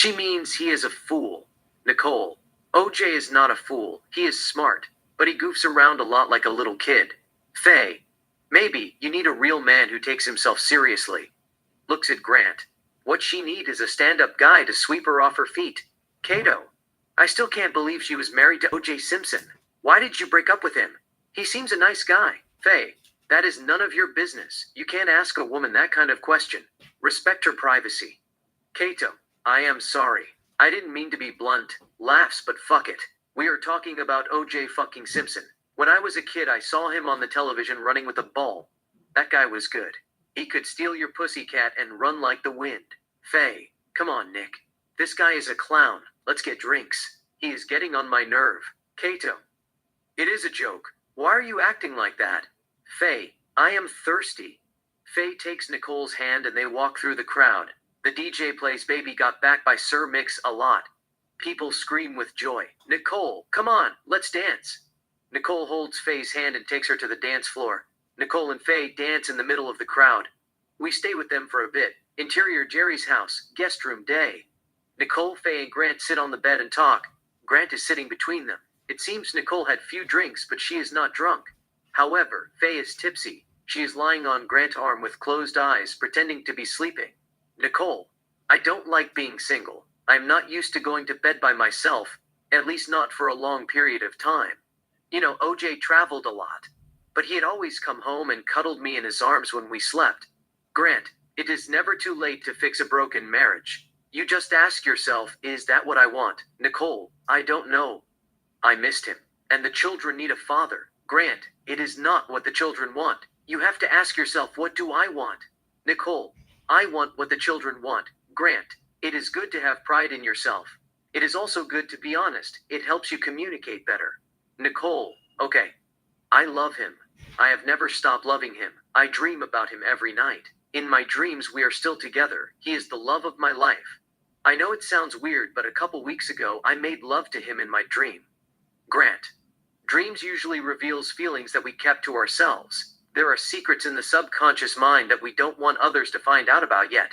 She means he is a fool. Nicole, OJ is not a fool. He is smart, but he goofs around a lot like a little kid. Faye, maybe you need a real man who takes himself seriously. Looks at Grant. What she need is a stand-up guy to sweep her off her feet. Kato, I still can't believe she was married to OJ Simpson. Why did you break up with him? He seems a nice guy. Faye, that is none of your business. You can't ask a woman that kind of question. Respect her privacy. Kato, I am sorry. I didn't mean to be blunt. Laughs, but fuck it. We are talking about OJ fucking Simpson. When I was a kid, I saw him on the television running with a ball. That guy was good. He could steal your pussycat and run like the wind. Faye, come on, Nick. This guy is a clown. Let's get drinks. He is getting on my nerve. Kato. It is a joke. Why are you acting like that? Faye, I am thirsty. Faye takes Nicole's hand and they walk through the crowd. The DJ plays Baby Got Back by Sir Mix-a-Lot. People scream with joy. Nicole, come on, let's dance. Nicole holds Faye's hand and takes her to the dance floor. Nicole and Faye dance in the middle of the crowd. We stay with them for a bit. Interior Jerry's house, guest room day. Nicole, Faye, and Grant sit on the bed and talk. Grant is sitting between them. It seems Nicole had few drinks, but she is not drunk. However, Faye is tipsy. She is lying on Grant's arm with closed eyes, pretending to be sleeping. Nicole, I don't like being single. I'm not used to going to bed by myself, at least not for a long period of time. You know, OJ traveled a lot, but he had always come home and cuddled me in his arms when we slept. Grant, it is never too late to fix a broken marriage. You just ask yourself, is that what I want? Nicole, I don't know. I missed him, and the children need a father. Grant, it is not what the children want. You have to ask yourself, what do I want? Nicole, I want what the children want. Grant, it is good to have pride in yourself. It is also good to be honest. It helps you communicate better. Nicole, okay. I love him. I have never stopped loving him. I dream about him every night. In my dreams, we are still together. He is the love of my life. I know it sounds weird, but a couple weeks ago, I made love to him in my dream. Grant, dreams usually reveals feelings that we kept to ourselves. There are secrets in the subconscious mind that we don't want others to find out about yet.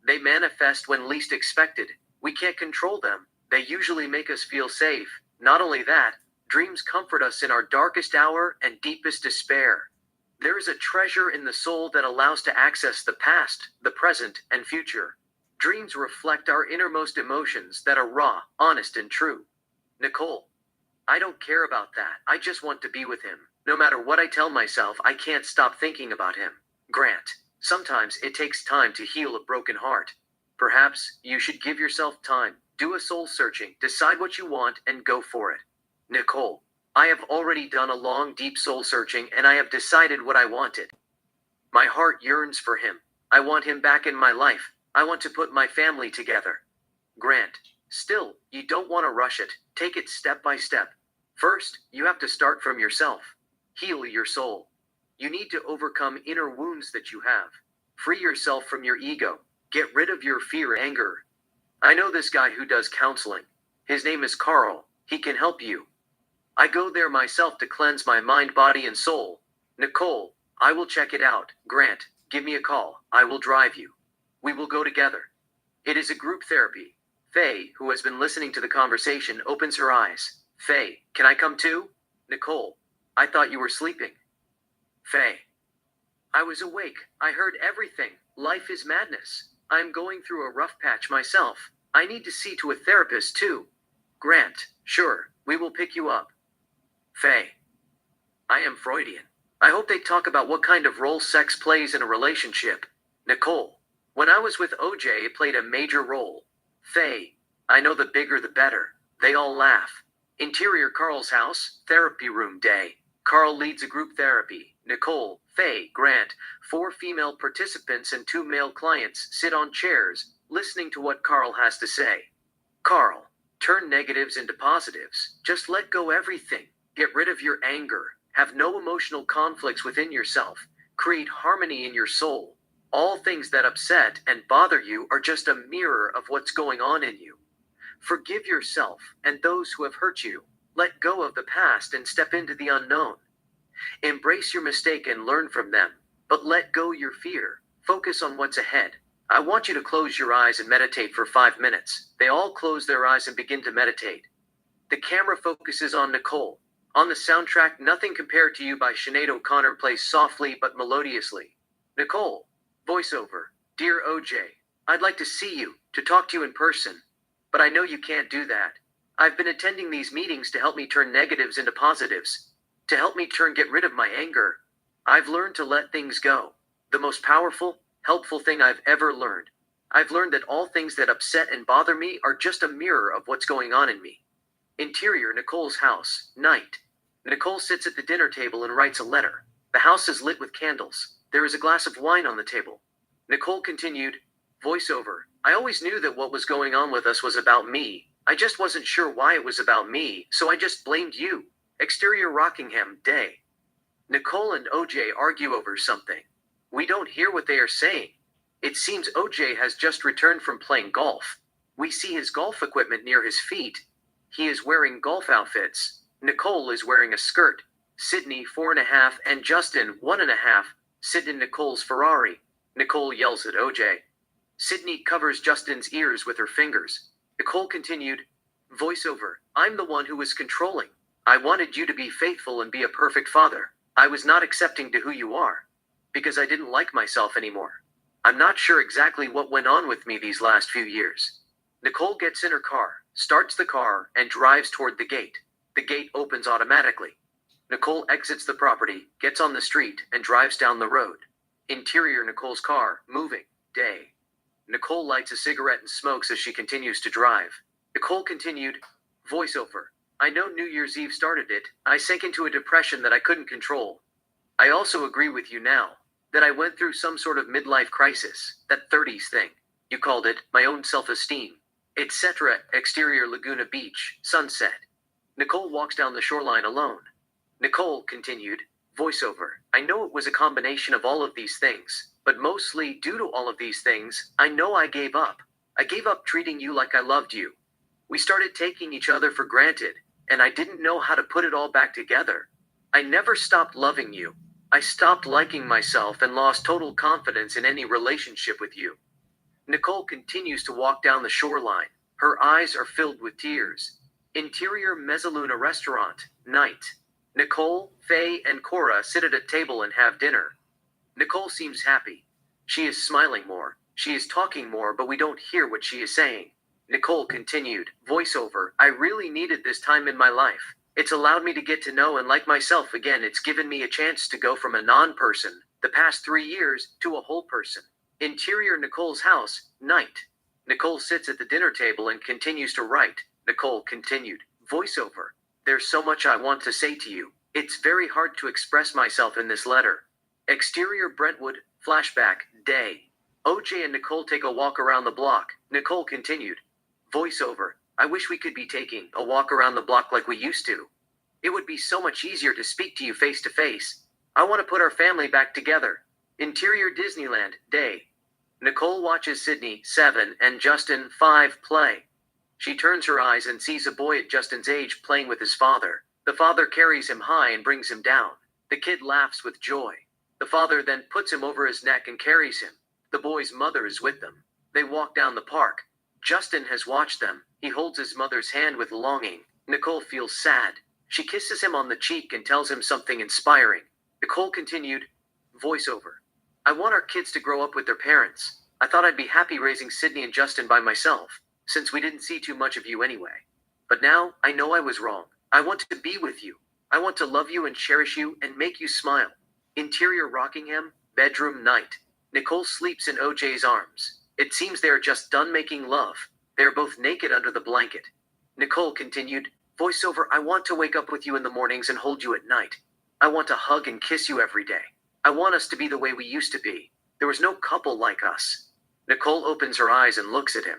They manifest when least expected. We can't control them. They usually make us feel safe. Not only that, dreams comfort us in our darkest hour and deepest despair. There is a treasure in the soul that allows to access the past, the present, and future. Dreams reflect our innermost emotions that are raw, honest, and true. Nicole, I don't care about that. I just want to be with him. No matter what I tell myself, I can't stop thinking about him. Grant, sometimes it takes time to heal a broken heart. Perhaps you should give yourself time. Do a soul searching, decide what you want, and go for it. Nicole, I have already done a long, deep soul searching, and I have decided what I wanted. My heart yearns for him. I want him back in my life. I want to put my family together. Grant, still, you don't want to rush it. Take it step by step. First, you have to start from yourself. Heal your soul. You need to overcome inner wounds that you have. Free yourself from your ego. Get rid of your fear and anger. I know this guy who does counseling. His name is Carl. He can help you. I go there myself to cleanse my mind, body, and soul. Nicole, I will check it out. Grant, give me a call. I will drive you. We will go together. It is a group therapy. Faye, who has been listening to the conversation, opens her eyes. Faye, can I come too? Nicole, I thought you were sleeping. Faye, I was awake. I heard everything. Life is madness. I'm going through a rough patch myself. I need to see to a therapist too. Grant, sure, we will pick you up. Faye, I am Freudian. I hope they talk about what kind of role sex plays in a relationship. Nicole, when I was with OJ, it played a major role. Faye, I know the bigger the better. They all laugh. Interior Carl's house, therapy room day. Carl leads a group therapy. Nicole, Faye, Grant, 4 female participants and 2 male clients sit on chairs, listening to what Carl has to say. Carl, turn negatives into positives. Just let go everything. Get rid of your anger. Have no emotional conflicts within yourself. Create harmony in your soul. All things that upset and bother you are just a mirror of what's going on in you. Forgive yourself and those who have hurt you. Let go of the past and step into the unknown. Embrace your mistake and learn from them, but let go your fear. Focus on what's ahead. I want you to close your eyes and meditate for 5 minutes. They all close their eyes and begin to meditate. The camera focuses on Nicole. On the soundtrack, Nothing Compared to You by Sinead O'Connor plays softly but melodiously. Nicole. Voiceover. Dear OJ, I'd like to see you, to talk to you in person. But I know you can't do that. I've been attending these meetings to help me turn negatives into positives. To help me get rid of my anger. I've learned to let things go. The most powerful, helpful thing I've ever learned. I've learned that all things that upset and bother me are just a mirror of what's going on in me. Interior Nicole's house, night. Nicole sits at the dinner table and writes a letter. The house is lit with candles. There is a glass of wine on the table. Nicole continued, voiceover. I always knew that what was going on with us was about me. I just wasn't sure why it was about me, so I just blamed you. Exterior Rockingham, day. Nicole and OJ argue over something. We don't hear what they are saying. It seems OJ has just returned from playing golf. We see his golf equipment near his feet. He is wearing golf outfits. Nicole is wearing a skirt. Sydney, 4.5, and Justin, 1.5, sit in Nicole's Ferrari. Nicole yells at OJ. Sydney covers Justin's ears with her fingers. Nicole continued, voiceover. I'm the one who was controlling. I wanted you to be faithful and be a perfect father. I was not accepting to who you are. Because I didn't like myself anymore. I'm not sure exactly what went on with me these last few years. Nicole gets in her car, starts the car, and drives toward the gate. The gate opens automatically. Nicole exits the property, gets on the street, and drives down the road. Interior Nicole's car, moving, day. Nicole lights a cigarette and smokes as she continues to drive. Nicole continued, voiceover. I know New Year's Eve started it. I sank into a depression that I couldn't control. I also agree with you now, that I went through some sort of midlife crisis, that 30s thing. You called it, my own self-esteem, etc. Exterior Laguna Beach, sunset. Nicole walks down the shoreline alone. Nicole continued, voiceover. I know it was a combination of all of these things, but mostly due to all of these things, I know I gave up. I gave up treating you like I loved you. We started taking each other for granted, and I didn't know how to put it all back together. I never stopped loving you. I stopped liking myself and lost total confidence in any relationship with you. Nicole continues to walk down the shoreline. Her eyes are filled with tears. Interior Mezzaluna restaurant, night. Nicole, Faye, and Cora sit at a table and have dinner. Nicole seems happy. She is smiling more. She is talking more, but we don't hear what she is saying. Nicole continued, voiceover. I really needed this time in my life. It's allowed me to get to know and like myself again. It's given me a chance to go from a non-person, the past 3 years, to a whole person. Interior Nicole's house, night. Nicole sits at the dinner table and continues to write. Nicole continued, voiceover. There's so much I want to say to you. It's very hard to express myself in this letter. Exterior Brentwood, flashback, day. OJ and Nicole take a walk around the block. Nicole continued, voiceover. I wish we could be taking a walk around the block like we used to. It would be so much easier to speak to you face to face. I want to put our family back together. Interior Disneyland, day. Nicole watches Sydney, 7, and Justin, 5, play. She turns her eyes and sees a boy at Justin's age playing with his father. The father carries him high and brings him down. The kid laughs with joy. The father then puts him over his neck and carries him. The boy's mother is with them. They walk down the park. Justin has watched them. He holds his mother's hand with longing. Nicole feels sad. She kisses him on the cheek and tells him something inspiring. Nicole continued, voiceover. I want our kids to grow up with their parents. I thought I'd be happy raising Sydney and Justin by myself, since we didn't see too much of you anyway. But now, I know I was wrong. I want to be with you. I want to love you and cherish you and make you smile. Interior Rockingham, bedroom, night. Nicole sleeps in OJ's arms. It seems they are just done making love. They are both naked under the blanket. Nicole continued, voiceover. I want to wake up with you in the mornings and hold you at night. I want to hug and kiss you every day. I want us to be the way we used to be. There was no couple like us. Nicole opens her eyes and looks at him.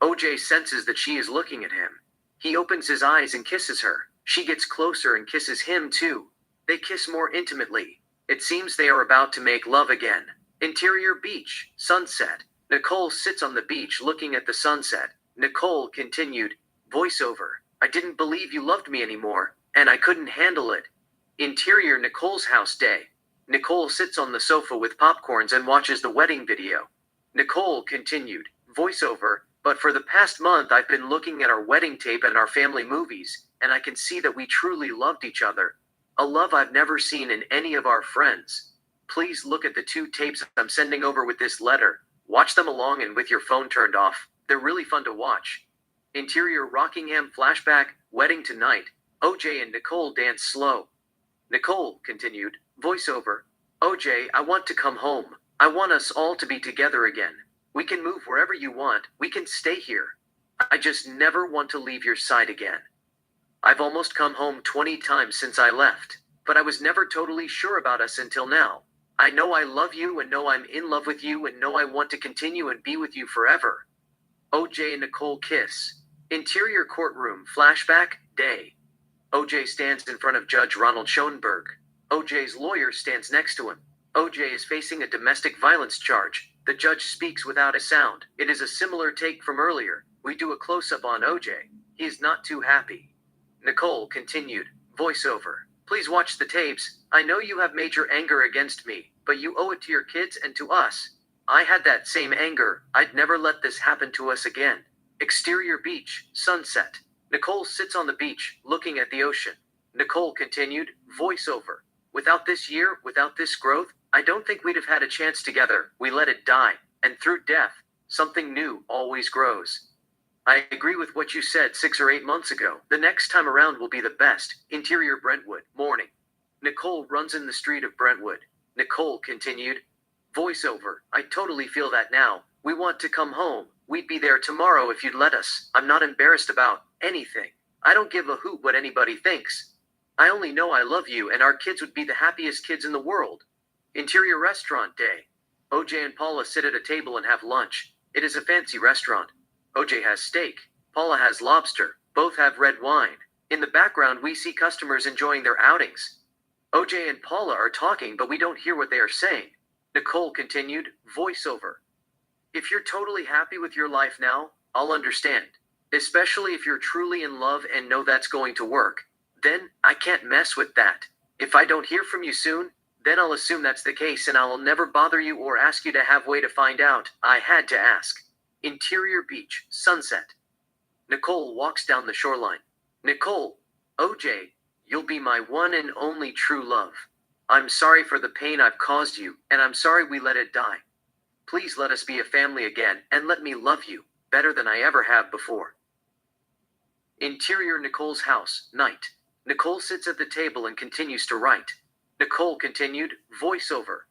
OJ senses that she is looking at him. He opens his eyes and kisses her. She gets closer and kisses him too. They kiss more intimately. It seems they are about to make love again. Interior beach, sunset. Nicole sits on the beach looking at the sunset. Nicole continued, voiceover. I didn't believe you loved me anymore, and I couldn't handle it. Interior Nicole's house, day. Nicole sits on the sofa with popcorns and watches the wedding video. Nicole continued, voiceover, but for the past month I've been looking at our wedding tape and our family movies, and I can see that we truly loved each other. A love I've never seen in any of our friends. Please look at the 2 tapes I'm sending over with this letter. Watch them along and with your phone turned off. They're really fun to watch. Interior Rockingham flashback, wedding tonight. OJ and Nicole dance slow. Nicole continued, voiceover. OJ, I want to come home. I want us all to be together again. We can move wherever you want. We can stay here. I just never want to leave your side again. I've almost come home 20 times since I left, but I was never totally sure about us until now. I know I love you and know I'm in love with you and know I want to continue and be with you forever. OJ and Nicole kiss. Interior courtroom flashback, day. OJ stands in front of Judge Ronald Schoenberg. OJ's lawyer stands next to him. OJ is facing a domestic violence charge. The judge speaks without a sound. It is a similar take from earlier. We do a close-up on OJ. He is not too happy. Nicole continued, voiceover. Please watch the tapes. I know you have major anger against me, but you owe it to your kids and to us. I had that same anger. I'd never let this happen to us again. Exterior beach, sunset. Nicole sits on the beach, looking at the ocean. Nicole continued, voiceover. Without this year, without this growth, I don't think we'd have had a chance together. We let it die. And through death, something new always grows. I agree with what you said 6 or 8 months ago. The next time around will be the best. Interior Brentwood, morning. Nicole runs in the street of Brentwood. Nicole continued, voiceover. I totally feel that now. We want to come home. We'd be there tomorrow if you'd let us. I'm not embarrassed about anything. I don't give a hoot what anybody thinks. I only know I love you and our kids would be the happiest kids in the world. Interior restaurant day. OJ and Paula sit at a table and have lunch. It is a fancy restaurant. OJ has steak. Paula has lobster. Both have red wine. In the background we see customers enjoying their outings. OJ and Paula are talking but we don't hear what they are saying. Nicole continued, voiceover. If you're totally happy with your life now, I'll understand. Especially if you're truly in love and know that's going to work. Then, I can't mess with that. If I don't hear from you soon, then I'll assume that's the case and I'll never bother you or ask you to have way to find out. I had to ask. Interior beach, sunset. Nicole walks down the shoreline. Nicole, OJ, you'll be my one and only true love. I'm sorry for the pain I've caused you, and I'm sorry we let it die. Please let us be a family again, and let me love you, better than I ever have before. Interior Nicole's house, night. Nicole sits at the table and continues to write. Nicole continued, voiceover.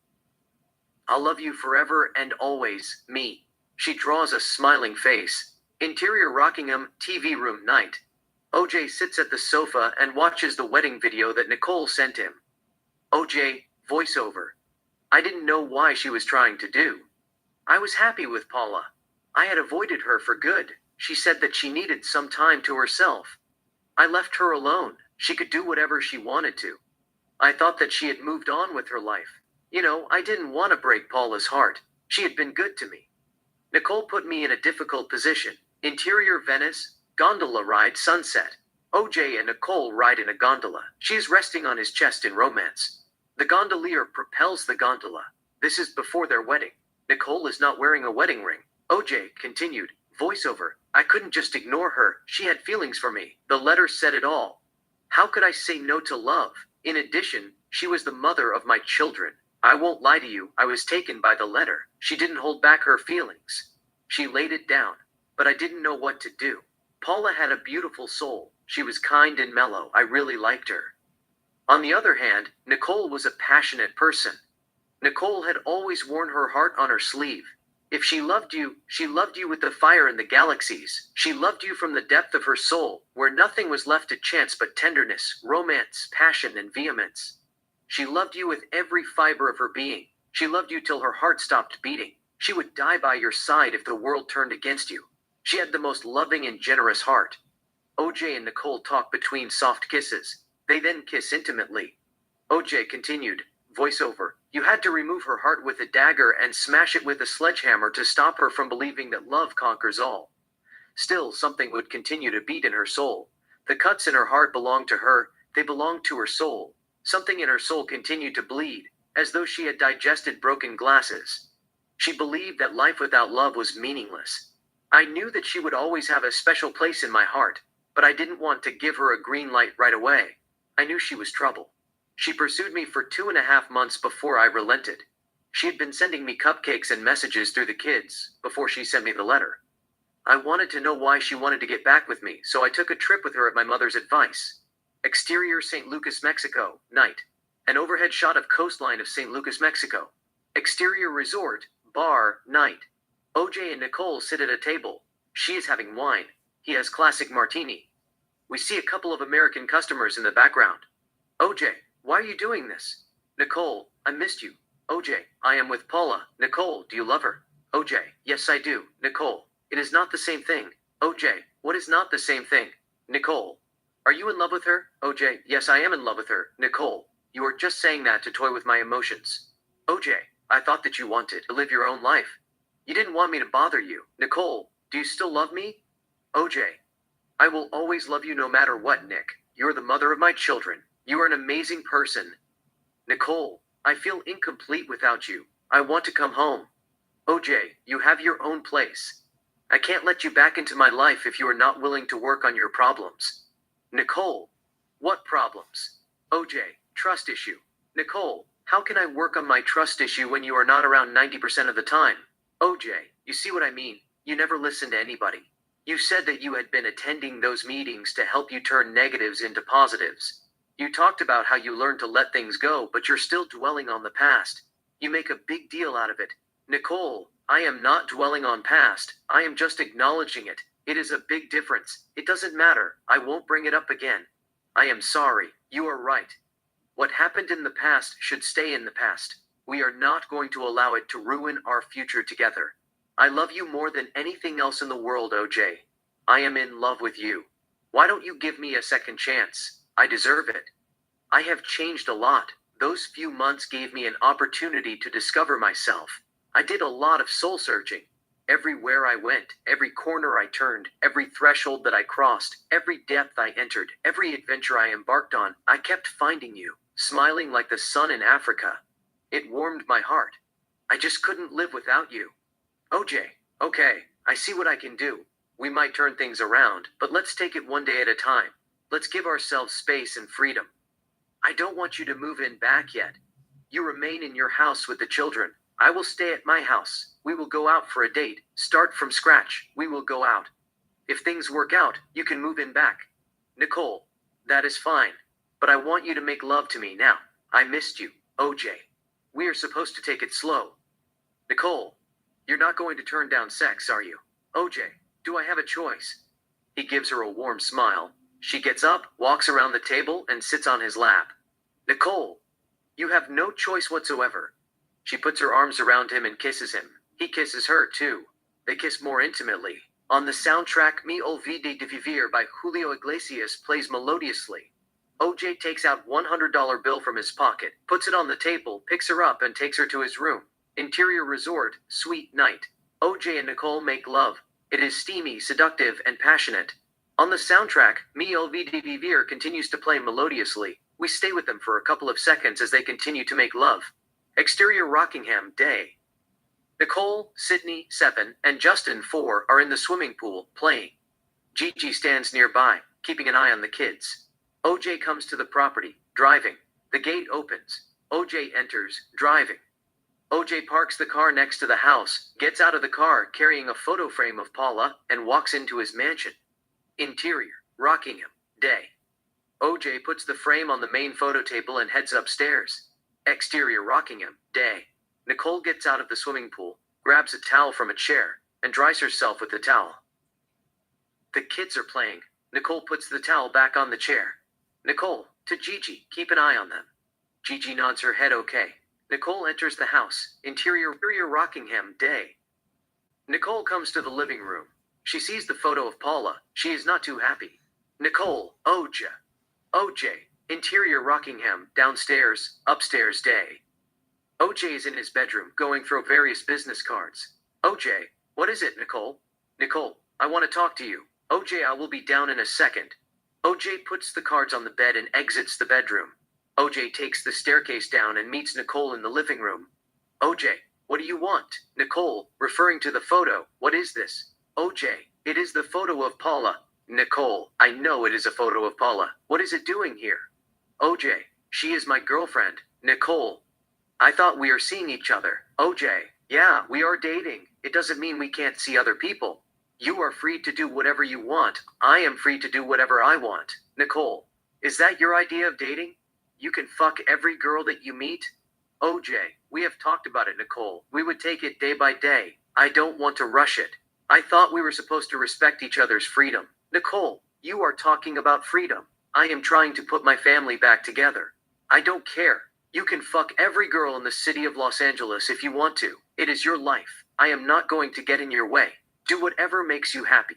I'll love you forever and always, me. She draws a smiling face. Interior Rockingham, TV room, night. OJ sits at the sofa and watches the wedding video that Nicole sent him. OJ, voiceover. I didn't know why she was trying to do. I was happy with Paula. I had avoided her for good. She said that she needed some time to herself. I left her alone. She could do whatever she wanted to. I thought that she had moved on with her life. You know, I didn't want to break Paula's heart. She had been good to me. Nicole put me in a difficult position. Interior Venice, gondola ride, sunset. OJ and Nicole ride in a gondola. She is resting on his chest in romance. The gondolier propels the gondola. This is before their wedding. Nicole is not wearing a wedding ring. OJ continued, voiceover. I couldn't just ignore her. She had feelings for me. The letter said it all. How could I say no to love? In addition, she was the mother of my children. I won't lie to you, I was taken by the letter. She didn't hold back her feelings. She laid it down. But I didn't know what to do. Paula had a beautiful soul. She was kind and mellow. I really liked her. On the other hand, Nicole was a passionate person. Nicole had always worn her heart on her sleeve. If she loved you with the fire in the galaxies. She loved you from the depth of her soul, where nothing was left to chance but tenderness, romance, passion, and vehemence. She loved you with every fiber of her being. She loved you till her heart stopped beating. She would die by your side if the world turned against you. She had the most loving and generous heart. OJ and Nicole talk between soft kisses. They then kiss intimately. OJ continued, voiceover. You had to remove her heart with a dagger and smash it with a sledgehammer to stop her from believing that love conquers all. Still, something would continue to beat in her soul. The cuts in her heart belonged to her. They belonged to her soul. Something in her soul continued to bleed, as though she had digested broken glasses. She believed that life without love was meaningless. I knew that she would always have a special place in my heart, but I didn't want to give her a green light right away. I knew she was trouble. She pursued me for 2.5 months before I relented. She had been sending me cupcakes and messages through the kids before she sent me the letter. I wanted to know why she wanted to get back with me, so I took a trip with her at my mother's advice. Exterior St. Lucas, Mexico, night. An overhead shot of coastline of St. Lucas, Mexico. Exterior resort, bar, night. OJ and Nicole sit at a table. She is having wine. He has classic martini. We see a couple of American customers in the background. OJ, why are you doing this? Nicole, I missed you. OJ, I am with Paula. Nicole, do you love her? OJ, yes I do. Nicole, it is not the same thing. OJ, what is not the same thing? Nicole, are you in love with her? OJ, yes I am in love with her. Nicole, you are just saying that to toy with my emotions. OJ, I thought that you wanted to live your own life. You didn't want me to bother you. Nicole, do you still love me? OJ, I will always love you no matter what, Nick. You're the mother of my children. You are an amazing person. Nicole, I feel incomplete without you. I want to come home. OJ, you have your own place. I can't let you back into my life if you are not willing to work on your problems. Nicole, what problems? OJ, trust issue. Nicole, how can I work on my trust issue when you are not around 90% of the time? OJ, you see what I mean? You never listen to anybody. You said that you had been attending those meetings to help you turn negatives into positives. You talked about how you learned to let things go, but you're still dwelling on the past. You make a big deal out of it. Nicole, I am not dwelling on past. I am just acknowledging it. It is a big difference. It doesn't matter. I won't bring it up again. I am sorry. You are right. What happened in the past should stay in the past. We are not going to allow it to ruin our future together. I love you more than anything else in the world, OJ. I am in love with you. Why don't you give me a second chance? I deserve it. I have changed a lot. Those few months gave me an opportunity to discover myself. I did a lot of soul searching. Everywhere I went, every corner I turned, every threshold that I crossed, every depth I entered, every adventure I embarked on, I kept finding you, smiling like the sun in Africa. It warmed my heart. I just couldn't live without you. OJ, okay, I see what I can do. We might turn things around, but let's take it one day at a time. Let's give ourselves space and freedom. I don't want you to move in back yet. You remain in your house with the children. I will stay at my house. We will go out for a date. Start from scratch. We will go out. If things work out, you can move in back. Nicole, that is fine. But I want you to make love to me now. I missed you, OJ. We are supposed to take it slow. Nicole, you're not going to turn down sex, are you? OJ, do I have a choice? He gives her a warm smile. She gets up, walks around the table, and sits on his lap. Nicole, you have no choice whatsoever. She puts her arms around him and kisses him. He kisses her, too. They kiss more intimately. On the soundtrack, Me Olvidé de Vivir by Julio Iglesias plays melodiously. OJ takes out $100 bill from his pocket, puts it on the table, picks her up, and takes her to his room. Interior resort, sweet night. OJ and Nicole make love. It is steamy, seductive, and passionate. On the soundtrack, Me Olvidé de Vivir continues to play melodiously. We stay with them for a couple of seconds as they continue to make love. Exterior Rockingham, day. Nicole, Sydney, 7, and Justin, 4, are in the swimming pool, playing. Gigi stands nearby, keeping an eye on the kids. OJ comes to the property, driving. The gate opens. OJ enters, driving. OJ parks the car next to the house, gets out of the car carrying a photo frame of Paula, and walks into his mansion. Interior, Rockingham, day. OJ puts the frame on the main photo table and heads upstairs. Exterior, Rockingham, day. Nicole gets out of the swimming pool, grabs a towel from a chair, and dries herself with the towel. The kids are playing. Nicole puts the towel back on the chair. Nicole, to Gigi, keep an eye on them. Gigi nods her head okay. Nicole enters the house. Interior, Rockingham, day. Nicole comes to the living room. She sees the photo of Paula. She is not too happy. Nicole, OJ. Interior Rockingham, downstairs, upstairs, day. OJ is in his bedroom, going through various business cards. OJ, what is it, Nicole? Nicole, I want to talk to you. OJ, I will be down in a second. OJ puts the cards on the bed and exits the bedroom. OJ takes the staircase down and meets Nicole in the living room. OJ, What do you want? Nicole, referring to the photo. What is this? OJ, it is the photo of Paula. Nicole, I know it is a photo of Paula. What is it doing here? OJ, she is my girlfriend. Nicole, I thought we are seeing each other. OJ, yeah, we are dating. It doesn't mean we can't see other people. You are free to do whatever you want. I am free to do whatever I want. Nicole, is that your idea of dating? You can fuck every girl that you meet? OJ, we have talked about it, Nicole. We would take it day by day. I don't want to rush it. I thought we were supposed to respect each other's freedom. Nicole, you are talking about freedom. I am trying to put my family back together. I don't care. You can fuck every girl in the city of Los Angeles if you want to. It is your life. I am not going to get in your way. Do whatever makes you happy.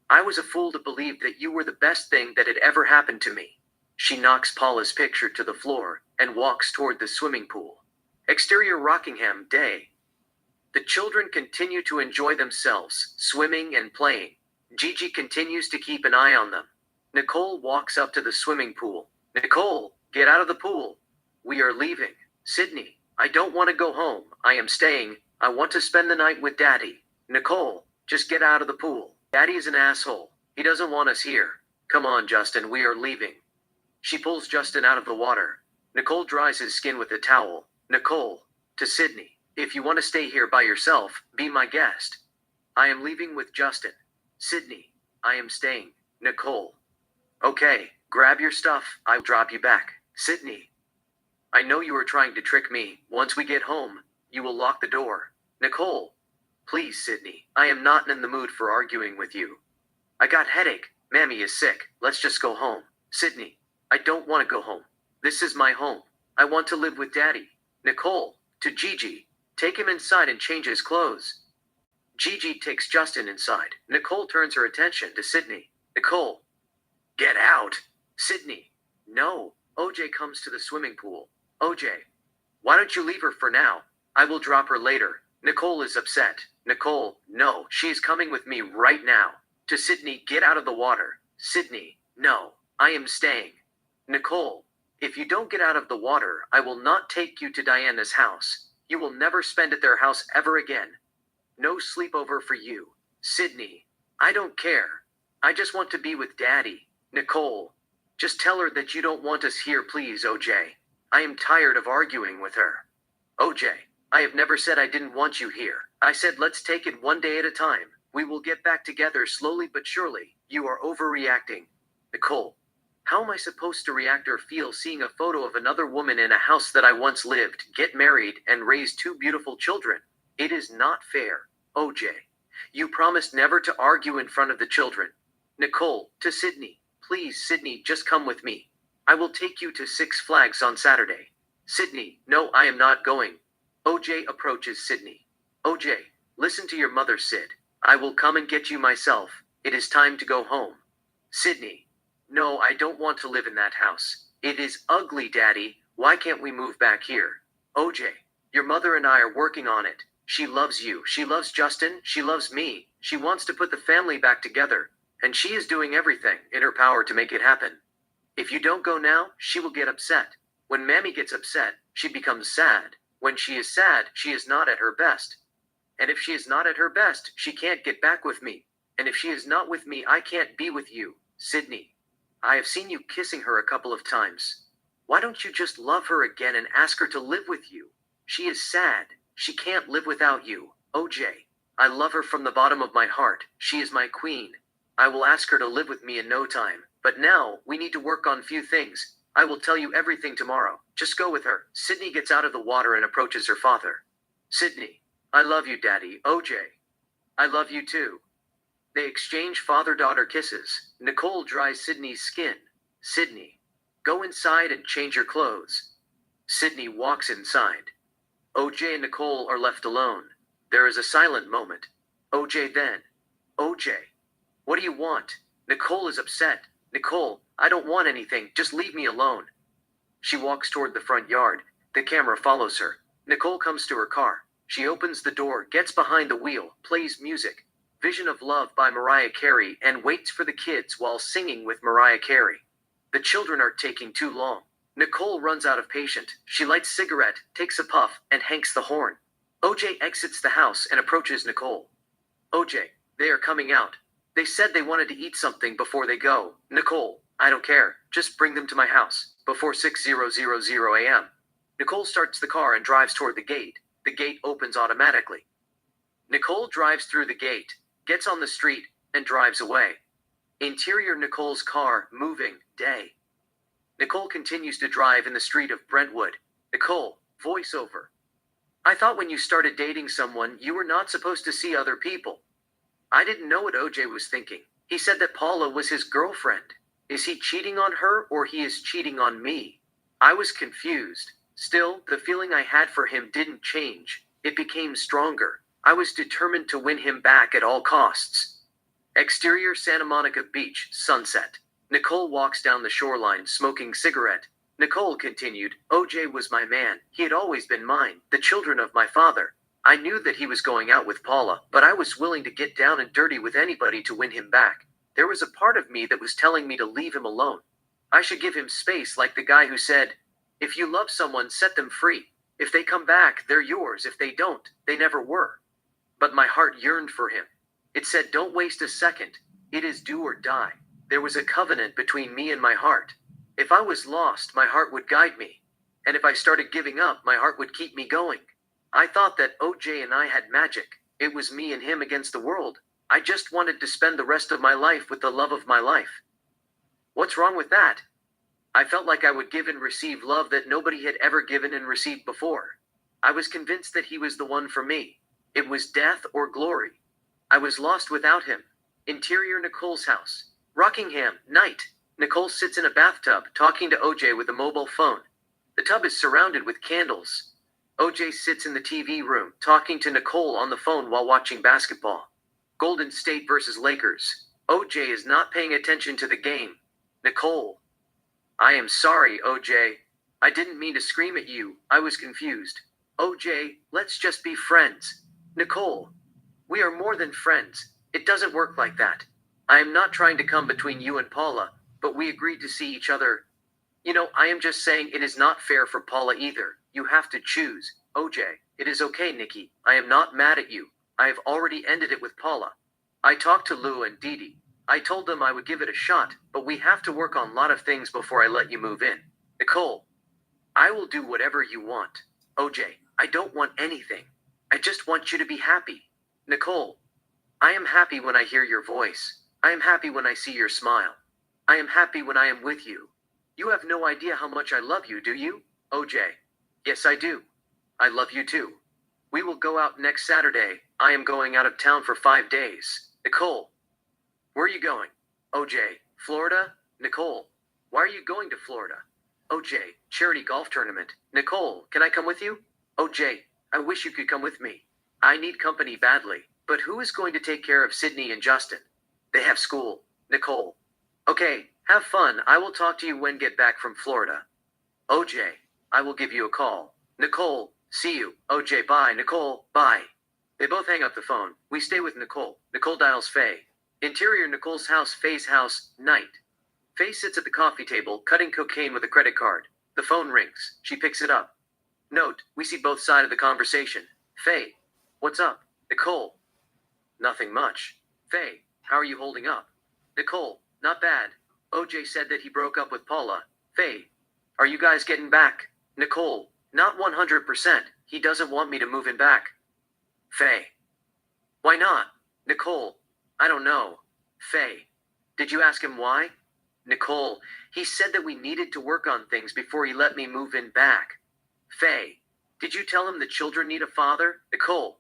I was a fool to believe that you were the best thing that had ever happened to me. She knocks Paula's picture to the floor and walks toward the swimming pool. Exterior Rockingham Day. The children continue to enjoy themselves, swimming and playing. Gigi continues to keep an eye on them. Nicole walks up to the swimming pool. Nicole, get out of the pool. We are leaving. Sydney, I don't want to go home. I am staying. I want to spend the night with Daddy. Nicole, just get out of the pool. Daddy is an asshole. He doesn't want us here. Come on, Justin, we are leaving. She pulls Justin out of the water. Nicole dries his skin with a towel. Nicole, to Sydney, if you want to stay here by yourself, be my guest. I am leaving with Justin. Sydney, I am staying. Nicole. Okay, grab your stuff, I'll drop you back. Sydney. I know you are trying to trick me. Once we get home, you will lock the door. Nicole. Please, Sydney, I am not in the mood for arguing with you. I got headache. Mammy is sick. Let's just go home. Sydney, I don't want to go home. This is my home. I want to live with Daddy. Nicole, to Gigi, take him inside and change his clothes. Gigi takes Justin inside. Nicole turns her attention to Sydney. Nicole, get out. Sydney, no. OJ comes to the swimming pool. OJ, why don't you leave her for now? I will drop her later. Nicole is upset. Nicole, no, she is coming with me right now. To Sydney, get out of the water. Sydney, no, I am staying. Nicole, if you don't get out of the water, I will not take you to Diana's house. You will never spend at their house ever again. No sleepover for you. Sydney, I don't care. I just want to be with Daddy. Nicole, just tell her that you don't want us here, please, OJ. I am tired of arguing with her. OJ, I have never said I didn't want you here. I said let's take it one day at a time. We will get back together slowly but surely. You are overreacting. Nicole, how am I supposed to react or feel seeing a photo of another woman in a house that I once lived, get married, and raise two beautiful children? It is not fair. OJ, you promised never to argue in front of the children. Nicole, to Sydney, please, Sydney, just come with me. I will take you to Six Flags on Saturday. Sydney, no, I am not going. OJ approaches Sydney. OJ, listen to your mother, Sid. I will come and get you myself. It is time to go home. Sydney, no, I don't want to live in that house. It is ugly, Daddy. Why can't we move back here? OJ, your mother and I are working on it. She loves you. She loves Justin. She loves me. She wants to put the family back together. And she is doing everything in her power to make it happen. If you don't go now, she will get upset. When Mammy gets upset, she becomes sad. When she is sad, she is not at her best. And if she is not at her best, she can't get back with me. And if she is not with me, I can't be with you. Sydney, I have seen you kissing her a couple of times. Why don't you just love her again and ask her to live with you? She is sad. She can't live without you. OJ, I love her from the bottom of my heart. She is my queen. I will ask her to live with me in no time. But now, we need to work on few things. I will tell you everything tomorrow. Just go with her. Sydney gets out of the water and approaches her father. Sydney, I love you, Daddy. OJ, I love you too. They exchange father-daughter kisses. Nicole dries Sydney's skin. Sydney, go inside and change your clothes. Sydney walks inside. OJ and Nicole are left alone. There is a silent moment. OJ then. OJ, what do you want? Nicole is upset. Nicole, I don't want anything. Just leave me alone. She walks toward the front yard. The camera follows her. Nicole comes to her car. She opens the door, gets behind the wheel, plays music. Vision of Love by Mariah Carey, and waits for the kids while singing with Mariah Carey. The children are taking too long. Nicole runs out of patience. She lights a cigarette, takes a puff, and hanks the horn. OJ exits the house and approaches Nicole. OJ, they are coming out. They said they wanted to eat something before they go. Nicole, I don't care. Just bring them to my house before 6:00 a.m. Nicole starts the car and drives toward the gate. The gate opens automatically. Nicole drives through the gate, gets on the street, and drives away. Interior Nicole's car, moving, day. Nicole continues to drive in the street of Brentwood. Nicole, voiceover. I thought when you started dating someone, you were not supposed to see other people. I didn't know what OJ was thinking. He said that Paula was his girlfriend. Is he cheating on her or he is cheating on me? I was confused. Still, the feeling I had for him didn't change. It became stronger. I was determined to win him back at all costs. Exterior Santa Monica Beach, sunset. Nicole walks down the shoreline smoking cigarette. Nicole continued, OJ was my man. He had always been mine, the children of my father. I knew that he was going out with Paula, but I was willing to get down and dirty with anybody to win him back. There was a part of me that was telling me to leave him alone. I should give him space, like the guy who said, if you love someone, set them free. If they come back, they're yours. If they don't, they never were. But my heart yearned for him. It said, don't waste a second. It is do or die. There was a covenant between me and my heart. If I was lost, my heart would guide me. And if I started giving up, my heart would keep me going. I thought that OJ and I had magic. It was me and him against the world. I just wanted to spend the rest of my life with the love of my life. What's wrong with that? I felt like I would give and receive love that nobody had ever given and received before. I was convinced that he was the one for me. It was death or glory. I was lost without him. Interior Nicole's house. Rockingham, night. Nicole sits in a bathtub talking to OJ with a mobile phone. The tub is surrounded with candles. OJ sits in the TV room talking to Nicole on the phone while watching basketball. Golden State versus Lakers. OJ is not paying attention to the game. Nicole. I am sorry, OJ. I didn't mean to scream at you. I was confused. OJ, let's just be friends. Nicole. We are more than friends. It doesn't work like that. I am not trying to come between you and Paula, but we agreed to see each other. I am just saying it is not fair for Paula either. You have to choose. OJ, it is okay, Nikki. I am not mad at you. I have already ended it with Paula. I talked to Lou and Dee Dee. I told them I would give it a shot, but we have to work on a lot of things before I let you move in. Nicole, I will do whatever you want. OJ, I don't want anything. I just want you to be happy. Nicole, I am happy when I hear your voice. I am happy when I see your smile. I am happy when I am with you. You have no idea how much I love you, do you? OJ, yes I do. I love you too. We will go out next Saturday. I am going out of town for 5 days. Nicole, where are you going? OJ, Florida? Nicole, why are you going to Florida? OJ, charity golf tournament. Nicole, can I come with you? OJ, I wish you could come with me. I need company badly. But who is going to take care of Sydney and Justin? They have school. Nicole. Okay, have fun. I will talk to you when get back from Florida. OJ, I will give you a call. Nicole, see you. OJ, bye. Nicole, bye. They both hang up the phone. We stay with Nicole. Nicole dials Faye. Interior Nicole's house, Faye's house, night. Faye sits at the coffee table, cutting cocaine with a credit card. The phone rings. She picks it up. Note, we see both sides of the conversation. Faye, what's up? Nicole. Nothing much. Faye, how are you holding up? Nicole, not bad. OJ said that he broke up with Paula. Faye, are you guys getting back? Nicole, not 100%. He doesn't want me to move in back. Faye, why not? Nicole, I don't know. Faye, did you ask him why? Nicole, he said that we needed to work on things before he let me move in back. Faye, did you tell him the children need a father? Nicole,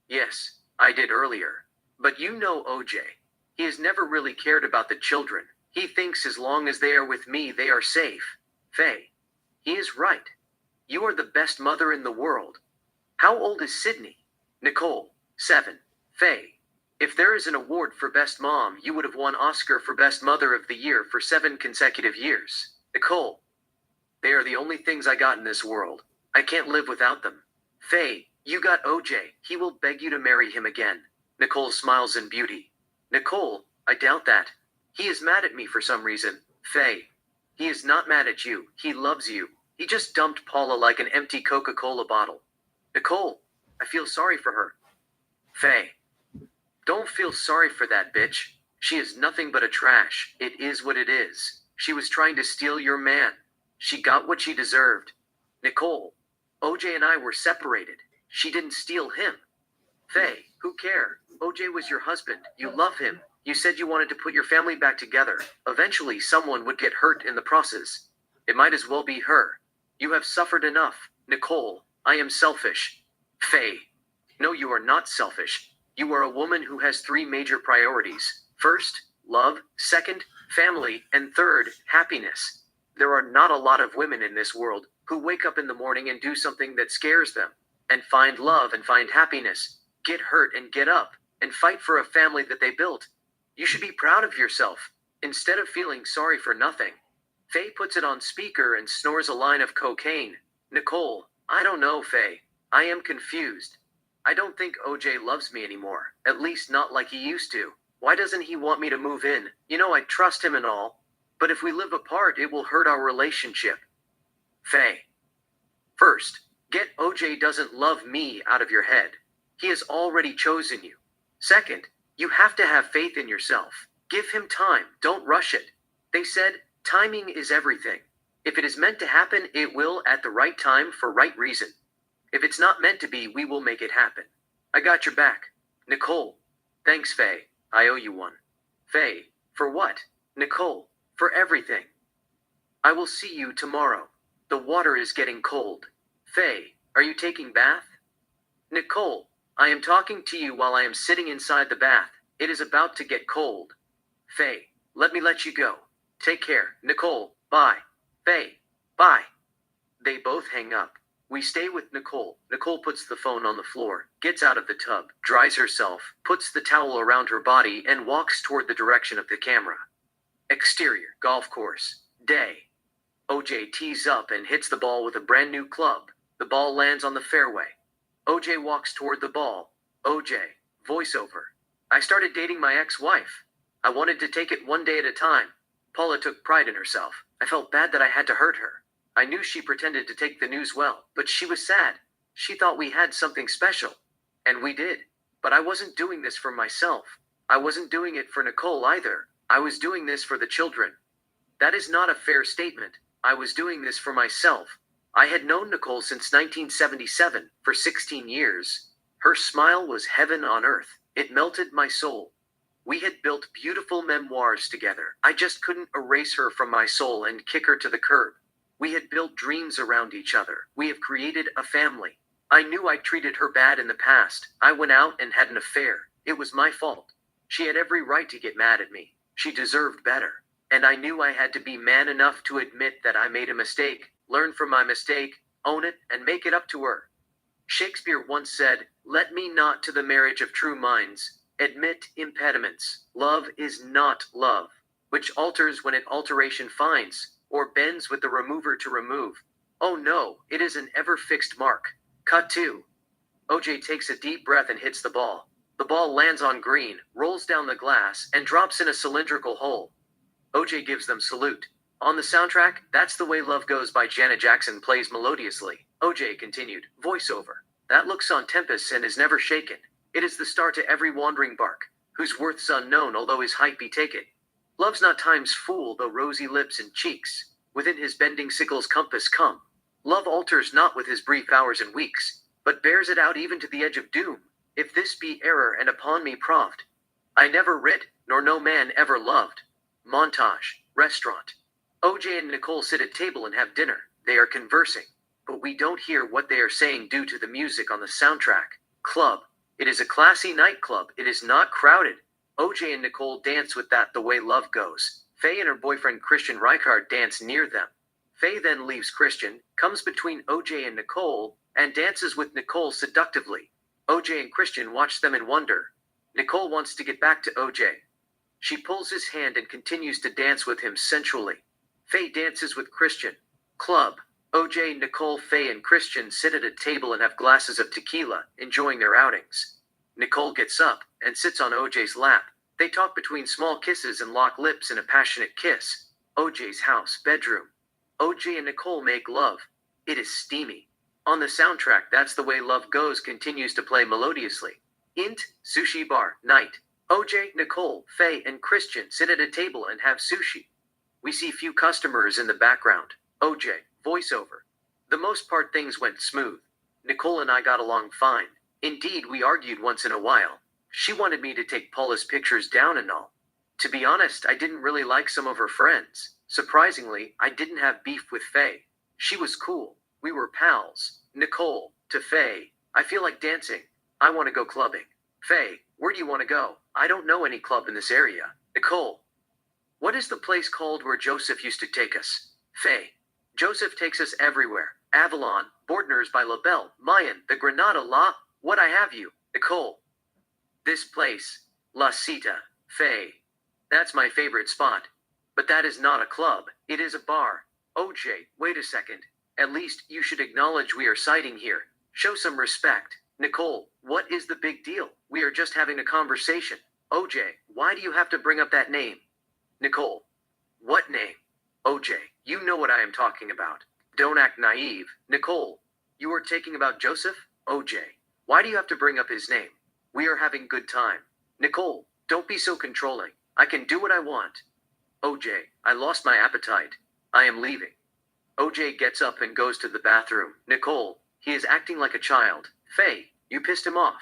yes, I did earlier. But you know OJ. He has never really cared about the children. He thinks as long as they are with me, they are safe. Faye, he is right. You are the best mother in the world. How old is Sydney? Nicole, 7. Faye, if there is an award for best mom, you would have won Oscar for best mother of the year for 7 consecutive years. Nicole, they are the only things I got in this world. I can't live without them. Faye, you got OJ. He will beg you to marry him again. Nicole smiles in beauty. Nicole, I doubt that. He is mad at me for some reason. Faye, he is not mad at you. He loves you. He just dumped Paula like an empty Coca-Cola bottle. Nicole, I feel sorry for her. Faye. Don't feel sorry for that bitch. She is nothing but a trash. It is what it is. She was trying to steal your man. She got what she deserved. Nicole. OJ and I were separated. She didn't steal him. Faye, who care? OJ was your husband. You love him. You said you wanted to put your family back together. Eventually, someone would get hurt in the process. It might as well be her. You have suffered enough. Nicole, I am selfish. Faye. No, you are not selfish. You are a woman who has three major priorities. First, love. Second, family. And third, happiness. There are not a lot of women in this world who wake up in the morning and do something that scares them, and find love and find happiness, get hurt and get up, and fight for a family that they built. You should be proud of yourself, instead of feeling sorry for nothing. Faye puts it on speaker and snores a line of cocaine. Nicole, I don't know, Faye. I am confused. I don't think OJ loves me anymore, at least not like he used to. Why doesn't he want me to move in? You know, I trust him and all. But if we live apart, it will hurt our relationship. Faye. First, get OJ doesn't love me out of your head. He has already chosen you. Second, you have to have faith in yourself. Give him time, don't rush it. They said, timing is everything. If it is meant to happen, it will at the right time for right reason. If it's not meant to be, we will make it happen. I got your back. Nicole. Thanks, Faye. I owe you one. Faye. For what? Nicole. For everything. I will see you tomorrow. The water is getting cold. Faye. Are you taking bath? Nicole. I am talking to you while I am sitting inside the bath. It is about to get cold. Faye. Let me let you go. Take care. Nicole. Bye. Faye. Bye. They both hang up. We stay with Nicole. Nicole puts the phone on the floor, gets out of the tub, dries herself, puts the towel around her body, and walks toward the direction of the camera. Exterior, golf course, day. OJ tees up and hits the ball with a brand new club. The ball lands on the fairway. OJ walks toward the ball. OJ, voiceover. I started dating my ex-wife. I wanted to take it one day at a time. Paula took pride in herself. I felt bad that I had to hurt her. I knew she pretended to take the news well, but she was sad. She thought we had something special. And we did. But I wasn't doing this for myself. I wasn't doing it for Nicole either. I was doing this for the children. That is not a fair statement. I was doing this for myself. I had known Nicole since 1977, for 16 years. Her smile was heaven on earth. It melted my soul. We had built beautiful memoirs together. I just couldn't erase her from my soul and kick her to the curb. We had built dreams around each other. We have created a family. I knew I treated her bad in the past. I went out and had an affair. It was my fault. She had every right to get mad at me. She deserved better. And I knew I had to be man enough to admit that I made a mistake, learn from my mistake, own it, and make it up to her. Shakespeare once said, "Let me not to the marriage of true minds admit impediments. Love is not love, which alters when it alteration finds, or bends with the remover to remove. Oh no, it is an ever-fixed mark." Cut 2. OJ takes a deep breath and hits the ball. The ball lands on green, rolls down the glass, and drops in a cylindrical hole. OJ gives them salute. On the soundtrack, That's the Way Love Goes by Janet Jackson plays melodiously. OJ continued, voiceover. That looks on tempest and is never shaken. It is the star to every wandering bark, whose worth's unknown although his height be taken. Love's not time's fool, though rosy lips and cheeks within his bending sickle's compass come. Love alters not with his brief hours and weeks, but bears it out even to the edge of doom. If this be error and upon me proved, I never writ, nor no man ever loved. Montage, restaurant. OJ and Nicole sit at table and have dinner. They are conversing, but we don't hear what they are saying due to the music on the soundtrack. Club. It is a classy nightclub. It is not crowded. OJ and Nicole dance with That the Way Love Goes. Faye and her boyfriend Christian Reichardt dance near them. Faye then leaves Christian, comes between OJ and Nicole, and dances with Nicole seductively. OJ and Christian watch them in wonder. Nicole wants to get back to OJ. She pulls his hand and continues to dance with him sensually. Faye dances with Christian. Club. OJ, Nicole, Faye, and Christian sit at a table and have glasses of tequila, enjoying their outings. Nicole gets up and sits on OJ's lap. They talk between small kisses and lock lips in a passionate kiss. OJ's house, bedroom. OJ and Nicole make love. It is steamy. On the soundtrack, That's the Way Love Goes continues to play melodiously. Int, sushi bar, night. OJ, Nicole, Faye, and Christian sit at a table and have sushi. We see few customers in the background. OJ, voiceover. The most part things went smooth. Nicole and I got along fine. Indeed, we argued once in a while. She wanted me to take Paula's pictures down and all. To be honest, I didn't really like some of her friends. Surprisingly, I didn't have beef with Faye. She was cool. We were pals. Nicole, to Faye, I feel like dancing. I want to go clubbing. Faye, where do you want to go? I don't know any club in this area. Nicole, what is the place called where Joseph used to take us? Faye, Joseph takes us everywhere. Avalon, Bordner's by La Belle, Mayan, the Granada La, what I have you. Nicole, this place, La Cita. Faye, that's my favorite spot. But that is not a club, it is a bar. OJ, wait a second. At least you should acknowledge we are sighting here. Show some respect. Nicole, what is the big deal? We are just having a conversation. OJ, why do you have to bring up that name? Nicole, what name? OJ, you know what I am talking about. Don't act naive. Nicole, you are taking about Joseph? OJ, why do you have to bring up his name? We are having good time. Nicole, don't be so controlling. I can do what I want. OJ, I lost my appetite. I am leaving. OJ gets up and goes to the bathroom. Nicole, he is acting like a child. Faye, you pissed him off.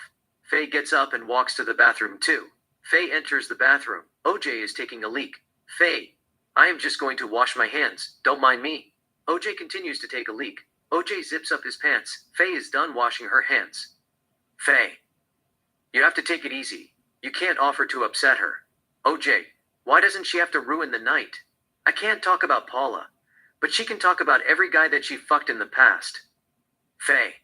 Faye gets up and walks to the bathroom too. Faye enters the bathroom. OJ is taking a leak. Faye, I am just going to wash my hands. Don't mind me. OJ continues to take a leak. OJ zips up his pants. Faye is done washing her hands. Faye, you have to take it easy. You can't offer to upset her. OJ, why doesn't she have to ruin the night? I can't talk about Paula, but she can talk about every guy that she fucked in the past. Faye,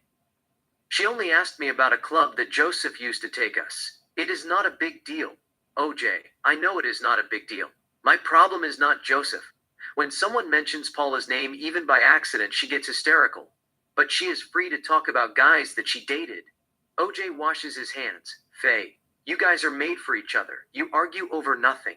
she only asked me about a club that Joseph used to take us. It is not a big deal. OJ, I know it is not a big deal. My problem is not Joseph. When someone mentions Paula's name even by accident, she gets hysterical. But she is free to talk about guys that she dated. OJ washes his hands. Faye, you guys are made for each other. You argue over nothing.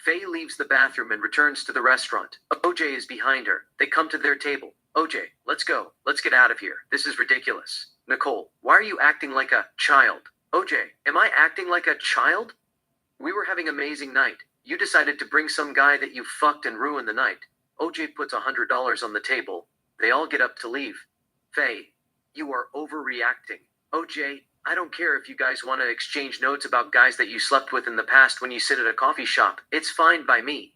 Faye leaves the bathroom and returns to the restaurant. OJ is behind her. They come to their table. OJ, let's go. Let's get out of here. This is ridiculous. Nicole, why are you acting like a child? OJ, am I acting like a child? We were having an amazing night. You decided to bring some guy that you fucked and ruin the night. OJ puts $100 on the table. They all get up to leave. Faye, you are overreacting. OJ, I don't care if you guys want to exchange notes about guys that you slept with in the past when you sit at a coffee shop. It's fine by me.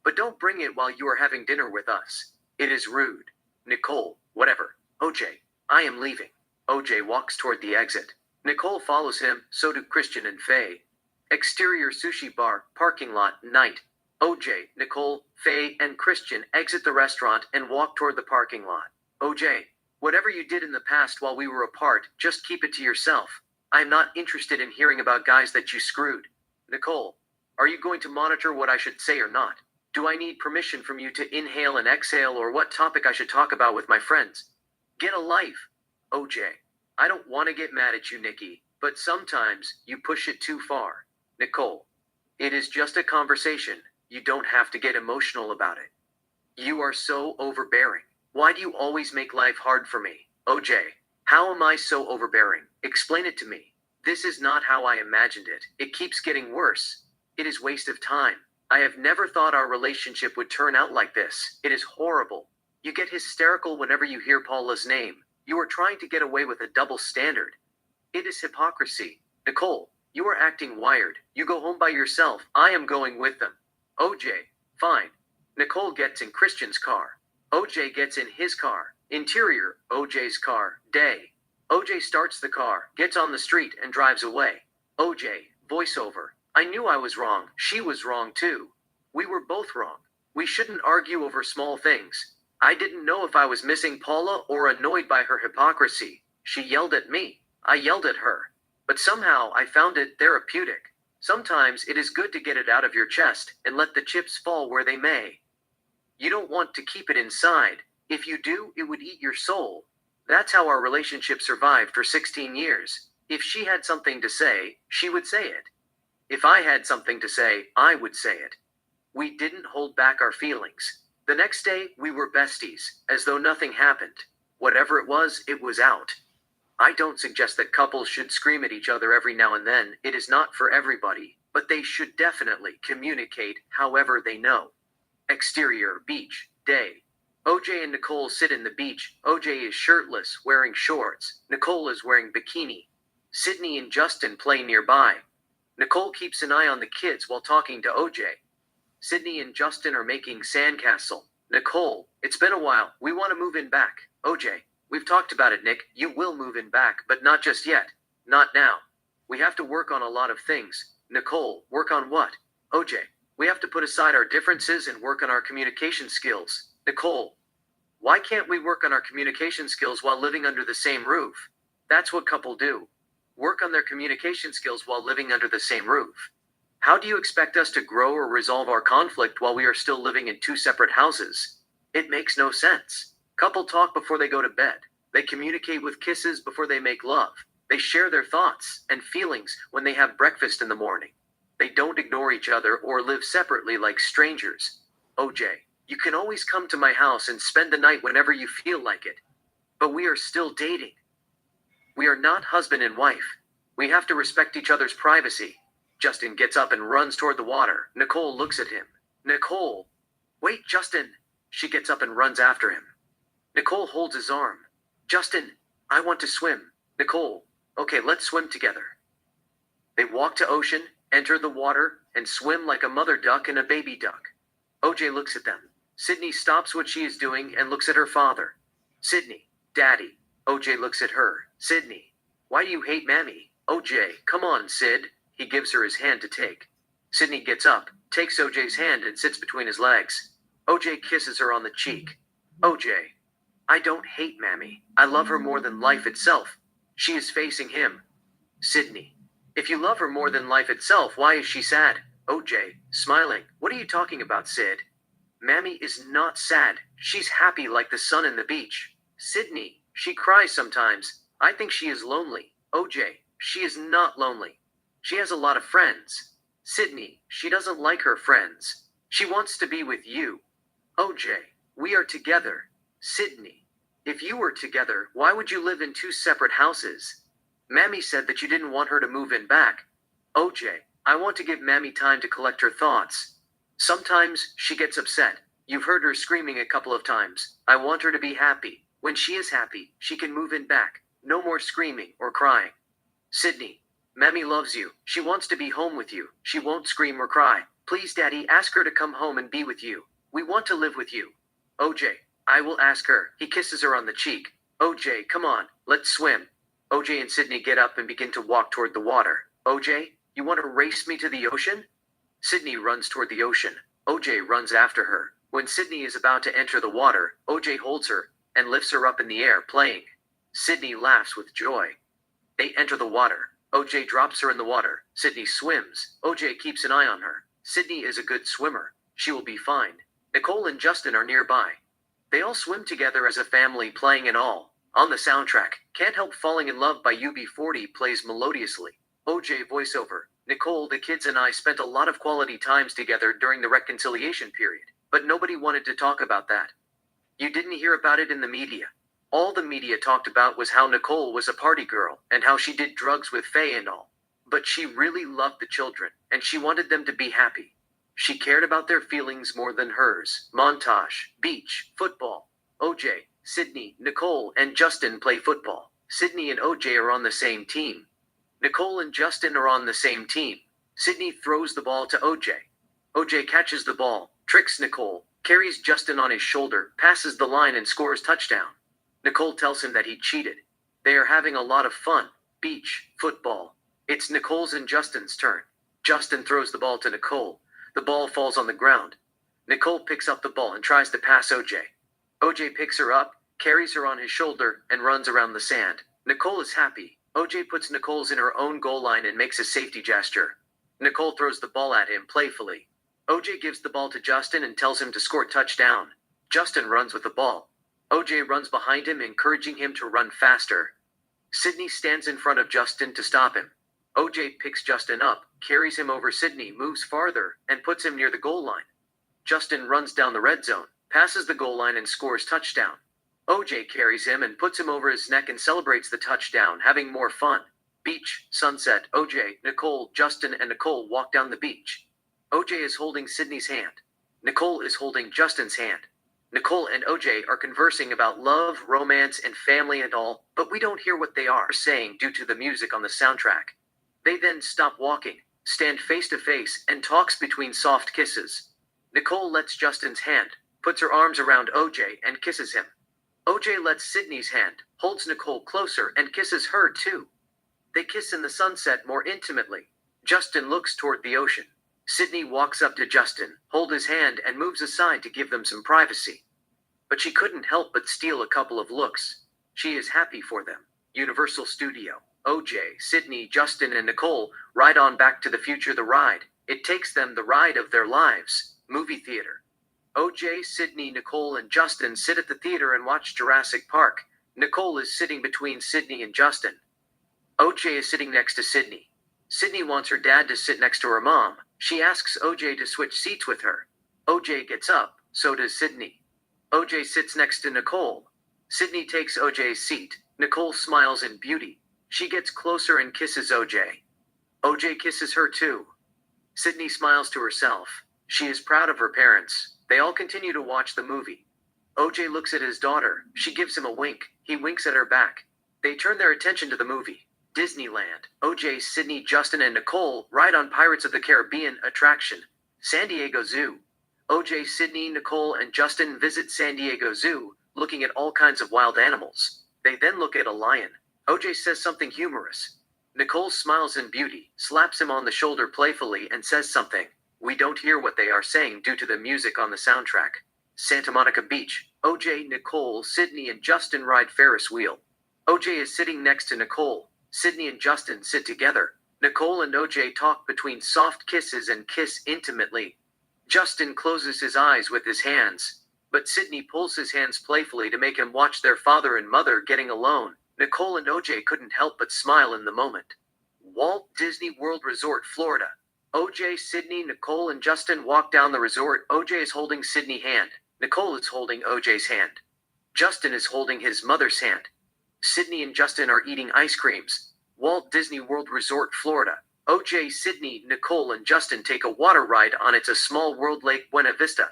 But don't bring it while you are having dinner with us. It is rude. Nicole, whatever. OJ, I am leaving. OJ walks toward the exit. Nicole follows him, so do Christian and Faye. Exterior sushi bar, parking lot, night. OJ, Nicole, Faye, and Christian exit the restaurant and walk toward the parking lot. OJ, whatever you did in the past while we were apart, just keep it to yourself. I am not interested in hearing about guys that you screwed. Nicole, are you going to monitor what I should say or not? Do I need permission from you to inhale and exhale, or what topic I should talk about with my friends? Get a life. OJ, I don't want to get mad at you, Nikki, but sometimes you push it too far. Nicole, it is just a conversation. You don't have to get emotional about it. You are so overbearing. Why do you always make life hard for me? OJ, how am I so overbearing? Explain it to me. This is not how I imagined it. It keeps getting worse. It is waste of time. I have never thought our relationship would turn out like this. It is horrible. You get hysterical whenever you hear Paula's name. You are trying to get away with a double standard. It is hypocrisy. Nicole, you are acting wired. You go home by yourself. I am going with them. OJ, fine. Nicole gets in Christian's car. OJ gets in his car. Interior, OJ's car. Day. OJ starts the car, gets on the street, and drives away. OJ, voiceover. I knew I was wrong. She was wrong too. We were both wrong. We shouldn't argue over small things. I didn't know if I was missing Paula or annoyed by her hypocrisy. She yelled at me. I yelled at her. But somehow I found it therapeutic. Sometimes it is good to get it out of your chest and let the chips fall where they may. You don't want to keep it inside. If you do, it would eat your soul. That's how our relationship survived for 16 years. If she had something to say, she would say it. If I had something to say, I would say it. We didn't hold back our feelings. The next day, we were besties, as though nothing happened. Whatever it was out. I don't suggest that couples should scream at each other every now and then. It is not for everybody, but they should definitely communicate however they know. Exterior, beach, day. OJ and Nicole sit in the beach. OJ is shirtless, wearing shorts. Nicole is wearing bikini. Sydney and Justin play nearby. Nicole keeps an eye on the kids while talking to OJ. Sydney and Justin are making sandcastle. Nicole, it's been a while. We want to move in back. OJ, we've talked about it, Nick. You will move in back, but not just yet. Not now. We have to work on a lot of things. Nicole, work on what? OJ, we have to put aside our differences and work on our communication skills. Nicole, why can't we work on our communication skills while living under the same roof? That's what couple do. Work on their communication skills while living under the same roof. How do you expect us to grow or resolve our conflict while we are still living in two separate houses? It makes no sense. Couple talk before they go to bed. They communicate with kisses before they make love. They share their thoughts and feelings when they have breakfast in the morning. They don't ignore each other or live separately like strangers. OJ, you can always come to my house and spend the night whenever you feel like it. But we are still dating. We are not husband and wife. We have to respect each other's privacy. Justin gets up and runs toward the water. Nicole looks at him. Nicole! Wait, Justin! She gets up and runs after him. Nicole holds his arm. Justin, I want to swim. Nicole, okay, let's swim together. They walk to ocean, enter the water, and swim like a mother duck and a baby duck. OJ looks at them. Sydney stops what she is doing and looks at her father. Sydney, Daddy. OJ looks at her. Sydney, why do you hate Mammy? OJ, come on, Sid. He gives her his hand to take. Sydney gets up, takes OJ's hand and sits between his legs. OJ kisses her on the cheek. OJ, I don't hate Mammy. I love her more than life itself. She is facing him. Sydney, if you love her more than life itself, why is she sad? OJ, smiling. What are you talking about, Sid? Mammy is not sad. She's happy like the sun in the beach. Sydney, she cries sometimes. I think she is lonely. OJ, she is not lonely. She has a lot of friends. Sydney, she doesn't like her friends. She wants to be with you. OJ, we are together. Sydney, if you were together, why would you live in two separate houses? Mammy said that you didn't want her to move in back. OJ, I want to give Mammy time to collect her thoughts. Sometimes she gets upset. You've heard her screaming a couple of times. I want her to be happy. When she is happy, she can move in back. No more screaming or crying. Sydney, Mammy loves you. She wants to be home with you. She won't scream or cry. Please, Daddy, ask her to come home and be with you. We want to live with you. OJ, I will ask her. He kisses her on the cheek. OJ, come on, let's swim. OJ and Sydney get up and begin to walk toward the water. OJ, you want to race me to the ocean? Sydney runs toward the ocean. OJ runs after her. When Sydney is about to enter the water, OJ holds her and lifts her up in the air, playing. Sydney laughs with joy. They enter the water. OJ drops her in the water. Sydney swims. OJ keeps an eye on her. Sydney is a good swimmer. She will be fine. Nicole and Justin are nearby. They all swim together as a family, playing and all. On the soundtrack, Can't Help Falling in Love by UB40 plays melodiously. OJ voiceover. Nicole, the kids and I spent a lot of quality times together during the reconciliation period, but nobody wanted to talk about that. You didn't hear about it in the media. All the media talked about was how Nicole was a party girl and how she did drugs with Faye and all. But she really loved the children, and she wanted them to be happy. She cared about their feelings more than hers. Montage, beach, football. OJ, Sydney, Nicole, and Justin play football. Sydney and OJ are on the same team. Nicole and Justin are on the same team. Sydney throws the ball to OJ. OJ catches the ball, tricks Nicole, carries Justin on his shoulder, passes the line and scores touchdown. Nicole tells him that he cheated. They are having a lot of fun. Beach, football. It's Nicole's and Justin's turn. Justin throws the ball to Nicole. The ball falls on the ground. Nicole picks up the ball and tries to pass OJ. OJ picks her up, carries her on his shoulder, and runs around the sand. Nicole is happy. OJ puts Nicole's in her own goal line and makes a safety gesture. Nicole throws the ball at him playfully. OJ gives the ball to Justin and tells him to score touchdown. Justin runs with the ball. OJ runs behind him, encouraging him to run faster. Sydney stands in front of Justin to stop him. OJ picks Justin up, carries him over Sydney, moves farther, and puts him near the goal line. Justin runs down the red zone, passes the goal line and scores touchdown. OJ carries him and puts him over his neck and celebrates the touchdown, having more fun. Beach, sunset, OJ, Nicole, Justin, and Nicole walk down the beach. OJ is holding Sydney's hand. Nicole is holding Justin's hand. Nicole and OJ are conversing about love, romance, and family and all, but we don't hear what they are saying due to the music on the soundtrack. They then stop walking, stand face to face, and talks between soft kisses. Nicole lets Justin's hand, puts her arms around OJ, and kisses him. OJ lets Sydney's hand, holds Nicole closer, and kisses her too. They kiss in the sunset more intimately. Justin looks toward the ocean. Sydney walks up to Justin, holds his hand, and moves aside to give them some privacy. But she couldn't help but steal a couple of looks. She is happy for them. Universal Studio. OJ, Sydney, Justin, and Nicole ride on Back to the Future the ride. It takes them the ride of their lives. Movie theater. OJ, Sydney, Nicole, and Justin sit at the theater and watch Jurassic Park. Nicole is sitting between Sydney and Justin. OJ is sitting next to Sydney. Sydney wants her dad to sit next to her mom. She asks OJ to switch seats with her. OJ gets up, so does Sydney. OJ sits next to Nicole. Sydney takes OJ's seat. Nicole smiles in beauty. She gets closer and kisses OJ. OJ kisses her too. Sydney smiles to herself. She is proud of her parents. They all continue to watch the movie. OJ looks at his daughter. She gives him a wink. He winks at her back. They turn their attention to the movie. Disneyland. OJ, Sydney, Justin, and Nicole ride on Pirates of the Caribbean attraction. San Diego Zoo. OJ, Sydney, Nicole, and Justin visit San Diego Zoo, looking at all kinds of wild animals. They then look at a lion. OJ says something humorous. Nicole smiles in beauty, slaps him on the shoulder playfully, and says something. We don't hear what they are saying due to the music on the soundtrack. Santa Monica Beach. OJ, Nicole, Sydney, and Justin ride Ferris wheel. OJ is sitting next to Nicole. Sydney and Justin sit together. Nicole and OJ talk between soft kisses and kiss intimately. Justin closes his eyes with his hands, but Sydney pulls his hands playfully to make him watch their father and mother getting alone. Nicole and OJ couldn't help but smile in the moment. Walt Disney World Resort, Florida. OJ, Sydney, Nicole, and Justin walk down the resort. OJ is holding Sydney's hand. Nicole is holding OJ's hand. Justin is holding his mother's hand. Sydney and Justin are eating ice creams. Walt Disney World Resort, Florida. OJ, Sydney, Nicole, and Justin take a water ride on It's a Small World Lake Buena Vista.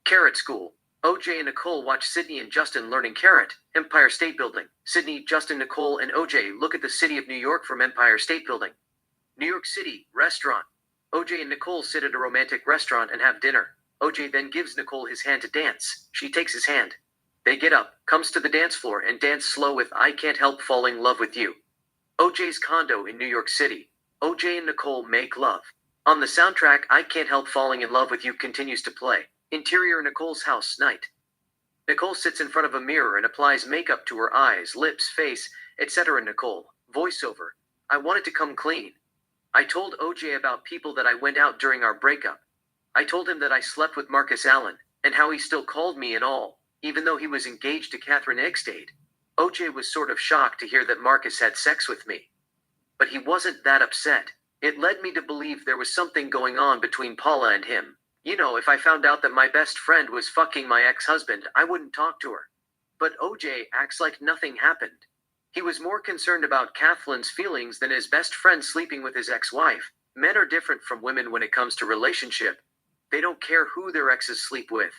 Carrot School. OJ and Nicole watch Sydney and Justin learning carrot. Empire State Building. Sydney, Justin, Nicole, and OJ look at the city of New York from Empire State Building. New York City, restaurant. OJ and Nicole sit at a romantic restaurant and have dinner. OJ then gives Nicole his hand to dance. She takes his hand. They get up, comes to the dance floor, and dance slow with I Can't Help Falling in Love with You. OJ's condo in New York City. OJ and Nicole make love. On the soundtrack, I Can't Help Falling in Love with You continues to play. Interior Nicole's house, night. Nicole sits in front of a mirror and applies makeup to her eyes, lips, face, etc. Nicole. Voiceover. I wanted to come clean. I told OJ about people that I went out during our breakup. I told him that I slept with Marcus Allen, and how he still called me and all, even though he was engaged to Catherine Eckstade. OJ was sort of shocked to hear that Marcus had sex with me. But he wasn't that upset. It led me to believe there was something going on between Paula and him. You know, if I found out that my best friend was fucking my ex-husband, I wouldn't talk to her. But OJ acts like nothing happened. He was more concerned about Kathleen's feelings than his best friend sleeping with his ex-wife. Men are different from women when it comes to relationship. They don't care who their exes sleep with.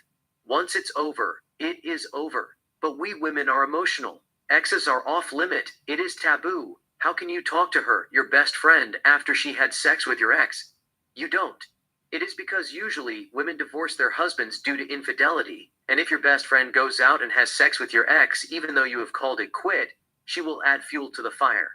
Once it's over, it is over. But we women are emotional. Exes are off limit. It is taboo. How can you talk to her, your best friend, after she had sex with your ex? You don't. It is because usually women divorce their husbands due to infidelity, and if your best friend goes out and has sex with your ex, even though you have called it quit, she will add fuel to the fire.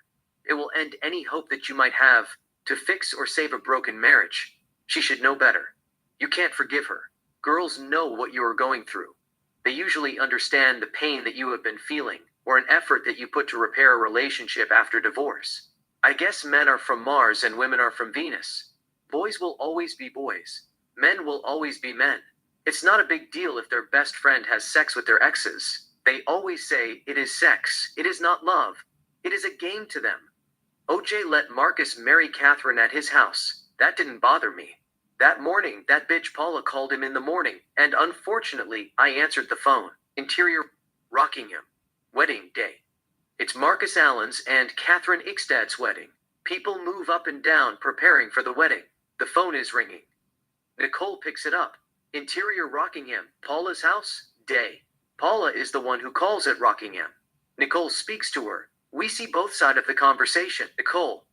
It will end any hope that you might have to fix or save a broken marriage. She should know better. You can't forgive her. Girls know what you are going through. They usually understand the pain that you have been feeling, or an effort that you put to repair a relationship after divorce. I guess men are from Mars and women are from Venus. Boys will always be boys. Men will always be men. It's not a big deal if their best friend has sex with their exes. They always say, it is sex. It is not love. It is a game to them. OJ let Marcus marry Catherine at his house. That didn't bother me. That morning, that bitch Paula called him in the morning, and unfortunately, I answered the phone. Interior Rockingham. Wedding day. It's Marcus Allen's and Catherine Ixtad's wedding. People move up and down preparing for the wedding. The phone is ringing. Nicole picks it up. Interior Rockingham. Paula's house? Day. Paula is the one who calls at Rockingham. Nicole speaks to her. We see both sides of the conversation. Nicole.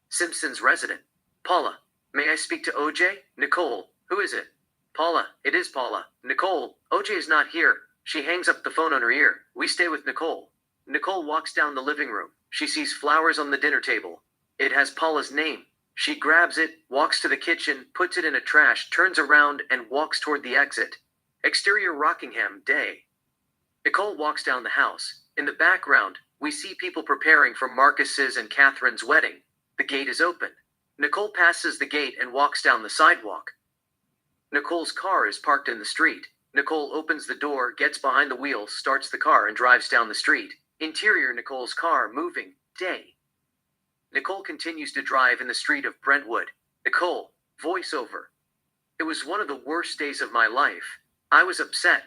Simpson's resident. Paula. May I speak to OJ? Nicole. Who is it? Paula. It is Paula. Nicole. OJ is not here. She hangs up the phone on her ear. We stay with Nicole. Nicole walks down the living room. She sees flowers on the dinner table. It has Paula's name. She grabs it, walks to the kitchen, puts it in a trash, turns around, and walks toward the exit. Exterior Rockingham, day. Nicole walks down the house. In the background, we see people preparing for Marcus's and Catherine's wedding. The gate is open. Nicole passes the gate and walks down the sidewalk. Nicole's car is parked in the street. Nicole opens the door, gets behind the wheel, starts the car, and drives down the street. Interior Nicole's car moving, day. Nicole continues to drive in the street of Brentwood. Nicole, voiceover. It was one of the worst days of my life. I was upset.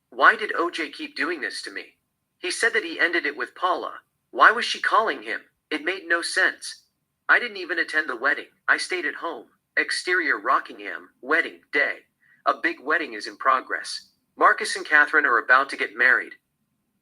Why did OJ keep doing this to me? He said that he ended it with Paula. Why was she calling him? It made no sense. I didn't even attend the wedding. I stayed at home. Exterior Rockingham, wedding day. A big wedding is in progress. Marcus and Catherine are about to get married.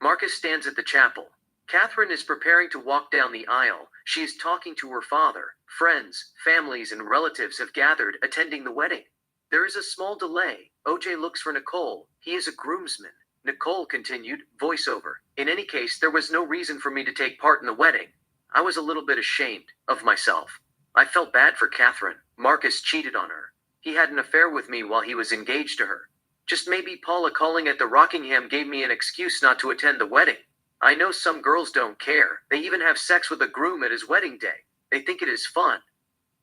Marcus stands at the chapel. Catherine is preparing to walk down the aisle. She is talking to her father. Friends, families, and relatives have gathered, attending the wedding. There is a small delay. OJ looks for Nicole. He is a groomsman. Nicole continued, voiceover. In any case, there was no reason for me to take part in the wedding. I was a little bit ashamed of myself. I felt bad for Catherine. Marcus cheated on her. He had an affair with me while he was engaged to her. Just maybe Paula calling at the Rockingham gave me an excuse not to attend the wedding. I know some girls don't care. They even have sex with a groom at his wedding day. They think it is fun.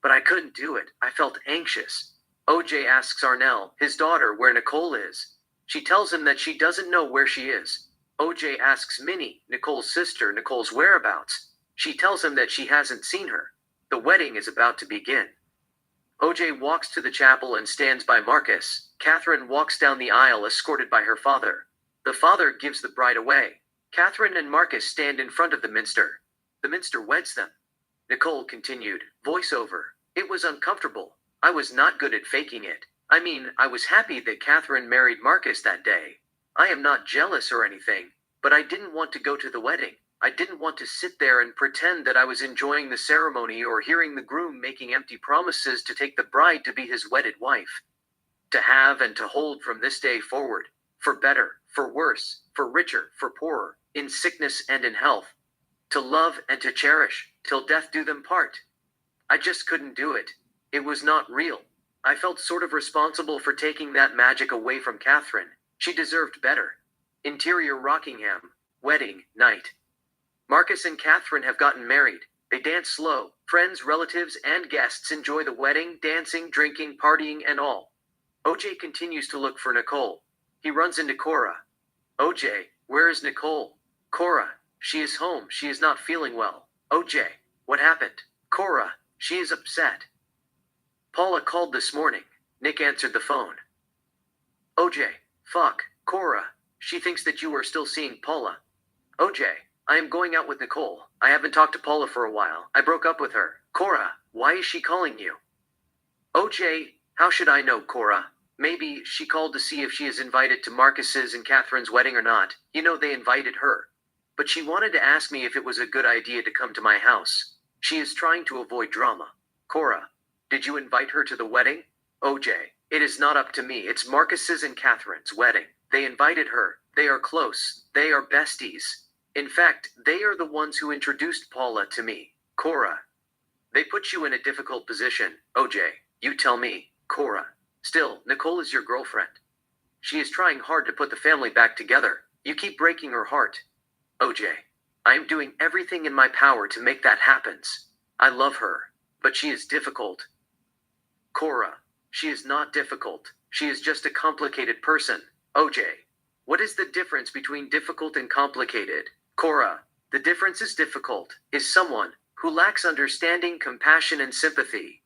But I couldn't do it. I felt anxious. OJ asks Arnell, his daughter, where Nicole is. She tells him that she doesn't know where she is. OJ asks Minnie, Nicole's sister, Nicole's whereabouts. She tells him that she hasn't seen her. The wedding is about to begin. OJ walks to the chapel and stands by Marcus. Catherine walks down the aisle escorted by her father. The father gives the bride away. Catherine and Marcus stand in front of the minster. The minster weds them. Nicole continued, voiceover. It was uncomfortable. I was not good at faking it. I mean, I was happy that Catherine married Marcus that day. I am not jealous or anything, but I didn't want to go to the wedding. I didn't want to sit there and pretend that I was enjoying the ceremony or hearing the groom making empty promises to take the bride to be his wedded wife. To have and to hold from this day forward, for better, for worse, for richer, for poorer, in sickness and in health. To love and to cherish, till death do them part. I just couldn't do it. It was not real. I felt sort of responsible for taking that magic away from Catherine. She deserved better. Interior Rockingham, wedding, night. Marcus and Catherine have gotten married. They dance slow. Friends, relatives, and guests enjoy the wedding, dancing, drinking, partying, and all. OJ continues to look for Nicole. He runs into Cora. OJ, where is Nicole? Cora, she is home. She is not feeling well. OJ, what happened? Cora, she is upset. Paula called this morning. Nick answered the phone. OJ, fuck, Cora. She thinks that you are still seeing Paula. OJ, I am going out with Nicole. I haven't talked to Paula for a while. I broke up with her. Cora, why is she calling you? OJ, how should I know, Cora? Maybe she called to see if she is invited to Marcus's and Catherine's wedding or not. You know they invited her. But she wanted to ask me if it was a good idea to come to my house. She is trying to avoid drama. Cora, did you invite her to the wedding? OJ, it is not up to me. It's Marcus's and Catherine's wedding. They invited her. They are close. They are besties. In fact, they are the ones who introduced Paula to me. Cora. They put you in a difficult position. OJ, you tell me. Cora. Still, Nicole is your girlfriend. She is trying hard to put the family back together. You keep breaking her heart. OJ, I am doing everything in my power to make that happen. I love her, but she is difficult. Cora, she is not difficult. She is just a complicated person. OJ, what is the difference between difficult and complicated? Cora, the difference is difficult, is someone who lacks understanding, compassion, and sympathy.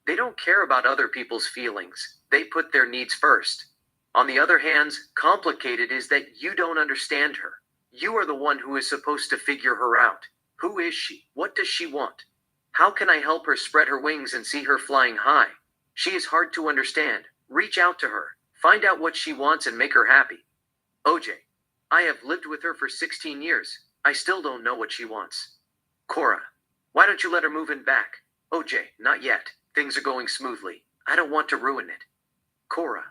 They don't care about other people's feelings. They put their needs first. On the other hand, complicated is that you don't understand her. You are the one who is supposed to figure her out. Who is she? What does she want? How can I help her spread her wings and see her flying high? She is hard to understand. Reach out to her. Find out what she wants and make her happy. OJ. I have lived with her for 16 years. I still don't know what she wants. Cora. Why don't you let her move in back? OJ. Not yet. Things are going smoothly. I don't want to ruin it. Cora.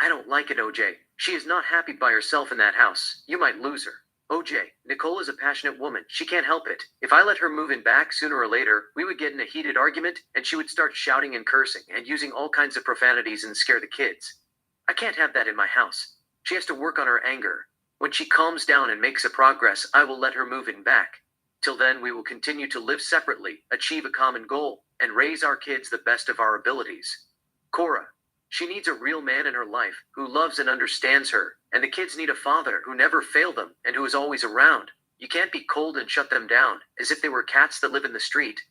I don't like it, OJ. She is not happy by herself in that house. You might lose her. OJ, Nicole is a passionate woman. She can't help it. If I let her move in back sooner or later, we would get in a heated argument, and she would start shouting and cursing and using all kinds of profanities and scare the kids. I can't have that in my house. She has to work on her anger. When she calms down and makes a progress, I will let her move in back. Till then, we will continue to live separately, achieve a common goal, and raise our kids the best of our abilities. Cora. She needs a real man in her life who loves and understands her, and the kids need a father who never failed them and who is always around. You can't be cold and shut them down, as if they were cats that live in the street.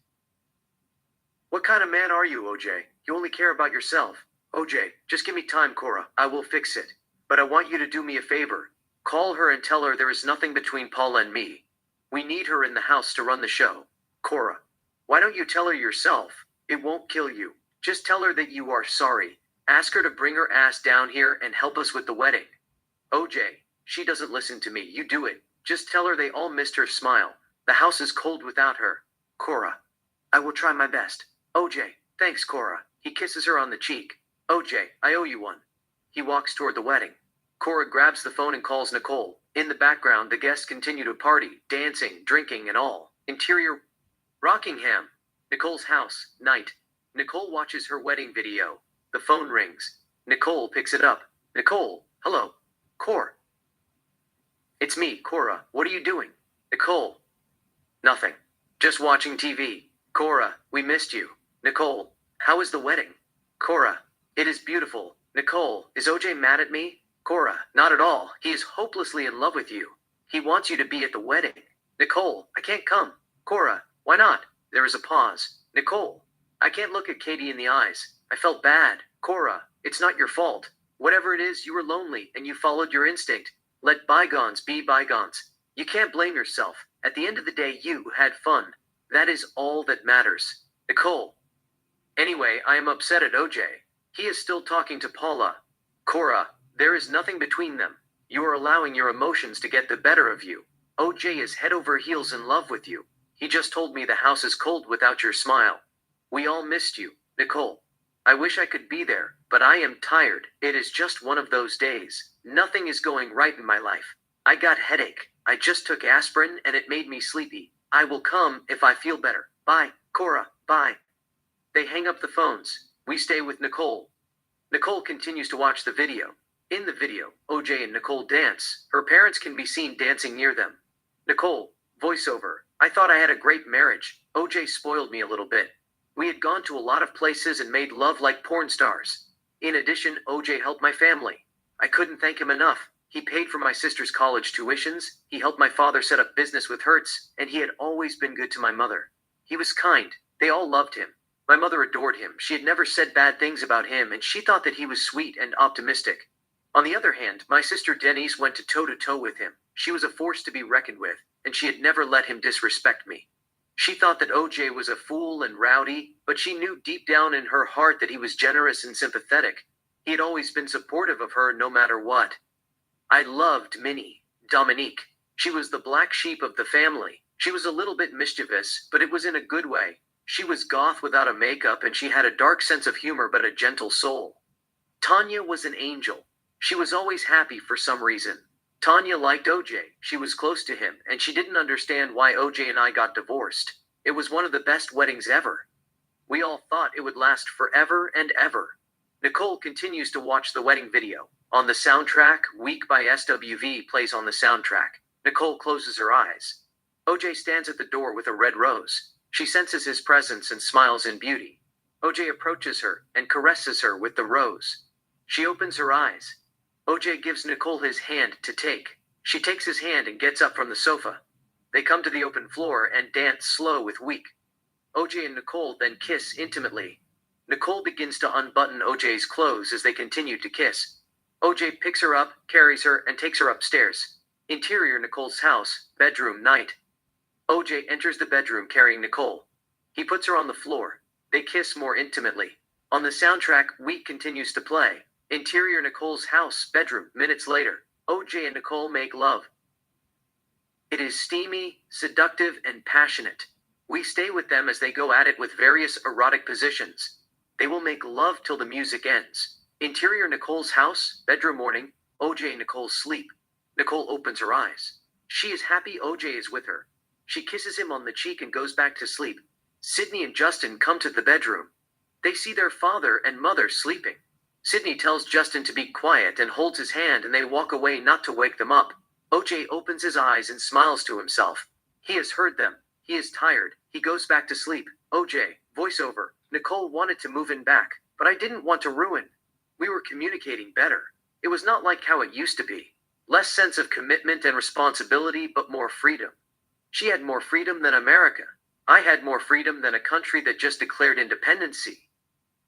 What kind of man are you, OJ? You only care about yourself. OJ, just give me time, Cora. I will fix it. But I want you to do me a favor. Call her and tell her there is nothing between Paula and me. We need her in the house to run the show. Cora, why don't you tell her yourself? It won't kill you. Just tell her that you are sorry. Ask her to bring her ass down here and help us with the wedding. OJ, she doesn't listen to me. You do it. Just tell her they all missed her smile. The house is cold without her. Cora, I will try my best. OJ, thanks, Cora. He kisses her on the cheek. OJ, I owe you one. He walks toward the wedding. Cora grabs the phone and calls Nicole. In the background, the guests continue to party, dancing, drinking, and all. Interior, Rockingham. Nicole's house, night. Nicole watches her wedding video. The phone rings. Nicole picks it up. Nicole, hello. Cora. It's me, Cora. What are you doing? Nicole. Nothing. Just watching TV. Cora, we missed you. Nicole, how is the wedding? Cora, it is beautiful. Nicole, is OJ mad at me? Cora, not at all. He is hopelessly in love with you. He wants you to be at the wedding. Nicole, I can't come. Cora, why not? There is a pause. Nicole, I can't look at Katie in the eyes. I felt bad. Cora, it's not your fault. Whatever it is, you were lonely and you followed your instinct. Let bygones be bygones. You can't blame yourself. At the end of the day, you had fun. That is all that matters. Nicole. Anyway, I am upset at OJ. He is still talking to Paula. Cora, there is nothing between them. You are allowing your emotions to get the better of you. OJ is head over heels in love with you. He just told me the house is cold without your smile. We all missed you, Nicole. I wish I could be there, but I am tired. It is just one of those days. Nothing is going right in my life. I got headache. I just took aspirin and it made me sleepy. I will come if I feel better. Bye, Cora, bye. They hang up the phones. We stay with Nicole. Nicole continues to watch the video. In the video, OJ and Nicole dance. Her parents can be seen dancing near them. Nicole, voiceover. I thought I had a great marriage. OJ spoiled me a little bit. We had gone to a lot of places and made love like porn stars. In addition, OJ helped my family. I couldn't thank him enough. He paid for my sister's college tuitions, he helped my father set up business with Hertz, and he had always been good to my mother. He was kind. They all loved him. My mother adored him. She had never said bad things about him, and she thought that he was sweet and optimistic. On the other hand, my sister Denise went to toe-to-toe with him. She was a force to be reckoned with, and she had never let him disrespect me. She thought that OJ was a fool and rowdy, but she knew deep down in her heart that he was generous and sympathetic. He had always been supportive of her no matter what. I loved Minnie, Dominique. She was the black sheep of the family. She was a little bit mischievous, but it was in a good way. She was goth without a makeup, and she had a dark sense of humor but a gentle soul. Tanya was an angel. She was always happy for some reason. Tanya liked OJ. She was close to him, and she didn't understand why OJ and I got divorced. It was one of the best weddings ever. We all thought it would last forever and ever. Nicole continues to watch the wedding video. On the soundtrack, Week by SWV plays on the soundtrack. Nicole closes her eyes. OJ stands at the door with a red rose. She senses his presence and smiles in beauty. OJ approaches her and caresses her with the rose. She opens her eyes. OJ gives Nicole his hand to take. She takes his hand and gets up from the sofa. They come to the open floor and dance slow with Week. OJ and Nicole then kiss intimately. Nicole begins to unbutton OJ's clothes as they continue to kiss. OJ picks her up, carries her, and takes her upstairs. Interior Nicole's house, bedroom, night. OJ enters the bedroom carrying Nicole. He puts her on the floor. They kiss more intimately. On the soundtrack, Week continues to play. Interior Nicole's house, bedroom, minutes later. OJ and Nicole make love. It is steamy, seductive, and passionate. We stay with them as they go at it with various erotic positions. They will make love till the music ends. Interior Nicole's house, bedroom, morning. OJ and Nicole sleep. Nicole opens her eyes. She is happy OJ is with her. She kisses him on the cheek and goes back to sleep. Sydney and Justin come to the bedroom. They see their father and mother sleeping. Sydney tells Justin to be quiet and holds his hand, and they walk away not to wake them up. OJ opens his eyes and smiles to himself. He has heard them. He is tired. He goes back to sleep. OJ, voiceover. Nicole wanted to move in back, but I didn't want to ruin. We were communicating better. It was not like how it used to be. Less sense of commitment and responsibility, but more freedom. She had more freedom than America. I had more freedom than a country that just declared independency.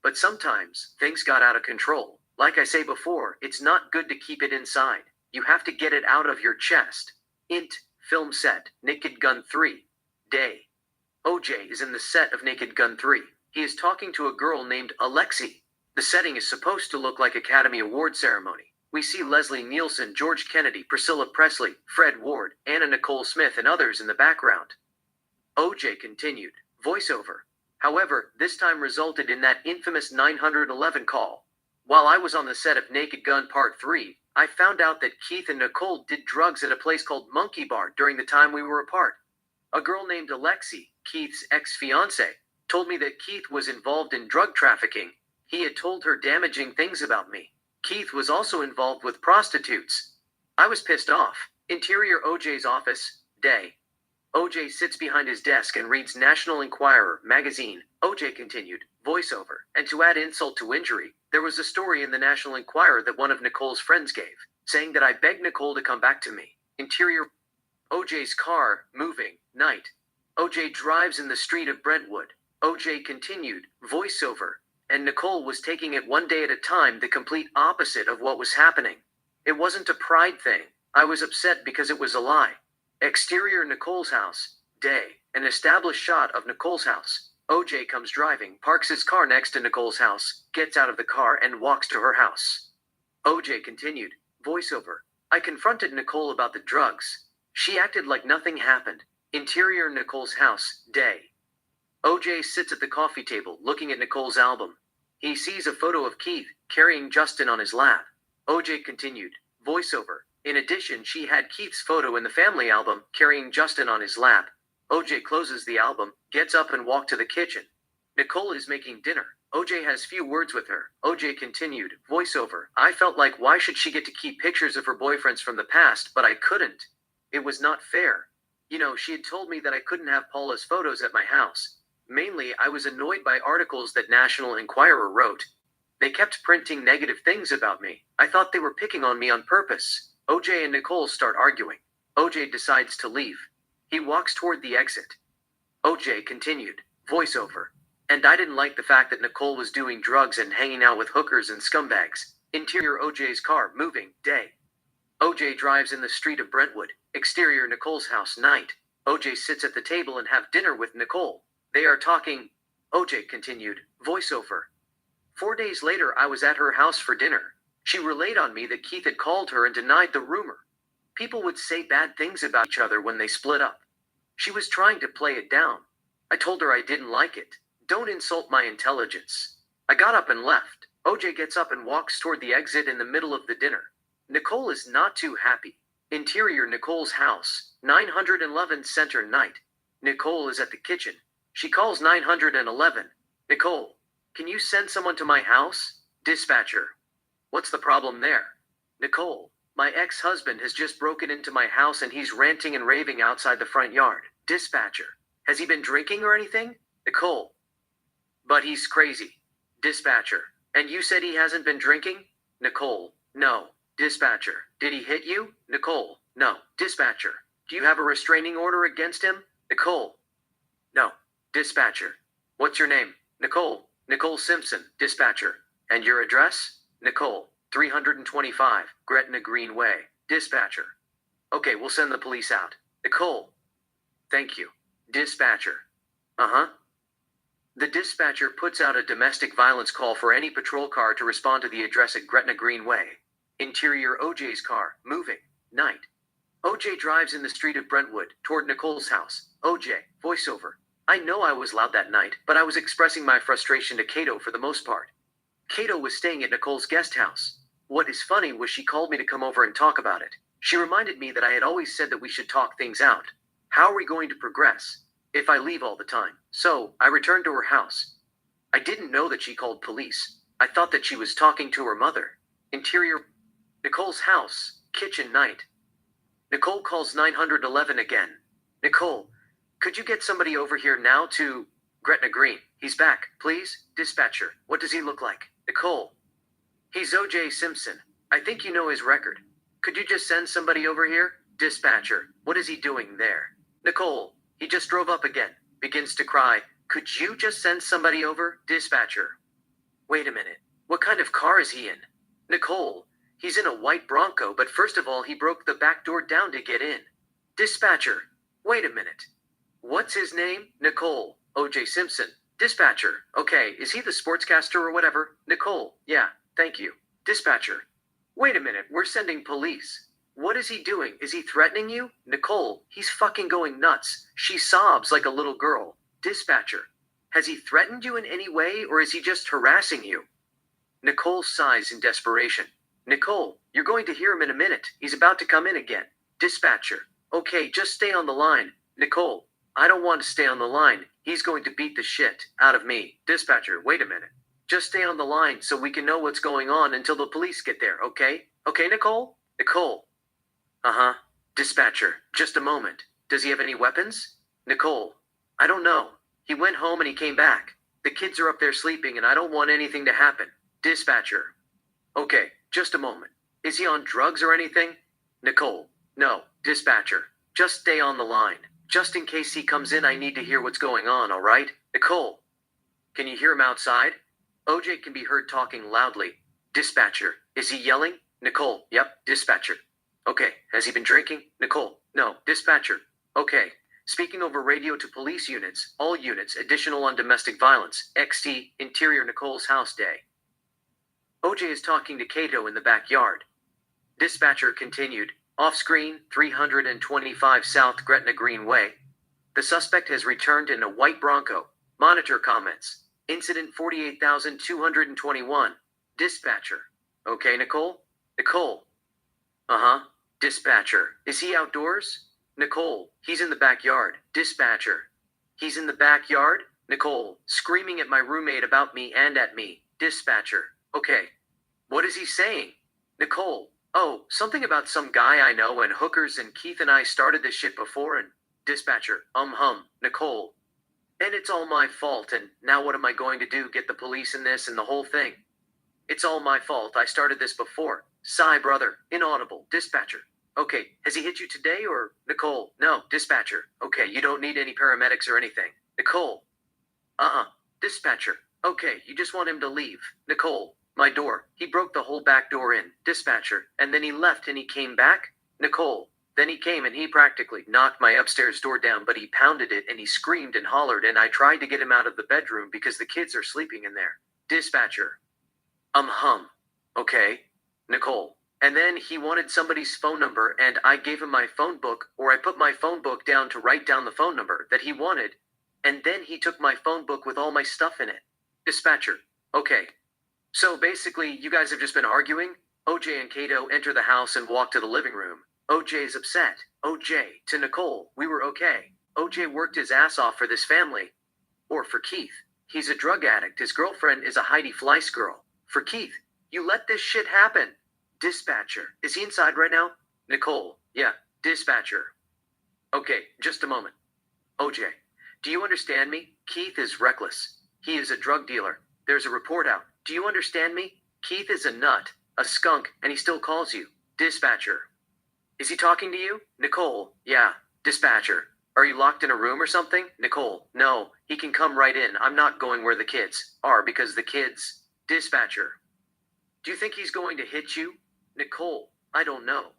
But sometimes, things got out of control. Like I say before, it's not good to keep it inside. You have to get it out of your chest. Int, film set, Naked Gun 3. Day. OJ is in the set of Naked Gun 3. He is talking to a girl named Alexi. The setting is supposed to look like Academy Award ceremony. We see Leslie Nielsen, George Kennedy, Priscilla Presley, Fred Ward, Anna Nicole Smith, and others in the background. OJ continued, voiceover. However, this time resulted in that infamous 911 call. While I was on the set of Naked Gun Part 3, I found out that Keith and Nicole did drugs at a place called Monkey Bar during the time we were apart. A girl named Alexi, Keith's ex-fiancée, told me that Keith was involved in drug trafficking. He had told her damaging things about me. Keith was also involved with prostitutes. I was pissed off. Interior OJ's office, day. OJ sits behind his desk and reads National Enquirer magazine. OJ continued, voiceover. And to add insult to injury, there was a story in the National Enquirer that one of Nicole's friends gave, saying that I begged Nicole to come back to me. Interior OJ's car, moving, night. OJ drives in the street of Brentwood. OJ continued, voiceover. And Nicole was taking it one day at a time, the complete opposite of what was happening. It wasn't a pride thing. I was upset because it was a lie. Exterior Nicole's house, day. An established shot of Nicole's house. OJ comes driving, parks his car next to Nicole's house, gets out of the car and walks to her house. OJ continued, voiceover. I confronted Nicole about the drugs. She acted like nothing happened. Interior Nicole's house, day. OJ sits at the coffee table looking at Nicole's album. He sees a photo of Keith carrying Justin on his lap. OJ continued, voiceover. In addition, she had Keith's photo in the family album carrying Justin on his lap. OJ closes the album, gets up and walks to the kitchen. Nicole is making dinner. OJ has few words with her. OJ continued, voiceover. I felt like why should she get to keep pictures of her boyfriends from the past, but I couldn't. It was not fair. You know, she had told me that I couldn't have Paula's photos at my house. Mainly, I was annoyed by articles that National Enquirer wrote. They kept printing negative things about me. I thought they were picking on me on purpose. OJ and Nicole start arguing. OJ decides to leave. He walks toward the exit. OJ continued, voiceover. And I didn't like the fact that Nicole was doing drugs and hanging out with hookers and scumbags. Interior OJ's car, moving, day. OJ drives in the street of Brentwood. Exterior Nicole's house, night. OJ sits at the table and have dinner with Nicole. They are talking. OJ continued, voiceover. 4 days later, I was at her house for dinner. She relayed on me that Keith had called her and denied the rumor. People would say bad things about each other when they split up. She was trying to play it down. I told her I didn't like it. Don't insult my intelligence. I got up and left. OJ gets up and walks toward the exit in the middle of the dinner. Nicole is not too happy. Interior Nicole's house, 911 Center, night. Nicole is at the kitchen. She calls 911. Nicole, can you send someone to my house? Dispatcher. What's the problem there? Nicole, my ex-husband has just broken into my house and he's ranting and raving outside the front yard. Dispatcher. Has he been drinking or anything? Nicole. But he's crazy. Dispatcher. And you said he hasn't been drinking? Nicole. No. Dispatcher. Did he hit you? Nicole. No. Dispatcher. Do you have a restraining order against him? Nicole. No. Dispatcher. What's your name? Nicole. Nicole Simpson. Dispatcher. And your address? Nicole. 325, Gretna Green Way. Dispatcher. Okay, we'll send the police out. Nicole. Thank you. Dispatcher. Uh-huh. The dispatcher puts out a domestic violence call for any patrol car to respond to the address at Gretna Greenway. Interior OJ's car, moving. Night. OJ drives in the street of Brentwood, toward Nicole's house. OJ, voiceover. I know I was loud that night, but I was expressing my frustration to Cato for the most part. Cato was staying at Nicole's guest house. What is funny was she called me to come over and talk about it. She reminded me that I had always said that we should talk things out. How are we going to progress if I leave all the time? So, I returned to her house. I didn't know that she called police. I thought that she was talking to her mother. Interior Nicole's house, kitchen night. Nicole calls 911 again. Nicole, could you get somebody over here now to Gretna Green? He's back, please. Dispatcher, what does he look like? Nicole, he's O.J. Simpson. I think you know his record. Could you just send somebody over here? Dispatcher, what is he doing there? Nicole, he just drove up again. Begins to cry. Could you just send somebody over? Dispatcher. Wait a minute. What kind of car is he in? Nicole, he's in a white Bronco, but first of all, he broke the back door down to get in. Dispatcher. Wait a minute. What's his name? Nicole. O.J. Simpson. Dispatcher. Okay, is he the sportscaster or whatever? Nicole. Yeah, thank you. Dispatcher. Wait a minute, we're sending police. What is he doing? Is he threatening you? Nicole, he's fucking going nuts. She sobs like a little girl. Dispatcher. Has he threatened you in any way, or is he just harassing you? Nicole sighs in desperation. Nicole, you're going to hear him in a minute. He's about to come in again. Dispatcher. Okay, just stay on the line. Nicole, I don't want to stay on the line. He's going to beat the shit out of me. Dispatcher, wait a minute. Just stay on the line so we can know what's going on until the police get there, okay? Okay, Nicole? Nicole. Uh-huh. Dispatcher, just a moment. Does he have any weapons? Nicole. I don't know. He went home and he came back. The kids are up there sleeping and I don't want anything to happen. Dispatcher. Okay, just a moment. Is he on drugs or anything? Nicole. No. Dispatcher. Just stay on the line. Just in case he comes in, I need to hear what's going on, all right? Nicole. Can you hear him outside? OJ can be heard talking loudly. Dispatcher. Is he yelling? Nicole. Yep. Dispatcher. Okay. Has he been drinking? Nicole. No. Dispatcher. Okay. Speaking over radio to police units, all units, additional on domestic violence, XT, interior Nicole's house day. OJ is talking to Cato in the backyard. Dispatcher continued, off-screen, 325 South Gretna Greenway. The suspect has returned in a white Bronco. Monitor comments. Incident 48,221. Dispatcher. Okay, Nicole? Nicole. Uh-huh. Dispatcher. Is he outdoors? Nicole. He's in the backyard. Dispatcher. He's in the backyard? Nicole. Screaming at my roommate about me and at me. Dispatcher. Okay. What is he saying? Nicole. Oh, something about some guy I know and hookers and Keith and I started this shit before and... Dispatcher. Nicole. And it's all my fault and now what am I going to do? Get the police in this and the whole thing? It's all my fault. I started this before. Sigh, brother. Inaudible. Dispatcher. Okay, has he hit you today or... Nicole. No. Dispatcher. Okay, you don't need any paramedics or anything. Nicole. Dispatcher. Okay, you just want him to leave. Nicole. My door. He broke the whole back door in. Dispatcher. And then he left and he came back? Nicole. Then he came and he practically knocked my upstairs door down, but he pounded it and he screamed and hollered and I tried to get him out of the bedroom because the kids are sleeping in there. Dispatcher. Okay. Nicole. And then he wanted somebody's phone number and I gave him my phone book, or I put my phone book down to write down the phone number that he wanted. And then he took my phone book with all my stuff in it. Dispatcher. Okay. So basically, you guys have just been arguing? OJ and Cato enter the house and walk to the living room. OJ is upset. OJ, to Nicole, we were okay. OJ worked his ass off for this family. Or for Keith. He's a drug addict. His girlfriend is a Heidi Fleiss girl. For Keith, you let this shit happen. Dispatcher, is he inside right now? Nicole, yeah. Dispatcher. Okay, just a moment. OJ, do you understand me? Keith is reckless. He is a drug dealer. There's a report out. Do you understand me? Keith is a nut, a skunk, and he still calls you. Dispatcher. Is he talking to you? Nicole, yeah. Dispatcher. Are you locked in a room or something? Nicole, no. He can come right in. I'm not going where the kids are because the kids... Dispatcher. Do you think he's going to hit you? Nicole, I don't know.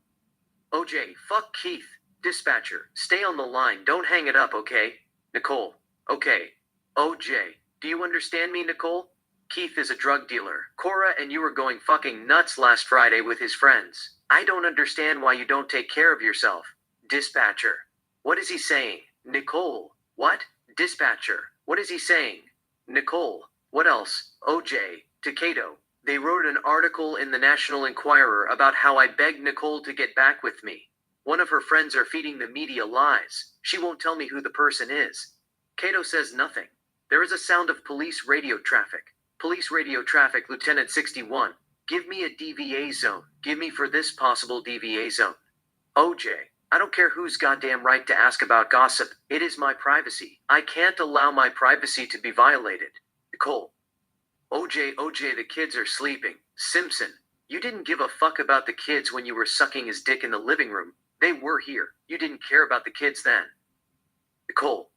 OJ, fuck Keith. Dispatcher, stay on the line. Don't hang it up, okay? Nicole. Okay. OJ, do you understand me, Nicole? Keith is a drug dealer. Cora and you were going fucking nuts last Friday with his friends. I don't understand why you don't take care of yourself. Dispatcher. What is he saying? Nicole. What? Dispatcher. What is he saying? Nicole. What else? OJ. To Cato. They wrote an article in the National Enquirer about how I begged Nicole to get back with me. One of her friends are feeding the media lies. She won't tell me who the person is. Cato says nothing. There is a sound of police radio traffic. Police radio traffic, Lieutenant 61. Give me a DVA zone. Give me for this possible DVA zone. OJ, I don't care who's goddamn right to ask about gossip. It is my privacy. I can't allow my privacy to be violated. Nicole. OJ, the kids are sleeping. Simpson, you didn't give a fuck about the kids when you were sucking his dick in the living room. They were here. You didn't care about the kids then. Nicole.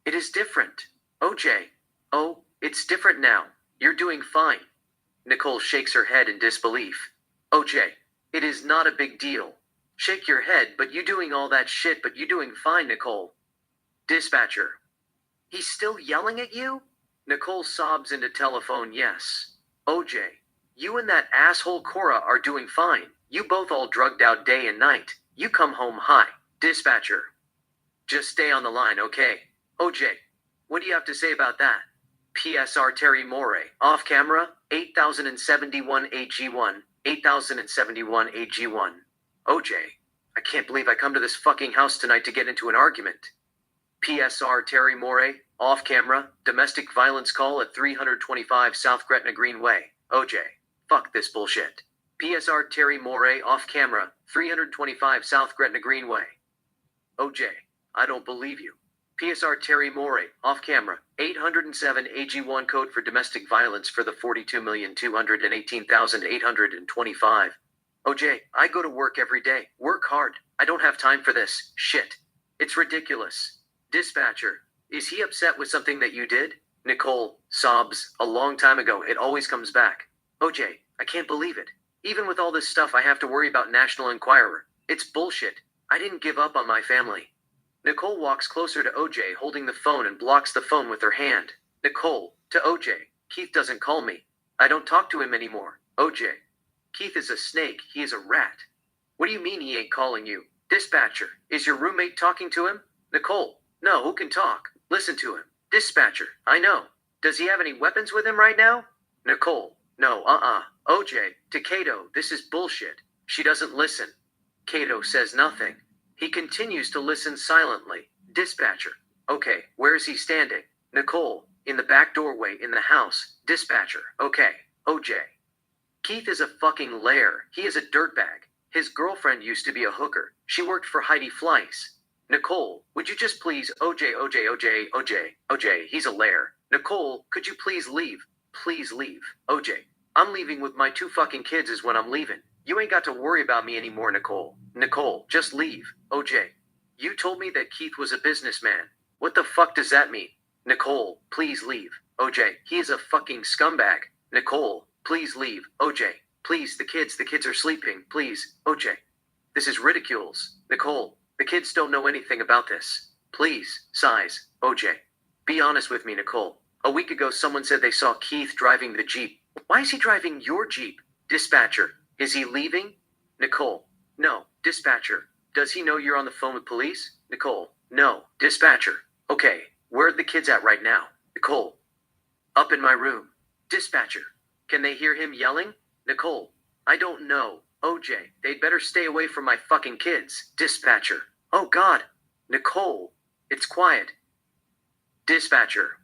It is different. OJ. Oh, it's different now. You're doing fine. Nicole shakes her head in disbelief. OJ. It is not a big deal. Shake your head, but you doing all that shit, but you doing fine, Nicole. Dispatcher. He's still yelling at you? Nicole sobs into telephone, yes. OJ. You and that asshole Cora are doing fine. You both all drugged out day and night. You come home high. Dispatcher. Just stay on the line, okay? OJ. What do you have to say about that? PSR Terry Moray. Off camera, 8071 AG1. 8071 AG1. OJ. I can't believe I come to this fucking house tonight to get into an argument. PSR Terry Moray. Off camera, domestic violence call at 325 South Gretna Greenway. OJ. Fuck this bullshit. PSR Terry Moray. Off camera, 325 South Gretna Greenway. OJ. I don't believe you. PSR Terry Moray. Off camera, 807 AG1 code for domestic violence for the 42,218,825. OJ, I go to work every day. Work hard. I don't have time for this shit. It's ridiculous. Dispatcher. Is he upset with something that you did? Nicole sobs. A long time ago. It always comes back. OJ, I can't believe it. Even with all this stuff I have to worry about National Enquirer. It's bullshit. I didn't give up on my family. Nicole walks closer to OJ, holding the phone and blocks the phone with her hand. Nicole, to OJ. Keith doesn't call me. I don't talk to him anymore. OJ. Keith is a snake. He is a rat. What do you mean he ain't calling you? Dispatcher. Is your roommate talking to him? Nicole. No, who can talk? Listen to him. Dispatcher. I know. Does he have any weapons with him right now? Nicole. No, OJ. To Cato, this is bullshit. She doesn't listen. Cato says nothing. He continues to listen silently. Dispatcher. Okay, where is he standing? Nicole. In the back doorway in the house. Dispatcher. Okay. OJ. Keith is a fucking lair. He is a dirtbag. His girlfriend used to be a hooker. She worked for Heidi Fleiss. Nicole, would you just please, OJ, he's a lair. Nicole, could you please leave? Please leave. OJ, I'm leaving with my 2 fucking kids is when I'm leaving. You ain't got to worry about me anymore, Nicole. Nicole, just leave. OJ, you told me that Keith was a businessman. What the fuck does that mean? Nicole, please leave. OJ, he is a fucking scumbag. Nicole, please leave. OJ, please, the kids are sleeping. Please, OJ. This is ridiculous. Nicole, the kids don't know anything about this. Please, sighs. OJ. Be honest with me, Nicole. A week ago someone said they saw Keith driving the Jeep. Why is he driving your Jeep? Dispatcher. Is he leaving? Nicole. No. Dispatcher. Does he know you're on the phone with police? Nicole. No. Dispatcher. Okay. Where are the kids at right now? Nicole. Up in my room. Dispatcher. Can they hear him yelling? Nicole. I don't know. OJ, they'd better stay away from my fucking kids. Dispatcher. Oh God. Nicole. It's quiet. Dispatcher.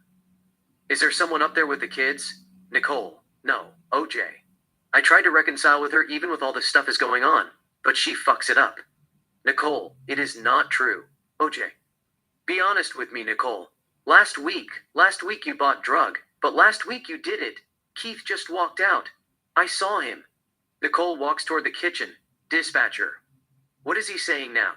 Is there someone up there with the kids? Nicole. No. OJ. I tried to reconcile with her even with all this stuff is going on, but she fucks it up. Nicole. It is not true. OJ. Be honest with me, Nicole. Last week you bought drug, but last week you did it. Keith just walked out. I saw him. Nicole walks toward the kitchen. Dispatcher. What is he saying now?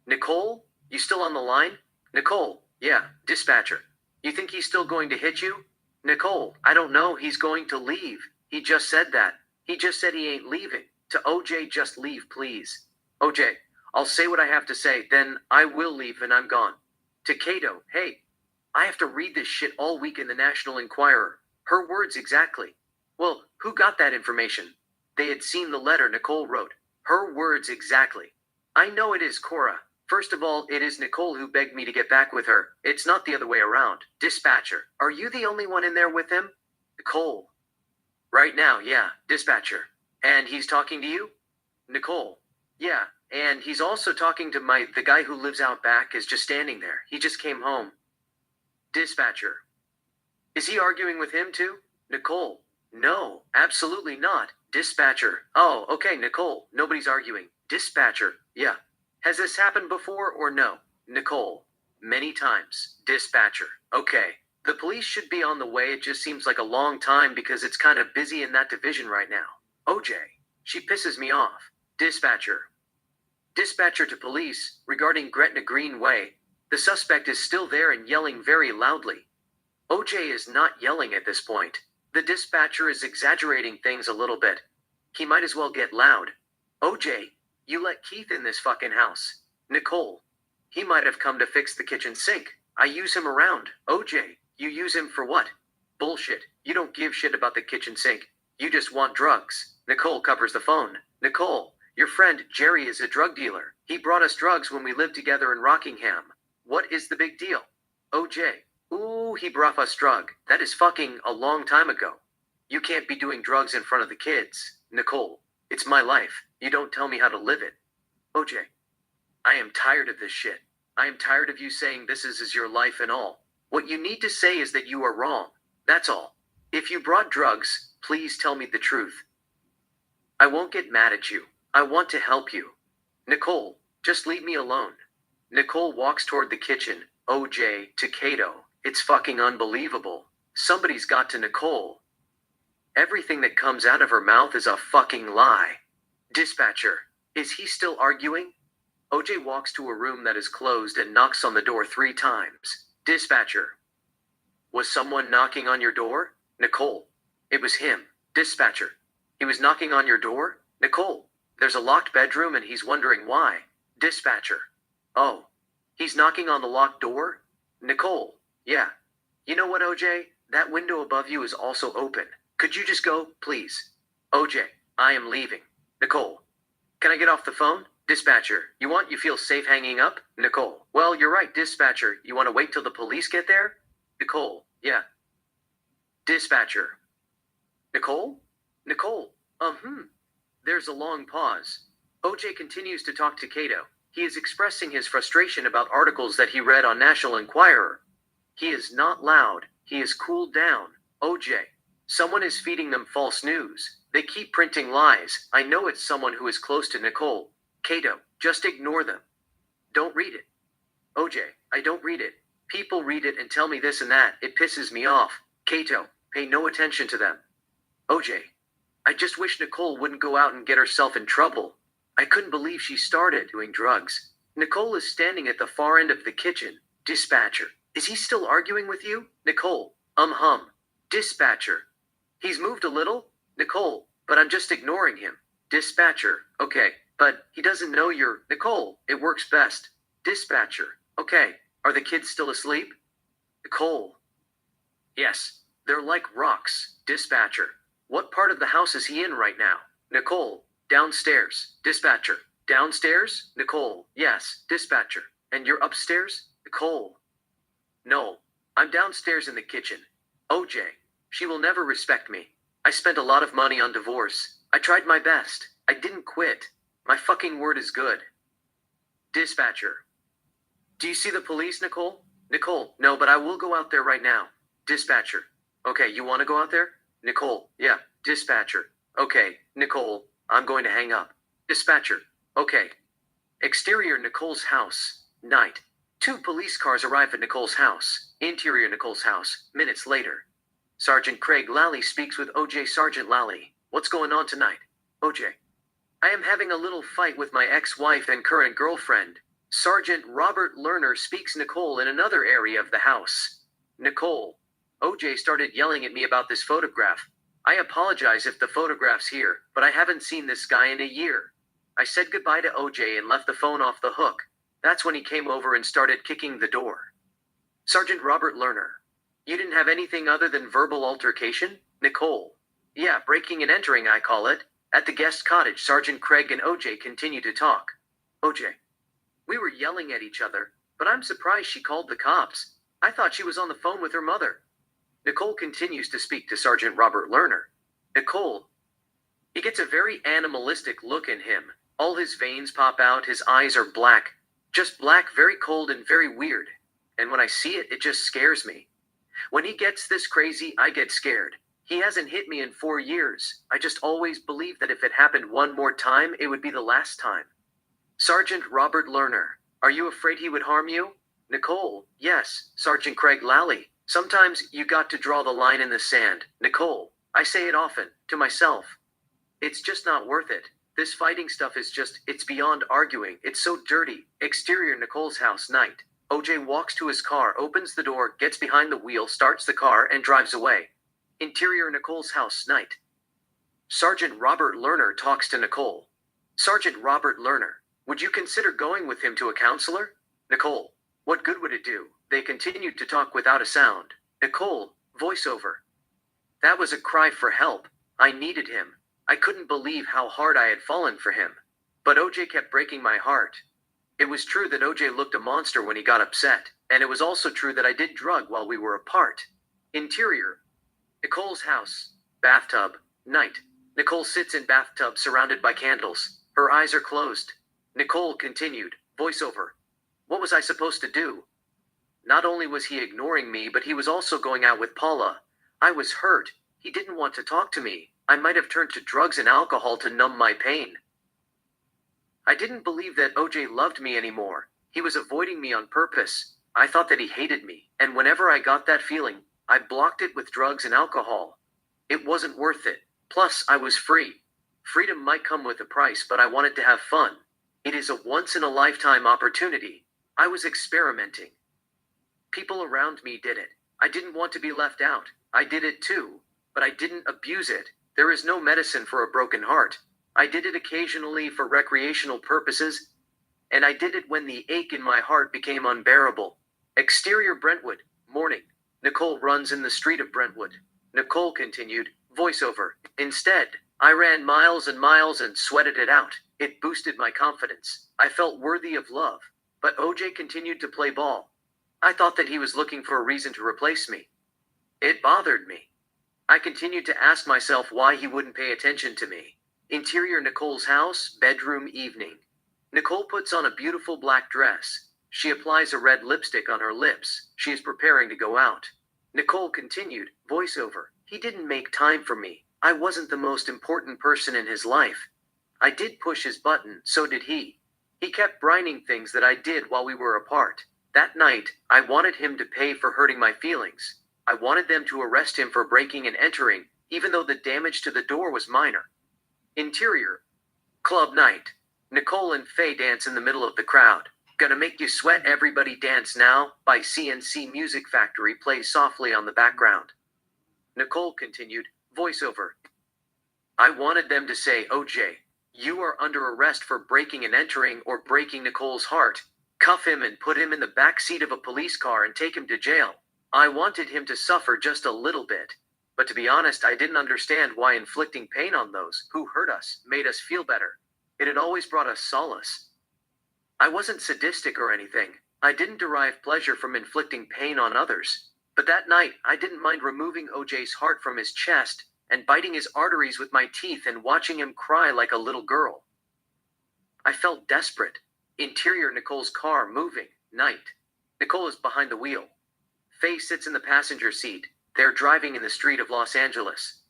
Nicole? You still on the line? Nicole. Yeah. Dispatcher. You think he's still going to hit you? Nicole. I don't know. He's going to leave. He just said that. He just said he ain't leaving. To OJ, just leave, please. OJ. I'll say what I have to say, then I will leave and I'm gone. To Cato, hey, I have to read this shit all week in the National Enquirer. Her words exactly. Well, who got that information? They had seen the letter Nicole wrote. Her words exactly. I know it is Cora. First of all, it is Nicole who begged me to get back with her. It's not the other way around. Dispatcher, are you the only one in there with him? Nicole. Right now, yeah, dispatcher. And he's talking to you? Nicole. Yeah, and he's also talking to the guy who lives out back is just standing there. He just came home. Dispatcher. Is he arguing with him too? Nicole. No, absolutely not. Dispatcher. Oh, okay, Nicole. Nobody's arguing. Dispatcher. Yeah. Has this happened before or no? Nicole. Many times. Dispatcher. Okay. The police should be on the way. It just seems like a long time because it's kind of busy in that division right now. OJ. She pisses me off. Dispatcher. Dispatcher to police, regarding Gretna Green Way. The suspect is still there and yelling very loudly. OJ is not yelling at this point. The dispatcher is exaggerating things a little bit. He might as well get loud. OJ, you let Keith in this fucking house. Nicole. He might have come to fix the kitchen sink. I use him around. OJ, you use him for what? Bullshit. You don't give shit about the kitchen sink. You just want drugs. Nicole covers the phone. Nicole, your friend Jerry is a drug dealer. He brought us drugs when we lived together in Rockingham. What is the big deal? OJ. Ooh, he brought us drug. That is fucking a long time ago. You can't be doing drugs in front of the kids. Nicole, it's my life. You don't tell me how to live it. OJ. I am tired of this shit. I am tired of you saying this is your life and all. What you need to say is that you are wrong. That's all. If you brought drugs, please tell me the truth. I won't get mad at you. I want to help you. Nicole, just leave me alone. Nicole walks toward the kitchen. OJ, to Cato. It's fucking unbelievable. Somebody's got to Nicole. Everything that comes out of her mouth is a fucking lie. Dispatcher, is he still arguing? OJ walks to a room that is closed and knocks on the door 3 times. Dispatcher. Was someone knocking on your door? Nicole. It was him. Dispatcher. He was knocking on your door? Nicole. There's a locked bedroom and he's wondering why. Dispatcher. Oh. He's knocking on the locked door? Nicole. Yeah. You know what, OJ? That window above you is also open. Could you just go, please? OJ. I am leaving. Nicole. Can I get off the phone? Dispatcher. You feel safe hanging up? Nicole. Well, you're right, dispatcher. You want to wait till the police get there? Nicole. Yeah. Dispatcher. Nicole? Nicole. There's a long pause. OJ continues to talk to Cato. He is expressing his frustration about articles that he read on National Enquirer. He is not loud. He is cooled down. OJ. Someone is feeding them false news. They keep printing lies. I know it's someone who is close to Nicole. Cato, just ignore them. Don't read it. OJ, I don't read it. People read it and tell me this and that. It pisses me off. Cato, pay no attention to them. OJ, I just wish Nicole wouldn't go out and get herself in trouble. I couldn't believe she started doing drugs. Nicole is standing at the far end of the kitchen. Dispatcher, is he still arguing with you? Nicole, Dispatcher, he's moved a little? Nicole, but I'm just ignoring him. Dispatcher, okay, but he doesn't know you're Nicole. It works best. Dispatcher, okay, are the kids still asleep? Nicole, yes, they're like rocks. Dispatcher, what part of the house is he in right now? Nicole, downstairs. Dispatcher, downstairs? Nicole, yes. Dispatcher, and you're upstairs? Nicole, no, I'm downstairs in the kitchen. OJ, she will never respect me. I spent a lot of money on divorce. I tried my best. I didn't quit. My fucking word is good. Dispatcher, do you see the police, Nicole? Nicole, no, but I will go out there right now. Dispatcher, okay, you want to go out there? Nicole, yeah. Dispatcher, okay. Nicole, I'm going to hang up. Dispatcher, okay. Exterior Nicole's house. Night. 2 police cars arrive at Nicole's house. Interior Nicole's house. Minutes later. Sergeant Craig Lally speaks with OJ. Sergeant Lally, what's going on tonight? OJ, I am having a little fight with my ex-wife and current girlfriend. Sergeant Robert Lerner speaks Nicole in another area of the house. Nicole, OJ started yelling at me about this photograph. I apologize if the photograph's here, but I haven't seen this guy in a year. I said goodbye to OJ and left the phone off the hook. That's when he came over and started kicking the door. Sergeant Robert Lerner. You didn't have anything other than verbal altercation? Nicole. Yeah, breaking and entering, I call it. At the guest cottage, Sergeant Craig and OJ continue to talk. OJ. We were yelling at each other, but I'm surprised she called the cops. I thought she was on the phone with her mother. Nicole continues to speak to Sergeant Robert Lerner. Nicole. He gets a very animalistic look in him. All his veins pop out, his eyes are black. Just black, very cold and very weird. And when I see it, it just scares me. When he gets this crazy, I get scared. He hasn't hit me in 4 years. I just always believed that if it happened one more time, it would be the last time. Sergeant Robert Lerner. Are you afraid he would harm you? Nicole. Yes, Sergeant Craig Lally. Sometimes you got to draw the line in the sand. Nicole. I say it often, to myself. It's just not worth it. This fighting stuff is just, it's beyond arguing. It's so dirty. Exterior Nicole's house night. OJ walks to his car, opens the door, gets behind the wheel, starts the car, and drives away. Interior Nicole's house night. Sergeant Robert Lerner talks to Nicole. Sergeant Robert Lerner. Would you consider going with him to a counselor? Nicole. What good would it do? They continued to talk without a sound. Nicole. Voiceover. That was a cry for help. I needed him. I couldn't believe how hard I had fallen for him. But OJ kept breaking my heart. It was true that OJ looked a monster when he got upset, and it was also true that I did drug while we were apart. Interior. Nicole's house. Bathtub. Night. Nicole sits in bathtub surrounded by candles. Her eyes are closed. Nicole continued. Voiceover. What was I supposed to do? Not only was he ignoring me, but he was also going out with Paula. I was hurt. He didn't want to talk to me. I might have turned to drugs and alcohol to numb my pain. I didn't believe that OJ loved me anymore. He was avoiding me on purpose. I thought that he hated me, and whenever I got that feeling, I blocked it with drugs and alcohol. It wasn't worth it. Plus, I was free. Freedom might come with a price, but I wanted to have fun. It is a once-in-a-lifetime opportunity. I was experimenting. People around me did it. I didn't want to be left out. I did it too, but I didn't abuse it. There is no medicine for a broken heart. I did it occasionally for recreational purposes, and I did it when the ache in my heart became unbearable. Exterior Brentwood. Morning. Nicole runs in the street of Brentwood. Nicole continued. Voiceover. Instead, I ran miles and miles and sweated it out. It boosted my confidence. I felt worthy of love. But OJ continued to play ball. I thought that he was looking for a reason to replace me. It bothered me. I continued to ask myself why he wouldn't pay attention to me. Interior Nicole's house, bedroom, evening. Nicole puts on a beautiful black dress. She applies a red lipstick on her lips. She is preparing to go out. Nicole continued. Voiceover. He didn't make time for me. I wasn't the most important person in his life. I did push his button, so did he. He kept brining things that I did while we were apart. That night, I wanted him to pay for hurting my feelings. I wanted them to arrest him for breaking and entering, even though the damage to the door was minor. Interior. Club night. Nicole and Faye dance in the middle of the crowd. Gonna Make You Sweat Everybody Dance Now by CNC Music Factory plays softly on the background. Nicole continued. Voiceover. I wanted them to say, OJ, you are under arrest for breaking and entering or breaking Nicole's heart. Cuff him and put him in the back seat of a police car and take him to jail. I wanted him to suffer just a little bit. But to be honest, I didn't understand why inflicting pain on those who hurt us made us feel better. It had always brought us solace. I wasn't sadistic or anything. I didn't derive pleasure from inflicting pain on others. But that night, I didn't mind removing OJ's heart from his chest and biting his arteries with my teeth and watching him cry like a little girl. I felt desperate. Interior Nicole's car moving. Night. Nicole is behind the wheel. Faye sits in the passenger seat. They're driving in the street of Los Angeles.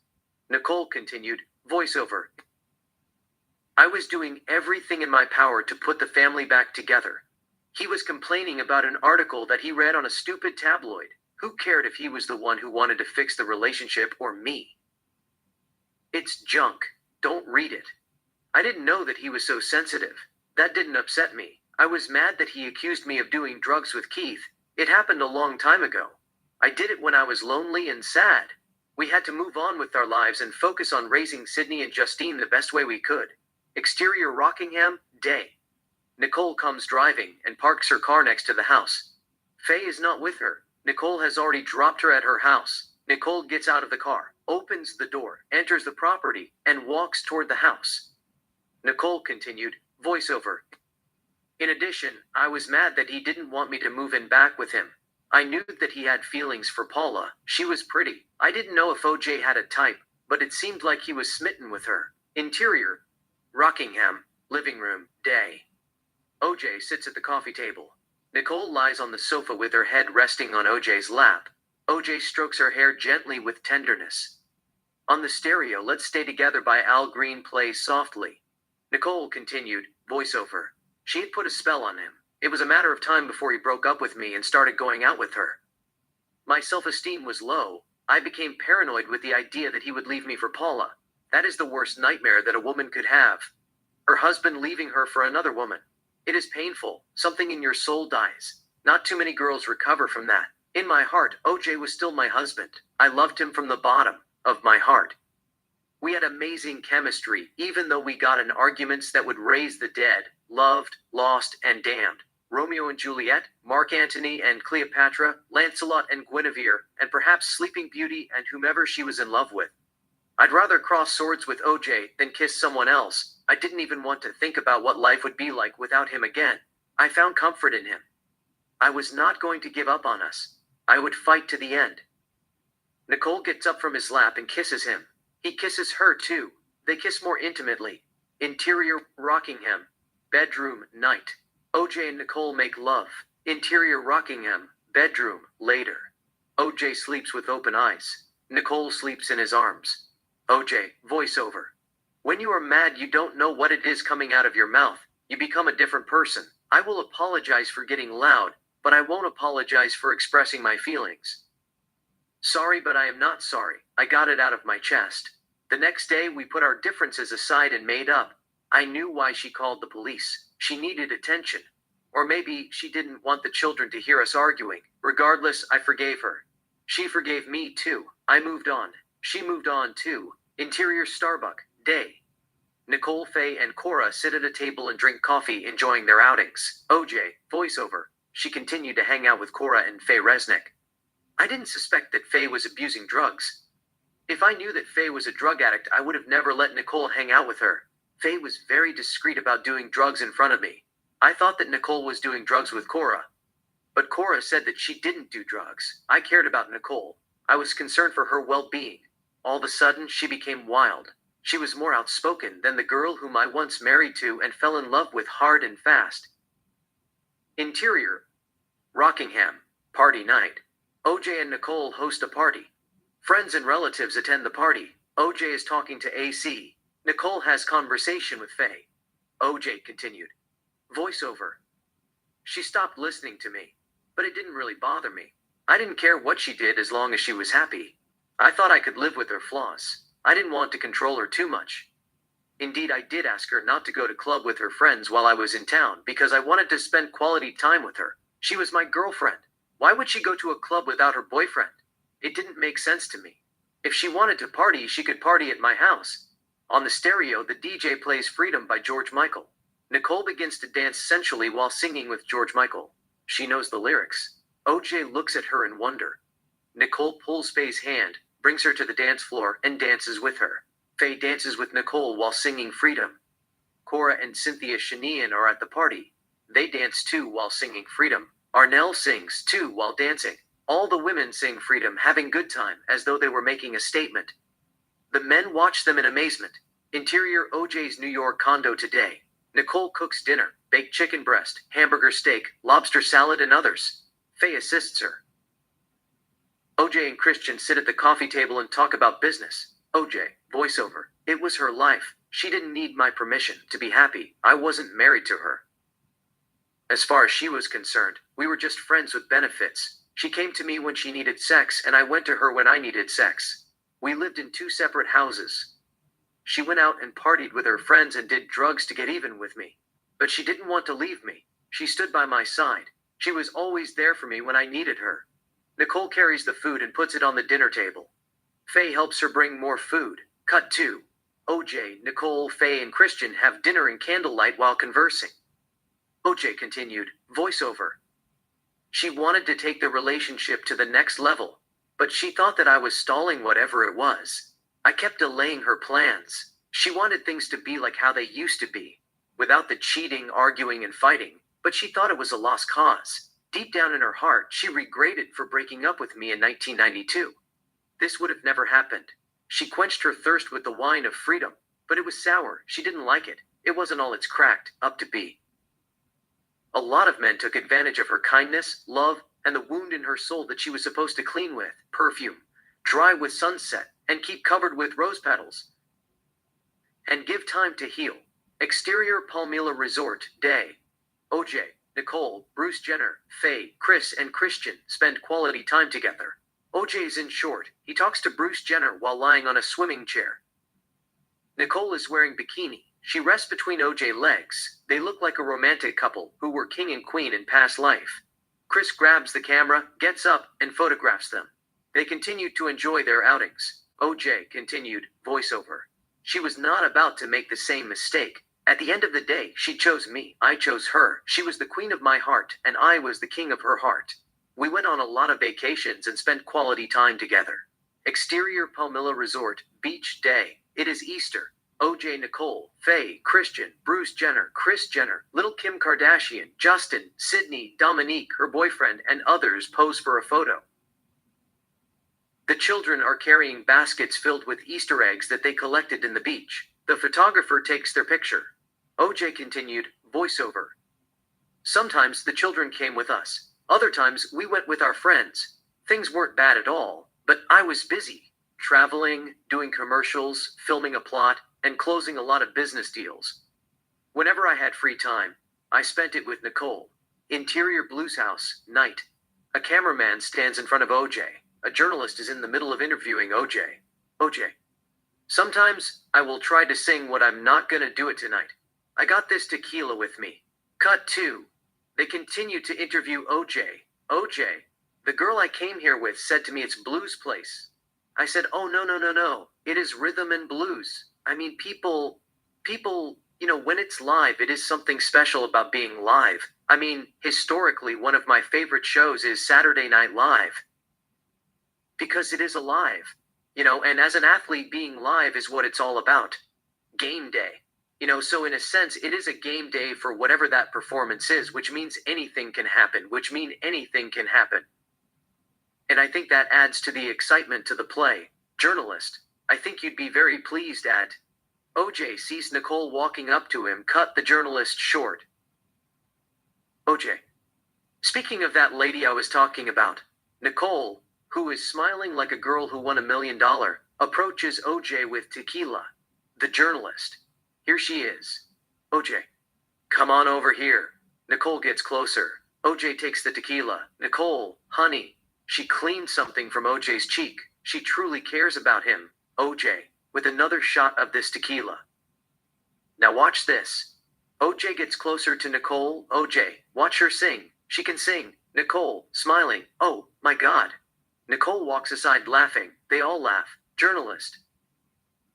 Nicole continued. Voiceover. I was doing everything in my power to put the family back together. He was complaining about an article that he read on a stupid tabloid. Who cared if he was the one who wanted to fix the relationship or me? It's junk. Don't read it. I didn't know that he was so sensitive. That didn't upset me. I was mad that he accused me of doing drugs with Keith. It happened a long time ago. I did it when I was lonely and sad. We had to move on with our lives and focus on raising Sydney and Justine the best way we could. Exterior Rockingham, day. Nicole comes driving and parks her car next to the house. Faye is not with her. Nicole has already dropped her at her house. Nicole gets out of the car, opens the door, enters the property, and walks toward the house. Nicole continued, voiceover. In addition, I was mad that he didn't want me to move in back with him. I knew that he had feelings for Paula. She was pretty. I didn't know if OJ had a type, but it seemed like he was smitten with her. Interior, Rockingham, living room, day. OJ sits at the coffee table. Nicole lies on the sofa with her head resting on OJ's lap. OJ strokes her hair gently with tenderness. On the stereo, Let's Stay Together by Al Green plays softly. Nicole continued, voiceover. She had put a spell on him. It was a matter of time before he broke up with me and started going out with her. My self-esteem was low. I became paranoid with the idea that he would leave me for Paula. That is the worst nightmare that a woman could have. Her husband leaving her for another woman. It is painful. Something in your soul dies. Not too many girls recover from that. In my heart, OJ was still my husband. I loved him from the bottom of my heart. We had amazing chemistry, even though we got in arguments that would raise the dead, loved, lost, and damned. Romeo and Juliet, Mark Antony and Cleopatra, Lancelot and Guinevere, and perhaps Sleeping Beauty and whomever she was in love with. I'd rather cross swords with OJ than kiss someone else. I didn't even want to think about what life would be like without him again. I found comfort in him. I was not going to give up on us. I would fight to the end. Nicole gets up from his lap and kisses him. He kisses her too. They kiss more intimately. Interior, Rockingham. Bedroom, night. OJ and Nicole make love. Interior, Rockingham. Bedroom, later. OJ sleeps with open eyes. Nicole sleeps in his arms. OJ, voiceover. When you are mad, you don't know what it is coming out of your mouth. You become a different person. I will apologize for getting loud, but I won't apologize for expressing my feelings. Sorry, but I am not sorry. I got it out of my chest. The next day, we put our differences aside and made up. I knew why she called the police. She needed attention. Or maybe she didn't want the children to hear us arguing. Regardless, I forgave her. She forgave me too. I moved on. She moved on too. Interior, Starbucks, day. Nicole, Faye, and Cora sit at a table and drink coffee, enjoying their outings. OJ, voiceover. She continued to hang out with Cora and Faye Resnick. I didn't suspect that Faye was abusing drugs. If I knew that Faye was a drug addict, I would have never let Nicole hang out with her. Faye was very discreet about doing drugs in front of me. I thought that Nicole was doing drugs with Cora. But Cora said that she didn't do drugs. I cared about Nicole. I was concerned for her well-being. All of a sudden, she became wild. She was more outspoken than the girl whom I once married to and fell in love with hard and fast. Interior, Rockingham, party night. OJ and Nicole host a party. Friends and relatives attend the party. OJ is talking to AC. Nicole has conversation with Faye. OJ continued. Voiceover. She stopped listening to me, but it didn't really bother me. I didn't care what she did as long as she was happy. I thought I could live with her flaws. I didn't want to control her too much. Indeed, I did ask her not to go to club with her friends while I was in town because I wanted to spend quality time with her. She was my girlfriend. Why would she go to a club without her boyfriend? It didn't make sense to me. If she wanted to party, she could party at my house. On the stereo, the DJ plays Freedom by George Michael. Nicole begins to dance sensually while singing with George Michael. She knows the lyrics. OJ looks at her in wonder. Nicole pulls Faye's hand, brings her to the dance floor, and dances with her. Faye dances with Nicole while singing Freedom. Cora and Cynthia Sheehan are at the party. They dance too while singing Freedom. Arnell sings too while dancing. All the women sing Freedom, having good time, as though they were making a statement. The men watch them in amazement. Interior, OJ's New York condo today. Nicole cooks dinner, baked chicken breast, hamburger steak, lobster salad, and others. Faye assists her. OJ and Christian sit at the coffee table and talk about business. OJ, voiceover. It was her life. She didn't need my permission to be happy. I wasn't married to her. As far as she was concerned, we were just friends with benefits. She came to me when she needed sex, and I went to her when I needed sex. We lived in 2 separate houses. She went out and partied with her friends and did drugs to get even with me. But she didn't want to leave me. She stood by my side. She was always there for me when I needed her. Nicole carries the food and puts it on the dinner table. Faye helps her bring more food. Cut 2. OJ, Nicole, Faye, and Christian have dinner in candlelight while conversing. OJ continued, voiceover. She wanted to take the relationship to the next level, but she thought that I was stalling whatever it was. I kept delaying her plans. She wanted things to be like how they used to be, without the cheating, arguing, and fighting, but she thought it was a lost cause. Deep down in her heart, she regretted for breaking up with me in 1992. This would have never happened. She quenched her thirst with the wine of freedom, but it was sour. She didn't like it. It wasn't all it's cracked up to be. A lot of men took advantage of her kindness, love, and the wound in her soul that she was supposed to clean with perfume, dry with sunset, and keep covered with rose petals, and give time to heal. Exterior Palmilla Resort, Day. OJ, Nicole, Bruce Jenner, Faye, Chris, and Christian spend quality time together. OJ is in short. He talks to Bruce Jenner while lying on a swimming chair. Nicole is wearing bikini. She rests between OJ's legs. They look like a romantic couple who were king and queen in past life. Chris grabs the camera, gets up, and photographs them. They continued to enjoy their outings. OJ continued, voiceover. She was not about to make the same mistake. At the end of the day, she chose me. I chose her. She was the queen of my heart, and I was the king of her heart. We went on a lot of vacations and spent quality time together. Exterior Palmilla Resort, Beach, Day. It is Easter. OJ, Nicole, Faye, Christian, Bruce Jenner, Kris Jenner, Little Kim Kardashian, Justin, Sydney, Dominique, her boyfriend, and others pose for a photo. The children are carrying baskets filled with Easter eggs that they collected in the beach. The photographer takes their picture. OJ continued, voiceover. Sometimes the children came with us. Other times we went with our friends. Things weren't bad at all, but I was busy. Traveling, doing commercials, filming a plot, and closing a lot of business deals. Whenever I had free time, I spent it with Nicole. Interior Blues House, night. A cameraman stands in front of OJ. A journalist is in the middle of interviewing OJ. OJ. Sometimes I will try to sing what I'm not gonna do it tonight. I got this tequila with me. Cut 2. They continue to interview OJ. OJ. The girl I came here with said to me it's blues place. I said, oh no. It is rhythm and blues. I mean, people, when it's live, it is something special about being live. I mean, historically, one of my favorite shows is Saturday Night Live. Because it is alive. And as an athlete, being live is what it's all about. Game day. So in a sense, it is a game day for whatever that performance is, which means anything can happen, And I think that adds to the excitement to the play. Journalist, I think you'd be very pleased at. OJ sees Nicole walking up to him, cut the journalist short. OJ. Speaking of that lady I was talking about, Nicole, who is smiling like a girl who won $1 million, approaches OJ with tequila. The journalist. Here she is. OJ. Come on over here. Nicole gets closer. OJ takes the tequila. Nicole, honey. She cleans something from OJ's cheek. She truly cares about him. OJ. With another shot of this tequila. Now watch this. OJ gets closer to Nicole. OJ, watch her sing. She can sing. Nicole, smiling. Oh, my God. Nicole walks aside laughing. They all laugh. Journalist.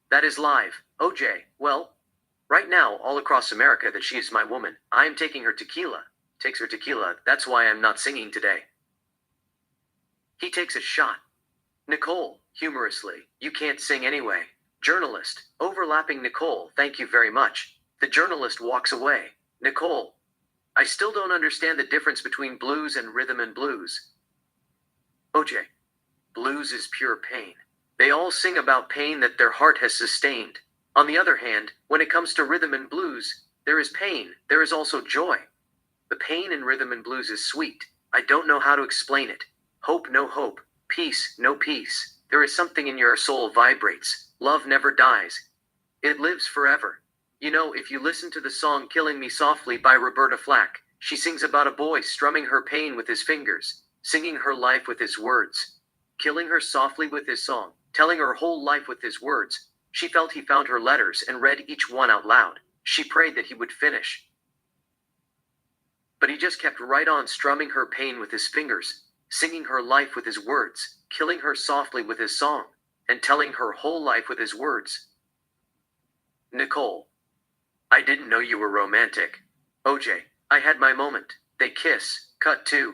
That is live. OJ, well, right now, all across America that she is my woman. I am taking her tequila. Takes her tequila. That's why I'm not singing today. He takes a shot. Nicole, humorously, you can't sing anyway. Journalist, overlapping Nicole, thank you very much. The journalist walks away. Nicole, I still don't understand the difference between blues and rhythm and blues. OJ, blues is pure pain. They all sing about pain that their heart has sustained. On the other hand, when it comes to rhythm and blues, there is pain, there is also joy. The pain in rhythm and blues is sweet. I don't know how to explain it. Hope, no hope. Peace, no peace. There is something in your soul vibrates. Love never dies. It lives forever. If you listen to the song Killing Me Softly by Roberta Flack, she sings about a boy strumming her pain with his fingers, singing her life with his words, killing her softly with his song, telling her whole life with his words. She felt he found her letters and read each one out loud. She prayed that he would finish. But he just kept right on strumming her pain with his fingers, singing her life with his words, killing her softly with his song, and telling her whole life with his words. Nicole. I didn't know you were romantic. OJ. I had my moment. They kiss. Cut 2.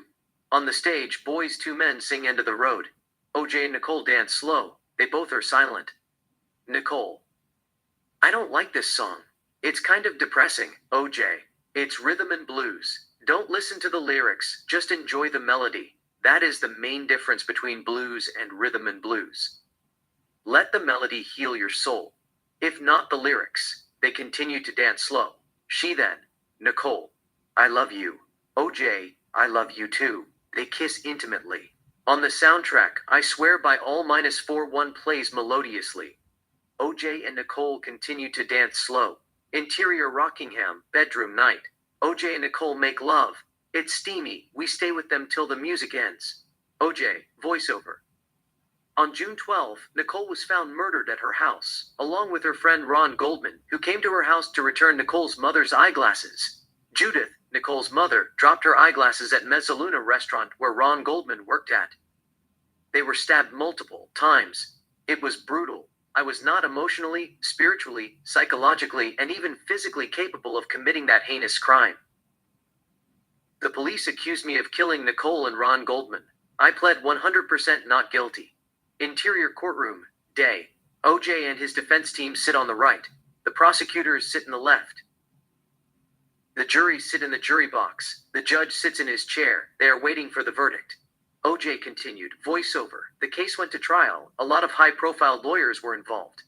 On the stage, boys, 2 men sing End of the Road. OJ and Nicole dance slow. They both are silent. Nicole. I don't like this song. It's kind of depressing, OJ. It's rhythm and blues. Don't listen to the lyrics, just enjoy the melody. That is the main difference between blues and rhythm and blues. Let the melody heal your soul. If not the lyrics, they continue to dance slow. She then. Nicole. I love you. OJ, I love you too. They kiss intimately. On the soundtrack, I Swear by All -41 plays melodiously. OJ and Nicole continue to dance slow. Interior Rockingham, bedroom night. OJ and Nicole make love. It's steamy, we stay with them till the music ends. OJ, voiceover. On June 12, Nicole was found murdered at her house, along with her friend Ron Goldman, who came to her house to return Nicole's mother's eyeglasses. Judith, Nicole's mother, dropped her eyeglasses at Mezzaluna restaurant where Ron Goldman worked at. They were stabbed multiple times. It was brutal. I was not emotionally, spiritually, psychologically, and even physically capable of committing that heinous crime. The police accused me of killing Nicole and Ron Goldman. I pled 100% not guilty. Interior courtroom, day. OJ and his defense team sit on the right. The prosecutors sit in the left. The jury sit in the jury box. The judge sits in his chair. They are waiting for the verdict. OJ continued, voiceover. The case went to trial. A lot of high-profile lawyers were involved.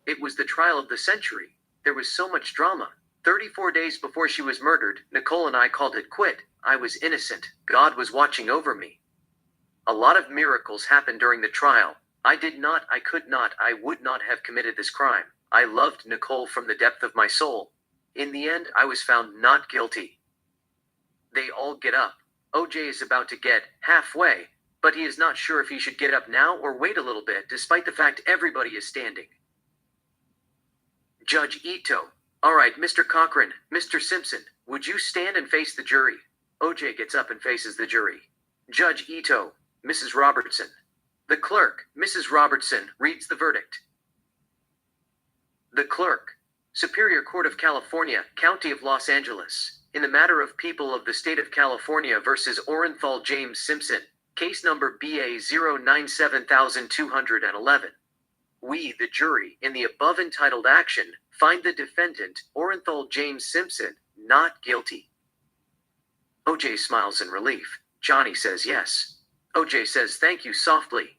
It was the trial of the century. There was so much drama. 34 days before she was murdered, Nicole and I called it quit. I was innocent. God was watching over me. A lot of miracles happened during the trial. I could not, I would not have committed this crime. I loved Nicole from the depth of my soul. In the end, I was found not guilty. They all get up. OJ is about to get halfway, but he is not sure if he should get up now or wait a little bit, despite the fact everybody is standing. Judge Ito. All right, Mr. Cochran, Mr. Simpson, would you stand and face the jury? OJ gets up and faces the jury. Judge Ito. Mrs. Robertson. The clerk, Mrs. Robertson, reads the verdict. The clerk. Superior Court of California, County of Los Angeles. In the matter of People of the State of California versus Orenthal James Simpson, case number BA 097211. We, the jury, in the above entitled action, find the defendant, Orenthal James Simpson, not guilty. OJ smiles in relief. Johnny says yes. OJ says thank you softly.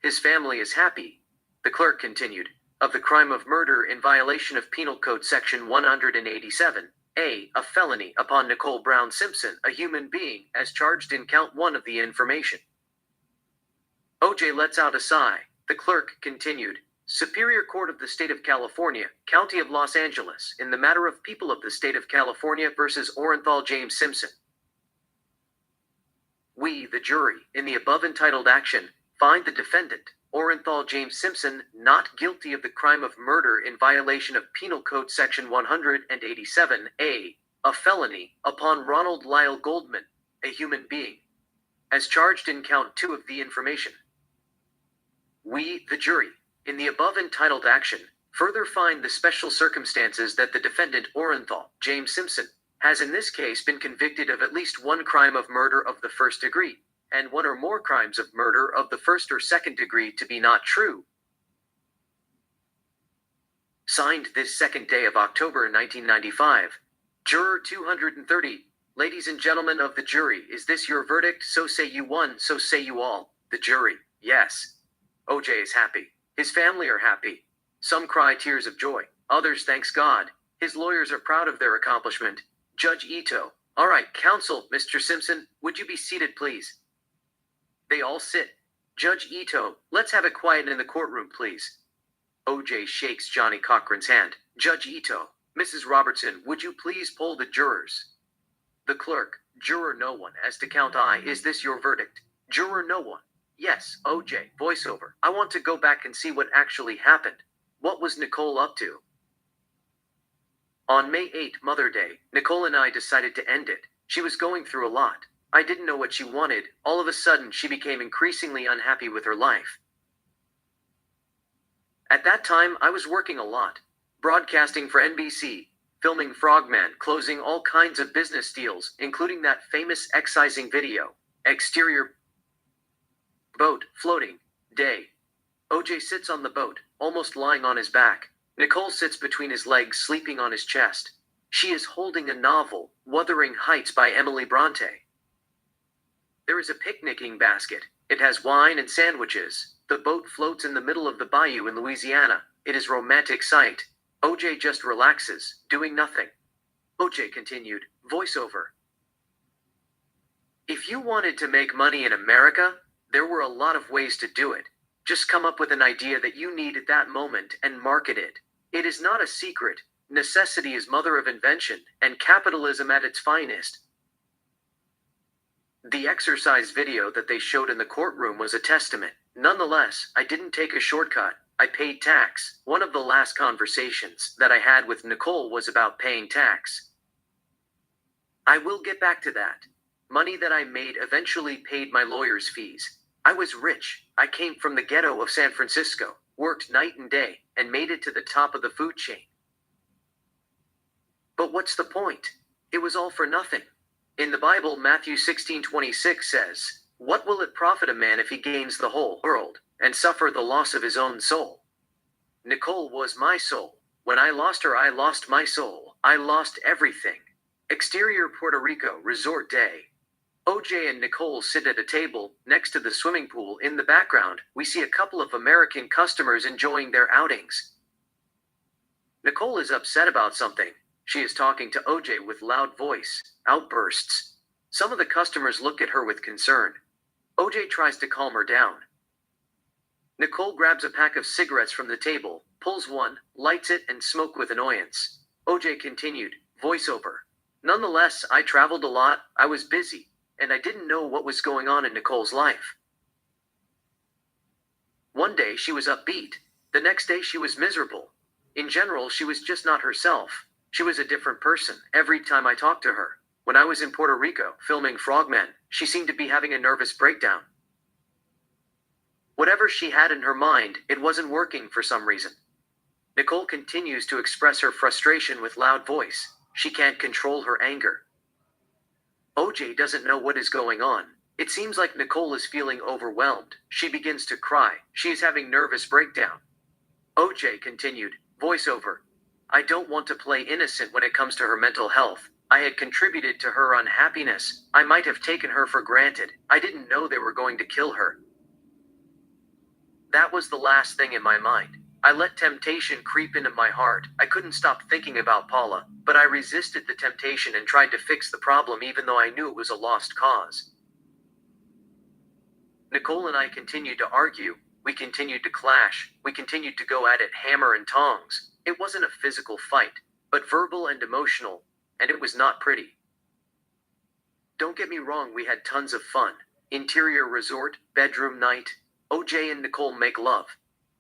His family is happy. The clerk continued, of the crime of murder in violation of Penal Code Section 187. A felony upon Nicole Brown Simpson, a human being, as charged in count 1 of the information. OJ lets out a sigh. The clerk continued, Superior Court of the State of California, County of Los Angeles, in the matter of People of the State of California versus Orenthal James Simpson. We, the jury, in the above entitled action, find the defendant, Orenthal James Simpson, not guilty of the crime of murder in violation of Penal Code Section 187A, a felony, upon Ronald Lyle Goldman, a human being, as charged in count 2 of the information. We, the jury, in the above entitled action, further find the special circumstances that the defendant, Orenthal James Simpson, has in this case been convicted of at least 1 crime of murder of the first degree, and 1 or more crimes of murder of the first or second degree to be not true. Signed this 2nd day of October 1995. Juror 230. Ladies and gentlemen of the jury, is this your verdict? So say you one, so say you all. The jury, yes. OJ is happy. His family are happy. Some cry tears of joy. Others thanks God. His lawyers are proud of their accomplishment. Judge Ito. All right, counsel, Mr. Simpson, would you be seated, please? They all sit. Judge Ito, let's have it quiet in the courtroom, please. OJ shakes Johnny Cochran's hand. Judge Ito, Mrs. Robertson, would you please poll the jurors? The clerk, juror no one, as to count I, is this your verdict? Juror no one. Yes, OJ, voiceover. I want to go back and see what actually happened. What was Nicole up to? On May 8, Mother Day, Nicole and I decided to end it. She was going through a lot. I didn't know what she wanted. All of a sudden, she became increasingly unhappy with her life. At that time, I was working a lot. Broadcasting for NBC, filming Frogman closing all kinds of business deals, including that famous excising video. Exterior boat, floating, day. OJ sits on the boat, almost lying on his back. Nicole sits between his legs, sleeping on his chest. She is holding a novel, Wuthering Heights by Emily Bronte. There is a picnicking basket. It has wine and sandwiches. The boat floats in the middle of the bayou in Louisiana. It is romantic sight. OJ just relaxes, doing nothing. OJ continued, voiceover. If you wanted to make money in America, there were a lot of ways to do it. Just come up with an idea that you need at that moment and market it. It is not a secret. Necessity is mother of invention, and capitalism at its finest. The exercise video that they showed in the courtroom was a testament. Nonetheless, I didn't take a shortcut. I paid tax. One of the last conversations that I had with Nicole was about paying tax. I will get back to that. Money that I made eventually paid my lawyer's fees. I was rich. I came from the ghetto of San Francisco, worked night and day, and made it to the top of the food chain. But what's the point? It was all for nothing. In the Bible, Matthew 16:26 says, "What will it profit a man if he gains the whole world, and suffer the loss of his own soul?" Nicole was my soul. When I lost her, I lost my soul. I lost everything. Exterior Puerto Rico, resort day. OJ and Nicole sit at a table next to the swimming pool. In the background, we see a couple of American customers enjoying their outings. Nicole is upset about something. She is talking to OJ with loud voice, outbursts. Some of the customers look at her with concern. OJ tries to calm her down. Nicole grabs a pack of cigarettes from the table, pulls one, lights it, and smokes with annoyance. OJ continued, voiceover. Nonetheless, I traveled a lot, I was busy, and I didn't know what was going on in Nicole's life. One day she was upbeat. The next day she was miserable. In general, she was just not herself. She was a different person every time I talked to her. When I was in Puerto Rico filming Frogman, she seemed to be having a nervous breakdown. Whatever she had in her mind, it wasn't working for some reason. Nicole continues to express her frustration with loud voice. She can't control her anger. OJ doesn't know what is going on. It seems like Nicole is feeling overwhelmed. She begins to cry. She is having nervous breakdown. OJ continued, voiceover. I don't want to play innocent when it comes to her mental health. I had contributed to her unhappiness. I might have taken her for granted. I didn't know they were going to kill her. That was the last thing in my mind. I let temptation creep into my heart. I couldn't stop thinking about Paula, but I resisted the temptation and tried to fix the problem even though I knew it was a lost cause. Nicole and I continued to argue. We continued to clash. We continued to go at it hammer and tongs. It wasn't a physical fight, but verbal and emotional, and it was not pretty. Don't get me wrong, we had tons of fun. Interior resort, bedroom night. OJ and Nicole make love.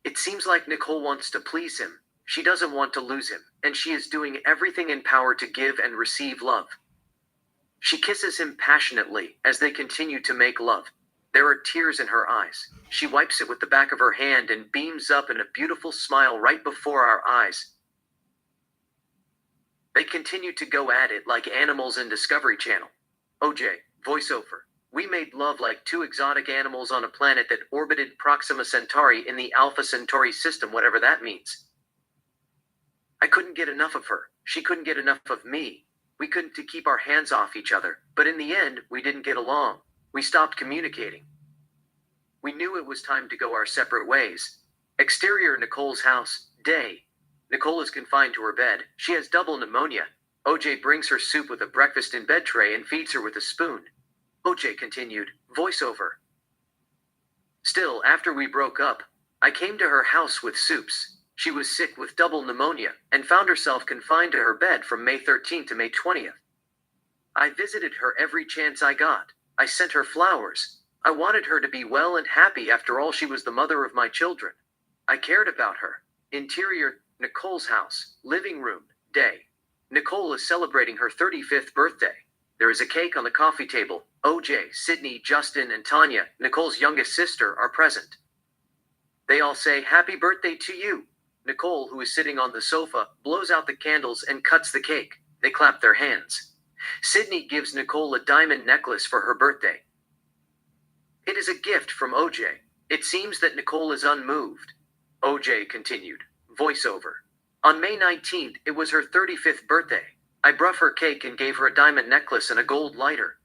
It seems like Nicole wants to please him. She doesn't want to lose him, and she is doing everything in power to give and receive love. She kisses him passionately as they continue to make love. There are tears in her eyes. She wipes it with the back of her hand and beams up in a beautiful smile right before our eyes. They continue to go at it like animals in Discovery Channel. OJ, voiceover. We made love like two exotic animals on a planet that orbited Proxima Centauri in the Alpha Centauri system, whatever that means. I couldn't get enough of her. She couldn't get enough of me. We couldn't keep our hands off each other, but in the end, we didn't get along. We stopped communicating. We knew it was time to go our separate ways. Exterior Nicole's house, day. Nicole is confined to her bed. She has double pneumonia. OJ brings her soup with a breakfast in bed tray and feeds her with a spoon. OJ continued, voiceover. Still, after we broke up, I came to her house with soups. She was sick with double pneumonia and found herself confined to her bed from May 13th to May 20th. I visited her every chance I got. I sent her flowers. I wanted her to be well and happy. After all, she was the mother of my children. I cared about her. Interior, Nicole's house, living room, day. Nicole is celebrating her 35th birthday. There is a cake on the coffee table. OJ, Sydney, Justin, and Tanya, Nicole's youngest sister, are present. They all say, "Happy birthday to you." Nicole, who is sitting on the sofa, blows out the candles and cuts the cake. They clap their hands. Sydney gives Nicole a diamond necklace for her birthday. It is a gift from OJ. It seems that Nicole is unmoved. OJ continued. Voiceover. On May 19th, it was her 35th birthday. I brought her cake and gave her a diamond necklace and a gold lighter.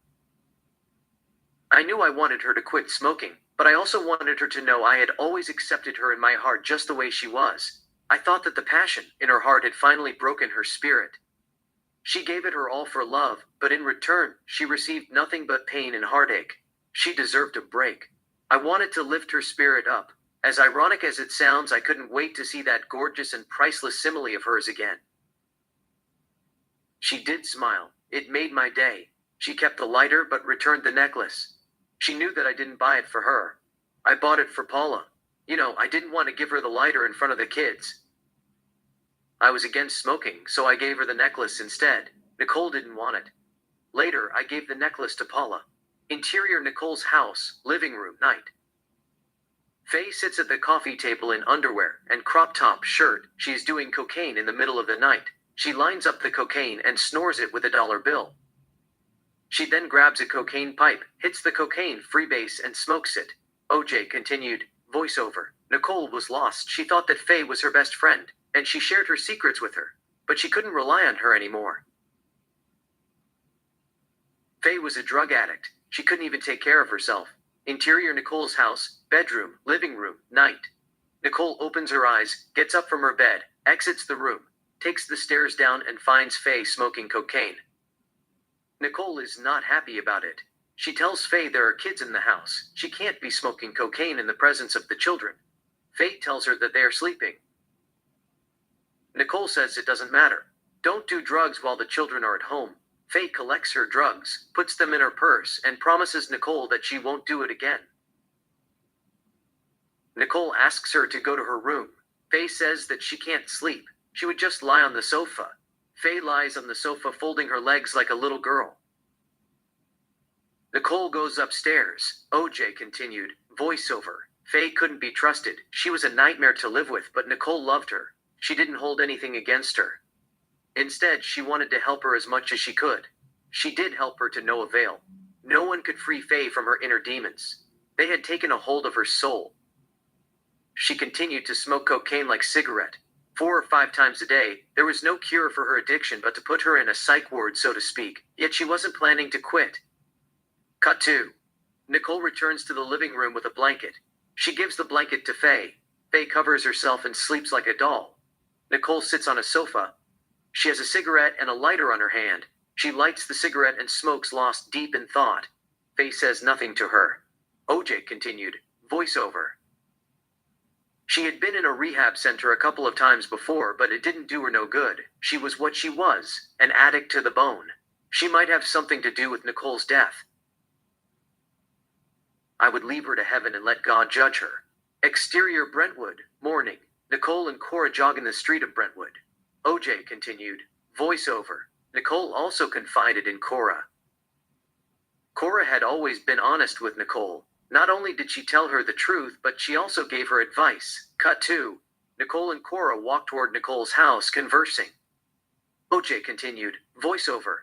I knew I wanted her to quit smoking, but I also wanted her to know I had always accepted her in my heart just the way she was. I thought that the passion in her heart had finally broken her spirit. She gave it her all for love, but in return, she received nothing but pain and heartache. She deserved a break. I wanted to lift her spirit up. As ironic as it sounds, I couldn't wait to see that gorgeous and priceless simile of hers again. She did smile. It made my day. She kept the lighter but returned the necklace. She knew that I didn't buy it for her. I bought it for Paula. I didn't want to give her the lighter in front of the kids. I was against smoking, so I gave her the necklace instead. Nicole didn't want it. Later, I gave the necklace to Paula. Interior Nicole's house, living room, night. Faye sits at the coffee table in underwear and crop top shirt. She is doing cocaine in the middle of the night. She lines up the cocaine and snores it with a dollar bill. She then grabs a cocaine pipe, hits the cocaine freebase and smokes it. OJ continued, voiceover. Nicole was lost. She thought that Faye was her best friend, and she shared her secrets with her, but she couldn't rely on her anymore. Faye was a drug addict. She couldn't even take care of herself. Interior Nicole's house, bedroom, living room, night. Nicole opens her eyes, gets up from her bed, exits the room, takes the stairs down and finds Faye smoking cocaine. Nicole is not happy about it. She tells Faye there are kids in the house. She can't be smoking cocaine in the presence of the children. Faye tells her that they are sleeping. Nicole says it doesn't matter. Don't do drugs while the children are at home. Faye collects her drugs, puts them in her purse, and promises Nicole that she won't do it again. Nicole asks her to go to her room. Faye says that she can't sleep. She would just lie on the sofa. Faye lies on the sofa folding her legs like a little girl. Nicole goes upstairs. OJ continued, voiceover. Faye couldn't be trusted. She was a nightmare to live with, but Nicole loved her. She didn't hold anything against her. Instead, she wanted to help her as much as she could. She did help her to no avail. No one could free Faye from her inner demons. They had taken a hold of her soul. She continued to smoke cocaine like cigarette. 4 or 5 times a day. There was no cure for her addiction but to put her in a psych ward, so to speak. Yet she wasn't planning to quit. Cut 2. Nicole returns to the living room with a blanket. She gives the blanket to Faye. Faye covers herself and sleeps like a doll. Nicole sits on a sofa. She has a cigarette and a lighter on her hand. She lights the cigarette and smokes, lost deep in thought. Faye says nothing to her. OJ continued, voiceover. She had been in a rehab center a couple of times before, but it didn't do her no good. She was what she was, an addict to the bone. She might have something to do with Nicole's death. I would leave her to heaven and let God judge her. Exterior Brentwood, morning. Nicole and Cora jog in the street of Brentwood. OJ continued, voiceover. Nicole also confided in Cora. Cora had always been honest with Nicole. Not only did she tell her the truth, but she also gave her advice. Cut 2. Nicole and Cora walked toward Nicole's house, conversing. OJ continued, voiceover.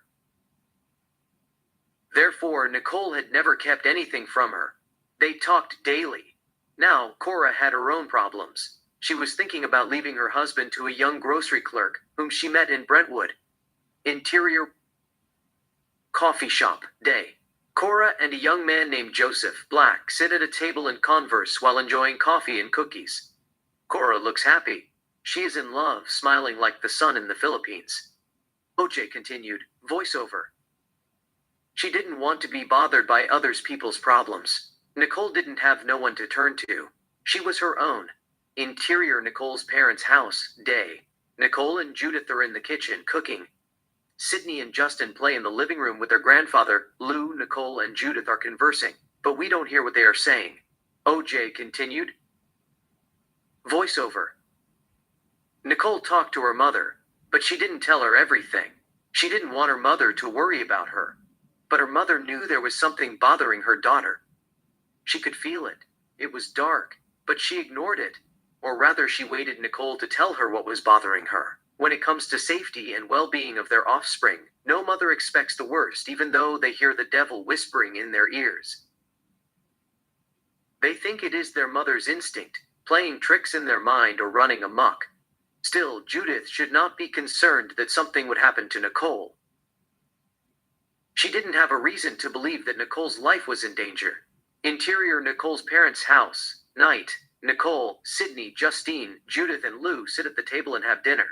Therefore, Nicole had never kept anything from her. They talked daily. Now, Cora had her own problems. She was thinking about leaving her husband to a young grocery clerk, whom she met in Brentwood. Interior coffee shop, day. Cora and a young man named Joseph Black sit at a table and converse while enjoying coffee and cookies. Cora looks happy. She is in love, smiling like the sun in the Philippines. OJ continued, voiceover. She didn't want to be bothered by others people's problems. Nicole didn't have no one to turn to. She was her own. Interior Nicole's parents' house, day. Nicole and Judith are in the kitchen cooking. Sydney and Justin play in the living room with their grandfather. Lou, Nicole, and Judith are conversing, but we don't hear what they are saying. OJ continued. Voiceover. Nicole talked to her mother, but she didn't tell her everything. She didn't want her mother to worry about her. But her mother knew there was something bothering her daughter. She could feel it. It was dark, but she ignored it. Or rather, she waited Nicole to tell her what was bothering her. When it comes to safety and well-being of their offspring, no mother expects the worst, even though they hear the devil whispering in their ears. They think it is their mother's instinct, playing tricks in their mind or running amok. Still, Judith should not be concerned that something would happen to Nicole. She didn't have a reason to believe that Nicole's life was in danger. Interior Nicole's parents' house. Night. Nicole, Sydney, Justine, Judith, and Lou sit at the table and have dinner.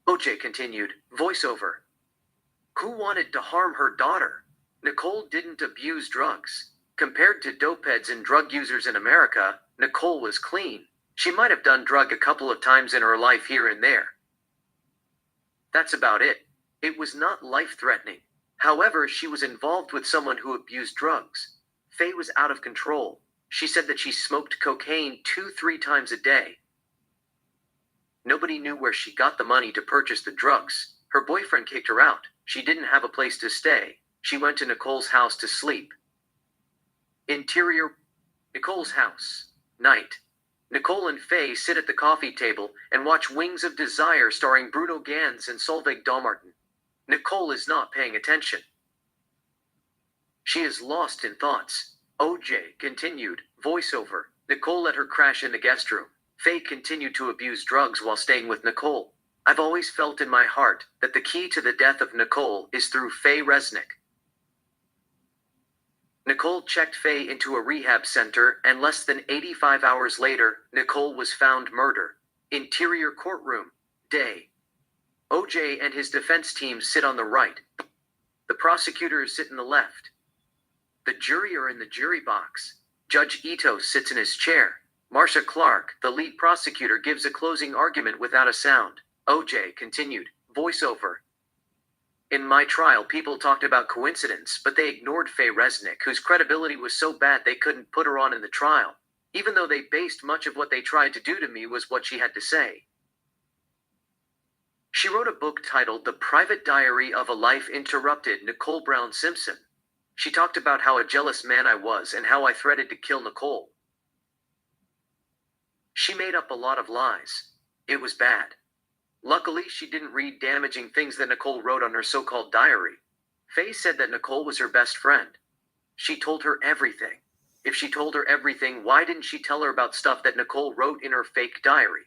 OJ continued, voiceover. Who wanted to harm her daughter? Nicole didn't abuse drugs. Compared to dopeheads and drug users in America, Nicole was clean. She might have done drug a couple of times in her life here and there. That's about it. It was not life-threatening. However, she was involved with someone who abused drugs. Faye was out of control. She said that she smoked cocaine 2-3 times a day. Nobody knew where she got the money to purchase the drugs. Her boyfriend kicked her out. She didn't have a place to stay. She went to Nicole's house to sleep. Interior Nicole's house. Night. Nicole and Faye sit at the coffee table and watch Wings of Desire starring Bruno Ganz and Solveig Dalmartin. Nicole is not paying attention. She is lost in thoughts. OJ continued, voiceover. Nicole let her crash in the guest room. Faye continued to abuse drugs while staying with Nicole. I've always felt in my heart that the key to the death of Nicole is through Faye Resnick. Nicole checked Faye into a rehab center, and less than 85 hours later, Nicole was found murdered. Interior courtroom. Day. OJ and his defense team sit on the right. The prosecutors sit in the left. The jury are in the jury box. Judge Ito sits in his chair. Marcia Clark, the lead prosecutor, gives a closing argument without a sound. OJ continued, voiceover. In my trial, people talked about coincidence, but they ignored Faye Resnick, whose credibility was so bad they couldn't put her on in the trial, even though they based much of what they tried to do to me was what she had to say. She wrote a book titled The Private Diary of a Life Interrupted, Nicole Brown Simpson. She talked about how a jealous man I was and how I threatened to kill Nicole. She made up a lot of lies. It was bad. Luckily, she didn't read damaging things that Nicole wrote on her so-called diary. Faye said that Nicole was her best friend. She told her everything. If she told her everything, why didn't she tell her about stuff that Nicole wrote in her fake diary?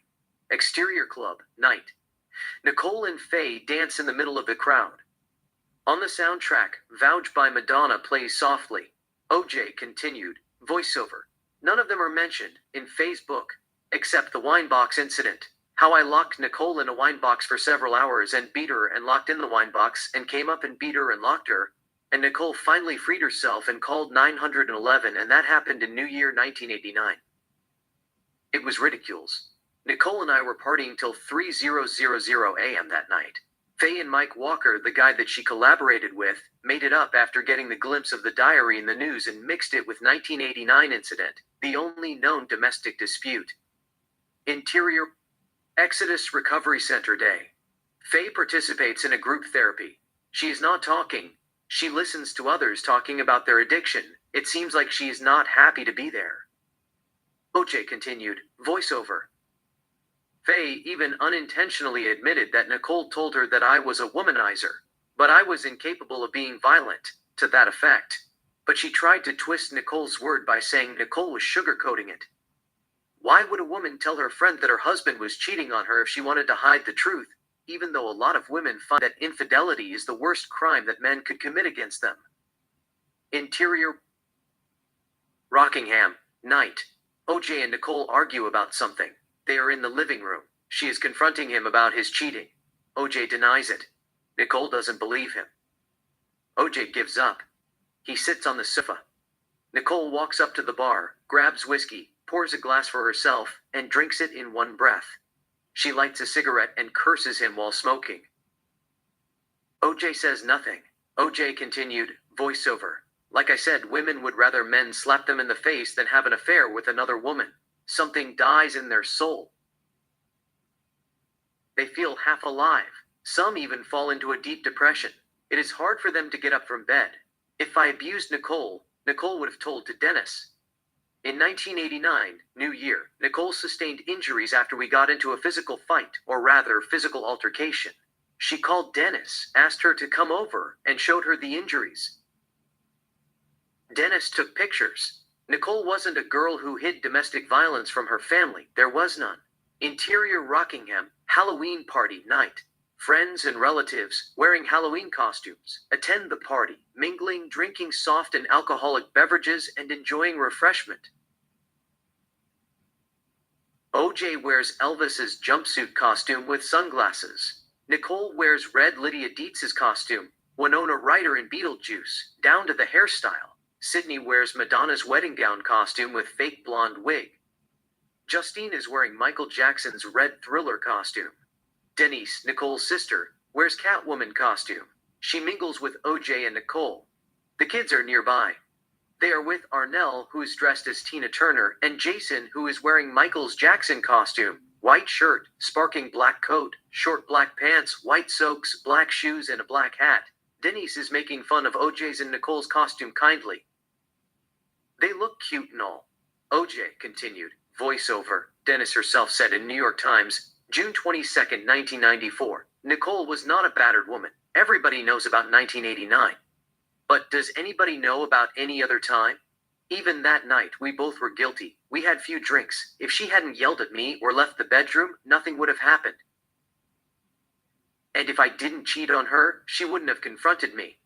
Exterior club, night. Nicole and Faye dance in the middle of the crowd. On the soundtrack, Vouch by Madonna plays softly. OJ continued, voiceover. None of them are mentioned in Faye's book, except the wine box incident. How I locked Nicole in a wine box for several hours and beat her and locked in the wine box and came up and beat her and locked her. And Nicole finally freed herself and called 911, and that happened in New Year 1989. It was ridiculous. Nicole and I were partying till 3:00 a.m. that night. Faye and Mike Walker, the guy that she collaborated with, made it up after getting the glimpse of the diary in the news and mixed it with 1989 incident, the only known domestic dispute. Interior Exodus Recovery Center Day. Faye participates in a group therapy. She is not talking. She listens to others talking about their addiction. It seems like she is not happy to be there. OJ continued, voiceover. Faye even unintentionally admitted that Nicole told her that I was a womanizer, but I was incapable of being violent, to that effect. But she tried to twist Nicole's word by saying Nicole was sugarcoating it. Why would a woman tell her friend that her husband was cheating on her if she wanted to hide the truth, even though a lot of women find that infidelity is the worst crime that men could commit against them? Interior Rockingham, night. OJ and Nicole argue about something. They are in the living room. She is confronting him about his cheating. OJ denies it. Nicole doesn't believe him. OJ gives up. He sits on the sofa. Nicole walks up to the bar, grabs whiskey, pours a glass for herself, and drinks it in one breath. She lights a cigarette and curses him while smoking. OJ says nothing. OJ continued, voiceover. Like I said, women would rather men slap them in the face than have an affair with another woman. Something dies in their soul. They feel half alive. Some even fall into a deep depression. It is hard for them to get up from bed. If I abused Nicole, Nicole would have told to Dennis. In 1989, New Year, Nicole sustained injuries after we got into a physical fight, or rather, physical altercation. She called Dennis, asked her to come over, and showed her the injuries. Dennis took pictures. Nicole wasn't a girl who hid domestic violence from her family, there was none. Interior Rockingham, Halloween party night. Friends and relatives, wearing Halloween costumes, attend the party, mingling, drinking soft and alcoholic beverages, and enjoying refreshment. OJ wears Elvis's jumpsuit costume with sunglasses. Nicole wears red Lydia Dietz's costume, Winona Ryder in Beetlejuice, down to the hairstyle. Sydney wears Madonna's wedding gown costume with fake blonde wig. Justine is wearing Michael Jackson's red Thriller costume. Denise, Nicole's sister, wears Catwoman costume. She mingles with OJ and Nicole. The kids are nearby. They are with Arnell, who is dressed as Tina Turner, and Jason, who is wearing Michael's Jackson costume, white shirt, sparkling black coat, short black pants, white socks, black shoes, and a black hat. Denise is making fun of OJ's and Nicole's costume kindly. They look cute and all. OJ continued, voiceover, Dennis herself said in New York Times, June 22, 1994, Nicole was not a battered woman. Everybody knows about 1989. But does anybody know about any other time? Even that night, we both were guilty. We had few drinks. If she hadn't yelled at me or left the bedroom, nothing would have happened. And if I didn't cheat on her, she wouldn't have confronted me.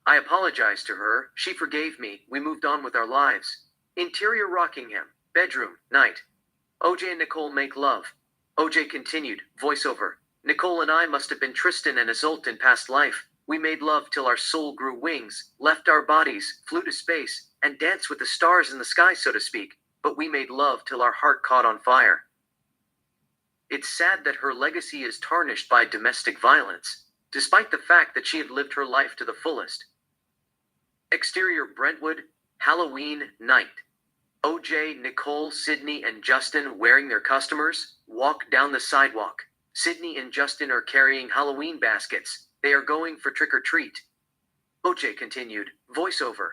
I apologized to her, she forgave me, we moved on with our lives. Interior Rockingham, bedroom, night. OJ and Nicole make love. OJ continued, voiceover, Nicole and I must have been Tristan and Isolde in past life. We made love till our soul grew wings, left our bodies, flew to space, and danced with the stars in the sky, so to speak, but we made love till our heart caught on fire. It's sad that her legacy is tarnished by domestic violence, despite the fact that she had lived her life to the fullest. Exterior Brentwood, Halloween night. OJ, Nicole, Sydney, and Justin, wearing their customers, walk down the sidewalk. Sydney and Justin are carrying Halloween baskets. They are going for trick-or-treat. OJ continued, voiceover.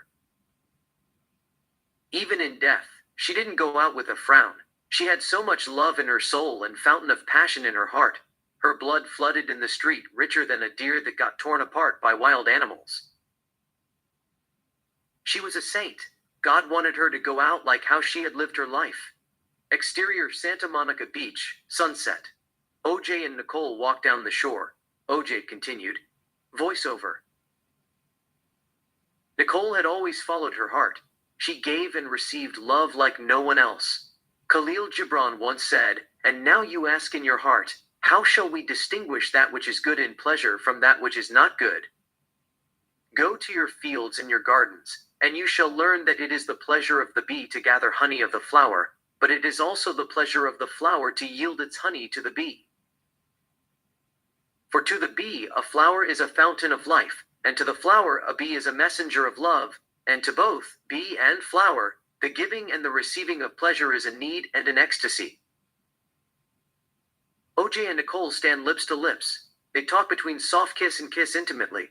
Even in death, she didn't go out with a frown. She had so much love in her soul and fountain of passion in her heart. Her blood flooded in the street, richer than a deer that got torn apart by wild animals. She was a saint. God wanted her to go out like how she had lived her life. Exterior Santa Monica Beach, sunset. OJ and Nicole walk down the shore. OJ continued, voiceover. Nicole had always followed her heart. She gave and received love like no one else. Khalil Gibran once said, and now you ask in your heart, how shall we distinguish that which is good in pleasure from that which is not good? Go to your fields and your gardens, and you shall learn that it is the pleasure of the bee to gather honey of the flower, but it is also the pleasure of the flower to yield its honey to the bee. For to the bee a flower is a fountain of life, and to the flower a bee is a messenger of love, and to both, bee and flower, the giving and the receiving of pleasure is a need and an ecstasy. OJ and Nicole stand lips to lips. They talk between soft kiss and kiss intimately.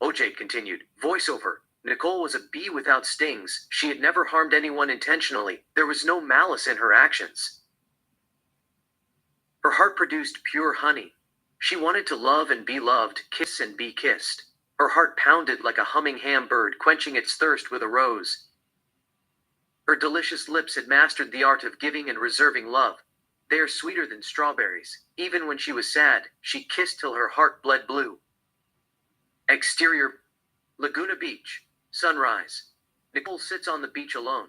OJ continued, voiceover. Nicole was a bee without stings. She had never harmed anyone intentionally. There was no malice in her actions. Her heart produced pure honey. She wanted to love and be loved, kiss and be kissed. Her heart pounded like a humming ham bird quenching its thirst with a rose. Her delicious lips had mastered the art of giving and reserving love. They are sweeter than strawberries. Even when she was sad, she kissed till her heart bled blue. Exterior Laguna Beach, sunrise. Nicole sits on the beach alone.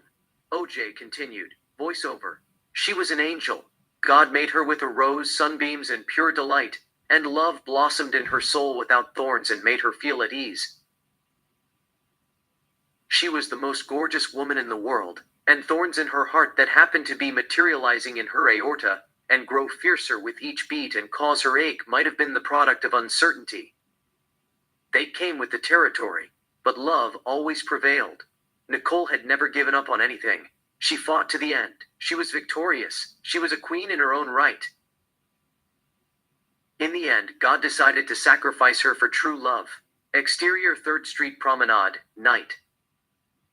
OJ continued, voiceover. She was an angel. God made her with a rose, sunbeams, and pure delight, and love blossomed in her soul without thorns and made her feel at ease. She was the most gorgeous woman in the world, and thorns in her heart that happened to be materializing in her aorta, and grow fiercer with each beat and cause her ache might have been the product of uncertainty. They came with the territory, but love always prevailed. Nicole had never given up on anything. She fought to the end. She was victorious. She was a queen in her own right. In the end, God decided to sacrifice her for true love. Exterior 3rd Street Promenade, night.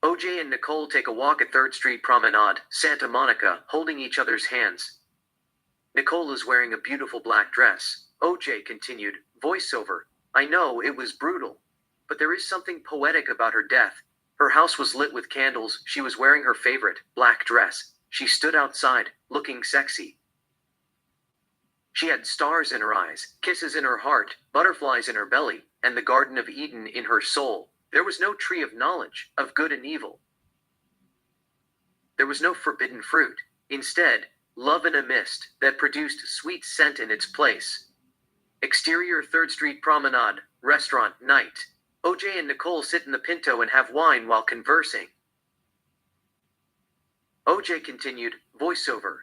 OJ and Nicole take a walk at 3rd Street Promenade, Santa Monica, holding each other's hands. Nicole is wearing a beautiful black dress. OJ continued, voiceover. I know it was brutal, but there is something poetic about her death. Her house was lit with candles. She was wearing her favorite, black dress. She stood outside, looking sexy. She had stars in her eyes, kisses in her heart, butterflies in her belly, and the Garden of Eden in her soul. There was no tree of knowledge, of good and evil. There was no forbidden fruit. Instead, love in a mist that produced sweet scent in its place. Exterior 3rd Street Promenade, restaurant, night. OJ and Nicole sit in the Pinto and have wine while conversing. OJ continued, voiceover.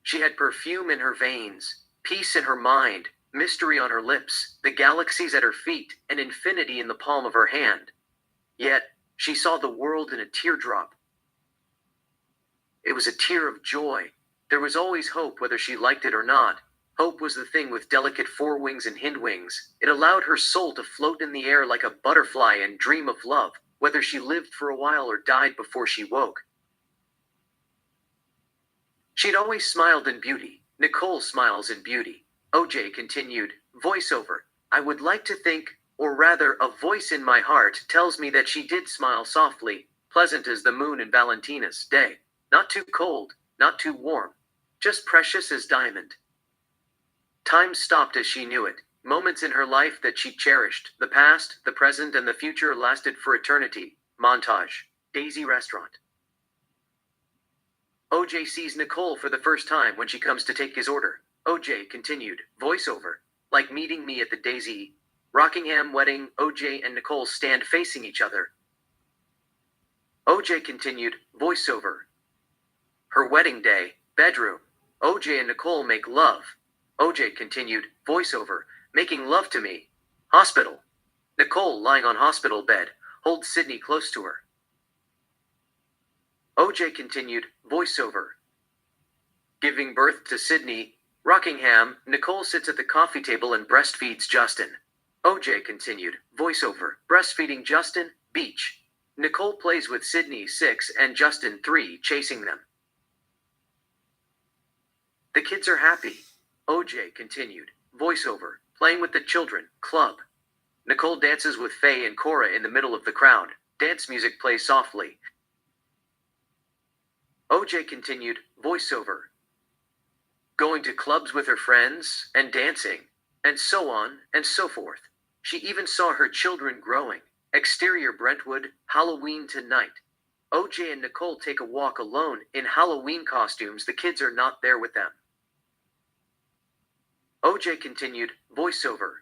She had perfume in her veins, peace in her mind, mystery on her lips, the galaxies at her feet, and infinity in the palm of her hand. Yet, she saw the world in a teardrop. It was a tear of joy. There was always hope whether she liked it or not. Hope was the thing with delicate forewings and hindwings. It allowed her soul to float in the air like a butterfly and dream of love, whether she lived for a while or died before she woke. She'd always smiled in beauty. Nicole smiles in beauty. OJ continued, voiceover. I would like to think, or rather, a voice in my heart tells me that she did smile softly, pleasant as the moon in Valentina's day. Not too cold, not too warm. Just precious as diamond. Time stopped as she knew it. Moments in her life that she cherished. The past, the present, and the future lasted for eternity. Montage. Daisy Restaurant. OJ sees Nicole for the first time when she comes to take his order. OJ continued, voiceover. Like meeting me at the Daisy Rockingham wedding, OJ and Nicole stand facing each other. OJ continued, voiceover. Her wedding day, bedroom. OJ and Nicole make love. OJ continued, voiceover, making love to me. Hospital. Nicole, lying on hospital bed, holds Sydney close to her. OJ continued, voiceover. Giving birth to Sydney, Rockingham, Nicole sits at the coffee table and breastfeeds Justin. OJ continued, voiceover, breastfeeding Justin, beach. Nicole plays with Sydney 6 and Justin 3, chasing them. The kids are happy. OJ continued, voiceover, playing with the children, club. Nicole dances with Faye and Cora in the middle of the crowd. Dance music plays softly. OJ continued, voiceover. Going to clubs with her friends, and dancing, and so on, and so forth. She even saw her children growing. Exterior Brentwood, Halloween tonight. OJ and Nicole take a walk alone, in Halloween costumes. The kids are not there with them. OJ continued, voiceover.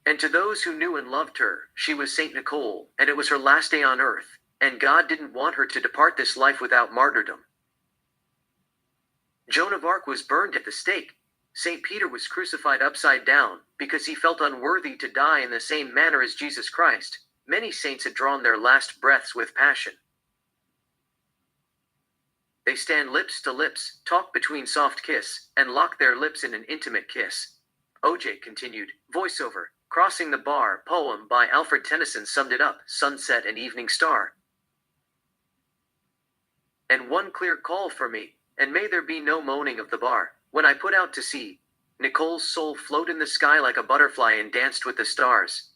And to those who knew and loved her, she was Saint Nicole, and it was her last day on earth, and God didn't want her to depart this life without martyrdom. Joan of Arc was burned at the stake. St. Peter was crucified upside down, because he felt unworthy to die in the same manner as Jesus Christ. Many saints had drawn their last breaths with passion. They stand lips to lips, talk between soft kiss, and lock their lips in an intimate kiss. OJ continued, voiceover, Crossing the Bar, poem by Alfred Tennyson summed it up, sunset and evening star. And one clear call for me, and may there be no moaning of the bar. When I put out to sea, Nicole's soul floated in the sky like a butterfly and danced with the stars.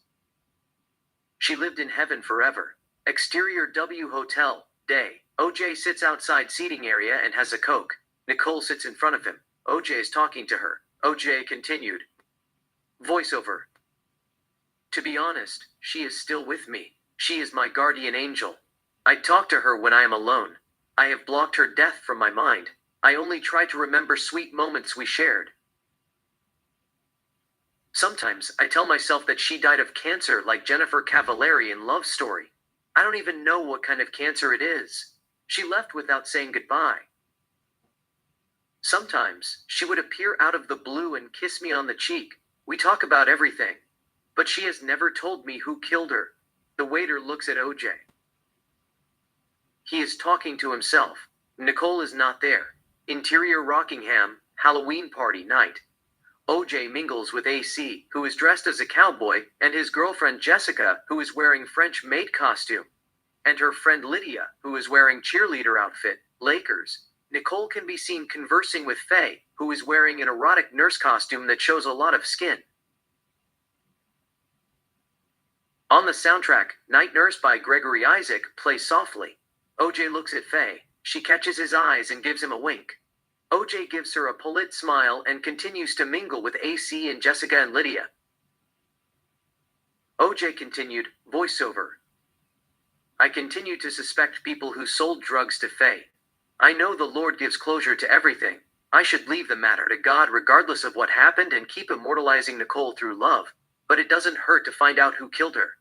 She lived in heaven forever. Exterior W Hotel, day. OJ sits outside seating area and has a Coke. Nicole sits in front of him. OJ is talking to her. OJ continued. Voiceover. To be honest, she is still with me. She is my guardian angel. I talk to her when I am alone. I have blocked her death from my mind. I only try to remember sweet moments we shared. Sometimes I tell myself that she died of cancer like Jennifer Cavallari in Love Story. I don't even know what kind of cancer it is. She left without saying goodbye. Sometimes she would appear out of the blue and kiss me on the cheek. We talk about everything. But she has never told me who killed her. The waiter looks at OJ. He is talking to himself. Nicole is not there. Interior Rockingham, Halloween party night. OJ mingles with AC, who is dressed as a cowboy, and his girlfriend Jessica, who is wearing French maid costume, and her friend Lydia, who is wearing cheerleader outfit, Lakers. Nicole can be seen conversing with Faye, who is wearing an erotic nurse costume that shows a lot of skin. On the soundtrack, Night Nurse by Gregory Isaac plays softly. OJ looks at Faye. She catches his eyes and gives him a wink. OJ gives her a polite smile and continues to mingle with AC and Jessica and Lydia. OJ continued, voiceover. I continue to suspect people who sold drugs to Faye. I know the Lord gives closure to everything. I should leave the matter to God regardless of what happened and keep immortalizing Nicole through love, but it doesn't hurt to find out who killed her.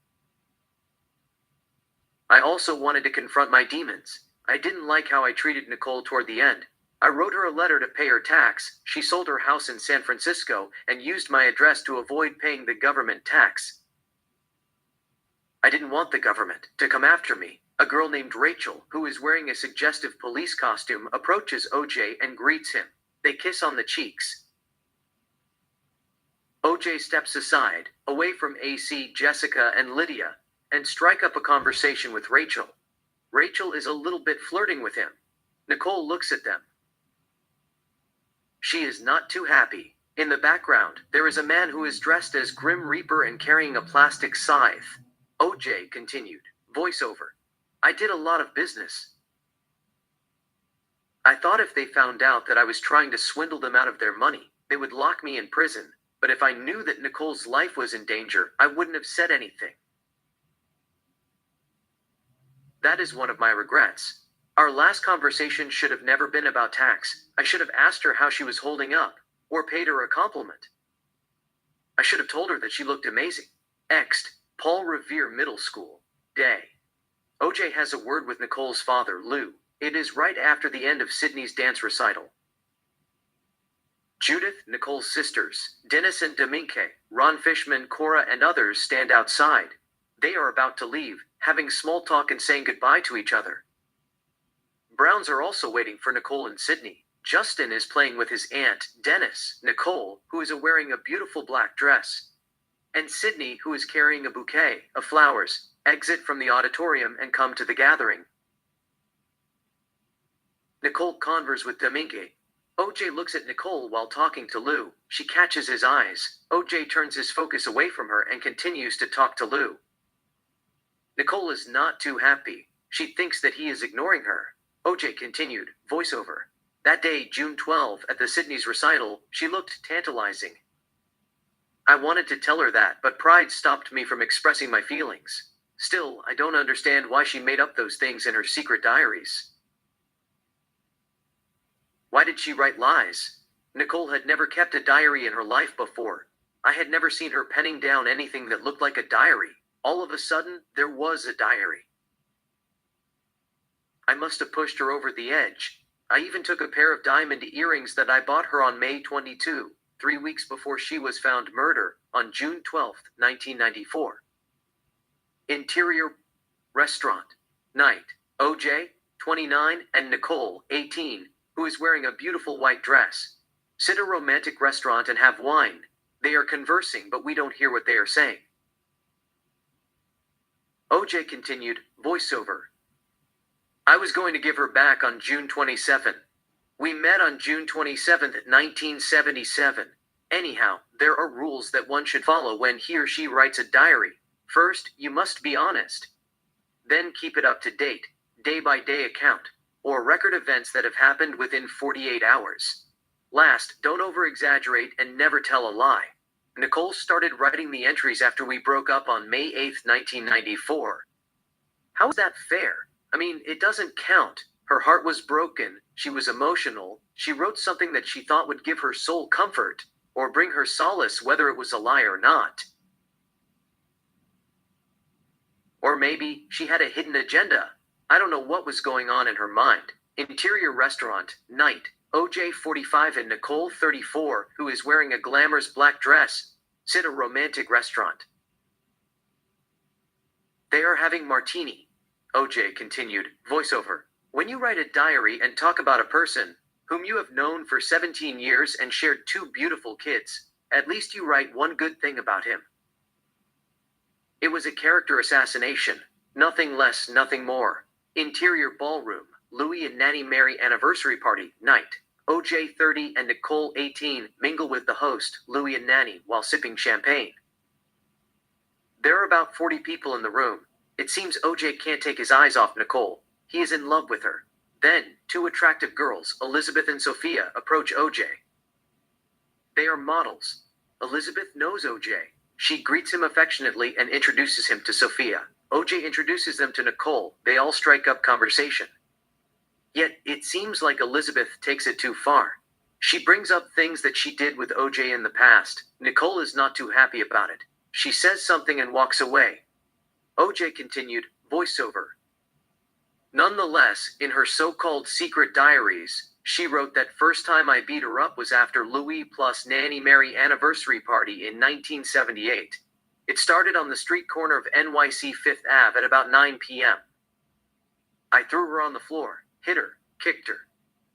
I also wanted to confront my demons. I didn't like how I treated Nicole toward the end. I wrote her a letter to pay her tax. She sold her house in San Francisco and used my address to avoid paying the government tax. I didn't want the government to come after me. A girl named Rachel, who is wearing a suggestive police costume, approaches OJ and greets him. They kiss on the cheeks. OJ steps aside, away from AC, Jessica, and Lydia, and strike up a conversation with Rachel. Rachel is a little bit flirting with him. Nicole looks at them. She is not too happy. In the background, there is a man who is dressed as Grim Reaper and carrying a plastic scythe. OJ continued, voiceover. I did a lot of business. I thought if they found out that I was trying to swindle them out of their money, they would lock me in prison, but if I knew that Nicole's life was in danger, I wouldn't have said anything. That is one of my regrets. Our last conversation should have never been about tax. I should have asked her how she was holding up, or paid her a compliment. I should have told her that she looked amazing. Ext, Paul Revere Middle School. Day. OJ has a word with Nicole's father, Lou. It is right after the end of Sydney's dance recital. Judith, Nicole's sisters, Dennis and Dominque, Ron Fishman, Cora, and others stand outside. They are about to leave, having small talk and saying goodbye to each other. Browns are also waiting for Nicole and Sydney. Justin is playing with his aunt, Dennis, Nicole, who is wearing a beautiful black dress, and Sydney, who is carrying a bouquet of flowers, exit from the auditorium and come to the gathering. Nicole converses with Domingue. OJ looks at Nicole while talking to Lou. She catches his eyes. OJ turns his focus away from her and continues to talk to Lou. Nicole is not too happy. She thinks that he is ignoring her. OJ continued, voiceover. That day, June 12, at the Sydney's recital, she looked tantalizing. I wanted to tell her that, but pride stopped me from expressing my feelings. Still, I don't understand why she made up those things in her secret diaries. Why did she write lies? Nicole had never kept a diary in her life before. I had never seen her penning down anything that looked like a diary. All of a sudden, there was a diary. I must have pushed her over the edge. I even took a pair of diamond earrings that I bought her on May 22, 3 weeks before she was found murdered, on June 12, 1994. Interior restaurant. Night. OJ, 29, and Nicole, 18, who is wearing a beautiful white dress. Sit a romantic restaurant and have wine. They are conversing, but we don't hear what they are saying. OJ continued, voiceover. I was going to give her back on June 27. We met on June 27, 1977. Anyhow, there are rules that one should follow when he or she writes a diary. First, you must be honest. Then keep it up to date, day-by-day account, or record events that have happened within 48 hours. Last, don't over-exaggerate and never tell a lie. Nicole started writing the entries after we broke up on May 8, 1994. How is that fair? I mean, it doesn't count. Her heart was broken, she was emotional, she wrote something that she thought would give her soul comfort, or bring her solace whether it was a lie or not. Or maybe she had a hidden agenda. I don't know what was going on in her mind. Interior restaurant, night. OJ 45 and Nicole 34, who is wearing a glamorous black dress, sit a romantic restaurant. They are having martini. OJ continued, voiceover. When you write a diary and talk about a person whom you have known for 17 years and shared 2 beautiful kids, At least you write one good thing about him. It was a character assassination. Nothing less, nothing more. Interior ballroom. Louis and Nanny Mary anniversary party, night. OJ 30 and Nicole 18 mingle with the host, Louis and Nanny, while sipping champagne. There are about 40 people in the room. It seems OJ can't take his eyes off Nicole. He is in love with her. Then, two attractive girls, Elizabeth and Sophia, approach OJ. They are models. Elizabeth knows OJ. She greets him affectionately and introduces him to Sophia. OJ introduces them to Nicole. They all strike up conversation. Yet, it seems like Elizabeth takes it too far. She brings up things that she did with OJ in the past. Nicole is not too happy about it. She says something and walks away. OJ continued, voiceover. Nonetheless, in her so-called secret diaries, she wrote that first time I beat her up was after Louis plus Nanny Mary anniversary party in 1978. It started on the street corner of NYC 5th Ave at about 9 p.m. I threw her on the floor, hit her, kicked her.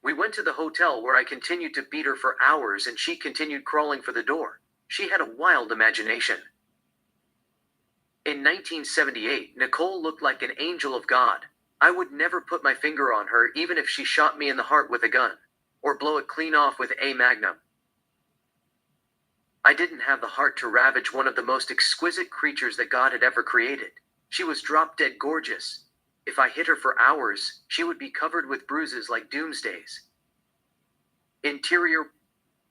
We went to the hotel where I continued to beat her for hours and she continued crawling for the door. She had a wild imagination. In 1978, Nicole looked like an angel of God. I would never put my finger on her even if she shot me in the heart with a gun, or blow it clean off with a magnum. I didn't have the heart to ravage one of the most exquisite creatures that God had ever created. She was drop-dead gorgeous. If I hit her for hours, she would be covered with bruises like doomsdays. Interior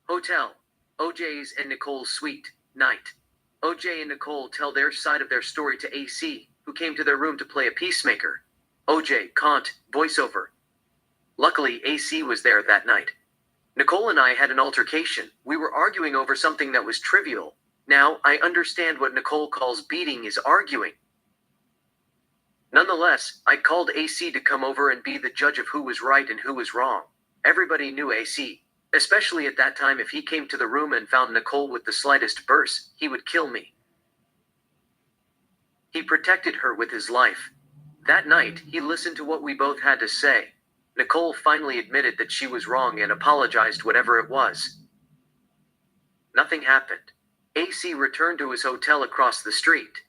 hotel. OJ's and Nicole's suite, night. OJ and Nicole tell their side of their story to AC, who came to their room to play a peacemaker. OJ, Kant, voiceover. Luckily, AC was there that night. Nicole and I had an altercation. We were arguing over something that was trivial. Now, I understand what Nicole calls beating is arguing. Nonetheless, I called AC to come over and be the judge of who was right and who was wrong. Everybody knew AC. Especially at that time, if he came to the room and found Nicole with the slightest burst, he would kill me. He protected her with his life. That night, he listened to what we both had to say. Nicole finally admitted that she was wrong and apologized whatever it was. Nothing happened. AC returned to his hotel across the street.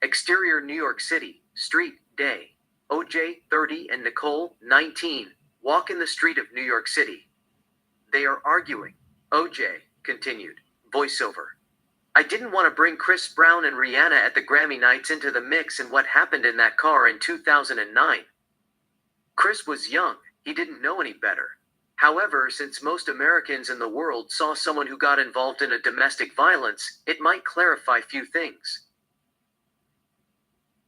Exterior New York City, street, day. OJ, 30, and Nicole, 19, walk in the street of New York City. They are arguing. OJ continued, voiceover. I didn't want to bring Chris Brown and Rihanna at the Grammy nights into the mix and what happened in that car in 2009. Chris was young. He didn't know any better. However, since most Americans in the world saw someone who got involved in a domestic violence, it might clarify few things.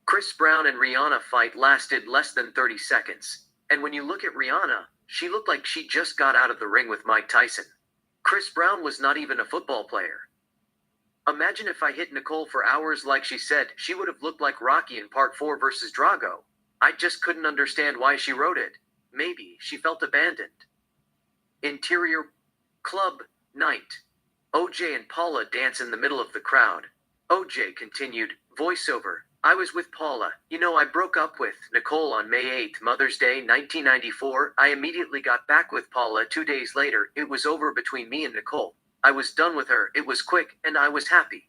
Chris Brown and Rihanna fight lasted less than 30 seconds. And when you look at Rihanna, she looked like she just got out of the ring with Mike Tyson. Chris Brown was not even a football player. Imagine if I hit Nicole for hours like she said, she would have looked like Rocky in Part 4 versus Drago. I just couldn't understand why she wrote it. Maybe she felt abandoned. Interior club, night. OJ and Paula dance in the middle of the crowd. OJ continued, voiceover. I was with Paula. You know, I broke up with Nicole on May 8, Mother's Day, 1994. I immediately got back with Paula 2 days later. It was over between me and Nicole. I was done with her. It was quick, and I was happy.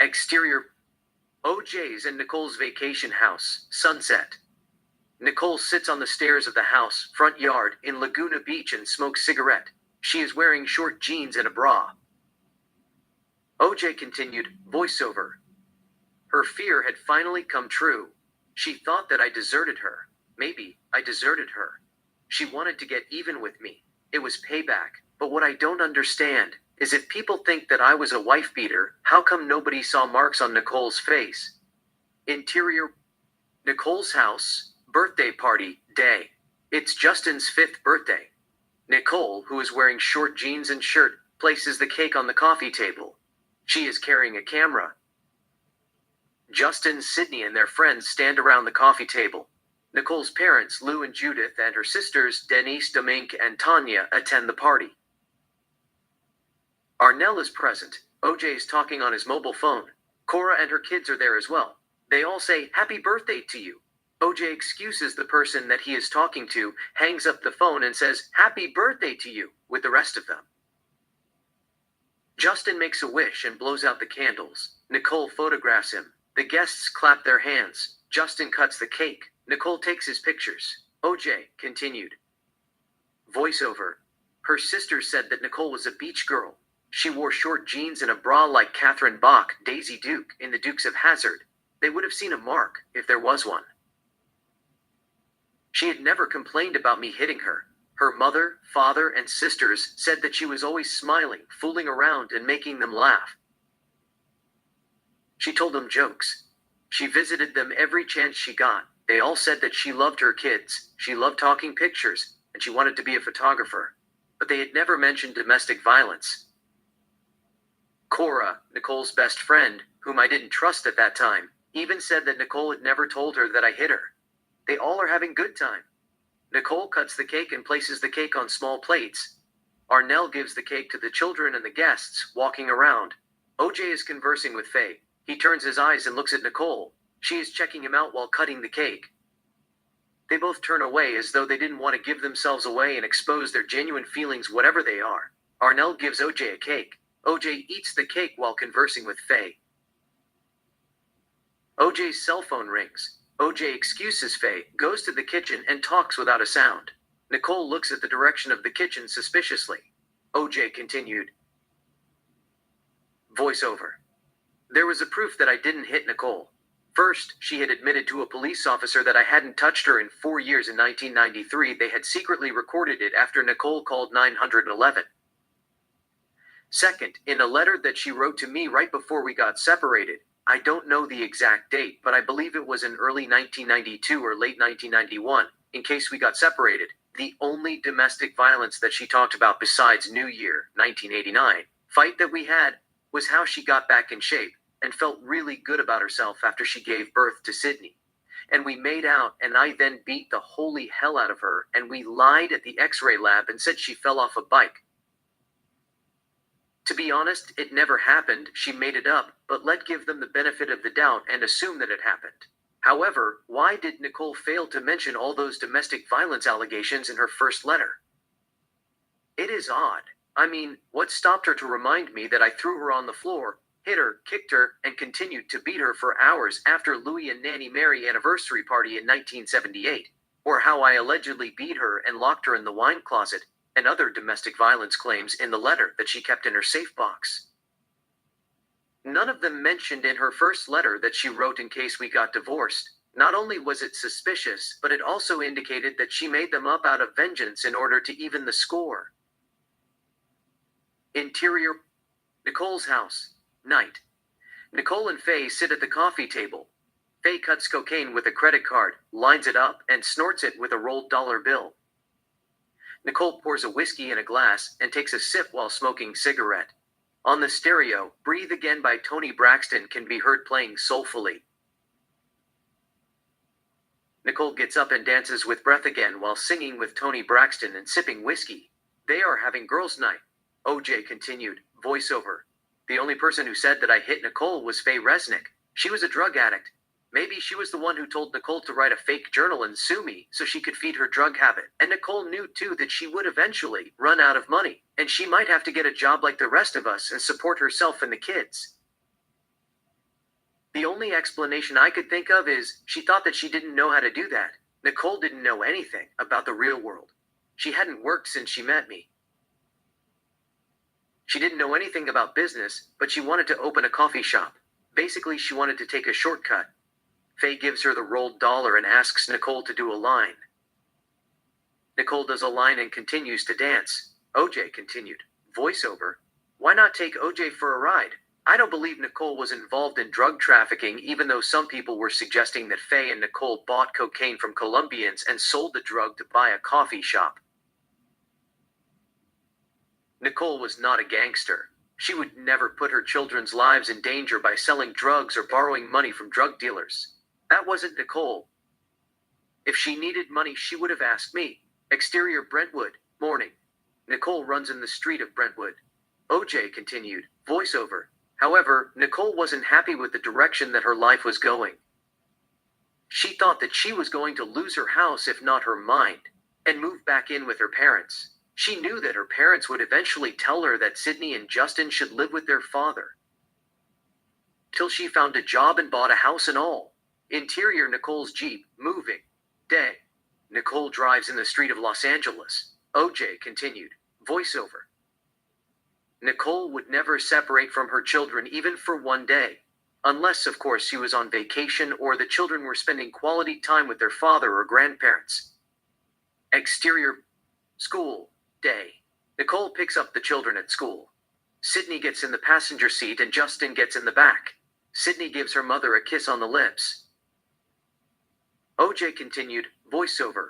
Exterior OJ's and Nicole's vacation house, sunset. Nicole sits on the stairs of the house, front yard, in Laguna Beach and smokes cigarette. She is wearing short jeans and a bra. OJ continued, voiceover. Her fear had finally come true. She thought that I deserted her. Maybe I deserted her. She wanted to get even with me. It was payback. But what I don't understand is if people think that I was a wife beater, how come nobody saw marks on Nicole's face? Interior Nicole's house, birthday party, day. It's Justin's 5th birthday. Nicole, who is wearing short jeans and shirt, places the cake on the coffee table. She is carrying a camera. Justin, Sydney, and their friends stand around the coffee table. Nicole's parents, Lou and Judith, and her sisters, Denise, Dominique, and Tanya, attend the party. Arnell is present. OJ is talking on his mobile phone. Cora and her kids are there as well. They all say, happy birthday to you. OJ excuses the person that he is talking to, hangs up the phone and says, happy birthday to you, with the rest of them. Justin makes a wish and blows out the candles. Nicole photographs him. The guests clap their hands. Justin cuts the cake. Nicole takes his pictures. OJ continued. Voiceover. Her sister said that Nicole was a beach girl. She wore short jeans and a bra like Catherine Bach, Daisy Duke, in The Dukes of Hazzard. They would have seen a mark, if there was one. She had never complained about me hitting her. Her mother, father, and sisters said that she was always smiling, fooling around, and making them laugh. She told them jokes. She visited them every chance she got. They all said that she loved her kids, she loved talking pictures, and she wanted to be a photographer. But they had never mentioned domestic violence. Cora, Nicole's best friend, whom I didn't trust at that time, even said that Nicole had never told her that I hit her. They all are having good time. Nicole cuts the cake and places the cake on small plates. Arnell gives the cake to the children and the guests, walking around. OJ is conversing with Faye. He turns his eyes and looks at Nicole. She is checking him out while cutting the cake. They both turn away as though they didn't want to give themselves away and expose their genuine feelings, whatever they are. Arnell gives OJ a cake. OJ eats the cake while conversing with Faye. OJ's cell phone rings. OJ excuses Faye, goes to the kitchen, and talks without a sound. Nicole looks at the direction of the kitchen suspiciously. OJ continued. Voiceover. There was a proof that I didn't hit Nicole. First, she had admitted to a police officer that I hadn't touched her in 4 years. In 1993, they had secretly recorded it after Nicole called 911. Second, in a letter that she wrote to me right before we got separated, I don't know the exact date, but I believe it was in early 1992 or late 1991, in case we got separated. The only domestic violence that she talked about besides New Year, 1989, fight that we had, was how she got back in shape and felt really good about herself after she gave birth to Sydney. And we made out, and I then beat the holy hell out of her, and we lied at the X-ray lab and said she fell off a bike. To be honest, it never happened. She made it up, but let's give them the benefit of the doubt and assume that it happened. However, why did Nicole fail to mention all those domestic violence allegations in her first letter? It is odd. I mean, what stopped her to remind me that I threw her on the floor, hit her, kicked her, and continued to beat her for hours after Louie and Nanny Mary anniversary party in 1978? Or how I allegedly beat her and locked her in the wine closet, and other domestic violence claims in the letter that she kept in her safe box. None of them mentioned in her first letter that she wrote in case we got divorced. Not only was it suspicious, but it also indicated that she made them up out of vengeance in order to even the score. Interior. Nicole's house. Night. Nicole and Faye sit at the coffee table. Faye cuts cocaine with a credit card, lines it up, and snorts it with a rolled dollar bill. Nicole pours a whiskey in a glass and takes a sip while smoking cigarette. On the stereo, Breathe Again by Toni Braxton can be heard playing soulfully. Nicole gets up and dances with Breath Again while singing with Toni Braxton and sipping whiskey. They are having girls' night. OJ continued, voiceover. The only person who said that I hit Nicole was Faye Resnick. She was a drug addict. Maybe she was the one who told Nicole to write a fake journal and sue me so she could feed her drug habit. And Nicole knew too that she would eventually run out of money, and she might have to get a job like the rest of us and support herself and the kids. The only explanation I could think of is she thought that she didn't know how to do that. Nicole didn't know anything about the real world. She hadn't worked since she met me. She didn't know anything about business, but she wanted to open a coffee shop. Basically, she wanted to take a shortcut. Faye gives her the rolled dollar and asks Nicole to do a line. Nicole does a line and continues to dance. OJ continued, voiceover. Why not take OJ for a ride? I don't believe Nicole was involved in drug trafficking, even though some people were suggesting that Faye and Nicole bought cocaine from Colombians and sold the drug to buy a coffee shop. Nicole was not a gangster. She would never put her children's lives in danger by selling drugs or borrowing money from drug dealers. That wasn't Nicole. If she needed money, she would have asked me. Exterior Brentwood, morning. Nicole runs in the street of Brentwood. OJ continued, voiceover. However, Nicole wasn't happy with the direction that her life was going. She thought that she was going to lose her house, if not her mind, and move back in with her parents. She knew that her parents would eventually tell her that Sydney and Justin should live with their father. Till she found a job and bought a house and all. Interior Nicole's Jeep, moving. Day. Nicole drives in the street of Los Angeles. OJ continued. Voiceover. Nicole would never separate from her children even for one day. Unless, of course, she was on vacation or the children were spending quality time with their father or grandparents. Exterior. School. Day. Nicole picks up the children at school. Sydney gets in the passenger seat and Justin gets in the back. Sydney gives her mother a kiss on the lips. OJ continued, voiceover.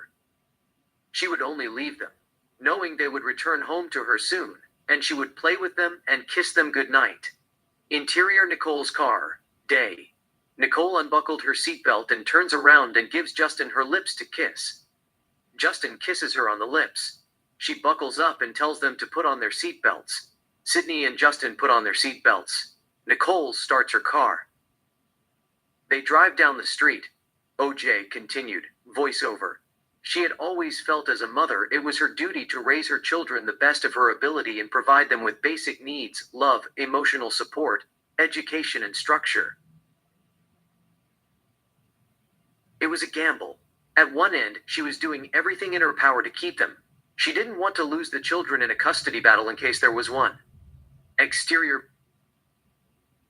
She would only leave them, knowing they would return home to her soon, and she would play with them and kiss them goodnight. Interior Nicole's car. Day. Nicole unbuckled her seatbelt and turns around and gives Justin her lips to kiss. Justin kisses her on the lips. She buckles up and tells them to put on their seatbelts. Sydney and Justin put on their seatbelts. Nicole starts her car. They drive down the street. OJ continued, voiceover. She had always felt as a mother it was her duty to raise her children the best of her ability and provide them with basic needs, love, emotional support, education and structure. It was a gamble. At one end, she was doing everything in her power to keep them. She didn't want to lose the children in a custody battle in case there was one. Exterior.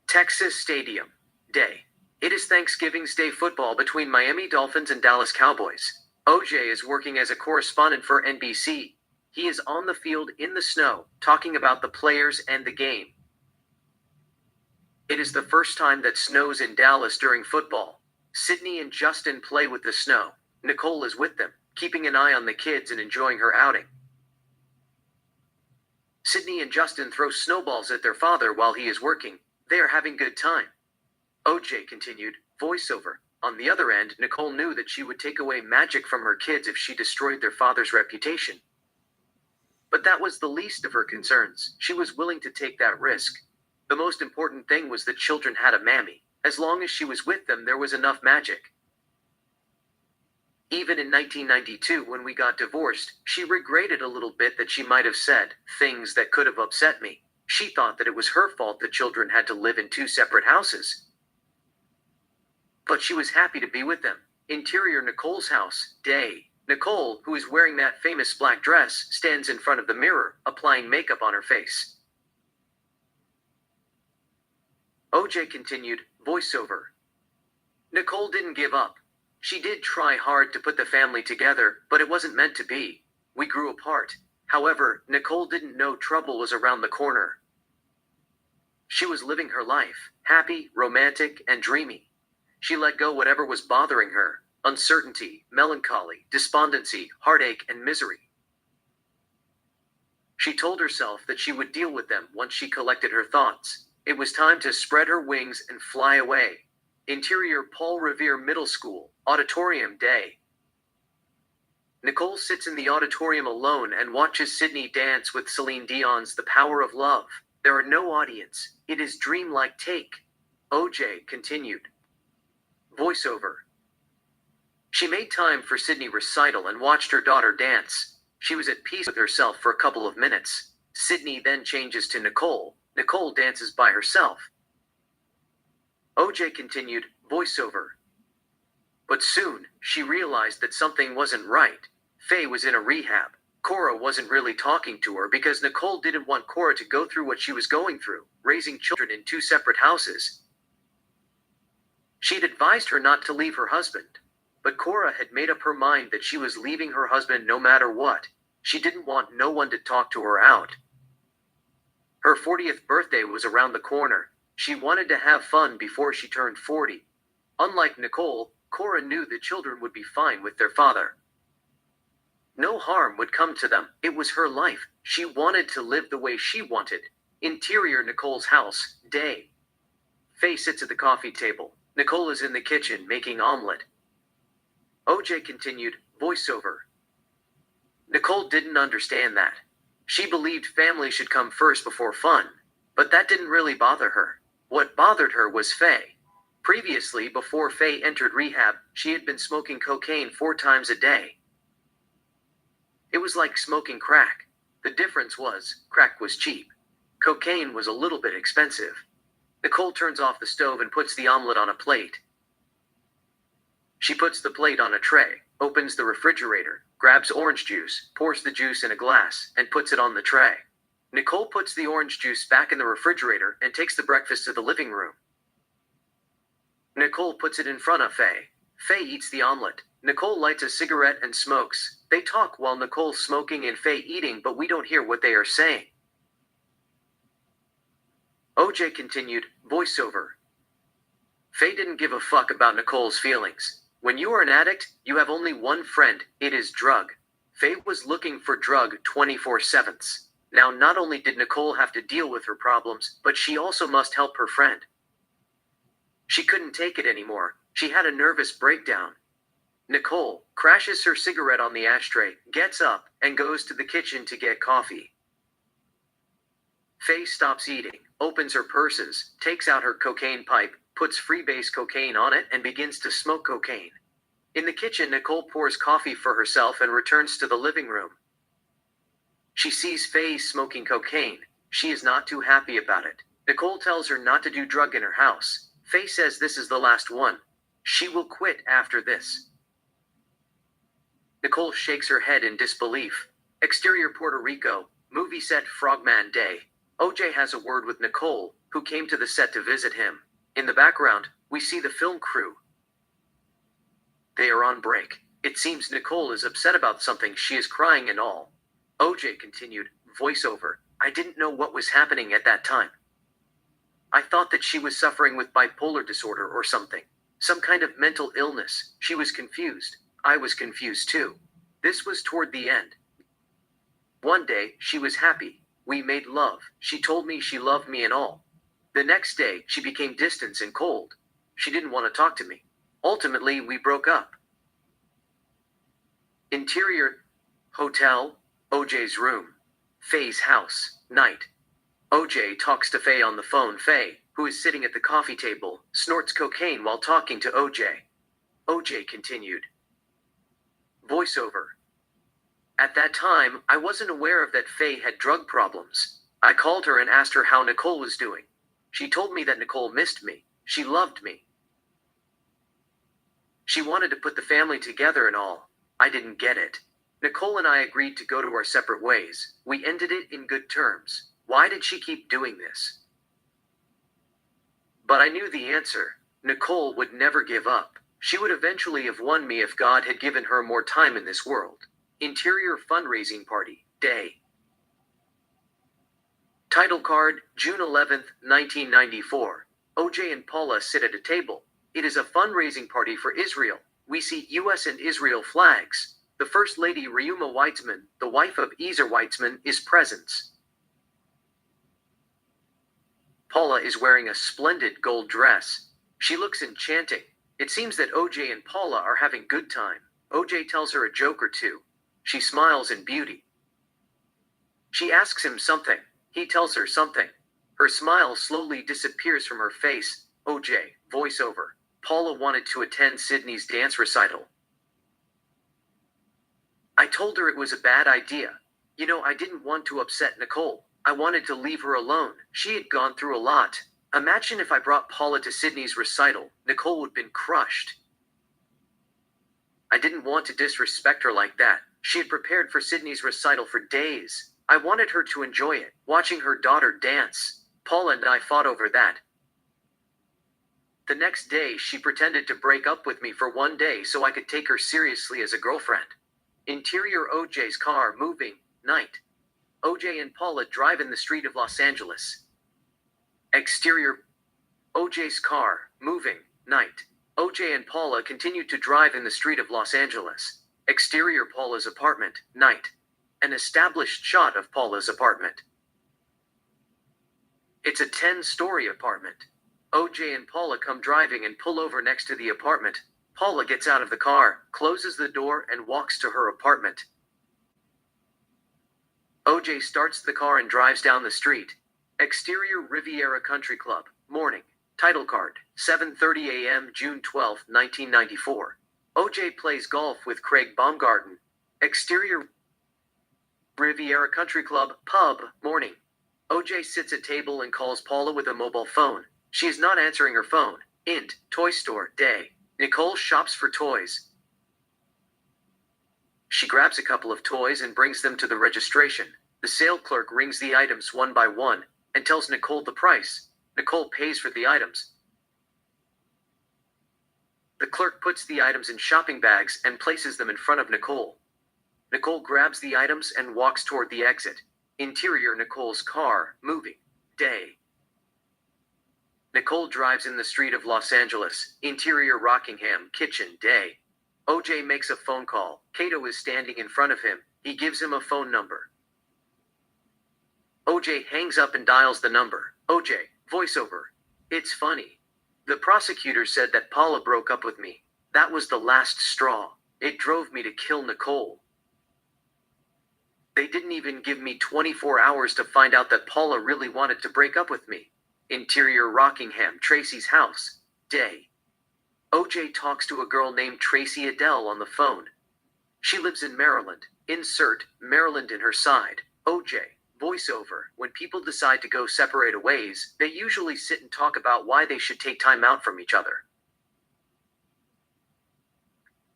Texas Stadium. Day. It is Thanksgiving's Day football between Miami Dolphins and Dallas Cowboys. OJ is working as a correspondent for NBC. He is on the field in the snow, talking about the players and the game. It is the first time that snows in Dallas during football. Sydney and Justin play with the snow. Nicole is with them, keeping an eye on the kids and enjoying her outing. Sydney and Justin throw snowballs at their father while he is working. They are having good time. OJ continued, voiceover. On the other end, Nicole knew that she would take away magic from her kids if she destroyed their father's reputation. But that was the least of her concerns. She was willing to take that risk. The most important thing was that children had a mammy. As long as she was with them, there was enough magic. Even in 1992, when we got divorced, she regretted a little bit that she might have said things that could have upset me. She thought that it was her fault the children had to live in two separate houses. But she was happy to be with them. Interior Nicole's house. Day. Nicole, who is wearing that famous black dress, stands in front of the mirror, applying makeup on her face. OJ continued, voiceover. Nicole didn't give up. She did try hard to put the family together, but it wasn't meant to be. We grew apart. However, Nicole didn't know trouble was around the corner. She was living her life, happy, romantic, and dreamy. She let go whatever was bothering her, uncertainty, melancholy, despondency, heartache, and misery. She told herself that she would deal with them once she collected her thoughts. It was time to spread her wings and fly away. Interior Paul Revere Middle School, Auditorium Day. Nicole sits in the auditorium alone and watches Sydney dance with Celine Dion's The Power of Love. There are no audience. It is dreamlike take. OJ continued. Voiceover. She made time for Sydney recital and watched her daughter dance. She was at peace with herself for a couple of minutes. Sydney then changes to Nicole. Nicole dances by herself. OJ continued, voiceover. But soon, she realized that something wasn't right. Faye was in a rehab. Cora wasn't really talking to her because Nicole didn't want Cora to go through what she was going through, raising children in two separate houses. She'd advised her not to leave her husband. But Cora had made up her mind that she was leaving her husband no matter what. She didn't want no one to talk to her out. Her 40th birthday was around the corner. She wanted to have fun before she turned 40. Unlike Nicole, Cora knew the children would be fine with their father. No harm would come to them. It was her life. She wanted to live the way she wanted. Interior Nicole's house, day. Faye sits at the coffee table. Nicole is in the kitchen making omelet. OJ continued, voiceover. Nicole didn't understand that. She believed family should come first before fun, but that didn't really bother her. What bothered her was Faye. Previously, before Faye entered rehab, she had been smoking cocaine 4 times a day. It was like smoking crack. The difference was, crack was cheap. Cocaine was a little bit expensive. Nicole turns off the stove and puts the omelet on a plate. She puts the plate on a tray, opens the refrigerator, grabs orange juice, pours the juice in a glass, and puts it on the tray. Nicole puts the orange juice back in the refrigerator and takes the breakfast to the living room. Nicole puts it in front of Faye. Faye eats the omelet. Nicole lights a cigarette and smokes. They talk while Nicole's smoking and Faye eating, but we don't hear what they are saying. OJ continued, voiceover. Faye didn't give a fuck about Nicole's feelings. When you are an addict, you have only one friend, it is drug. Faye was looking for drug 24/7. Now not only did Nicole have to deal with her problems, but she also must help her friend. She couldn't take it anymore. She had a nervous breakdown. Nicole crashes her cigarette on the ashtray, gets up, and goes to the kitchen to get coffee. Faye stops eating, opens her purses, takes out her cocaine pipe, puts freebase cocaine on it, and begins to smoke cocaine. In the kitchen, Nicole pours coffee for herself and returns to the living room. She sees Faye smoking cocaine. She is not too happy about it. Nicole tells her not to do drug in her house. Faye says this is the last one. She will quit after this. Nicole shakes her head in disbelief. Exterior Puerto Rico, movie set Frogman Day. OJ has a word with Nicole, who came to the set to visit him. In the background, we see the film crew. They are on break. It seems Nicole is upset about something. She is crying and all. OJ continued, voiceover. I didn't know what was happening at that time. I thought that she was suffering with bipolar disorder or something. Some kind of mental illness. She was confused. I was confused too. This was toward the end. One day, she was happy. We made love. She told me she loved me and all. The next day, she became distant and cold. She didn't want to talk to me. Ultimately, we broke up. Interior, hotel, OJ's room. Faye's house, night. OJ talks to Faye on the phone. Faye, who is sitting at the coffee table, snorts cocaine while talking to OJ. OJ continued. Voiceover. At that time, I wasn't aware of that Faye had drug problems. I called her and asked her how Nicole was doing. She told me that Nicole missed me. She loved me. She wanted to put the family together and all. I didn't get it. Nicole and I agreed to go to our separate ways. We ended it in good terms. Why did she keep doing this? But I knew the answer. Nicole would never give up. She would eventually have won me if God had given her more time in this world. Interior fundraising party, day. Title card, June 11th, 1994. OJ and Paula sit at a table. It is a fundraising party for Israel. We see US and Israel flags. The First Lady Reuma Weitzman, the wife of Ezer Weitzman, is present. Paula is wearing a splendid gold dress. She looks enchanting. It seems that OJ and Paula are having good time. OJ tells her a joke or two. She smiles in beauty. She asks him something. He tells her something. Her smile slowly disappears from her face. OJ, voiceover. Paula wanted to attend Sydney's dance recital. I told her it was a bad idea. You know, I didn't want to upset Nicole. I wanted to leave her alone. She had gone through a lot. Imagine if I brought Paula to Sydney's recital. Nicole would have been crushed. I didn't want to disrespect her like that. She had prepared for Sydney's recital for days. I wanted her to enjoy it, watching her daughter dance. Paula and I fought over that. The next day, she pretended to break up with me for one day so I could take her seriously as a girlfriend. Interior OJ's car moving, night. OJ and Paula drive in the street of Los Angeles. Exterior OJ's car, moving, night. OJ and Paula continue to drive in the street of Los Angeles. Exterior Paula's apartment, night. An established shot of Paula's apartment. It's a 10-story apartment. OJ and Paula come driving and pull over next to the apartment. Paula gets out of the car, closes the door, and walks to her apartment. OJ starts the car and drives down the street. Exterior Riviera Country Club, morning. Title card, 7:30 a.m. June 12, 1994. OJ plays golf with Craig Baumgarten. Exterior Riviera Country Club, pub, morning. OJ sits at table and calls Paula with a mobile phone. She is not answering her phone. Int, toy store, day. Nicole shops for toys. She grabs a couple of toys and brings them to the registration. The sale clerk rings the items one by one and tells Nicole the price. Nicole pays for the items. The clerk puts the items in shopping bags and places them in front of Nicole. Nicole grabs the items and walks toward the exit. Interior Nicole's car, moving. Day. Nicole drives in the street of Los Angeles. Interior Rockingham, kitchen, day. OJ makes a phone call. Kato is standing in front of him. He gives him a phone number. OJ hangs up and dials the number. OJ, voiceover. It's funny. The prosecutor said that Paula broke up with me. That was the last straw. It drove me to kill Nicole. They didn't even give me 24 hours to find out that Paula really wanted to break up with me. Interior Rockingham, Tracy's house. Day. OJ talks to a girl named Tracy Adele on the phone. She lives in Maryland. Insert Maryland in her side. OJ. Voiceover. When people decide to go separate ways, they usually sit and talk about why they should take time out from each other.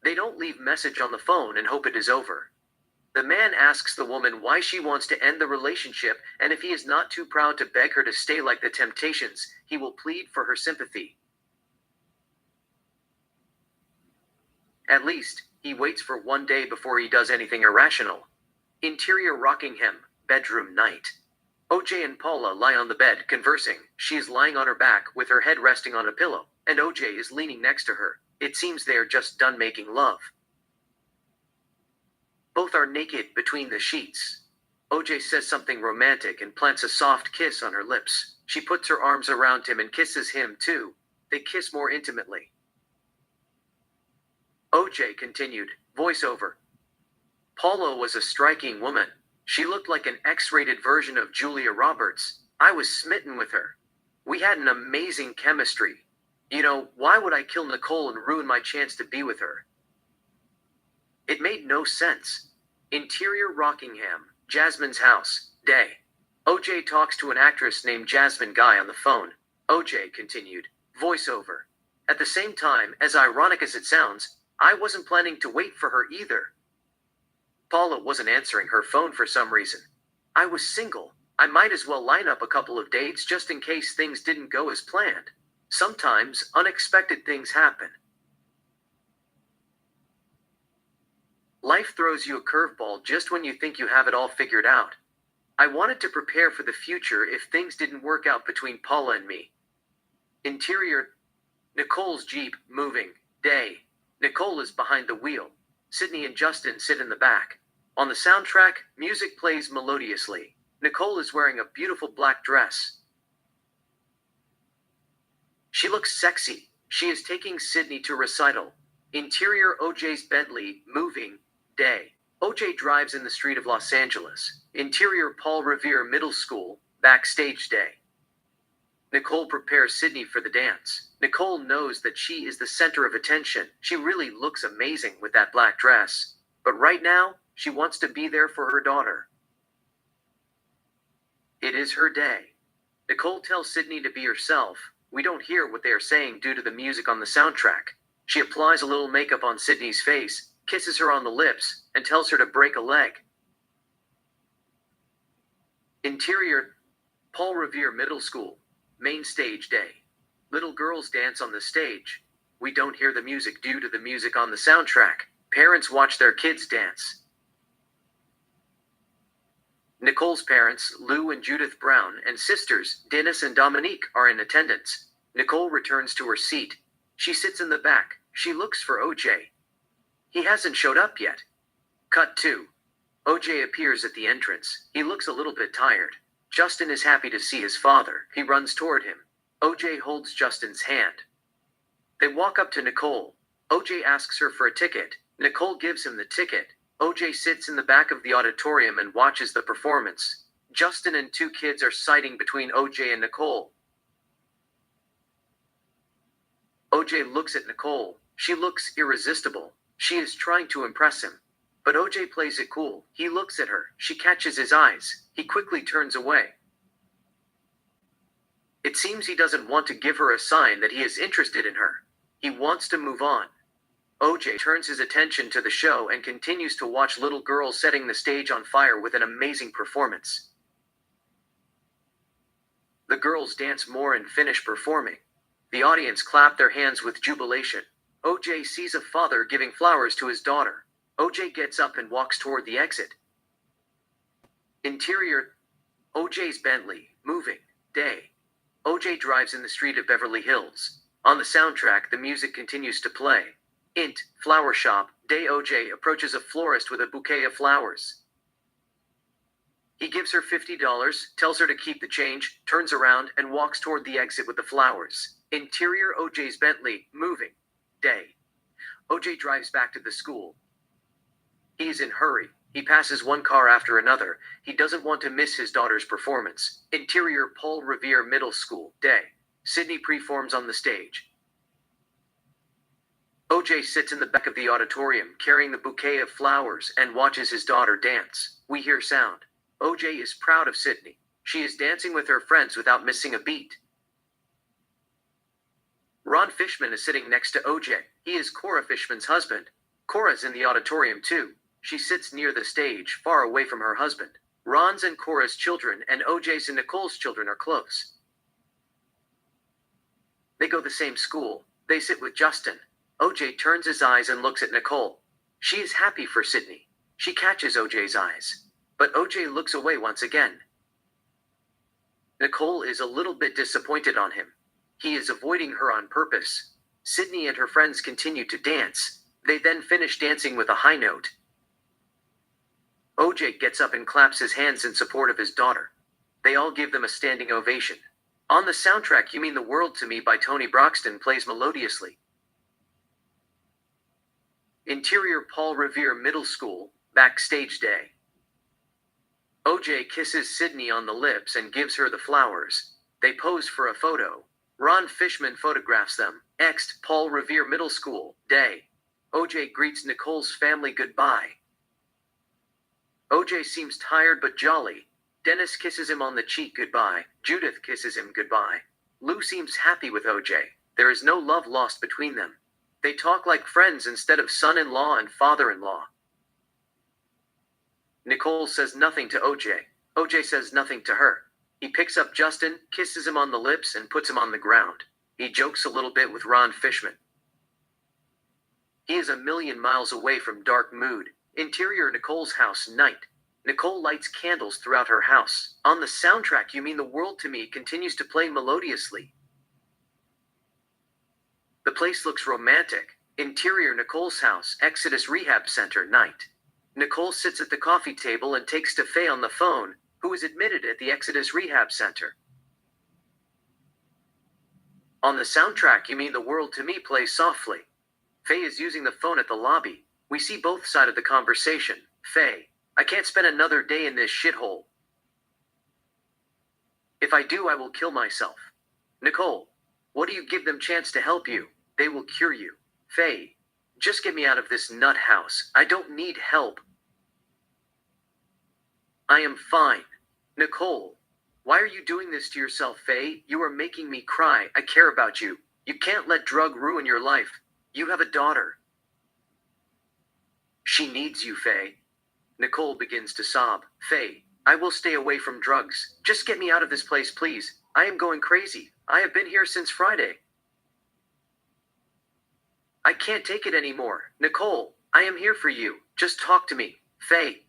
They don't leave message on the phone and hope it is over. The man asks the woman why she wants to end the relationship, and if he is not too proud to beg her to stay like the Temptations, he will plead for her sympathy. At least, he waits for one day before he does anything irrational. Interior Rockingham, bedroom night. OJ and Paula lie on the bed, conversing. She is lying on her back, with her head resting on a pillow, and OJ is leaning next to her. It seems they are just done making love. Both are naked between the sheets. OJ says something romantic and plants a soft kiss on her lips. She puts her arms around him and kisses him too. They kiss more intimately. OJ continued, voiceover. Paula was a striking woman. She looked like an X-rated version of Julia Roberts. I was smitten with her. We had an amazing chemistry. You know, why would I kill Nicole and ruin my chance to be with her? It made no sense. Interior Rockingham, Jasmine's house, day. OJ talks to an actress named Jasmine Guy on the phone. OJ continued, voiceover. At the same time, as ironic as it sounds, I wasn't planning to wait for her either. Paula wasn't answering her phone for some reason. I was single. I might as well line up a couple of dates just in case things didn't go as planned. Sometimes, unexpected things happen. Life throws you a curveball just when you think you have it all figured out. I wanted to prepare for the future if things didn't work out between Paula and me. Interior, Nicole's Jeep, moving, day. Nicole is behind the wheel. Sydney and Justin sit in the back. On the soundtrack, music plays melodiously. Nicole is wearing a beautiful black dress. She looks sexy. She is taking Sydney to recital. Interior OJ's Bentley, moving, day. OJ drives in the street of Los Angeles. Interior Paul Revere Middle School, backstage day. Nicole prepares Sydney for the dance. Nicole knows that she is the center of attention. She really looks amazing with that black dress. But right now, she wants to be there for her daughter. It is her day. Nicole tells Sydney to be herself. We don't hear what they are saying due to the music on the soundtrack. She applies a little makeup on Sydney's face, kisses her on the lips, and tells her to break a leg. Interior, Paul Revere Middle School, main stage day. Little girls dance on the stage. We don't hear the music due to the music on the soundtrack. Parents watch their kids dance. Nicole's parents, Lou and Judith Brown, and sisters, Dennis and Dominique, are in attendance. Nicole returns to her seat. She sits in the back. She looks for OJ. He hasn't showed up yet. Cut 2. OJ appears at the entrance. He looks a little bit tired. Justin is happy to see his father. He runs toward him. OJ holds Justin's hand. They walk up to Nicole. OJ asks her for a ticket. Nicole gives him the ticket. OJ sits in the back of the auditorium and watches the performance. Justin and 2 kids are sitting between OJ and Nicole. OJ looks at Nicole. She looks irresistible. She is trying to impress him. But OJ plays it cool. He looks at her. She catches his eyes. He quickly turns away. It seems he doesn't want to give her a sign that he is interested in her. He wants to move on. OJ turns his attention to the show and continues to watch little girls setting the stage on fire with an amazing performance. The girls dance more and finish performing. The audience clap their hands with jubilation. OJ sees a father giving flowers to his daughter. OJ gets up and walks toward the exit. Interior: OJ's Bentley, moving, day. OJ drives in the street of Beverly Hills. On the soundtrack, the music continues to play. Int, flower shop, day. OJ approaches a florist with a bouquet of flowers. He gives her $50, tells her to keep the change, turns around, and walks toward the exit with the flowers. Interior: OJ's Bentley, moving, day. OJ drives back to the school. He's in a hurry. He passes one car after another. He doesn't want to miss his daughter's performance. Interior: Paul Revere Middle School, day. Sydney performs on the stage. OJ sits in the back of the auditorium carrying the bouquet of flowers and watches his daughter dance. We hear sound. OJ is proud of Sydney. She is dancing with her friends without missing a beat. Ron Fishman is sitting next to OJ. He is Cora Fishman's husband. Cora's in the auditorium too. She sits near the stage, far away from her husband. Ron's and Cora's children and OJ's and Nicole's children are close. They go to the same school. They sit with Justin. OJ turns his eyes and looks at Nicole. She is happy for Sydney. She catches OJ's eyes. But OJ looks away once again. Nicole is a little bit disappointed on him. He is avoiding her on purpose. Sydney and her friends continue to dance. They then finish dancing with a high note. OJ gets up and claps his hands in support of his daughter. They all give them a standing ovation. On the soundtrack, You Mean the World to Me by Tony Braxton plays melodiously. Interior: Paul Revere Middle School, backstage day. OJ kisses Sydney on the lips and gives her the flowers. They pose for a photo. Ron Fishman photographs them. Next, Paul Revere Middle School, day. OJ greets Nicole's family goodbye. OJ seems tired but jolly. Dennis kisses him on the cheek goodbye. Judith kisses him goodbye. Lou seems happy with OJ. There is no love lost between them. They talk like friends instead of son-in-law and father-in-law. Nicole says nothing to OJ. OJ says nothing to her. He picks up Justin, kisses him on the lips, and puts him on the ground. He jokes a little bit with Ron Fishman. He is a million miles away from dark mood. Interior: Nicole's house, night. Nicole lights candles throughout her house. On the soundtrack, You Mean the World to Me continues to play melodiously. The place looks romantic. Interior: Nicole's house, Exodus Rehab Center, night. Nicole sits at the coffee table and takes to Faye on the phone, who is admitted at the Exodus Rehab Center. On the soundtrack, You Mean the World to Me plays softly. Faye is using the phone at the lobby. We see both sides of the conversation. Faye: I can't spend another day in this shithole. If I do, I will kill myself. Nicole: what do you give them chance to help you? They will cure you. Faye: just get me out of this nut house. I don't need help. I am fine. Nicole: why are you doing this to yourself, Faye? You are making me cry. I care about you. You can't let drug ruin your life. You have a daughter. She needs you, Faye. Nicole begins to sob. Faye: I will stay away from drugs. Just get me out of this place, please. I am going crazy. I have been here since Friday. I can't take it anymore. Nicole, I am here for you. Just talk to me. Faye: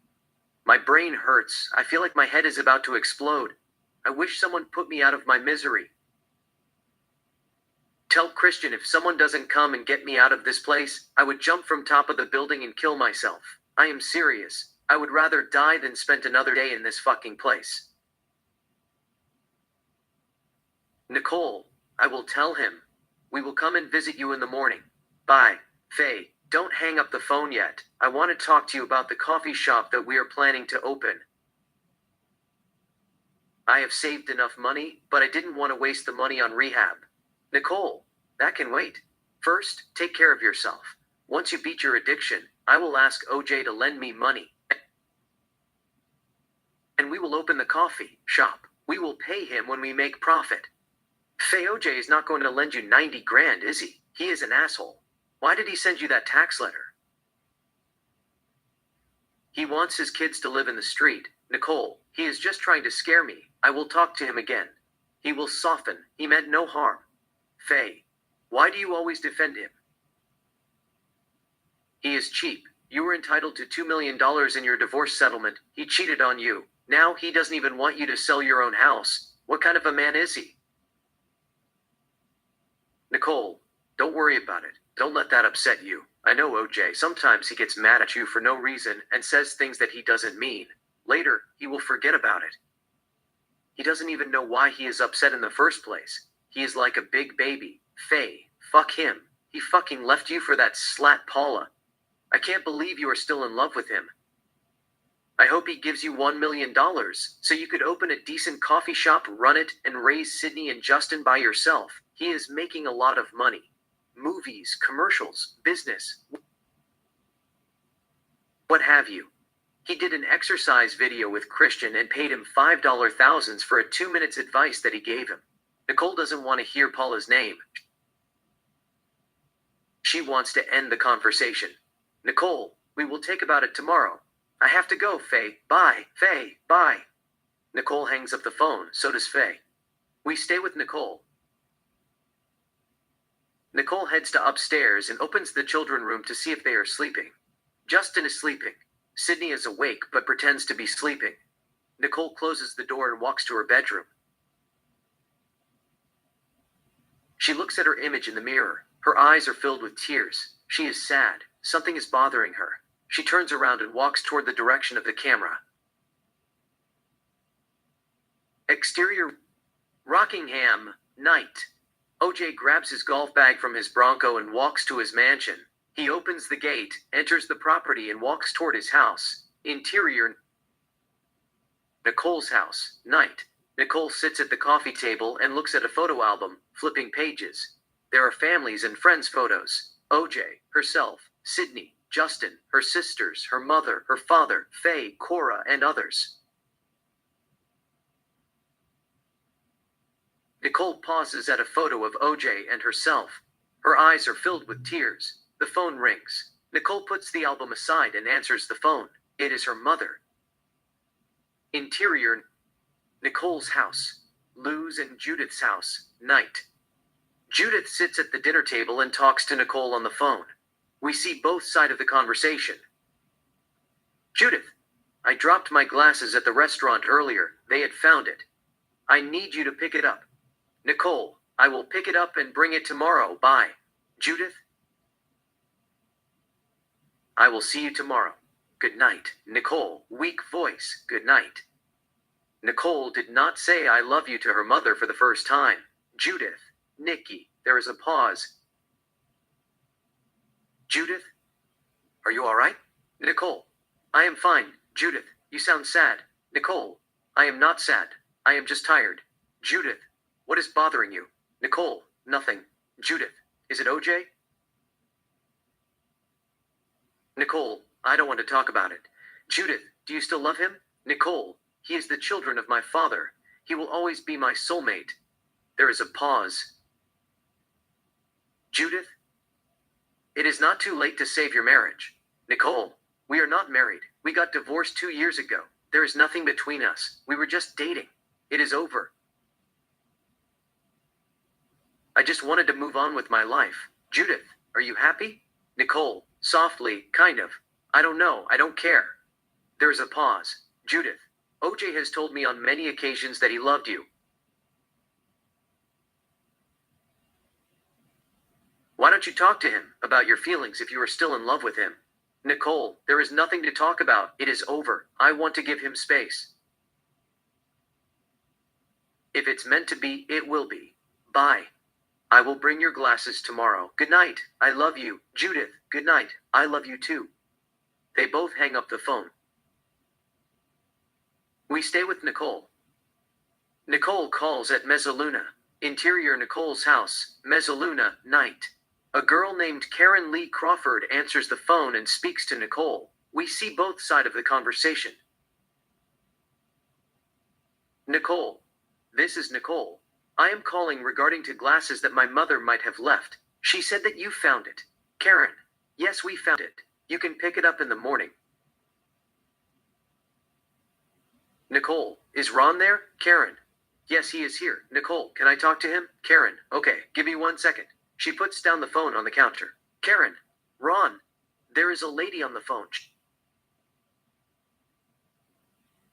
my brain hurts. I feel like my head is about to explode. I wish someone put me out of my misery. Tell Christian if someone doesn't come and get me out of this place, I would jump from top of the building and kill myself. I am serious. I would rather die than spend another day in this fucking place. Nicole: I will tell him. We will come and visit you in the morning. Bye. Faye: don't hang up the phone yet. I want to talk to you about the coffee shop that we are planning to open. I have saved enough money, but I didn't want to waste the money on rehab. Nicole: that can wait. First, take care of yourself. Once you beat your addiction, I will ask OJ to lend me money. And we will open the coffee shop. We will pay him when we make profit. Faye, OJ is not going to lend you 90 grand, is he? He is an asshole. Why did he send you that tax letter? He wants his kids to live in the street. Nicole, he is just trying to scare me. I will talk to him again. He will soften. He meant no harm. Faye, why do you always defend him? He is cheap. You were entitled to $2 million in your divorce settlement. He cheated on you. Now he doesn't even want you to sell your own house. What kind of a man is he? Nicole, don't worry about it. Don't let that upset you. I know OJ. Sometimes he gets mad at you for no reason and says things that he doesn't mean. Later, he will forget about it. He doesn't even know why he is upset in the first place. He is like a big baby. Faye, fuck him. He fucking left you for that slat Paula. I can't believe you are still in love with him. I hope he gives you $1 million so you could open a decent coffee shop, run it, and raise Sydney and Justin by yourself. He is making a lot of money. Movies, commercials, business, what have you. He did an exercise video with Christian and paid him $5 thousands for a 2 minutes advice that he gave him. Nicole doesn't want to hear Paula's name. She wants to end the conversation. Nicole, we will take about it tomorrow. I have to go, Faye. Bye, Faye, bye. Nicole hangs up the phone, so does Faye. We stay with Nicole. Nicole heads to upstairs and opens the children's room to see if they are sleeping. Justin is sleeping. Sydney is awake but pretends to be sleeping. Nicole closes the door and walks to her bedroom. She looks at her image in the mirror. Her eyes are filled with tears. She is sad. Something is bothering her. She turns around and walks toward the direction of the camera. Exterior, Rockingham, night. OJ grabs his golf bag from his Bronco and walks to his mansion. He opens the gate, enters the property, and walks toward his house. Interior, Nicole's house, night. Nicole sits at the coffee table and looks at a photo album, flipping pages. There are families and friends photos. OJ, herself, Sydney, Justin, her sisters, her mother, her father, Faye, Cora, and others. Nicole pauses at a photo of OJ and herself. Her eyes are filled with tears. The phone rings. Nicole puts the album aside and answers the phone. It is her mother. Interior, Nicole's house. Lou's and Judith's house, night. Judith sits at the dinner table and talks to Nicole on the phone. We see both sides of the conversation. Judith, I dropped my glasses at the restaurant earlier. They had found it. I need you to pick it up. Nicole, I will pick it up and bring it tomorrow. Bye. Judith, I will see you tomorrow. Good night. Nicole, weak voice. Good night. Nicole did not say I love you to her mother for the first time. Judith, Nikki, there is a pause. Judith, are you all right? Nicole, I am fine. Judith, you sound sad. Nicole, I am not sad. I am just tired. Judith, what is bothering you? Nicole, nothing. Judith, is it OJ? Nicole, I don't want to talk about it. Judith, do you still love him? Nicole, he is the children of my father. He will always be my soulmate. There is a pause. Judith, it is not too late to save your marriage. Nicole, we are not married. We got divorced 2 years ago. There is nothing between us. We were just dating. It is over. I just wanted to move on with my life. Judith, are you happy? Nicole, softly, kind of. I don't know. I don't care. There is a pause. Judith, OJ has told me on many occasions that he loved you. Why don't you talk to him about your feelings if you are still in love with him? Nicole, there is nothing to talk about. It is over. I want to give him space. If it's meant to be, it will be. Bye. I will bring your glasses tomorrow. Good night. I love you. Judith, good night. I love you too. They both hang up the phone. We stay with Nicole. Nicole calls at Mezzaluna. Interior, Nicole's house, Mezzaluna, night. A girl named Karen Lee Crawford answers the phone and speaks to Nicole. We see both sides of the conversation. Nicole. This is Nicole. I am calling regarding to glasses that my mother might have left. She said that you found it. Karen. Yes, we found it. You can pick it up in the morning. Nicole. Is Ron there? Karen. Yes, he is here. Nicole, can I talk to him? Karen. Okay, give me 1 second. She puts down the phone on the counter. Karen. Ron. There is a lady on the phone.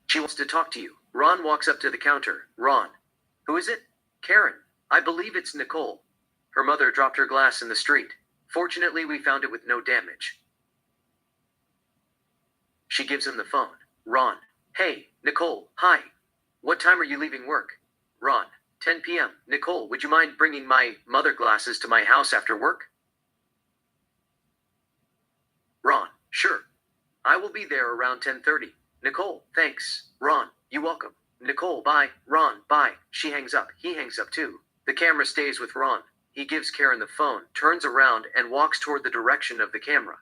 She wants to talk to you. Ron walks up to the counter. Ron. Who is it? Karen. I believe it's Nicole. Her mother dropped her glass in the street. Fortunately, we found it with no damage. She gives him the phone. Ron. Hey, Nicole. Hi. What time are you leaving work? Ron. 10 p.m. Nicole, would you mind bringing my mother glasses to my house after work? Ron. Sure. I will be there around 10:30. Nicole. Thanks. Ron. You welcome. Nicole. Bye. Ron. Bye. She hangs up. He hangs up too. The camera stays with Ron. He gives Karen the phone, turns around, and walks toward the direction of the camera.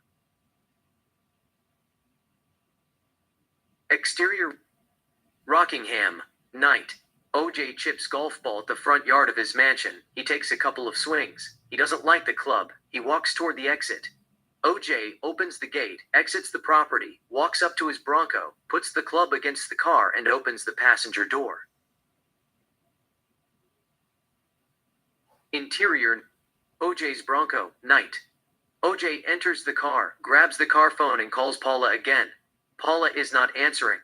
Exterior. Rockingham. Night. OJ chips golf ball at the front yard of his mansion. He takes a couple of swings. He doesn't like the club. He walks toward the exit. OJ opens the gate, exits the property, walks up to his Bronco, puts the club against the car, and opens the passenger door. Interior. OJ's Bronco. Night. OJ enters the car, grabs the car phone, and calls Paula again. Paula is not answering.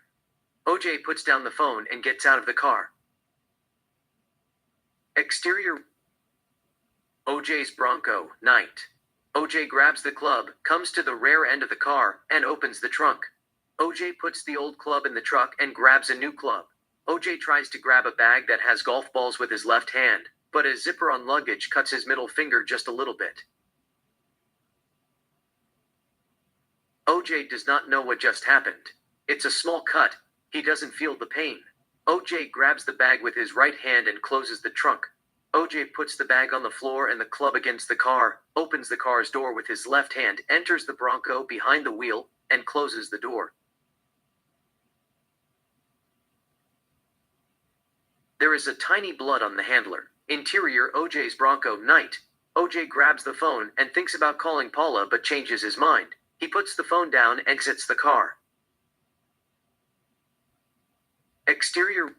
OJ puts down the phone and gets out of the car. Exterior. OJ's Bronco. Night. OJ grabs the club, comes to the rear end of the car, and opens the trunk. OJ puts the old club in the truck and grabs a new club. OJ tries to grab a bag that has golf balls with his left hand, but a zipper on luggage cuts his middle finger just a little bit. OJ does not know what just happened. It's a small cut. He doesn't feel the pain. OJ grabs the bag with his right hand and closes the trunk. OJ puts the bag on the floor and the club against the car, opens the car's door with his left hand, enters the Bronco behind the wheel, and closes the door. There is a tiny blood on the handler. Interior. OJ's Bronco. Night. OJ grabs the phone and thinks about calling Paula but changes his mind. He puts the phone down and exits the car. Exterior.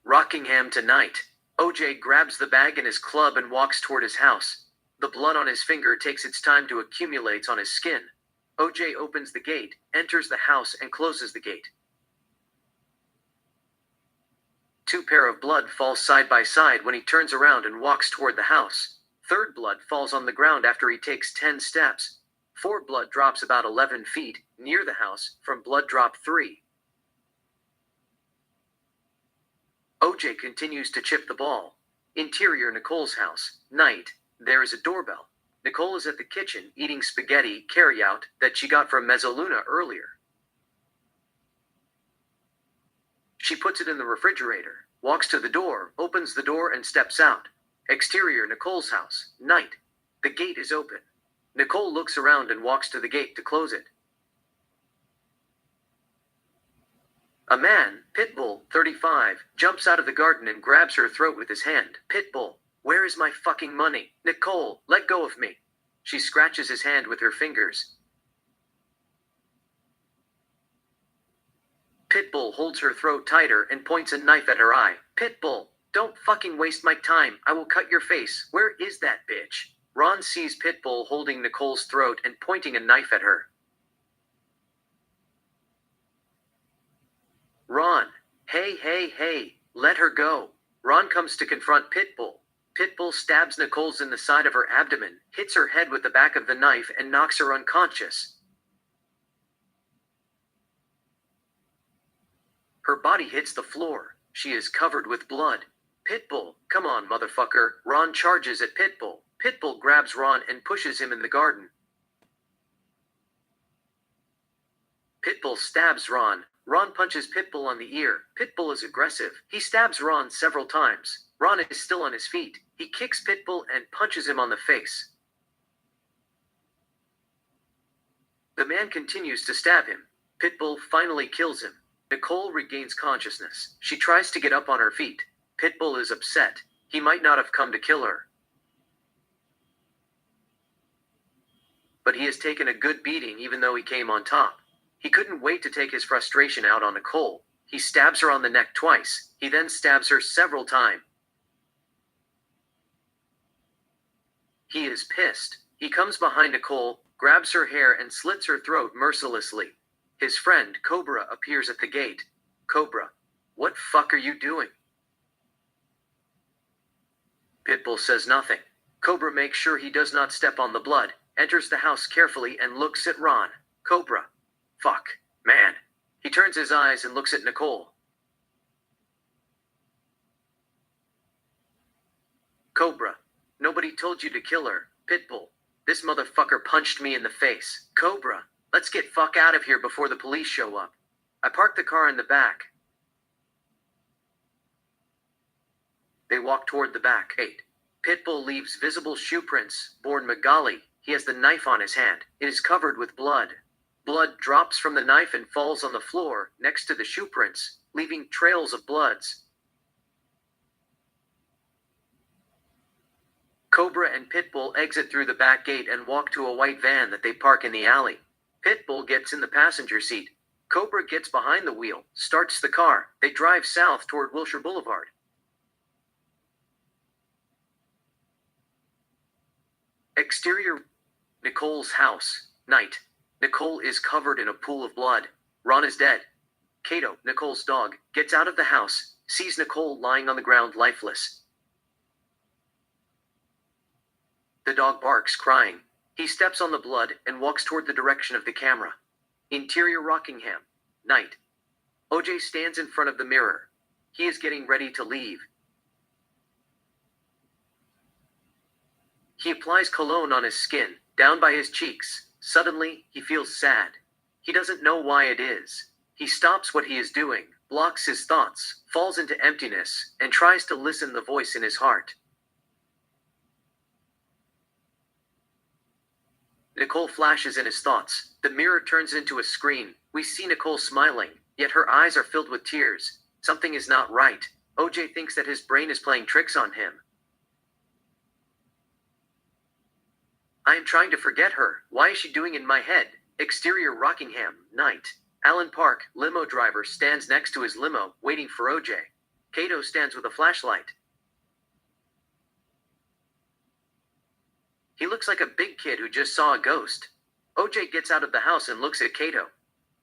Rockingham. Tonight. OJ grabs the bag and his club and walks toward his house. The blood on his finger takes its time to accumulate on his skin. OJ opens the gate, enters the house, and closes the gate. Two pairs of blood fall side by side when he turns around and walks toward the house. Third blood falls on the ground after he takes 10 steps. 4 blood drops about 11 feet, near the house, from blood drop 3. OJ continues to chip the ball. Interior. Nicole's house. Night. There is a doorbell. Nicole is at the kitchen eating spaghetti carryout that she got from Mezzaluna earlier. She puts it in the refrigerator, walks to the door, opens the door, and steps out. Exterior. Nicole's house. Night. The gate is open. Nicole looks around and walks to the gate to close it. A man, Pitbull, 35, jumps out of the garden and grabs her throat with his hand. Pitbull, where is my fucking money? Nicole, let go of me. She scratches his hand with her fingers. Pitbull holds her throat tighter and points a knife at her eye. Pitbull, don't fucking waste my time. I will cut your face. Where is that bitch? Ron sees Pitbull holding Nicole's throat and pointing a knife at her. Ron, hey, let her go. Ron comes to confront Pitbull. Pitbull stabs Nicole's in the side of her abdomen, hits her head with the back of the knife, and knocks her unconscious. Her body hits the floor. She is covered with blood. Pitbull, come on, motherfucker. Ron charges at Pitbull. Pitbull grabs Ron and pushes him in the garden. Pitbull stabs Ron. Ron punches Pitbull on the ear. Pitbull is aggressive. He stabs Ron several times. Ron is still on his feet. He kicks Pitbull and punches him on the face. The man continues to stab him. Pitbull finally kills him. Nicole regains consciousness. She tries to get up on her feet. Pitbull is upset. He might not have come to kill her. But he has taken a good beating even though he came on top. He couldn't wait to take his frustration out on Nicole. He stabs her on the neck twice. He then stabs her several times. He is pissed. He comes behind Nicole, grabs her hair and slits her throat mercilessly. His friend, Cobra, appears at the gate. Cobra, what fuck are you doing? Pitbull says nothing. Cobra makes sure he does not step on the blood, enters the house carefully and looks at Ron. Cobra, fuck, man. He turns his eyes and looks at Nicole. Cobra, nobody told you to kill her. Pitbull, this motherfucker punched me in the face. Cobra, let's get fuck out of here before the police show up. I parked the car in the back. They walk toward the back gate. Pitbull leaves visible shoe prints. Born Magali, he has the knife on his hand. It is covered with blood. Blood drops from the knife and falls on the floor next to the shoe prints, leaving trails of bloods. Cobra and Pitbull exit through the back gate and walk to a white van that they park in the alley. Pitbull gets in the passenger seat. Cobra gets behind the wheel, starts the car. They drive south toward Wilshire Boulevard. Exterior: Nicole's house. Night. Nicole is covered in a pool of blood. Ron is dead. Kato, Nicole's dog, gets out of the house, sees Nicole lying on the ground lifeless. The dog barks, crying. He steps on the blood and walks toward the direction of the camera. Interior Rockingham. Night. OJ stands in front of the mirror. He is getting ready to leave. He applies cologne on his skin, down by his cheeks. Suddenly, he feels sad. He doesn't know why it is. He stops what he is doing, blocks his thoughts, falls into emptiness, and tries to listen to the voice in his heart. Nicole flashes in his thoughts. The mirror turns into a screen. We see Nicole smiling, yet her eyes are filled with tears. Something is not right. OJ thinks that his brain is playing tricks on him. I am trying to forget her. Why is she doing in my head? Exterior Rockingham. Night. Allen Park, limo driver, stands next to his limo, waiting for OJ. Kato stands with a flashlight. He looks like a big kid who just saw a ghost. OJ gets out of the house and looks at Kato.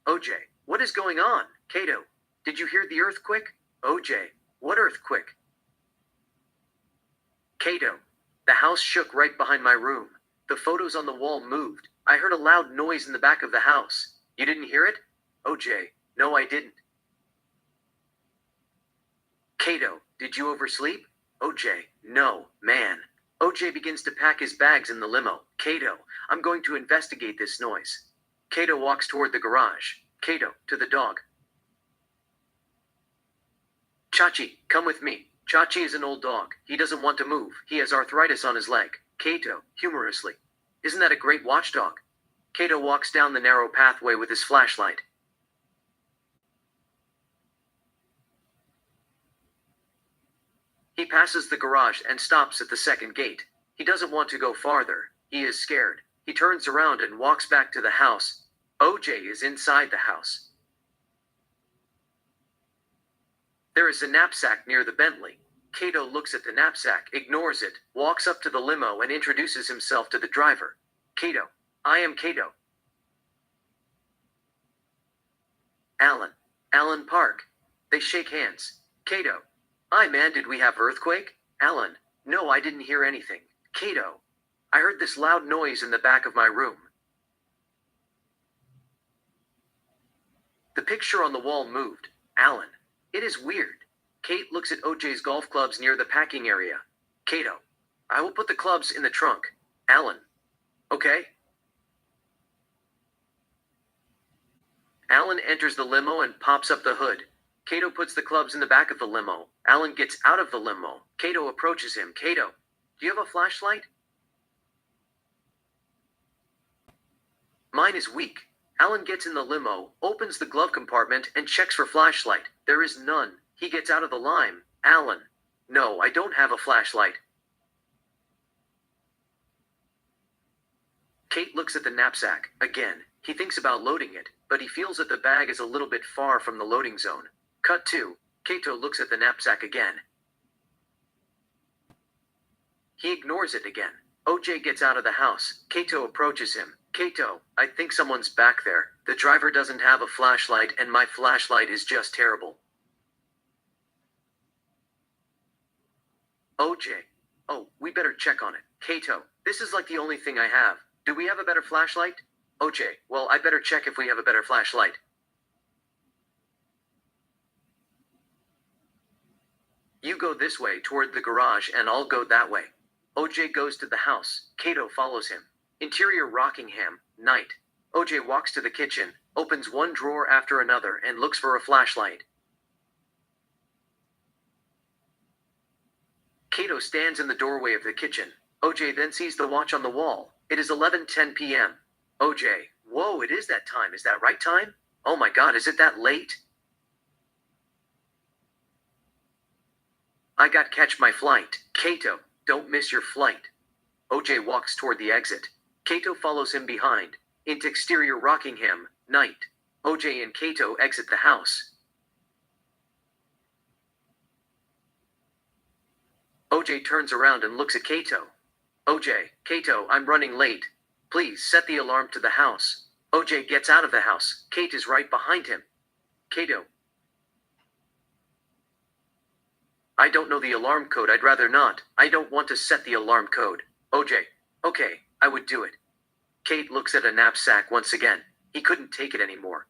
OJ, what is going on? Kato, did you hear the earthquake? OJ, what earthquake? Kato, the house shook right behind my room. The photos on the wall moved. I heard a loud noise in the back of the house. You didn't hear it? OJ, no, I didn't. Kato, did you oversleep? OJ, no, man. OJ begins to pack his bags in the limo. Kato, I'm going to investigate this noise. Kato walks toward the garage. Kato, to the dog. Chachi, come with me. Chachi is an old dog. He doesn't want to move. He has arthritis on his leg. Kato, humorously. Isn't that a great watchdog? Kato walks down the narrow pathway with his flashlight. He passes the garage and stops at the second gate. He doesn't want to go farther. He is scared. He turns around and walks back to the house. OJ is inside the house. There is a knapsack near the Bentley. Kato looks at the knapsack, ignores it, walks up to the limo and introduces himself to the driver. Kato, I am Kato. Allen Park. They shake hands. Kato, hi man, did we have earthquake? Allen, no, I didn't hear anything. Kato, I heard this loud noise in the back of my room. The picture on the wall moved. Allen, it is weird. Kate looks at OJ's golf clubs near the packing area. Kato, I will put the clubs in the trunk. Allen, okay? Allen enters the limo and pops up the hood. Kato puts the clubs in the back of the limo. Allen gets out of the limo. Kato approaches him. Kato, Do you have a flashlight? Mine is weak. Alan gets in the limo, opens the glove compartment, and checks for flashlight. There is none. He gets out of the lime. Alan. No, I don't have a flashlight. Kate looks at the knapsack. Again, he thinks about loading it, but he feels that the bag is a little bit far from the loading zone. Cut 2. Kato looks at the knapsack again. He ignores it again. OJ gets out of the house. Kato approaches him. Kato, I think someone's back there. The driver doesn't have a flashlight and my flashlight is just terrible. OJ. Oh, we better check on it. Kato, this is like the only thing I have. Do we have a better flashlight? OJ, well, I better check if we have a better flashlight. You go this way toward the garage and I'll go that way. OJ goes to the house. Kato follows him. Interior Rockingham, night. OJ walks to the kitchen, opens one drawer after another and looks for a flashlight. Kato stands in the doorway of the kitchen. OJ then sees the watch on the wall. It is 11:10 p.m. OJ, whoa, it is that time. Is that right time? Oh my god, is it that late? I got catch my flight. Kato, don't miss your flight. OJ walks toward the exit. Kato follows him behind. Into exterior Rockingham, night. OJ and Kato exit the house. OJ turns around and looks at Kato. OJ, Kato, I'm running late. Please set the alarm to the house. OJ gets out of the house. Kate is right behind him. Kato. I don't know the alarm code. I'd rather not. I don't want to set the alarm code. OJ. Okay, I would do it. Kate looks at a knapsack once again. He couldn't take it anymore.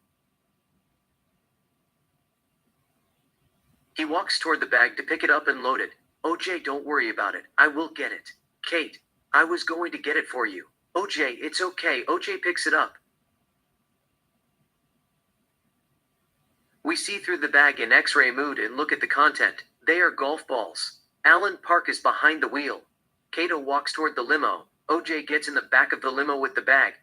He walks toward the bag to pick it up and load it. OJ, don't worry about it. I will get it. Kate, I was going to get it for you. OJ, it's okay. OJ picks it up. We see through the bag in X-ray mood and look at the content. They are golf balls. Alan Park is behind the wheel. Kato walks toward the limo. OJ gets in the back of the limo with the bag.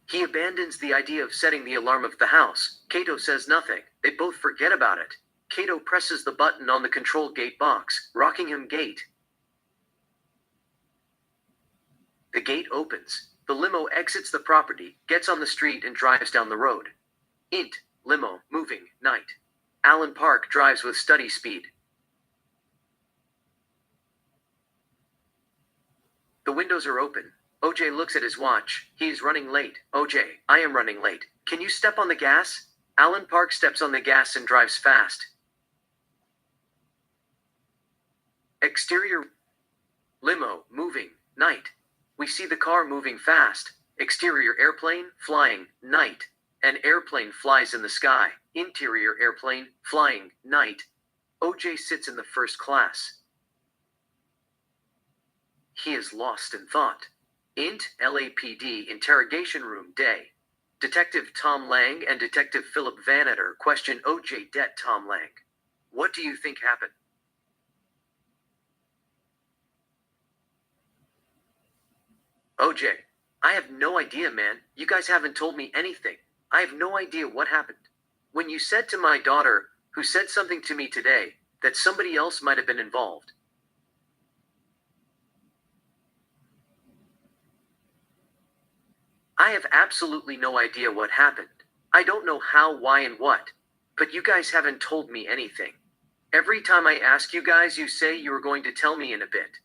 He abandons the idea of setting the alarm of the house. Kato says nothing. They both forget about it. Kato presses the button on the control gate box. Rockingham Gate. The gate opens. The limo exits the property, gets on the street and drives down the road. Int. Limo, moving, night. Alan Park drives with steady speed. The windows are open. OJ looks at his watch. He is running late. OJ, I am running late. Can you step on the gas? Alan Park steps on the gas and drives fast. Exterior limo, moving, night. We see the car moving fast. Exterior airplane, flying, night. An airplane flies in the sky. Interior airplane, flying, night. OJ sits in the first class. He is lost in thought. Int. LAPD interrogation room day. Detective Tom Lang and Detective Philip Vanetter question OJ Det. Tom Lang. What do you think happened? OJ. I have no idea, man. You guys haven't told me anything. I have no idea what happened. When you said to my daughter, who said something to me today, that somebody else might have been involved. I have absolutely no idea what happened. I don't know how, why, and what. But you guys haven't told me anything. Every time I ask you guys, you say you are going to tell me in a bit.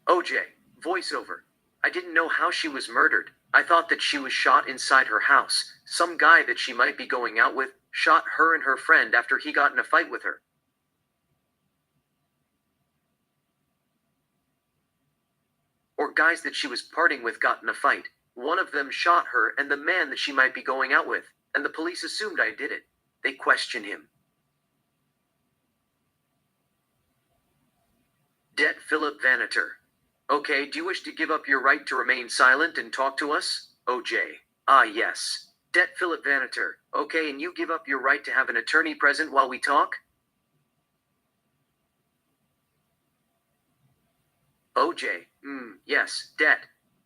OJ, voiceover. I didn't know how she was murdered. I thought that she was shot inside her house. Some guy that she might be going out with shot her and her friend after he got in a fight with her. Or guys that she was partying with got in a fight. One of them shot her and the man that she might be going out with, and the police assumed I did it. They question him. Det. Philip Vanetter. Okay, do you wish to give up your right to remain silent and talk to us? OJ. Ah, yes. Det Philip Vanater. Okay, and you give up your right to have an attorney present while we talk? OJ. Yes, Det.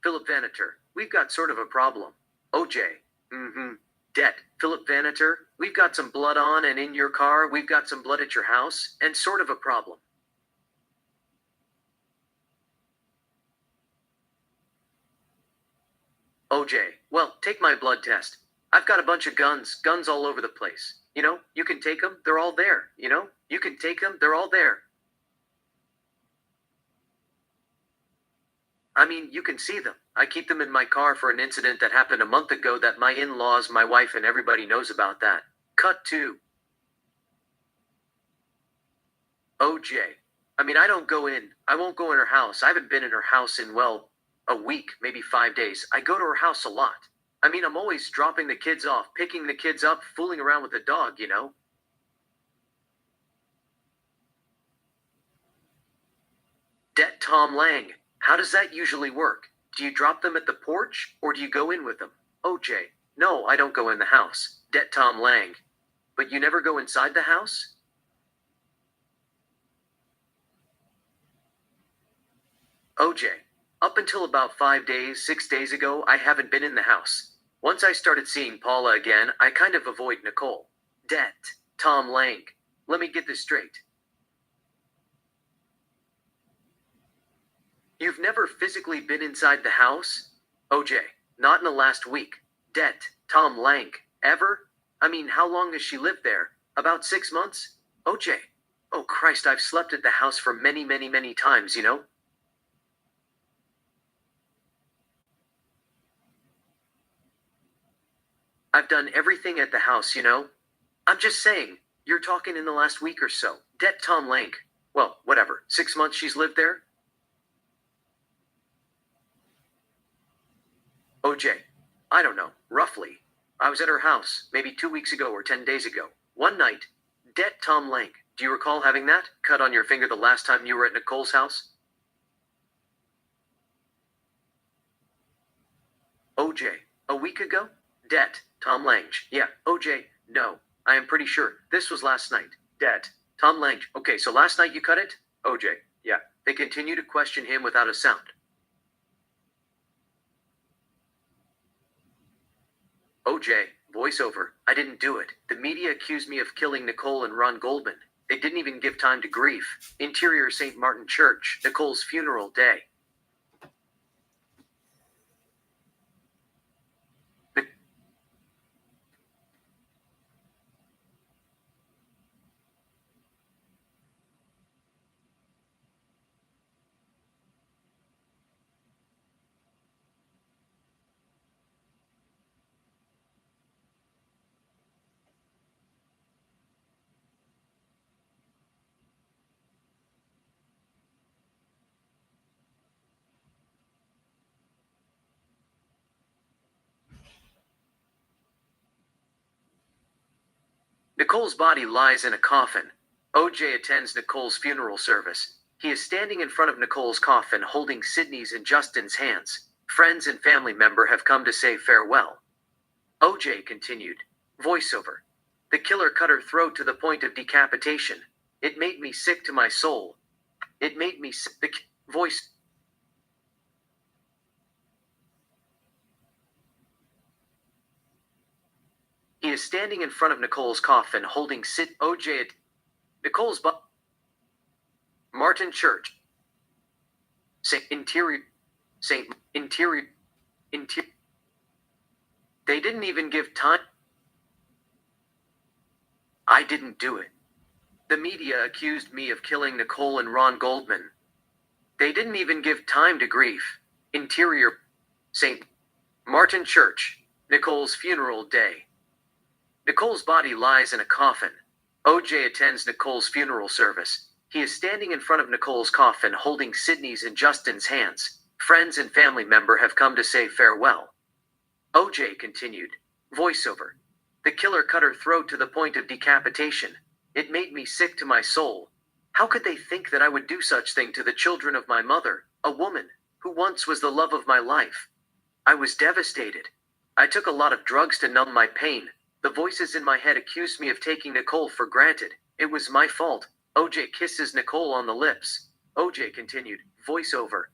Philip Vanater. We've got sort of a problem. OJ. Det. Philip Vanater. We've got some blood on and in your car. We've got some blood at your house, and sort of a problem. OJ. Well, take my blood test. I've got a bunch of guns all over the place. You can take them, they're all there. You can take them, they're all there. I mean, you can see them. I keep them in my car for an incident that happened a month ago that my in-laws, my wife, and everybody knows about that. Cut 2. OJ. I mean, I won't go in her house. I haven't been in her house in, well, a week, maybe 5 days. I go to her house a lot. I mean, I'm always dropping the kids off, picking the kids up, fooling around with the dog. Det Tom Lang. How does that usually work? Do you drop them at the porch, or do you go in with them? OJ. No, I don't go in the house. Det Tom Lang. But you never go inside the house? OJ. Up until about 5 days, 6 days ago, I haven't been in the house. Once I started seeing Paula again, I kind of avoid Nicole. Det. Tom Lang. Let me get this straight. You've never physically been inside the house? OJ. Not in the last week. Det. Tom Lang. Ever? I mean, how long has she lived there? About 6 months? OJ. Oh Christ, I've slept at the house for many, many, many times. I've done everything at the house. I'm just saying, you're talking in the last week or so. Det Tom Lang. Well, whatever. 6 months she's lived there? OJ. I don't know, roughly. I was at her house, maybe 2 weeks ago or 10 days ago. One night. Det Tom Lang. Do you recall having that cut on your finger the last time you were at Nicole's house? OJ. A week ago? Det. Tom Lang. Yeah, OJ. No. I am pretty sure. This was last night. Det. Tom Lang. Okay, so last night you cut it? OJ. Yeah. They continue to question him without a sound. OJ, voiceover. I didn't do it. The media accused me of killing Nicole and Ron Goldman. They didn't even give time to grief. Interior St. Martin Church, Nicole's funeral day. Nicole's body lies in a coffin. OJ attends Nicole's funeral service. He is standing in front of Nicole's coffin holding Sydney's and Justin's hands. Friends and family member have come to say farewell. OJ continued. Voiceover. The killer cut her throat to the point of decapitation. It made me sick to my soul. It made me sick. Voice. He is standing in front of Nicole's coffin holding OJ at Nicole's Martin Church. Saint Interior. Saint Interior. Interior. They didn't even give time. I didn't do it. The media accused me of killing Nicole and Ron Goldman. They didn't even give time to grief. Interior. St. Martin Church. Nicole's funeral day. Nicole's body lies in a coffin. OJ attends Nicole's funeral service. He is standing in front of Nicole's coffin holding Sydney's and Justin's hands. Friends and family member have come to say farewell. OJ continued. Voiceover. The killer cut her throat to the point of decapitation. It made me sick to my soul. How could they think that I would do such thing to the children of my mother, a woman, who once was the love of my life? I was devastated. I took a lot of drugs to numb my pain. The voices in my head accused me of taking Nicole for granted. It was my fault. OJ kisses Nicole on the lips. OJ continued, voiceover.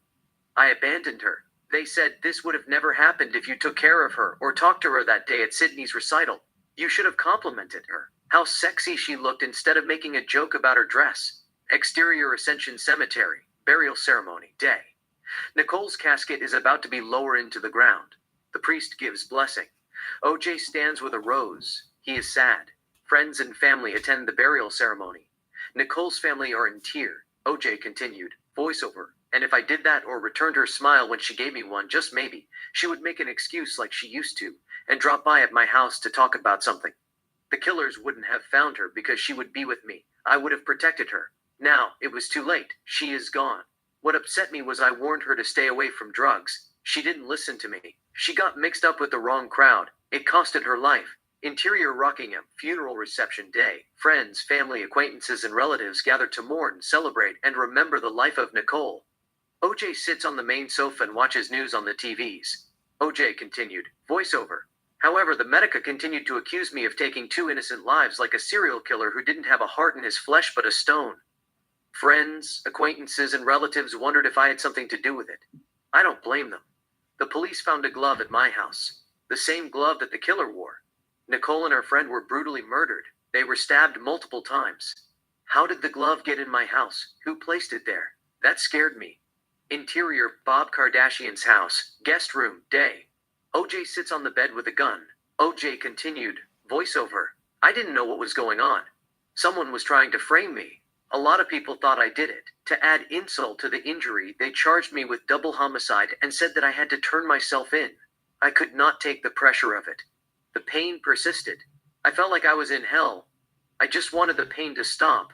I abandoned her. They said this would have never happened if you took care of her or talked to her that day at Sydney's recital. You should have complimented her. How sexy she looked instead of making a joke about her dress. Exterior Ascension Cemetery. Burial ceremony. Day. Nicole's casket is about to be lowered into the ground. The priest gives blessing. OJ stands with a rose. He is sad. Friends and family attend the burial ceremony. Nicole's family are in tears. OJ continued, voiceover. And if I did that or returned her smile when she gave me one, just maybe, she would make an excuse like she used to, and drop by at my house to talk about something. The killers wouldn't have found her because she would be with me. I would have protected her. Now, it was too late. She is gone. What upset me was I warned her to stay away from drugs. She didn't listen to me. She got mixed up with the wrong crowd. It costed her life. Interior Rockingham, funeral reception day. Friends, family, acquaintances, and relatives gather to mourn, celebrate, and remember the life of Nicole. OJ sits on the main sofa and watches news on the TVs. OJ continued, voiceover. However, the medica continued to accuse me of taking two innocent lives like a serial killer who didn't have a heart in his flesh but a stone. Friends, acquaintances, and relatives wondered if I had something to do with it. I don't blame them. The police found a glove at my house. The same glove that the killer wore. Nicole and her friend were brutally murdered. They were stabbed multiple times. How did the glove get in my house? Who placed it there? That scared me. Interior, Bob Kardashian's house, guest room, day. OJ sits on the bed with a gun. OJ continued, voiceover. I didn't know what was going on. Someone was trying to frame me. A lot of people thought I did it. To add insult to the injury, they charged me with double homicide and said that I had to turn myself in. I could not take the pressure of it. The pain persisted. I felt like I was in hell. I just wanted the pain to stop.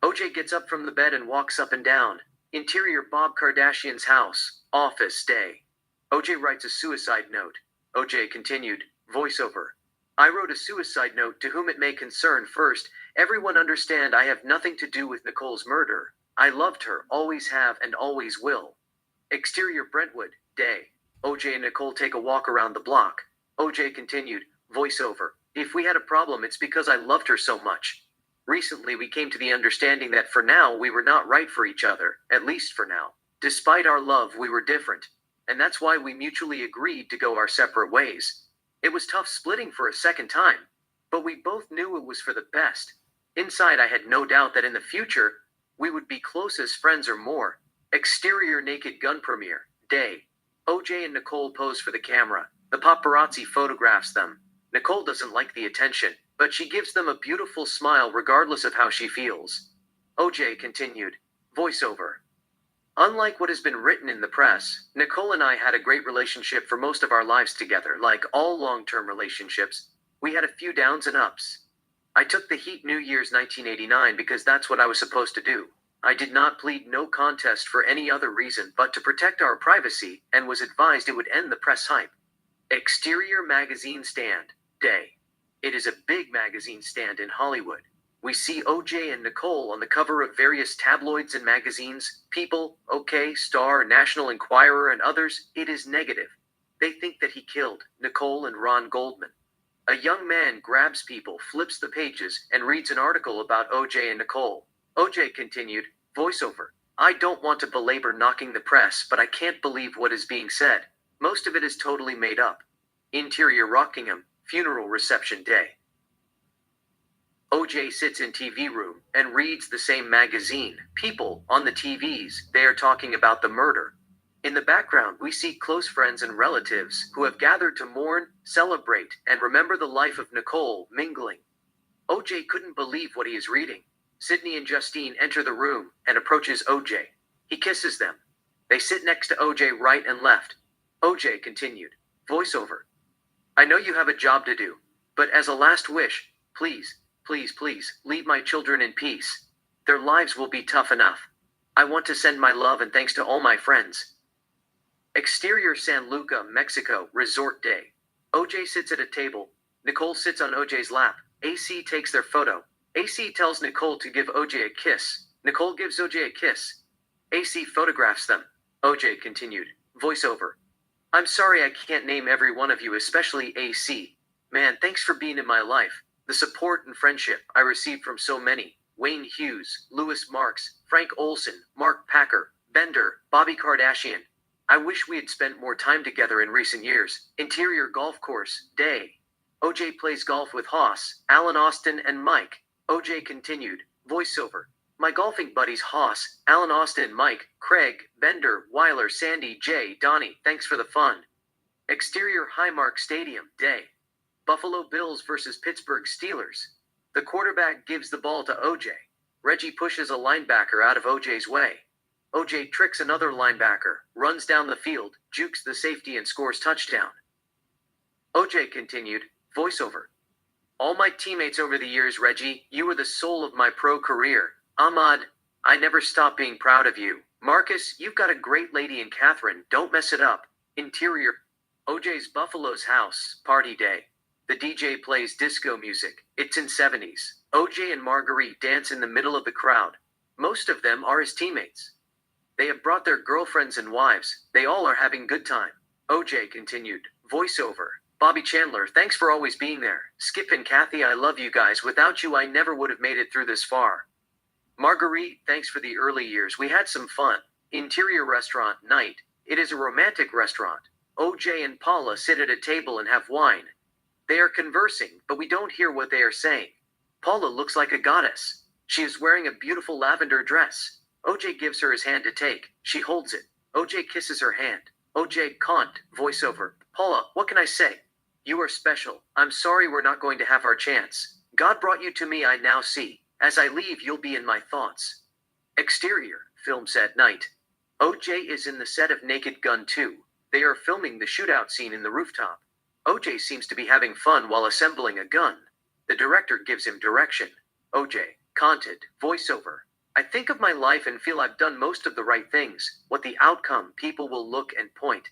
OJ gets up from the bed and walks up and down. Interior, Bob Kardashian's house, office, day. OJ writes a suicide note. OJ continued, voiceover. I wrote a suicide note to whom it may concern. First, everyone understand I have nothing to do with Nicole's murder. I loved her, always have, and always will. Exterior, Brentwood, day. OJ and Nicole take a walk around the block. OJ continued, voiceover. If we had a problem, it's because I loved her so much. Recently, we came to the understanding that for now, we were not right for each other, at least for now. Despite our love, we were different. And that's why we mutually agreed to go our separate ways. It was tough splitting for a second time, but we both knew it was for the best. Inside, I had no doubt that in the future, we would be close as friends or more. Exterior, Naked Gun premiere, day. OJ and Nicole pose for the camera. The paparazzi photographs them. Nicole doesn't like the attention, but she gives them a beautiful smile regardless of how she feels. OJ continued, voiceover. Unlike what has been written in the press, Nicole and I had a great relationship for most of our lives together. Like all long-term relationships, we had a few downs and ups. I took the heat New Year's 1989 because that's what I was supposed to do. I did not plead no contest for any other reason but to protect our privacy and was advised it would end the press hype. Exterior magazine stand, day. It is a big magazine stand in Hollywood. We see OJ and Nicole on the cover of various tabloids and magazines. People, OK, Star, National Enquirer, and others. It is negative. They think that he killed Nicole and Ron Goldman. A young man grabs people, flips the pages, and reads an article about OJ and Nicole. OJ continued, voiceover. I don't want to belabor knocking the press, but I can't believe what is being said. Most of it is totally made up. Interior, Rockingham, funeral reception, day. OJ sits in TV room and reads the same magazine. People on the TVs, they are talking about the murder. In the background, we see close friends and relatives who have gathered to mourn, celebrate, and remember the life of Nicole mingling. OJ couldn't believe what he is reading. Sydney and Justine enter the room and approaches OJ. He kisses them. They sit next to OJ right and left. OJ continued, voiceover. I know you have a job to do, but as a last wish, please, please, please, leave my children in peace. Their lives will be tough enough. I want to send my love and thanks to all my friends. Exterior, San Luca, Mexico, resort day. OJ sits at a table. Nicole sits on OJ's lap. AC takes their photo. AC tells Nicole to give OJ a kiss. Nicole gives OJ a kiss. AC photographs them. OJ continued, voiceover. I'm sorry I can't name every one of you, especially AC. Man, thanks for being in my life. The support and friendship I received from so many. Wayne Hughes, Lewis Marks, Frank Olson, Mark Packer, Bender, Bobby Kardashian. I wish we had spent more time together in recent years. Interior golf course, day. OJ plays golf with Haas, Alan Austin, and Mike. OJ continued, voiceover. My golfing buddies Haas, Alan Austin, Mike, Craig, Bender, Weiler, Sandy, Jay, Donnie, thanks for the fun. Exterior Highmark Stadium, day. Buffalo Bills versus Pittsburgh Steelers. The quarterback gives the ball to OJ. Reggie pushes a linebacker out of OJ's way. OJ tricks another linebacker, runs down the field, jukes the safety, and scores touchdown. OJ continued, voiceover. All my teammates over the years, Reggie, you were the soul of my pro career. Ahmad, I never stop being proud of you. Marcus, you've got a great lady in Catherine, don't mess it up. Interior, OJ's Buffalo's house, party day. The DJ plays disco music, it's in 70s. OJ and Marguerite dance in the middle of the crowd. Most of them are his teammates. They have brought their girlfriends and wives, they all are having good time. OJ continued, voiceover. Bobby Chandler, thanks for always being there. Skip and Kathy, I love you guys. Without you, I never would have made it through this far. Marguerite, thanks for the early years. We had some fun. Interior restaurant, night. It is a romantic restaurant. OJ and Paula sit at a table and have wine. They are conversing, but we don't hear what they are saying. Paula looks like a goddess. She is wearing a beautiful lavender dress. OJ gives her his hand to take. She holds it. OJ kisses her hand. OJ can't, voiceover. Paula, what can I say? You are special. I'm sorry we're not going to have our chance. God brought you to me, I now see. As I leave, you'll be in my thoughts. Exterior, film set, night. OJ is in the set of Naked Gun 2. They are filming the shootout scene in the rooftop. OJ seems to be having fun while assembling a gun. The director gives him direction. OJ, content, voiceover. I think of my life and feel I've done most of the right things. What the outcome, people will look and point.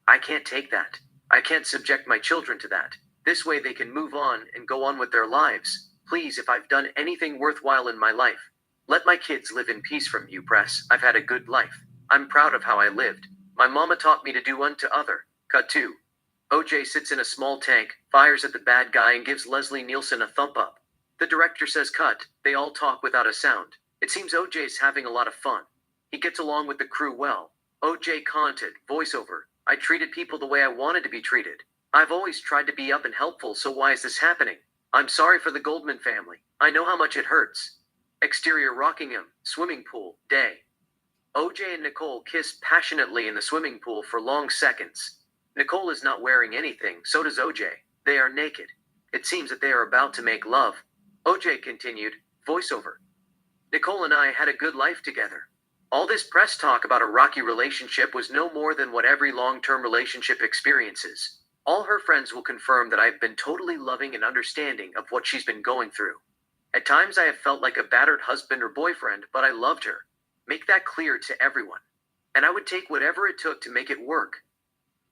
I can't take that. I can't subject my children to that. This way they can move on and go on with their lives. Please, if I've done anything worthwhile in my life, let my kids live in peace from you, press. I've had a good life. I'm proud of how I lived. My mama taught me to do unto other. Cut 2. OJ sits in a small tank, fires at the bad guy, and gives Leslie Nielsen a thump up. The director says cut. They all talk without a sound. It seems OJ's having a lot of fun. He gets along with the crew well. OJ commented, voiceover. I treated people the way I wanted to be treated. I've always tried to be up and helpful, so why is this happening? I'm sorry for the Goldman family. I know how much it hurts. Exterior Rockingham, swimming pool, day. OJ and Nicole kiss passionately in the swimming pool for long seconds. Nicole is not wearing anything, so does OJ. They are naked. It seems that they are about to make love. OJ continued, voiceover. Nicole and I had a good life together. All this press talk about a rocky relationship was no more than what every long-term relationship experiences. All her friends will confirm that I've been totally loving and understanding of what she's been going through. At times I have felt like a battered husband or boyfriend, but I loved her. Make that clear to everyone. And I would take whatever it took to make it work.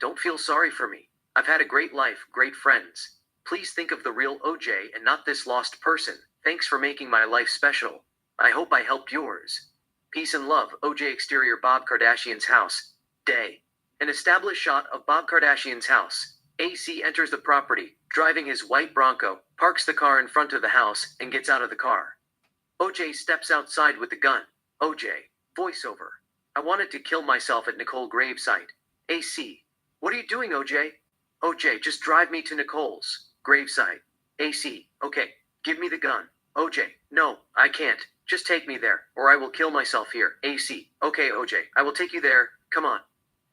Don't feel sorry for me. I've had a great life, great friends. Please think of the real OJ and not this lost person. Thanks for making my life special. I hope I helped yours. Peace and love, OJ. Exterior Bob Kardashian's house. Day. An established shot of Bob Kardashian's house. AC enters the property, driving his white Bronco, parks the car in front of the house, and gets out of the car. OJ steps outside with the gun. OJ. Voiceover. I wanted to kill myself at Nicole gravesite. AC. What are you doing, OJ? OJ, just drive me to Nicole's gravesite. AC. Okay, give me the gun. OJ. No, I can't. Just take me there, or I will kill myself here. AC. Okay, OJ, I will take you there. Come on.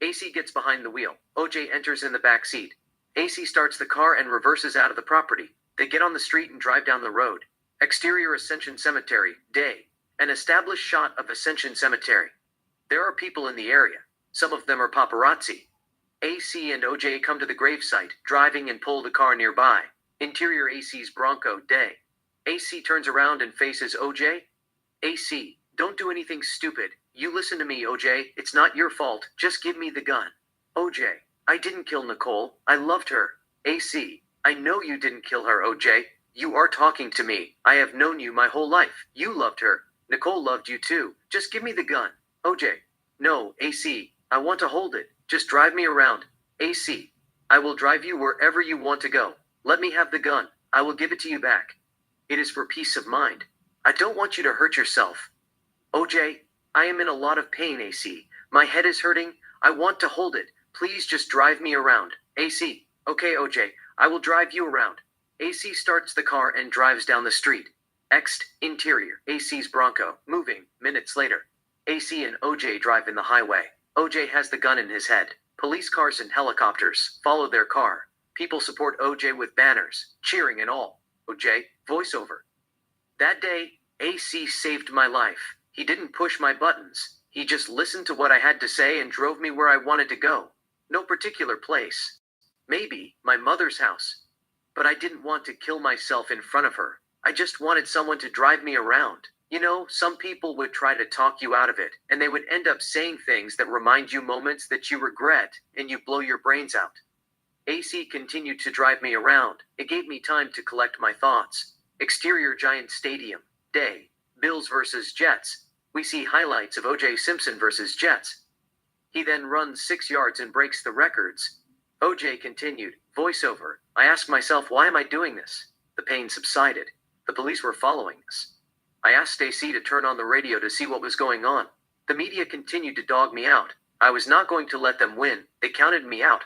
AC gets behind the wheel. OJ enters in the back seat. AC starts the car and reverses out of the property. They get on the street and drive down the road. Exterior Ascension Cemetery. Day. An established shot of Ascension Cemetery. There are people in the area. Some of them are paparazzi. AC and OJ come to the gravesite, driving and pull the car nearby. Interior AC's Bronco. Day. AC turns around and faces OJ. AC, don't do anything stupid. You listen to me, OJ. It's not your fault. Just give me the gun. OJ, I didn't kill Nicole. I loved her. AC, I know you didn't kill her, OJ. You are talking to me. I have known you my whole life. You loved her. Nicole loved you too. Just give me the gun. OJ, no, AC, I want to hold it. Just drive me around. AC. I will drive you wherever you want to go. Let me have the gun. I will give it to you back. It is for peace of mind. I don't want you to hurt yourself. OJ, I am in a lot of pain, AC. My head is hurting. I want to hold it. Please just drive me around. AC. Okay, OJ, I will drive you around. AC starts the car and drives down the street. Ext, interior, AC's Bronco, moving, minutes later. AC and OJ drive in the highway. OJ has the gun in his head. Police cars and helicopters follow their car. People support OJ with banners, cheering and all. OJ, voiceover. That day, AC saved my life. He didn't push my buttons. He just listened to what I had to say and drove me where I wanted to go. No particular place. Maybe my mother's house. But I didn't want to kill myself in front of her. I just wanted someone to drive me around. You know, some people would try to talk you out of it, and they would end up saying things that remind you moments that you regret, and you blow your brains out. AC continued to drive me around. It gave me time to collect my thoughts. Exterior Giant Stadium. Day. Bills versus Jets. We see highlights of OJ Simpson versus Jets. He then runs 6 yards and breaks the records. OJ continued, voiceover. I asked myself, why am I doing this? The pain subsided. The police were following us. I asked AC to turn on the radio to see what was going on. The media continued to dog me out. I was not going to let them win. They counted me out.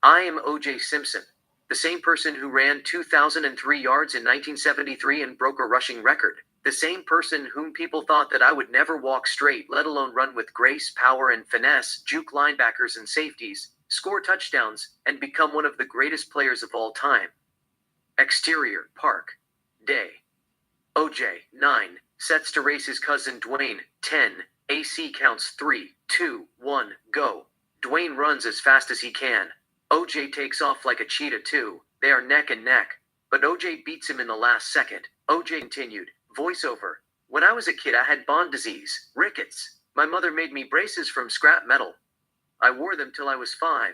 I am OJ Simpson, the same person who ran 2,003 yards in 1973 and broke a rushing record. The same person whom people thought that I would never walk straight, let alone run with grace, power, and finesse, juke linebackers and safeties, score touchdowns, and become one of the greatest players of all time. Exterior, park. Day. OJ, 9, sets to race his cousin Dwayne, 10, AC counts 3, 2, 1, go. Dwayne runs as fast as he can. OJ takes off like a cheetah too. They are neck and neck. But OJ beats him in the last second. OJ continued, voiceover. When I was a kid I had Bond disease, rickets. My mother made me braces from scrap metal. I wore them till I was 5.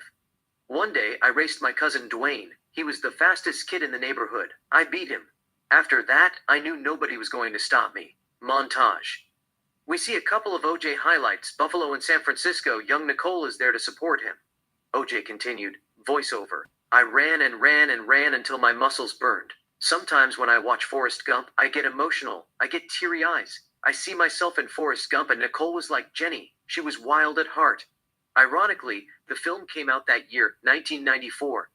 One day I raced my cousin Dwayne. He was the fastest kid in the neighborhood. I beat him. After that, I knew nobody was going to stop me. Montage. We see a couple of OJ highlights, Buffalo and San Francisco. Young Nicole is there to support him. OJ continued, voiceover. I ran and ran and ran until my muscles burned. Sometimes when I watch Forrest Gump, I get emotional. I get teary eyes. I see myself in Forrest Gump and Nicole was like Jenny. She was wild at heart. Ironically, the film came out that year, 1994.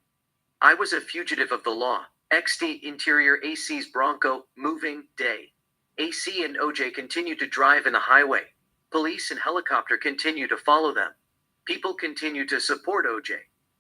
I was a fugitive of the law. XD interior AC's Bronco, moving, day. AC and OJ continue to drive in the highway. Police and helicopter continue to follow them. People continue to support OJ.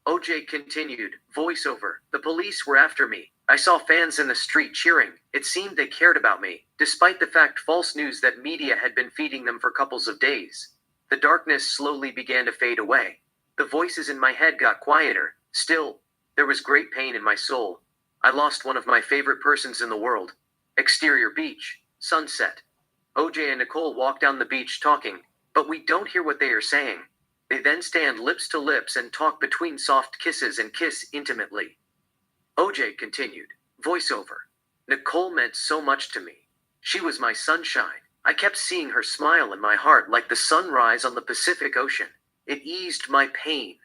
OJ continued, voiceover. The police were after me. I saw fans in the street cheering. It seemed they cared about me, despite the fact false news that media had been feeding them for couples of days. The darkness slowly began to fade away. The voices in my head got quieter. Still, there was great pain in my soul. I lost one of my favorite persons in the world. Exterior beach, sunset. OJ and Nicole walk down the beach talking, but we don't hear what they are saying. They then stand lips to lips and talk between soft kisses and kiss intimately. OJ continued, voiceover. Nicole meant so much to me. She was my sunshine. I kept seeing her smile in my heart like the sunrise on the Pacific Ocean. It eased my pain.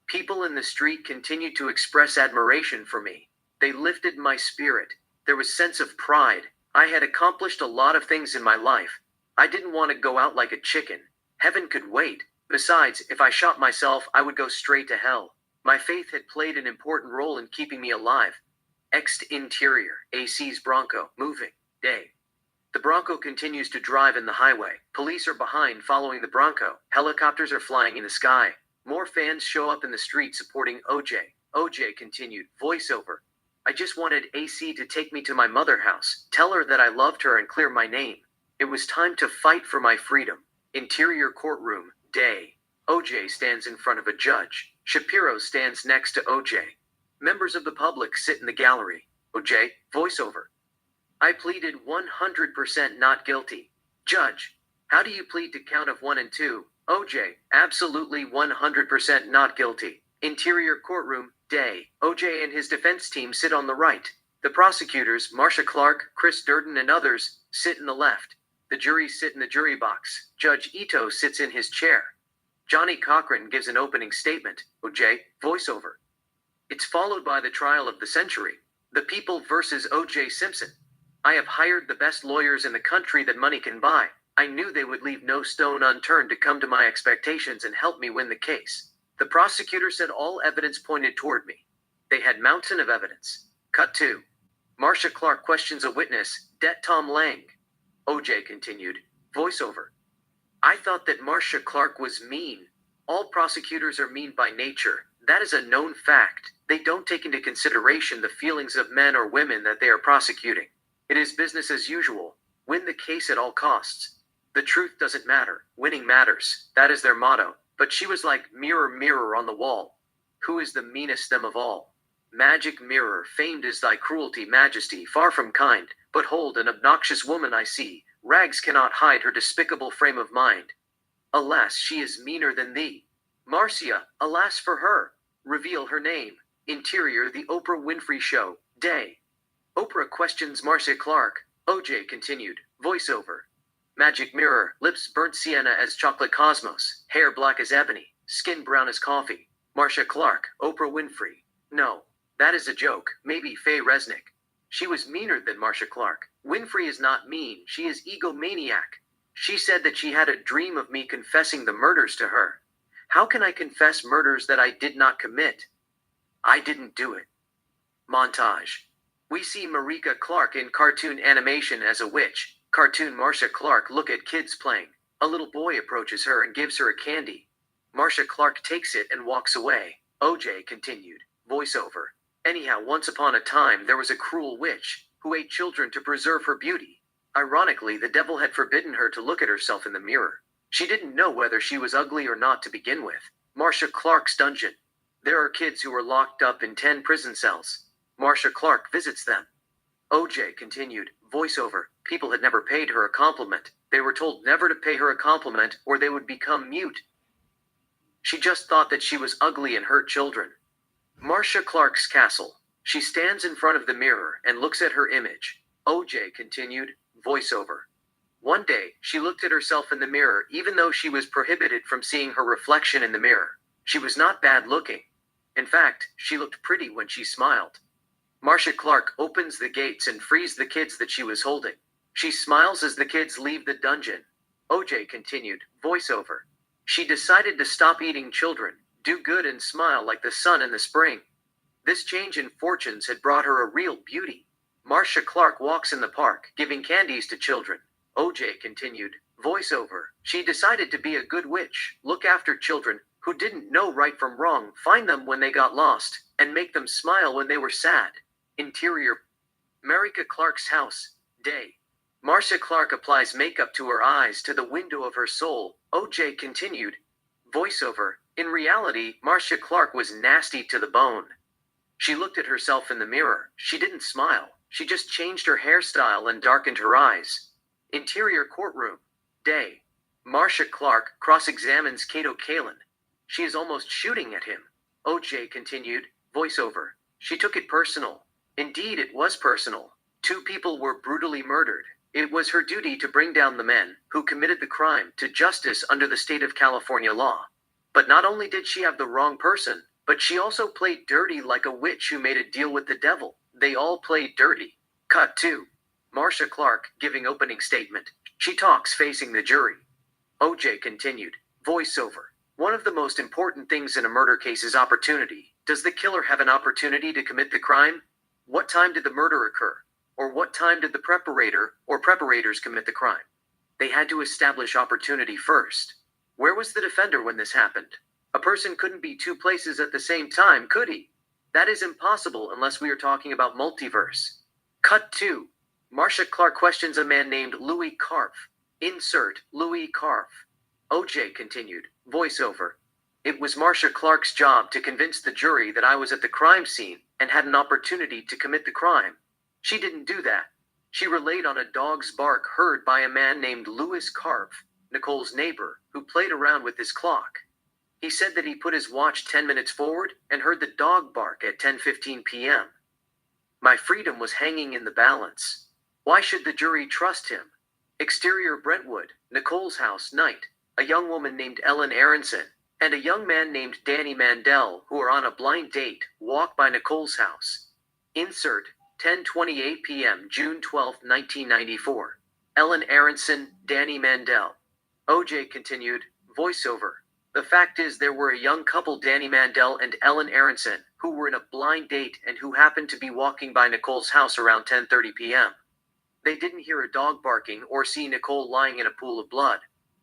People in the street continued to express admiration for me. They lifted my spirit. There was sense of pride. I had accomplished a lot of things in my life. I didn't want to go out like a chicken. Heaven could wait. Besides, if I shot myself, I would go straight to hell. My faith had played an important role in keeping me alive. Ext interior, AC's Bronco, moving, day. The Bronco continues to drive in the highway. Police are behind following the Bronco. Helicopters are flying in the sky. More fans show up in the street supporting OJ. OJ continued, voiceover. I just wanted AC to take me to my mother's house, tell her that I loved her and clear my name. It was time to fight for my freedom. Interior courtroom, day. OJ stands in front of a judge. Shapiro stands next to OJ. Members of the public sit in the gallery. OJ, voiceover. I pleaded 100% not guilty. Judge, how do you plead to count of 1 and 2? OJ, absolutely 100% not guilty. Interior courtroom, day. OJ and his defense team sit on the right. The prosecutors, Marcia Clark, Chris Durden, and others, sit in the left. The jury sit in the jury box. Judge Ito sits in his chair. Johnny Cochran gives an opening statement, OJ, voiceover. It's followed by the trial of the century. The People versus O.J. Simpson. I have hired the best lawyers in the country that money can buy. I knew they would leave no stone unturned to come to my expectations and help me win the case. The prosecutor said all evidence pointed toward me. They had mountain of evidence. Cut 2. Marcia Clark questions a witness, Det Tom Lang. O.J. continued, voiceover. I thought that Marcia Clark was mean. All prosecutors are mean by nature. That is a known fact. They don't take into consideration the feelings of men or women that they are prosecuting. It is business as usual. Win the case at all costs. The truth doesn't matter. Winning matters. That is their motto. But she was like, mirror, mirror on the wall. Who is the meanest them of all? Magic mirror, famed is thy cruelty, majesty, far from kind. But hold, an obnoxious woman I see. Rags cannot hide her despicable frame of mind. Alas, she is meaner than thee. Marcia, alas for her. Reveal her name. Interior, the Oprah Winfrey Show. Day. Oprah questions Marcia Clark. O.J. continued, voiceover. Magic mirror, lips burnt sienna as chocolate cosmos, hair black as ebony, skin brown as coffee. Marcia Clark, Oprah Winfrey. No, that is a joke, maybe Faye Resnick. She was meaner than Marcia Clark. Winfrey is not mean, she is egomaniac. She said that she had a dream of me confessing the murders to her. How can I confess murders that I did not commit? I didn't do it. Montage. We see Marika Clark in cartoon animation as a witch. Cartoon Marcia Clark look at kids playing. A little boy approaches her and gives her a candy. Marcia Clark takes it and walks away. O.J. continued, voiceover. Anyhow, once upon a time there was a cruel witch who ate children to preserve her beauty. Ironically, the devil had forbidden her to look at herself in the mirror. She didn't know whether she was ugly or not to begin with. Marcia Clark's dungeon. There are kids who are locked up in 10 prison cells. Marcia Clark visits them. O.J. continued, voiceover. People had never paid her a compliment. They were told never to pay her a compliment or they would become mute. She just thought that she was ugly and hurt children. Marcia Clark's castle. She stands in front of the mirror and looks at her image. O.J. continued, voiceover. One day, she looked at herself in the mirror even though she was prohibited from seeing her reflection in the mirror. She was not bad looking. In fact, she looked pretty when she smiled. Marcia Clark opens the gates and frees the kids that she was holding. She smiles as the kids leave the dungeon. O.J. continued, voiceover. She decided to stop eating children, do good and smile like the sun in the spring. This change in fortunes had brought her a real beauty. Marcia Clark walks in the park, giving candies to children. O.J. continued, voiceover. She decided to be a good witch, look after children who didn't know right from wrong, find them when they got lost, and make them smile when they were sad. Interior. Marika Clark's house. Day. Marcia Clark applies makeup to her eyes to the window of her soul. O.J. continued, voiceover. In reality, Marcia Clark was nasty to the bone. She looked at herself in the mirror. She didn't smile. She just changed her hairstyle and darkened her eyes. Interior courtroom. Day. Marcia Clark cross-examines Kato Kalin. She is almost shooting at him. O.J. continued, voiceover. She took it personal. Indeed, it was personal. 2 people were brutally murdered. It was her duty to bring down the men who committed the crime to justice under the state of California law. But not only did she have the wrong person, but she also played dirty like a witch who made a deal with the devil. They all played dirty. Cut 2. Marcia Clark giving opening statement. She talks facing the jury. O.J. continued, voiceover. One of the most important things in a murder case is opportunity. Does the killer have an opportunity to commit the crime? What time did the murder occur? Or what time did the preparator or preparators commit the crime? They had to establish opportunity first. Where was the defender when this happened? A person couldn't be 2 places at the same time, could he? That is impossible unless we are talking about multiverse. Cut 2. Marcia Clark questions a man named Louis Carf. Insert Louis Carf. O.J. continued, voiceover. It was Marcia Clark's job to convince the jury that I was at the crime scene and had an opportunity to commit the crime. She didn't do that. She relayed on a dog's bark heard by a man named Louis Carf, Nicole's neighbor, who played around with his clock. He said that he put his watch 10 minutes forward and heard the dog bark at 10:15 p.m. My freedom was hanging in the balance. Why should the jury trust him? Exterior Brentwood, Nicole's house, night. A young woman named Ellen Aronson. and a young man named Danny Mandel, who are on a blind date, walk by Nicole's house. Insert 10:28 p.m. June 12, 1994. Ellen Aronson, Danny Mandel. OJ continued, voiceover. The fact is there were a young couple, Danny Mandel and Ellen Aronson, who were in a blind date and who happened to be walking by Nicole's house around 10:30 p.m. They didn't hear a dog barking or see Nicole lying in a pool of blood.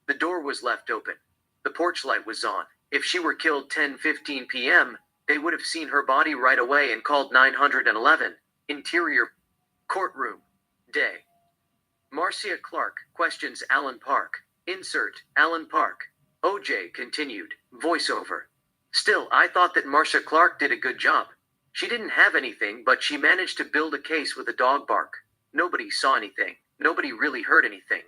The door was left open. The porch light was on. If she were killed 10:15 p.m., they would have seen her body right away and called 911. Interior courtroom. Day. Marcia Clark questions Alan Park. Insert Alan Park. OJ continued, voiceover. Still, I thought that Marcia Clark did a good job. She didn't have anything, but she managed to build a case with a dog bark. Nobody saw anything. Nobody really heard anything.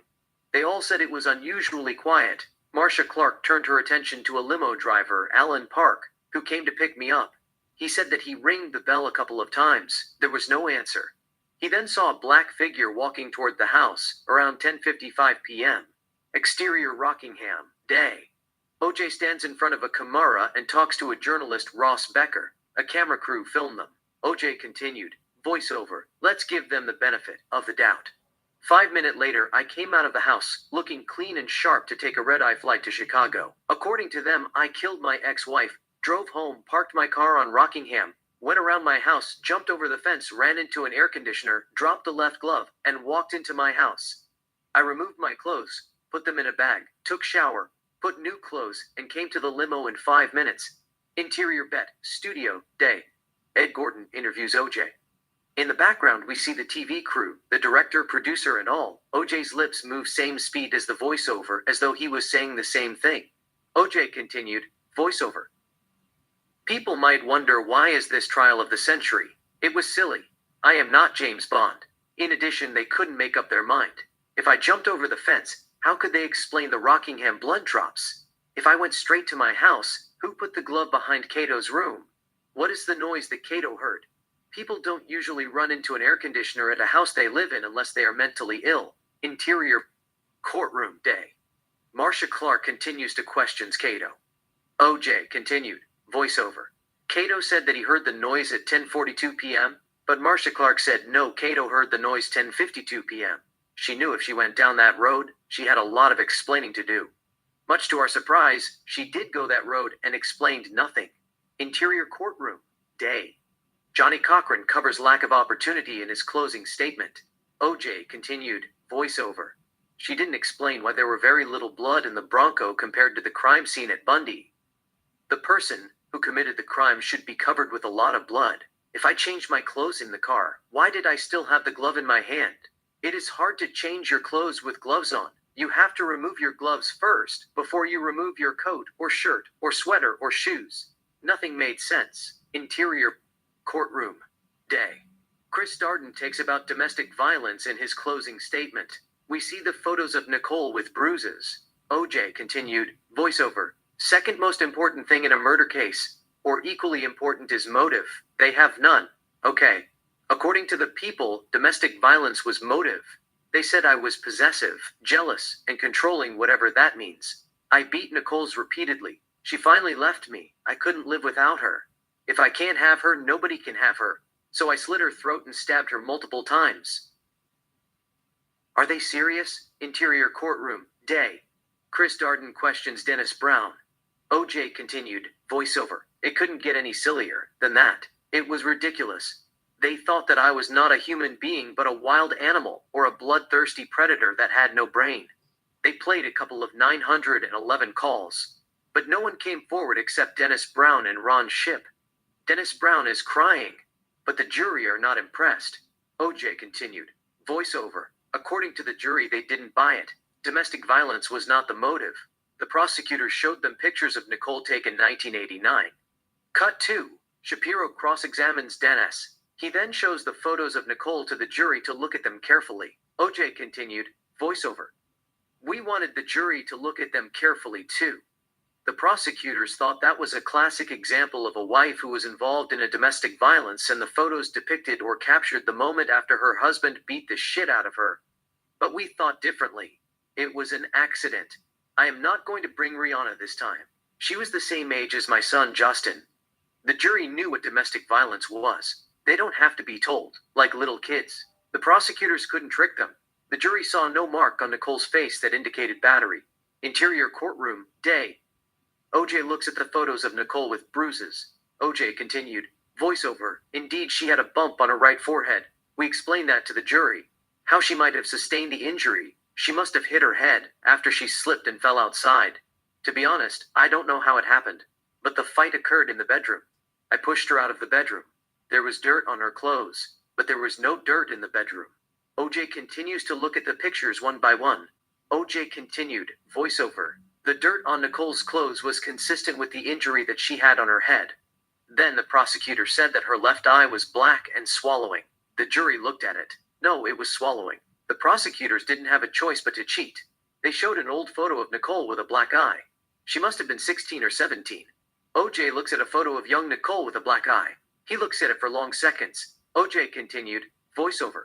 They all said it was unusually quiet. Marcia Clark turned her attention to a limo driver, Alan Park, who came to pick me up. He said that he rang the bell a couple of times. There was no answer. He then saw a black figure walking toward the house, around 10:55 p.m. Exterior Rockingham, day. OJ stands in front of a Camaro and talks to a journalist, Ross Becker. A camera crew filmed them. OJ continued, voiceover, let's give them the benefit of the doubt. 5 minutes later, I came out of the house, looking clean and sharp to take a red-eye flight to Chicago. According to them, I killed my ex-wife, drove home, parked my car on Rockingham, went around my house, jumped over the fence, ran into an air conditioner, dropped the left glove, and walked into my house. I removed my clothes, put them in a bag, took shower, put new clothes, and came to the limo in 5 minutes. Interior bet, studio, day. Ed Gordon interviews OJ. In the background, we see the TV crew, the director, producer, and all. OJ's lips move same speed as the voiceover, as though he was saying the same thing. OJ continued, voiceover. People might wonder, why is this trial of the century? It was silly. I am not James Bond. In addition, they couldn't make up their mind. If I jumped over the fence, how could they explain the Rockingham blood drops? If I went straight to my house, who put the glove behind Cato's room? What is the noise that Cato heard? People don't usually run into an air conditioner at a house they live in unless they are mentally ill. Interior courtroom, day. Marcia Clark continues to question Cato. OJ continued, voiceover. Cato said that he heard the noise at 10:42 p.m., but Marcia Clark said no, Cato heard the noise 10:52 p.m. She knew if she went down that road, she had a lot of explaining to do. Much to our surprise, she did go that road and explained nothing. Interior courtroom, day. Johnny Cochran covers lack of opportunity in his closing statement. OJ continued, voiceover. She didn't explain why there were very little blood in the Bronco compared to the crime scene at Bundy. The person who committed the crime should be covered with a lot of blood. If I changed my clothes in the car, why did I still have the glove in my hand? It is hard to change your clothes with gloves on. You have to remove your gloves first, before you remove your coat, or shirt, or sweater, or shoes. Nothing made sense. Interior courtroom, day. Chris Darden takes about domestic violence in his closing statement. We see the photos of Nicole with bruises. OJ continued, voiceover. Second most important thing in a murder case, or equally important, is motive. They have none. Okay. According to the people, domestic violence was motive. They said I was possessive, jealous, and controlling, whatever that means. I beat Nicole's repeatedly. She finally left me. I couldn't live without her. If I can't have her, nobody can have her. So I slit her throat and stabbed her multiple times. Are they serious? Interior courtroom, day. Chris Darden questions Dennis Brown. OJ continued, voiceover. It couldn't get any sillier than that. It was ridiculous. They thought that I was not a human being but a wild animal, or a bloodthirsty predator that had no brain. They played a couple of 911 calls. But no one came forward except Dennis Brown and Ron Shipp. Dennis Brown is crying, but the jury are not impressed. OJ continued, voiceover. According to the jury, they didn't buy it. Domestic violence was not the motive. The prosecutors showed them pictures of Nicole taken 1989. Cut 2. Shapiro cross-examines Dennis. He then shows the photos of Nicole to the jury to look at them carefully. OJ continued, voiceover. We wanted the jury to look at them carefully too. The prosecutors thought that was a classic example of a wife who was involved in a domestic violence, and the photos depicted or captured the moment after her husband beat the shit out of her. But we thought differently. It was an accident. I am not going to bring Rihanna this time. She was the same age as my son Justin. The jury knew what domestic violence was. They don't have to be told, like little kids. The prosecutors couldn't trick them. The jury saw no mark on Nicole's face that indicated battery. Interior courtroom, day. OJ looks at the photos of Nicole with bruises. OJ continued, voiceover, indeed she had a bump on her right forehead. We explained that to the jury. How she might have sustained the injury. She must have hit her head after she slipped and fell outside. To be honest, I don't know how it happened. But the fight occurred in the bedroom. I pushed her out of the bedroom. There was dirt on her clothes, but there was no dirt in the bedroom. OJ continues to look at the pictures one by one. OJ continued, voiceover. The dirt on Nicole's clothes was consistent with the injury that she had on her head. Then the prosecutor said that her left eye was black and swallowing. The jury looked at it. No, it was swallowing. The prosecutors didn't have a choice but to cheat. They showed an old photo of Nicole with a black eye. She must have been 16 or 17. OJ looks at a photo of young Nicole with a black eye. He looks at it for long seconds. OJ continued, voiceover.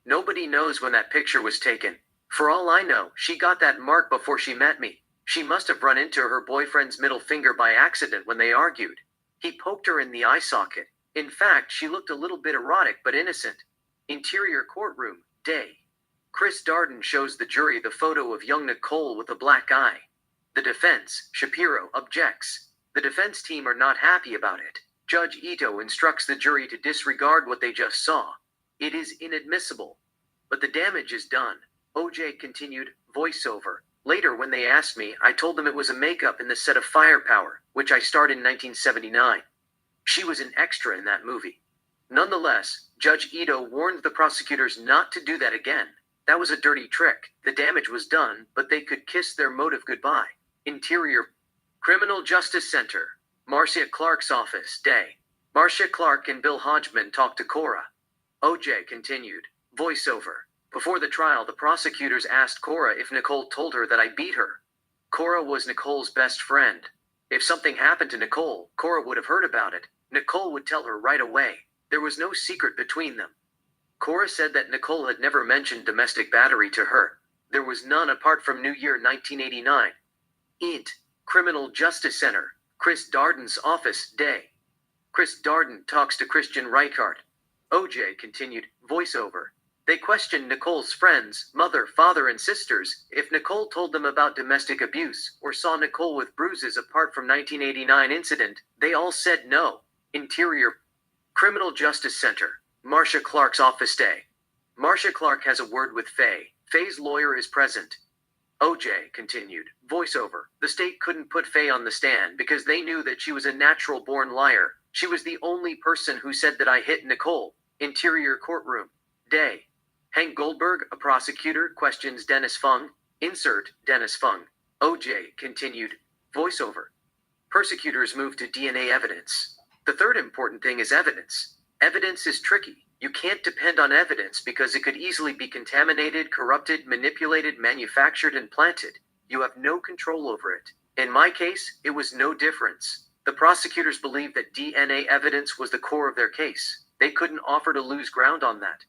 Nobody knows when that picture was taken. For all I know, she got that mark before she met me. She must have run into her boyfriend's middle finger by accident when they argued. He poked her in the eye socket. In fact, she looked a little bit erotic but innocent. Interior courtroom, day. Chris Darden shows the jury the photo of young Nicole with a black eye. The defense, Shapiro, objects. The defense team are not happy about it. Judge Ito instructs the jury to disregard what they just saw. It is inadmissible. But the damage is done. OJ continued, voiceover. Later, when they asked me, I told them it was a makeup in the set of Firepower, which I starred in 1979. She was an extra in that movie. Nonetheless, Judge Ito warned the prosecutors not to do that again. That was a dirty trick. The damage was done, but they could kiss their motive goodbye. Interior Criminal Justice Center. Marcia Clark's office, day. Marcia Clark and Bill Hodgman talked to Cora. OJ continued, voiceover. Before the trial, the prosecutors asked Cora if Nicole told her that I beat her. Cora was Nicole's best friend. If something happened to Nicole, Cora would have heard about it. Nicole would tell her right away. There was no secret between them. Cora said that Nicole had never mentioned domestic battery to her. There was none apart from New Year 1989. Int. Criminal Justice Center. Chris Darden's office, day. Chris Darden talks to Christian Reichart. OJ continued, voiceover. They questioned Nicole's friends, mother, father, and sisters, if Nicole told them about domestic abuse, or saw Nicole with bruises apart from 1989 incident. They all said no. Interior Criminal Justice Center. Marcia Clark's office, day. Marcia Clark has a word with Faye. Faye's lawyer is present. OJ continued, voiceover. The state couldn't put Faye on the stand because they knew that she was a natural-born liar. She was the only person who said that I hit Nicole. Interior courtroom, day. Hank Goldberg, a prosecutor, questions Dennis Fung. Insert, Dennis Fung. OJ continued, voiceover. Prosecutors moved to DNA evidence. The third important thing is evidence. Evidence is tricky. You can't depend on evidence because it could easily be contaminated, corrupted, manipulated, manufactured, and planted. You have no control over it. In my case, it was no difference. The prosecutors believed that DNA evidence was the core of their case. They couldn't offer to lose ground on that.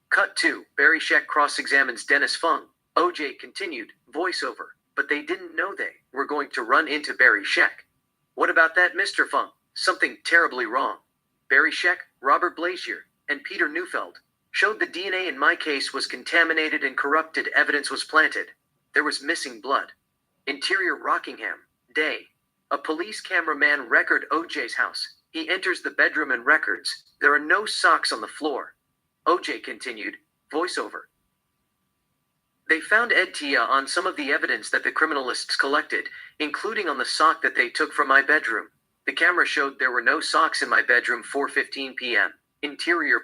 Cut 2. Barry Scheck cross-examines Dennis Fung. OJ continued, voiceover. But they didn't know they were going to run into Barry Scheck. What about that, Mr. Fung? Something terribly wrong. Barry Scheck, Robert Blazier, and Peter Neufeld showed the DNA in my case was contaminated and corrupted. Evidence was planted. There was missing blood. Interior Rockingham, day. A police cameraman record OJ's house. He enters the bedroom and records. There are no socks on the floor. OJ continued, voiceover. They found EDTA on some of the evidence that the criminalists collected, including on the sock that they took from my bedroom. The camera showed there were no socks in my bedroom. 4:15 p.m. Interior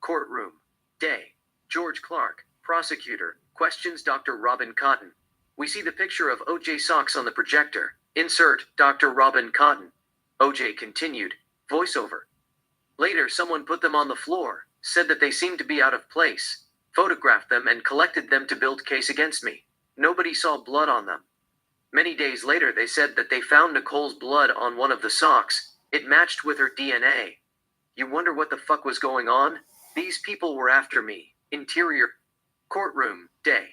courtroom, day. George Clark, prosecutor, questions Dr. Robin Cotton. We see the picture of OJ socks on the projector. Insert, Dr. Robin Cotton. OJ continued, voiceover. Later, someone put them on the floor, said that they seemed to be out of place, photographed them and collected them to build case against me. Nobody saw blood on them. Many days later, they said that they found Nicole's blood on one of the socks. It matched with her DNA. You wonder what the fuck was going on? These people were after me. Interior courtroom, day.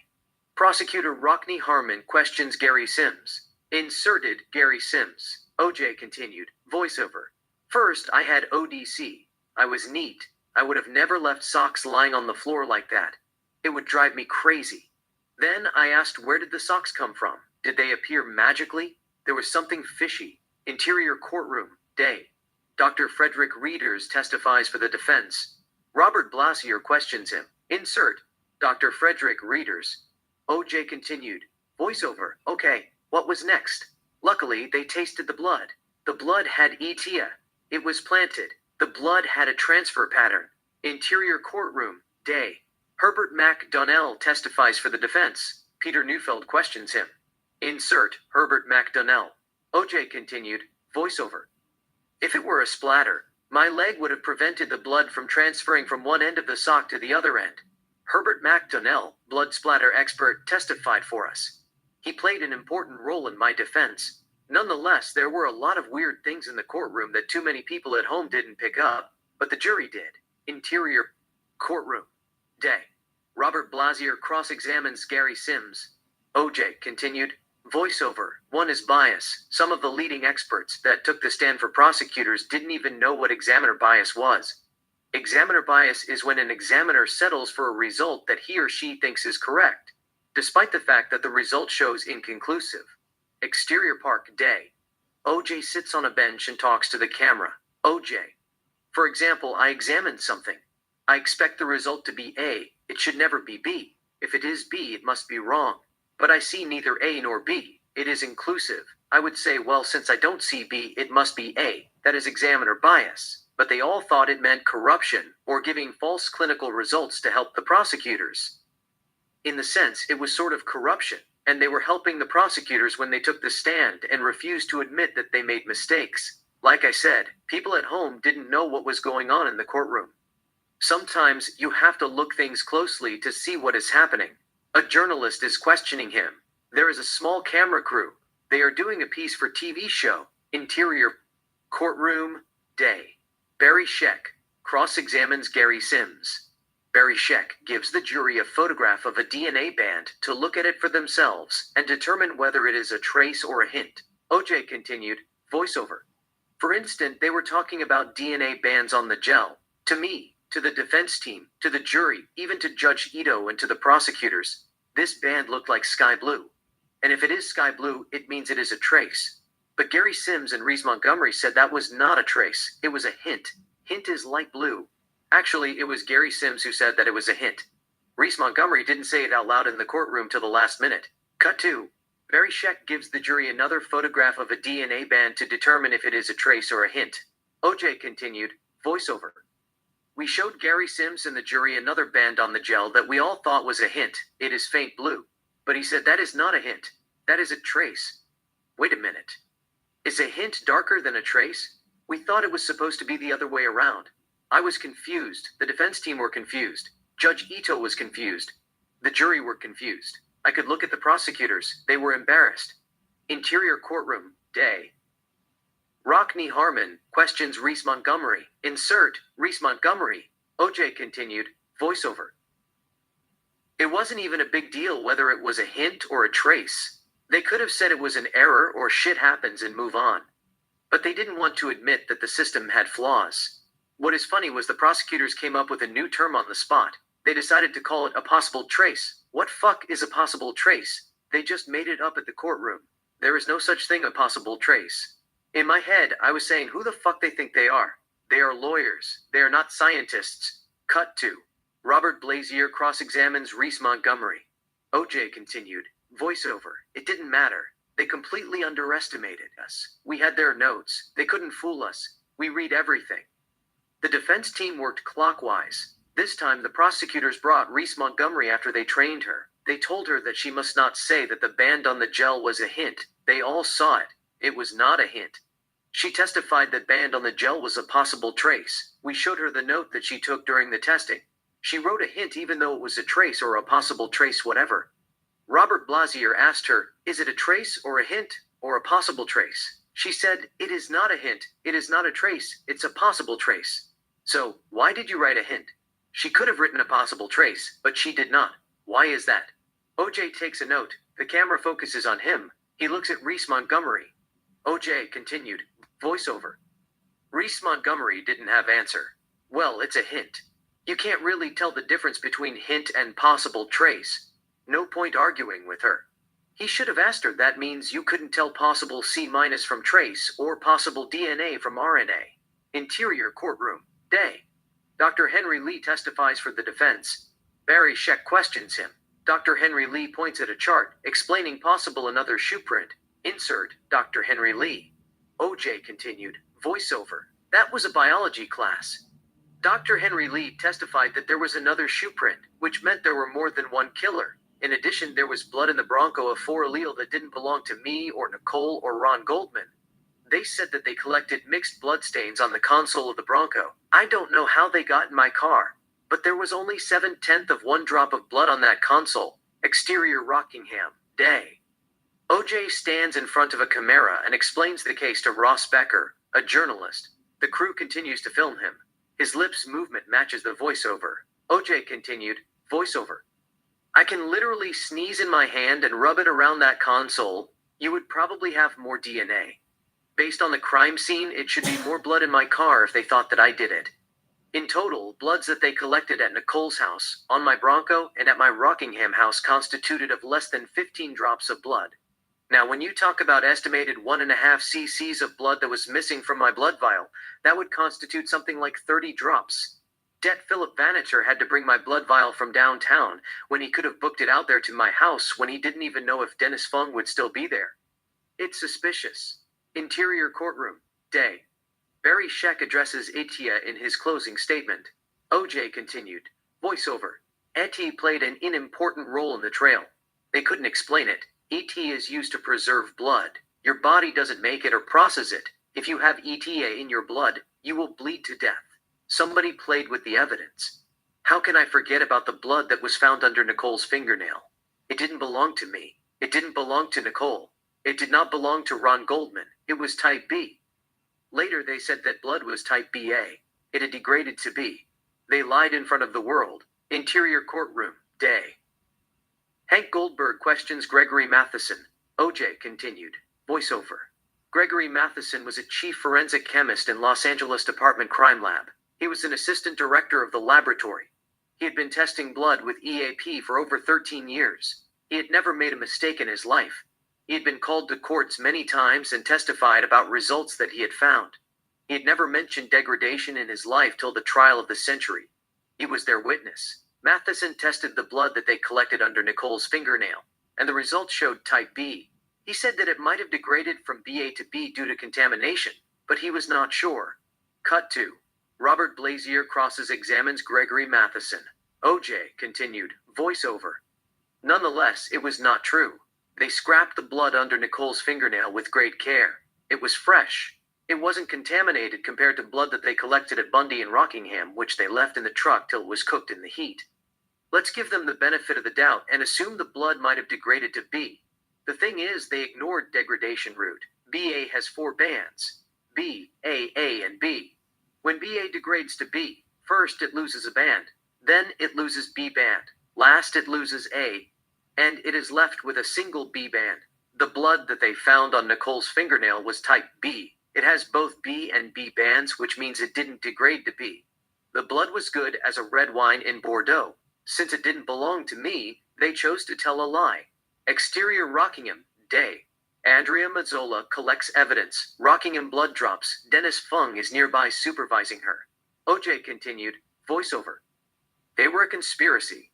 Prosecutor Rockney Harmon questions Gary Sims. Inserted Gary Sims. OJ continued, voiceover. First, I had ODC. I was neat. I would have never left socks lying on the floor like that. It would drive me crazy. Then I asked, where did the socks come from? Did they appear magically? There was something fishy. Interior courtroom, day. Dr. Frederick Reeders testifies for the defense. Robert Blasier questions him. Insert. Dr. Frederick Reeders. OJ continued. Voiceover. Okay, what was next? Luckily, they tasted the blood. The blood had ETA. It was planted. The blood had a transfer pattern. Interior courtroom, day. Herbert McDonnell testifies for the defense. Peter Neufeld questions him. Insert. Herbert McDonnell. OJ continued. Voiceover. If it were a splatter, my leg would have prevented the blood from transferring from one end of the sock to the other end. Herbert McDonnell, blood splatter expert, testified for us. He played an important role in my defense. Nonetheless, there were a lot of weird things in the courtroom that too many people at home didn't pick up, but the jury did. Interior courtroom, day. Robert Blasier cross-examines Gary Sims. OJ continued. Voiceover. One is bias. Some of the leading experts that took the stand for prosecutors didn't even know what examiner bias was. Examiner bias is when an examiner settles for a result that he or she thinks is correct, despite the fact that the result shows inconclusive. Exterior park, day. OJ sits on a bench and talks to the camera. OJ. For example, I examined something. I expect the result to be A. It should never be B. If it is B, it must be wrong. But I see neither A nor B. It is inclusive. I would say, well, since I don't see B, it must be A. That is examiner bias. But they all thought it meant corruption or giving false clinical results to help the prosecutors. In the sense, it was sort of corruption, and they were helping the prosecutors when they took the stand and refused to admit that they made mistakes. Like I said, people at home didn't know what was going on in the courtroom. Sometimes you have to look things closely to see what is happening. A journalist is questioning him. There is a small camera crew. They are doing a piece for TV show. Interior courtroom, day. Barry Scheck cross-examines Gary Sims. Barry Scheck gives the jury a photograph of a DNA band to look at it for themselves and determine whether it is a trace or a hint. OJ continued, voiceover. For instance, they were talking about DNA bands on the gel. To me, to the defense team, to the jury, even to Judge Ito and to the prosecutors, this band looked like sky blue. And if it is sky blue, it means it is a trace. But Gary Sims and Reese Montgomery said that was not a trace. It was a hint. Hint is light blue. Actually, it was Gary Sims who said that it was a hint. Reese Montgomery didn't say it out loud in the courtroom till the last minute. Cut 2. Barry Scheck gives the jury another photograph of a DNA band to determine if it is a trace or a hint. OJ continued, voiceover. We showed Gary Sims and the jury another band on the gel that we all thought was a hint. It is faint blue. But he said that is not a hint. That is a trace. Wait a minute. Is a hint darker than a trace? We thought it was supposed to be the other way around. I was confused. The defense team were confused. Judge Ito was confused. The jury were confused. I could look at the prosecutors. They were embarrassed. Interior courtroom, day. Rockney Harmon questions Reese Montgomery. Insert, Reese Montgomery. OJ continued, voiceover. It wasn't even a big deal whether it was a hint or a trace. They could have said it was an error or shit happens and move on. But they didn't want to admit that the system had flaws. What is funny was the prosecutors came up with a new term on the spot. They decided to call it a possible trace. What fuck is a possible trace? They just made it up at the courtroom. There is no such thing a possible trace. In my head, I was saying who the fuck they think they are. They are lawyers. They are not scientists. Cut 2. Robert Blasier cross-examines Reese Montgomery. OJ continued, voiceover. It didn't matter. They completely underestimated us. We had their notes. They couldn't fool us. We read everything. The defense team worked clockwise. This time the prosecutors brought Reese Montgomery after they trained her. They told her that she must not say that the band on the gel was a hint. They all saw it. It was not a hint. She testified that band on the gel was a possible trace. We showed her the note that she took during the testing. She wrote a hint even though it was a trace or a possible trace whatever. Robert Blasier asked her, is it a trace or a hint or a possible trace? She said, it is not a hint, it is not a trace, it's a possible trace. So, why did you write a hint? She could have written a possible trace, but she did not. Why is that? OJ takes a note. The camera focuses on him. He looks at Reese Montgomery. OJ continued, voiceover. Reese Montgomery didn't have answer. Well, it's a hint. You can't really tell the difference between hint and possible trace. No point arguing with her. He should have asked her that means you couldn't tell possible C- from trace or possible DNA from RNA. Interior courtroom. Day. Dr. Henry Lee testifies for the defense. Barry Scheck questions him. Dr. Henry Lee points at a chart, explaining possible another shoe print. Insert, Dr. Henry Lee. OJ continued, voiceover. That was a biology class. Dr. Henry Lee testified that there was another shoe print, which meant there were more than one killer. In addition, there was blood in the Bronco of 4 allele that didn't belong to me or Nicole or Ron Goldman. They said that they collected mixed bloodstains on the console of the Bronco. I don't know how they got in my car, but there was only 7/10 of 1 drop of blood on that console. Exterior Rockingham, day. OJ stands in front of a camera and explains the case to Ross Becker, a journalist. The crew continues to film him. His lips movement matches the voiceover. OJ continued, voiceover. I can literally sneeze in my hand and rub it around that console. You would probably have more DNA. Based on the crime scene, it should be more blood in my car if they thought that I did it. In total, bloods that they collected at Nicole's house, on my Bronco, and at my Rockingham house constituted of less than 15 drops of blood. Now, when you talk about estimated 1.5 cc's of blood that was missing from my blood vial, that would constitute something like 30 drops. Det Philip Vaniter had to bring my blood vial from downtown when he could have booked it out there to my house when he didn't even know if Dennis Fung would still be there. It's suspicious. Interior courtroom, day. Barry Scheck addresses Etia in his closing statement. OJ continued, voiceover. ET played an unimportant role in the trail. They couldn't explain it. ET is used to preserve blood. Your body doesn't make it or process it. If you have ETA in your blood, you will bleed to death. Somebody played with the evidence. How can I forget about the blood that was found under Nicole's fingernail? It didn't belong to me. It didn't belong to Nicole. It did not belong to Ron Goldman. It was type B. Later they said that blood was type BA. It had degraded to B. They lied in front of the world. Interior courtroom, day. Hank Goldberg questions Gregory Matheson. OJ continued, voiceover. Gregory Matheson was a chief forensic chemist in Los Angeles Department Crime Lab. He was an assistant director of the laboratory. He had been testing blood with EAP for over 13 years. He had never made a mistake in his life. He had been called to courts many times and testified about results that he had found. He had never mentioned degradation in his life till the trial of the century. He was their witness. Matheson tested the blood that they collected under Nicole's fingernail, and the results showed type B. He said that it might have degraded from BA to B due to contamination, but he was not sure. Cut to. Robert Blazier crosses-examines Gregory Matheson. OJ continued, voiceover. Nonetheless, it was not true. They scrapped the blood under Nicole's fingernail with great care. It was fresh. It wasn't contaminated compared to blood that they collected at Bundy and Rockingham, which they left in the truck till it was cooked in the heat. Let's give them the benefit of the doubt and assume the blood might have degraded to B. The thing is, they ignored degradation route. BA has 4 bands. B, A, and B. When BA degrades to B, first it loses a band. Then it loses B band. Last it loses A. And it is left with a single B band. The blood that they found on Nicole's fingernail was type B. It has both B and B bands, which means it didn't degrade to B. The blood was good as a red wine in Bordeaux. Since it didn't belong to me, they chose to tell a lie. Exterior Rockingham, day. Andrea Mazzola collects evidence. Rockingham blood drops. Dennis Fung is nearby supervising her. OJ continued, voiceover. They were a conspiracy.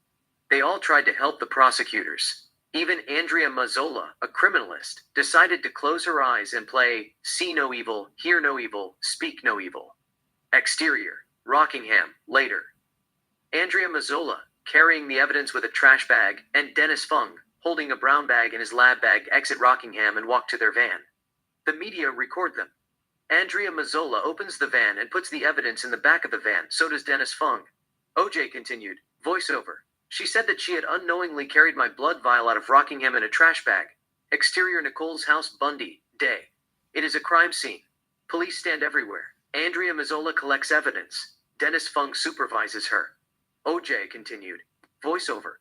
They all tried to help the prosecutors. Even Andrea Mazzola, a criminalist, decided to close her eyes and play see no evil, hear no evil, speak no evil. Exterior, Rockingham, later. Andrea Mazzola, carrying the evidence with a trash bag, and Dennis Fung, holding a brown bag in his lab bag, exit Rockingham and walk to their van. The media record them. Andrea Mazzola opens the van and puts the evidence in the back of the van, so does Dennis Fung. OJ continued, voiceover. She said that she had unknowingly carried my blood vial out of Rockingham in a trash bag. Exterior Nicole's house, Bundy, day. It is a crime scene. Police stand everywhere. Andrea Mazzola collects evidence. Dennis Fung supervises her. OJ continued, voiceover.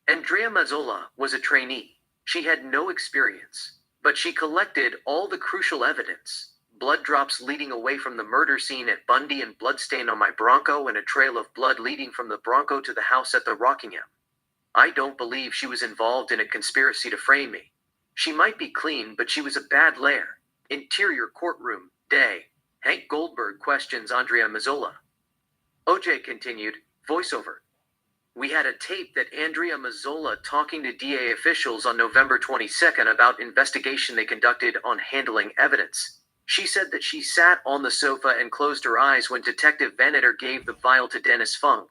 Andrea Mazzola was a trainee. She had no experience. But she collected all the crucial evidence. Blood drops leading away from the murder scene at Bundy and bloodstain on my Bronco and a trail of blood leading from the Bronco to the house at the Rockingham. I don't believe she was involved in a conspiracy to frame me. She might be clean, but she was a bad layer. Interior courtroom, day. Hank Goldberg questions Andrea Mazzola. OJ continued, voiceover. We had a tape that Andrea Mazzola talking to DA officials on November 22nd about investigation they conducted on handling evidence. She said that she sat on the sofa and closed her eyes when Detective Vanetter gave the vial to Dennis Fung.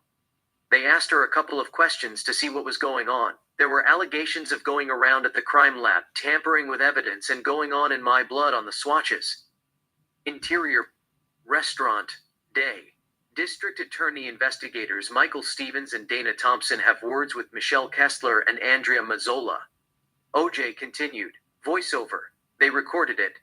They asked her a couple of questions to see what was going on. There were allegations of going around at the crime lab, tampering with evidence, and going on in my blood on the swatches. Interior restaurant, day. District Attorney investigators Michael Stevens and Dana Thompson have words with Michelle Kessler and Andrea Mazzola. OJ continued, voiceover. They recorded it.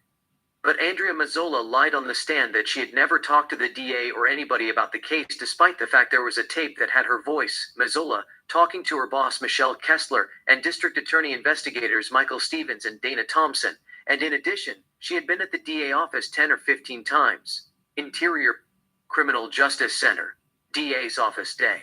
But Andrea Mazzola lied on the stand that she had never talked to the DA or anybody about the case, despite the fact there was a tape that had her voice, Mazzola, talking to her boss Michelle Kessler and District Attorney investigators Michael Stevens and Dana Thompson, and in addition, she had been at the DA office 10 or 15 times. Interior Criminal Justice Center, DA's office, day.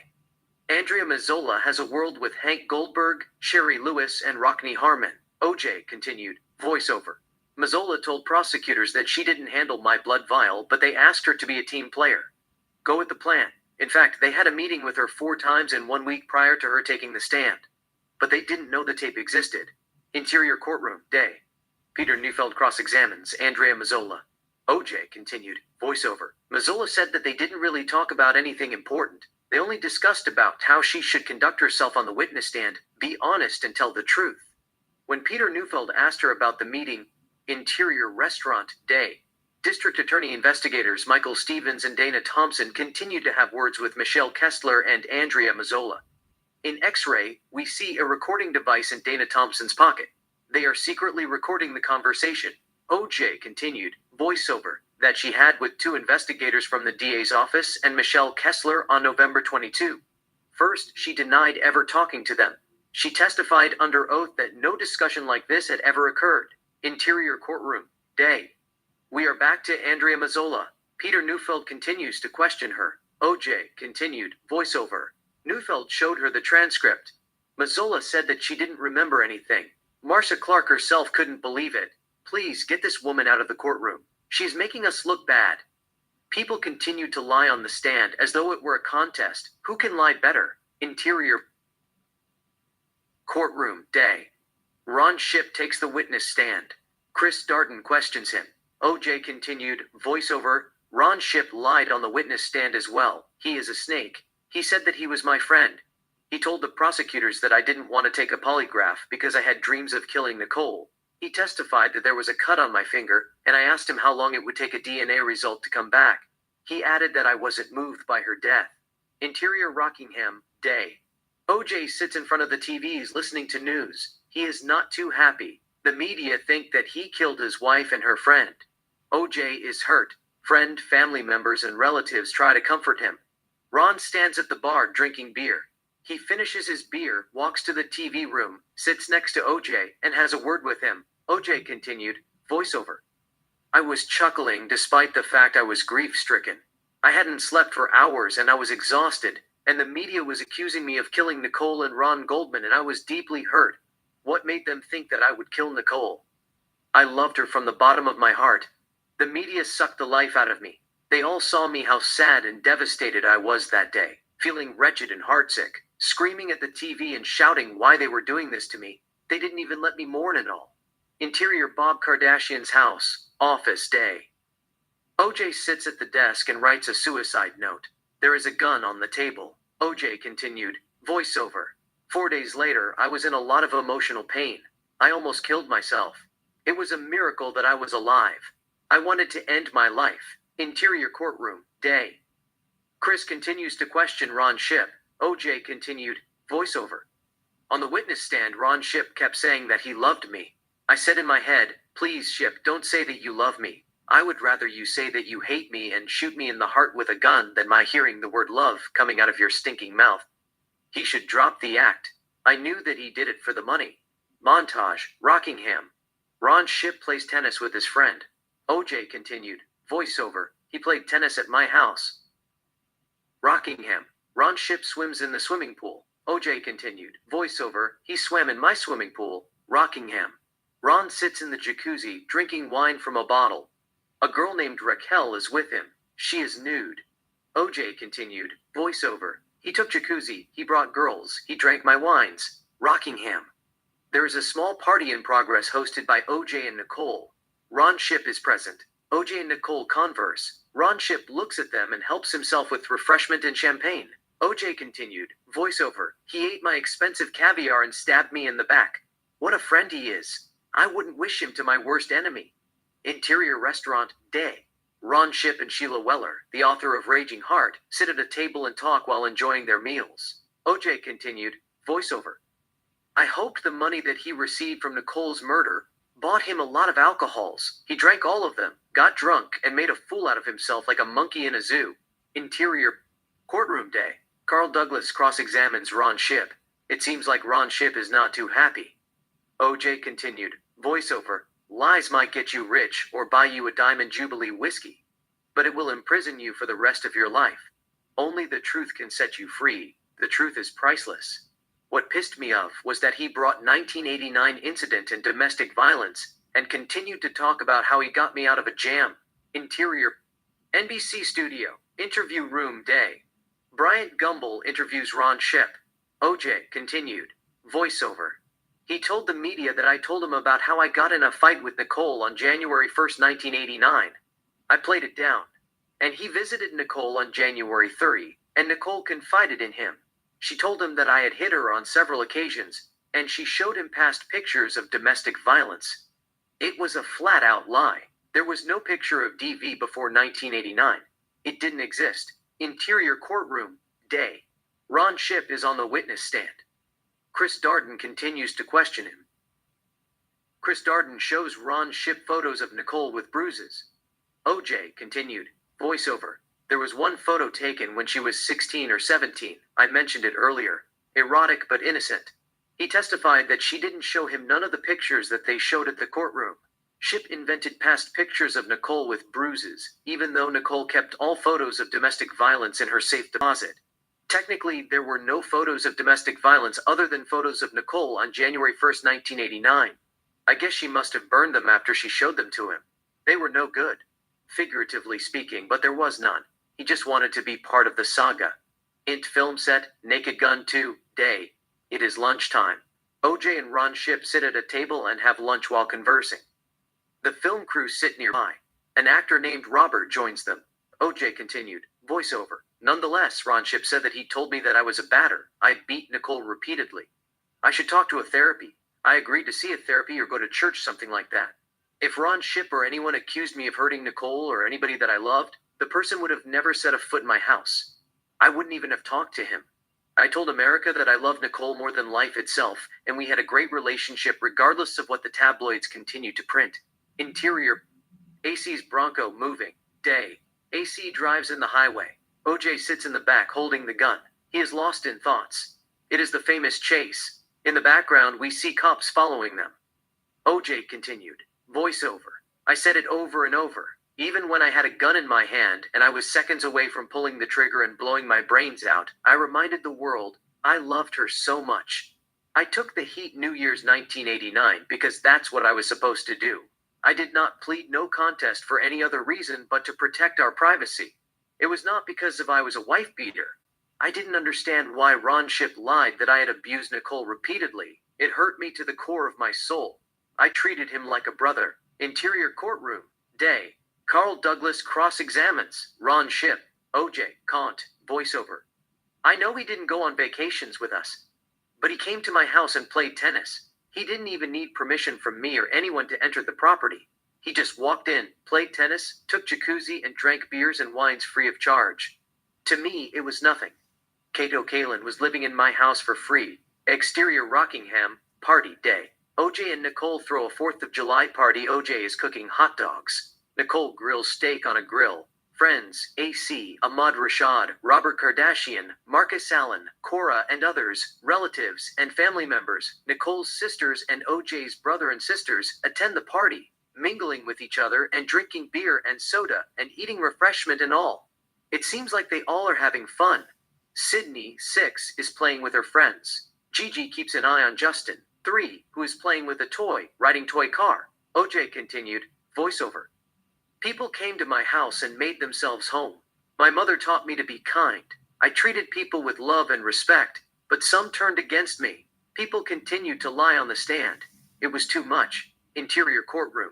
Andrea Mazzola has a world with Hank Goldberg, Sherry Lewis, and Rockne Harmon. OJ continued, voiceover. Mazzola told prosecutors that she didn't handle my blood vial, but they asked her to be a team player. Go with the plan. In fact, they had a meeting with her 4 times in 1 week prior to her taking the stand. But they didn't know the tape existed. Interior courtroom, day. Peter Neufeld cross-examines Andrea Mazzola. OJ continued, voiceover. Mazzola said that they didn't really talk about anything important. They only discussed about how she should conduct herself on the witness stand, be honest and tell the truth. When Peter Neufeld asked her about the meeting, Interior restaurant, day. District Attorney investigators Michael Stevens and Dana Thompson continued to have words with Michelle Kessler and Andrea Mazzola. In X-ray, we see a recording device in Dana Thompson's pocket. They are secretly recording the conversation. OJ continued, voiceover, that she had with 2 investigators from the DA's office and Michelle Kessler on November 22. First, she denied ever talking to them. She testified under oath that no discussion like this had ever occurred. Interior courtroom, day. We are back to Andrea Mazzola. Peter Neufeld continues to question her. OJ continued, voiceover. Neufeld showed her the transcript. Mazzola said that she didn't remember anything. Marcia Clark herself couldn't believe it. Please get this woman out of the courtroom. She's making us look bad. People continued to lie on the stand as though it were a contest. Who can lie better? Interior courtroom, day. Ron Shipp takes the witness stand. Chris Darden questions him. OJ continued, voiceover. Ron Shipp lied on the witness stand as well. He is a snake. He said that he was my friend. He told the prosecutors that I didn't want to take a polygraph because I had dreams of killing Nicole. He testified that there was a cut on my finger, and I asked him how long it would take a DNA result to come back. He added that I wasn't moved by her death. Interior Rockingham, day. OJ sits in front of the TVs listening to news. He is not too happy. The media think that he killed his wife and her friend. OJ is hurt. Friend, family members, and relatives try to comfort him. Ron stands at the bar drinking beer. He finishes his beer, walks to the TV room, sits next to OJ, and has a word with him. OJ continued, voiceover. I was chuckling despite the fact I was grief-stricken. I hadn't slept for hours and I was exhausted, and the media was accusing me of killing Nicole and Ron Goldman, and I was deeply hurt. What made them think that I would kill Nicole? I loved her from the bottom of my heart. The media sucked the life out of me. They all saw me how sad and devastated I was that day, feeling wretched and heartsick, screaming at the TV and shouting why they were doing this to me. They didn't even let me mourn at all. Interior Bob Kardashian's house, office, day. OJ sits at the desk and writes a suicide note. There is a gun on the table. OJ continued, voiceover. 4 days later, I was in a lot of emotional pain. I almost killed myself. It was a miracle that I was alive. I wanted to end my life. Interior courtroom, day. Chris continues to question Ron Shipp. OJ continued, voiceover. On the witness stand, Ron Shipp kept saying that he loved me. I said in my head, please, Shipp, don't say that you love me. I would rather you say that you hate me and shoot me in the heart with a gun than my hearing the word love coming out of your stinking mouth. He should drop the act. I knew that he did it for the money. Montage, Rockingham. Ron Ship plays tennis with his friend. OJ continued. Voiceover. He played tennis at my house. Rockingham. Ron Ship swims in the swimming pool. OJ continued. Voiceover. He swam in my swimming pool. Rockingham. Ron sits in the jacuzzi, drinking wine from a bottle. A girl named Raquel is with him. She is nude. OJ continued. Voiceover. He took jacuzzi. He brought girls. He drank my wines. Rockingham. There is a small party in progress hosted by OJ and Nicole. Ron Ship is present. OJ and Nicole converse. Ron Ship looks at them and helps himself with refreshment and champagne. OJ continued. Voiceover. He ate my expensive caviar and stabbed me in the back. What a friend he is. I wouldn't wish him to my worst enemy. Interior restaurant, day. Ron Ship and Sheila Weller, the author of Raging Heart, sit at a table and talk while enjoying their meals. OJ continued. Voiceover. I hoped the money that he received from Nicole's murder bought him a lot of alcohols. He drank all of them, got drunk, and made a fool out of himself like a monkey in a zoo. Interior courtroom day. Carl Douglas cross-examines Ron Ship. It seems like Ron Ship is not too happy. OJ continued. Voiceover. Lies might get you rich or buy you a Diamond Jubilee whiskey, but it will imprison you for the rest of your life. Only the truth can set you free. The truth is priceless. What pissed me off was that he brought 1989 incident and domestic violence and continued to talk about how he got me out of a jam. Interior NBC studio. Interview room day. Bryant Gumbel interviews Ron Ship. OJ continued. Voiceover. He told the media that I told him about how I got in a fight with Nicole on January 1st, 1989. I played it down. And he visited Nicole on January 30, and Nicole confided in him. She told him that I had hit her on several occasions, and she showed him past pictures of domestic violence. It was a flat-out lie. There was no picture of DV before 1989. It didn't exist. Interior courtroom, day. Ron Ship is on the witness stand. Chris Darden continues to question him. Chris Darden shows Ron Ship photos of Nicole with bruises. OJ continued. Voiceover. There was one photo taken when she was 16 or 17. I mentioned it earlier. Erotic but innocent. He testified that she didn't show him none of the pictures that they showed at the courtroom. Ship invented past pictures of Nicole with bruises, even though Nicole kept all photos of domestic violence in her safe deposit. Technically, there were no photos of domestic violence other than photos of Nicole on January 1st, 1989. I guess she must have burned them after she showed them to him. They were no good. Figuratively speaking, but there was none. He just wanted to be part of the saga. Int film set, Naked Gun 2, day. It is lunchtime. OJ and Ron Ship sit at a table and have lunch while conversing. The film crew sit nearby. An actor named Robert joins them. OJ continued. Voiceover. Nonetheless, Ron Ship said that he told me that I was a batter. I beat Nicole repeatedly. I should talk to a therapy. I agreed to see a therapy or go to church, something like that. If Ron Ship or anyone accused me of hurting Nicole or anybody that I loved, the person would have never set a foot in my house. I wouldn't even have talked to him. I told America that I loved Nicole more than life itself, and we had a great relationship regardless of what the tabloids continued to print. Interior. AC's Bronco moving. Day. AC drives in the highway. OJ sits in the back holding the gun. He is lost in thoughts. It is the famous chase. In the background, we see cops following them. OJ continued. Voiceover. I said it over and over. Even when I had a gun in my hand and I was seconds away from pulling the trigger and blowing my brains out, I reminded the world, I loved her so much. I took the heat New Year's 1989 because that's what I was supposed to do. I did not plead no contest for any other reason but to protect our privacy. It was not because I was a wife beater. I didn't understand why Ron Ship lied that I had abused Nicole repeatedly. It hurt me to the core of my soul. I treated him like a brother. Interior courtroom. Day. Carl Douglas cross-examines Ron Ship. OJ. Kant. Voiceover. I know he didn't go on vacations with us, but he came to my house and played tennis. He didn't even need permission from me or anyone to enter the property. He just walked in, played tennis, took jacuzzi, and drank beers and wines free of charge. To me, it was nothing. Kato Kalin was living in my house for free. Exterior Rockingham, party day. OJ and Nicole throw a 4th of July party. OJ is cooking hot dogs. Nicole grills steak on a grill. Friends, AC, Ahmad Rashad, Robert Kardashian, Marcus Allen, Cora and others, relatives and family members, Nicole's sisters and OJ's brother and sisters, attend the party, mingling with each other and drinking beer and soda and eating refreshment and all. It seems like they all are having fun. Sydney, 6, is playing with her friends. Gigi keeps an eye on Justin, 3, who is playing with a toy, riding toy car. OJ continued, voiceover. People came to my house and made themselves home. My mother taught me to be kind. I treated people with love and respect, but some turned against me. People continued to lie on the stand. It was too much. Interior courtroom.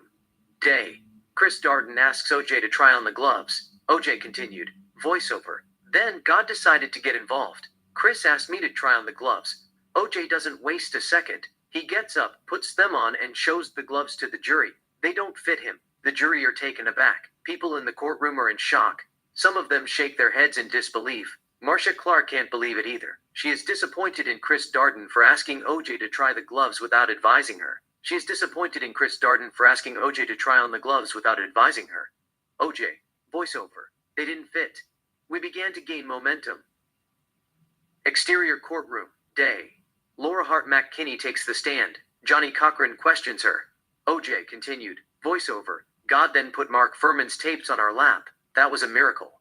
Day. Chris Darden asks OJ to try on the gloves. OJ continued, voiceover. Then God decided to get involved. Chris asked me to try on the gloves. OJ doesn't waste a second. He gets up, puts them on, and shows the gloves to the jury. They don't fit him. The jury are taken aback. People in the courtroom are in shock. Some of them shake their heads in disbelief. Marcia Clark can't believe it either. She is disappointed in Chris Darden for asking OJ to try the gloves without advising her. She is disappointed in Chris Darden for asking OJ to try on the gloves without advising her. OJ, voiceover. They didn't fit. We began to gain momentum. Exterior courtroom. Day. Laura Hart McKinney takes the stand. Johnny Cochran questions her. OJ continued, voiceover. God then put Mark Furman's tapes on our lap. That was a miracle.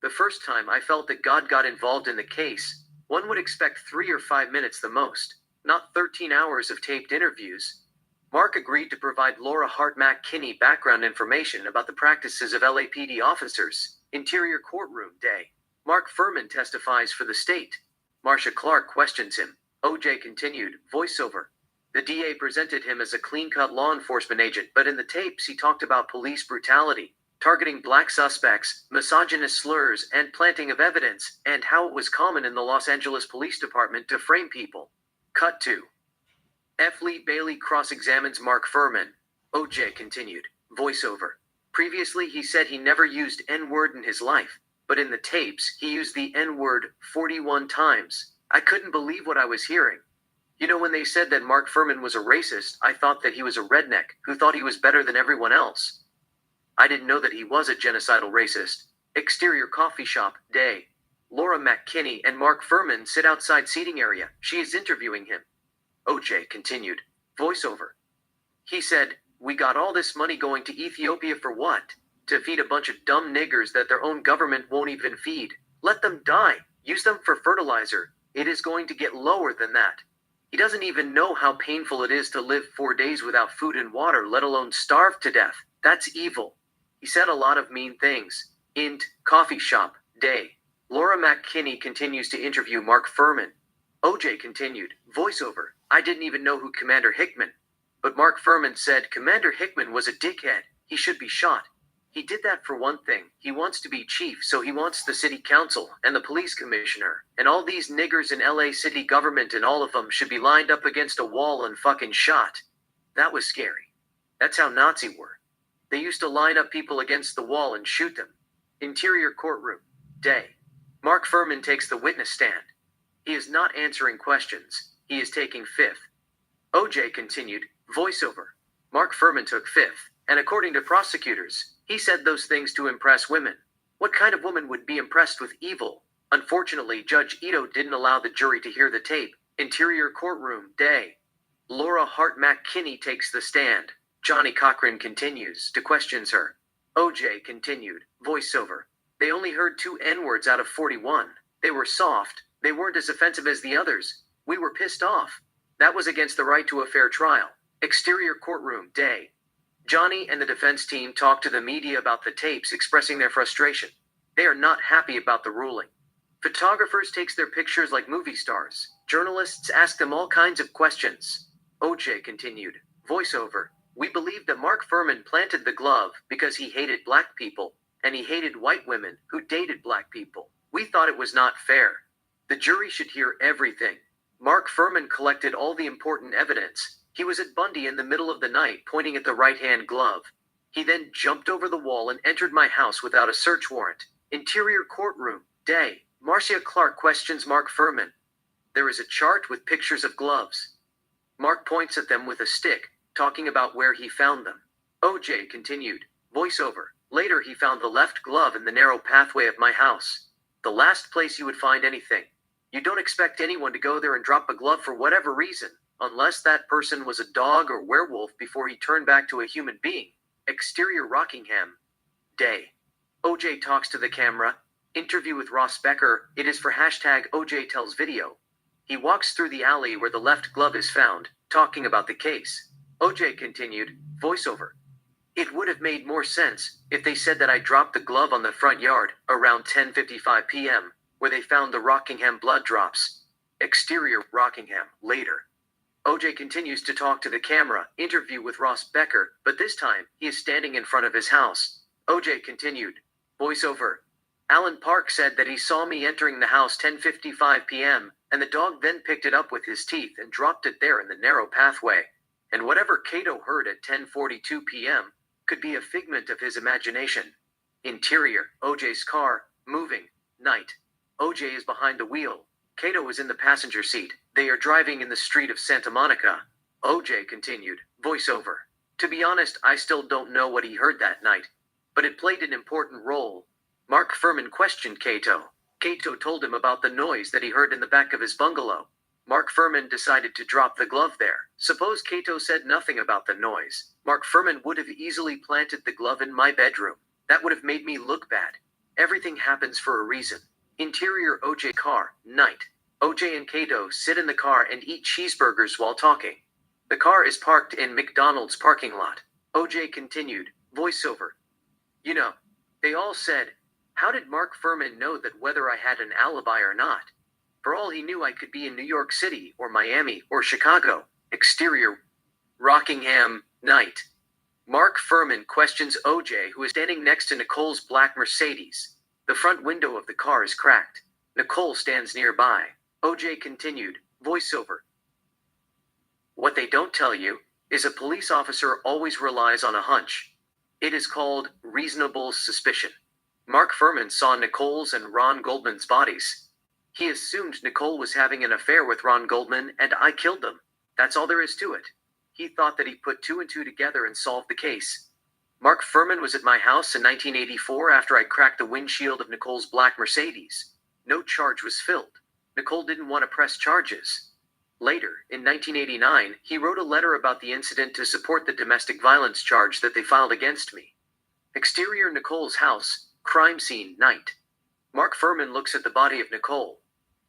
The first time I felt that God got involved in the case, one would expect 3 or 5 minutes the most, not 13 hours of taped interviews. Mark agreed to provide Laura Hart McKinney background information about the practices of LAPD officers. Interior courtroom. Day. Mark Furman testifies for the state. Marcia Clark questions him. OJ continued, voiceover. The DA presented him as a clean-cut law enforcement agent, but in the tapes he talked about police brutality, targeting black suspects, misogynist slurs, and planting of evidence, and how it was common in the Los Angeles Police Department to frame people. Cut to. F. Lee Bailey cross-examines Mark Furman. OJ continued, voiceover. Previously he said he never used N-word in his life, but in the tapes he used the N-word 41 times. I couldn't believe what I was hearing. You know, when they said that Mark Furman was a racist, I thought that he was a redneck who thought he was better than everyone else. I didn't know that he was a genocidal racist. Exterior coffee shop. Day. Laura McKinney and Mark Furman sit outside seating area. She is interviewing him. OJ continued, voiceover. He said, we got all this money going to Ethiopia for what? To feed a bunch of dumb niggers that their own government won't even feed. Let them die. Use them for fertilizer. It is going to get lower than that. He doesn't even know how painful it is to live 4 days without food and water, let alone starve to death. That's evil. He said a lot of mean things. Int. Coffee shop. Day. Laura McKinney continues to interview Mark Furman. OJ continued, voiceover. I didn't even know who Commander Hickman. But Mark Furman said Commander Hickman was a dickhead. He should be shot. He did that for one thing. He wants to be chief, so he wants the city council and the police commissioner and all these niggers in LA city government, and all of them should be lined up against a wall and fucking shot. That was scary. That's how Nazi were. They used to line up people against the wall and shoot them. Interior courtroom. Day. Mark Furman takes the witness stand. He is not answering questions. He is taking fifth. OJ continued, voiceover. Mark Furman took fifth, and according to prosecutors, he said those things to impress women. What kind of woman would be impressed with evil? Unfortunately, Judge Ito didn't allow the jury to hear the tape. Interior courtroom. Day. Laura Hart McKinney takes the stand. Johnny Cochran continues to questions her. OJ continued, voiceover. They only heard 2 N-words out of 41. They were soft. They weren't as offensive as the others. We were pissed off. That was against the right to a fair trial. Exterior courtroom. Day. Johnny and the defense team talk to the media about the tapes, expressing their frustration. They are not happy about the ruling. Photographers takes their pictures like movie stars. Journalists ask them all kinds of questions. OJ continued, voiceover. We believe that Mark Furman planted the glove because he hated black people, and he hated white women who dated black people. We thought it was not fair. The jury should hear everything. Mark Furman collected all the important evidence. He was at Bundy in the middle of the night pointing at the right-hand glove. He then jumped over the wall and entered my house without a search warrant. Interior courtroom. Day. Marcia Clark questions Mark Furman. There is a chart with pictures of gloves. Mark points at them with a stick, talking about where he found them. OJ continued, voiceover. Later, he found the left glove in the narrow pathway of my house. The last place you would find anything. You don't expect anyone to go there and drop a glove for whatever reason, unless that person was a dog or werewolf before he turned back to a human being. Exterior Rockingham. Day. OJ talks to the camera. Interview with Ross Becker. It is for hashtag OJ tells video. He walks through the alley where the left glove is found, talking about the case. OJ continued, voiceover. It would have made more sense if they said that I dropped the glove on the front yard around 10:55 p.m., where they found the Rockingham blood drops. Exterior Rockingham. Later. OJ continues to talk to the camera, interview with Ross Becker, but this time, he is standing in front of his house. OJ continued, voiceover. Alan Park said that he saw me entering the house 10:55 p.m., and the dog then picked it up with his teeth and dropped it there in the narrow pathway. And whatever Cato heard at 10:42 p.m. could be a figment of his imagination. Interior, OJ's car, moving, night. OJ is behind the wheel. Cato is in the passenger seat. They are driving in the street of Santa Monica. OJ continued, voiceover. To be honest, I still don't know what he heard that night, but it played an important role. Mark Furman questioned Cato. Cato told him about the noise that he heard in the back of his bungalow. Mark Furman decided to drop the glove there. Suppose Cato said nothing about the noise. Mark Furman would have easily planted the glove in my bedroom. That would have made me look bad. Everything happens for a reason. Interior OJ car, night. OJ and Cato sit in the car and eat cheeseburgers while talking. The car is parked in McDonald's parking lot. OJ continued, voiceover. You know, they all said, how did Mark Furman know that whether I had an alibi or not? For all he knew, I could be in New York City or Miami or Chicago. Exterior Rockingham, night. Mark Furman questions OJ, who is standing next to Nicole's black Mercedes. The front window of the car is cracked. Nicole stands nearby. OJ continued, voiceover. What they don't tell you is a police officer always relies on a hunch. It is called reasonable suspicion. Mark Furman saw Nicole's and Ron Goldman's bodies. He assumed Nicole was having an affair with Ron Goldman and I killed them. That's all there is to it. He thought that he put two and two together and solved the case. Mark Furman was at my house in 1984 after I cracked the windshield of Nicole's black Mercedes. No charge was filled. Nicole didn't want to press charges. Later, in 1989, he wrote a letter about the incident to support the domestic violence charge that they filed against me. Exterior Nicole's house, crime scene, night. Mark Furman looks at the body of Nicole.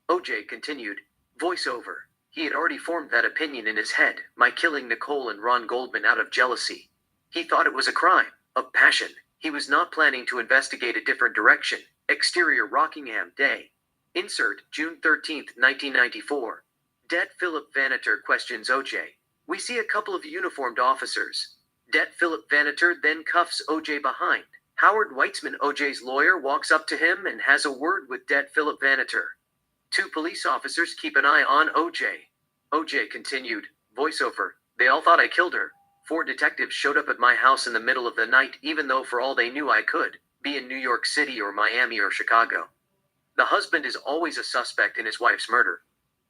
OJ continued, voiceover. He had already formed that opinion in his head, my killing Nicole and Ron Goldman out of jealousy. He thought it was a crime, of passion. He was not planning to investigate a different direction. Exterior Rockingham, day. Insert, June 13th, 1994. Det Philip Vaneter questions OJ. We see a couple of uniformed officers. Det Philip Vaneter then cuffs OJ behind. Howard Weitzman, OJ's lawyer, walks up to him and has a word with Det Philip Vaneter. Two police officers keep an eye on OJ. OJ continued, voiceover. They all thought I killed her. 4 detectives showed up at my house in the middle of the night, even though for all they knew I could be in New York City or Miami or Chicago. The husband is always a suspect in his wife's murder.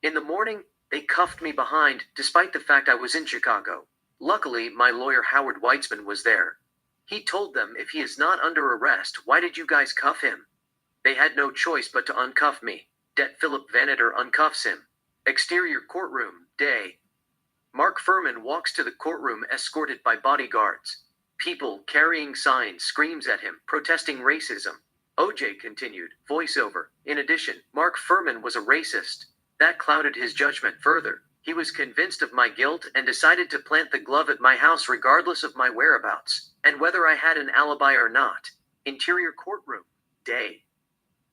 In the morning, they cuffed me behind, despite the fact I was in Chicago. Luckily, my lawyer Howard Weitzman was there. He told them, if he is not under arrest, why did you guys cuff him? They had no choice but to uncuff me. Det Philip Vaneter uncuffs him. Exterior courtroom, day. Mark Furman walks to the courtroom escorted by bodyguards. People carrying signs screams at him, protesting racism. OJ continued, voiceover. In addition, Mark Furman was a racist. That clouded his judgment further. He was convinced of my guilt and decided to plant the glove at my house regardless of my whereabouts, and whether I had an alibi or not. Interior courtroom, day.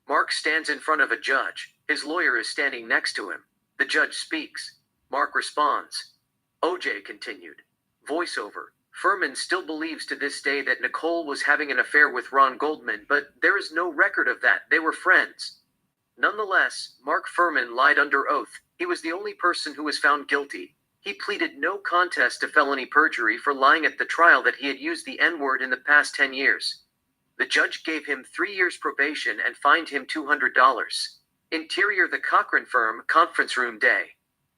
Mark stands in front of a judge. His lawyer is standing next to him. The judge speaks. Mark responds. OJ continued, voiceover. Furman still believes to this day that Nicole was having an affair with Ron Goldman, but there is no record of that. They were friends. Nonetheless, Mark Furman lied under oath. He was the only person who was found guilty. He pleaded no contest to felony perjury for lying at the trial that he had used the N-word in the past 10 years. The judge gave him 3 years probation and fined him $200. Interior the Cochran firm, conference room, day.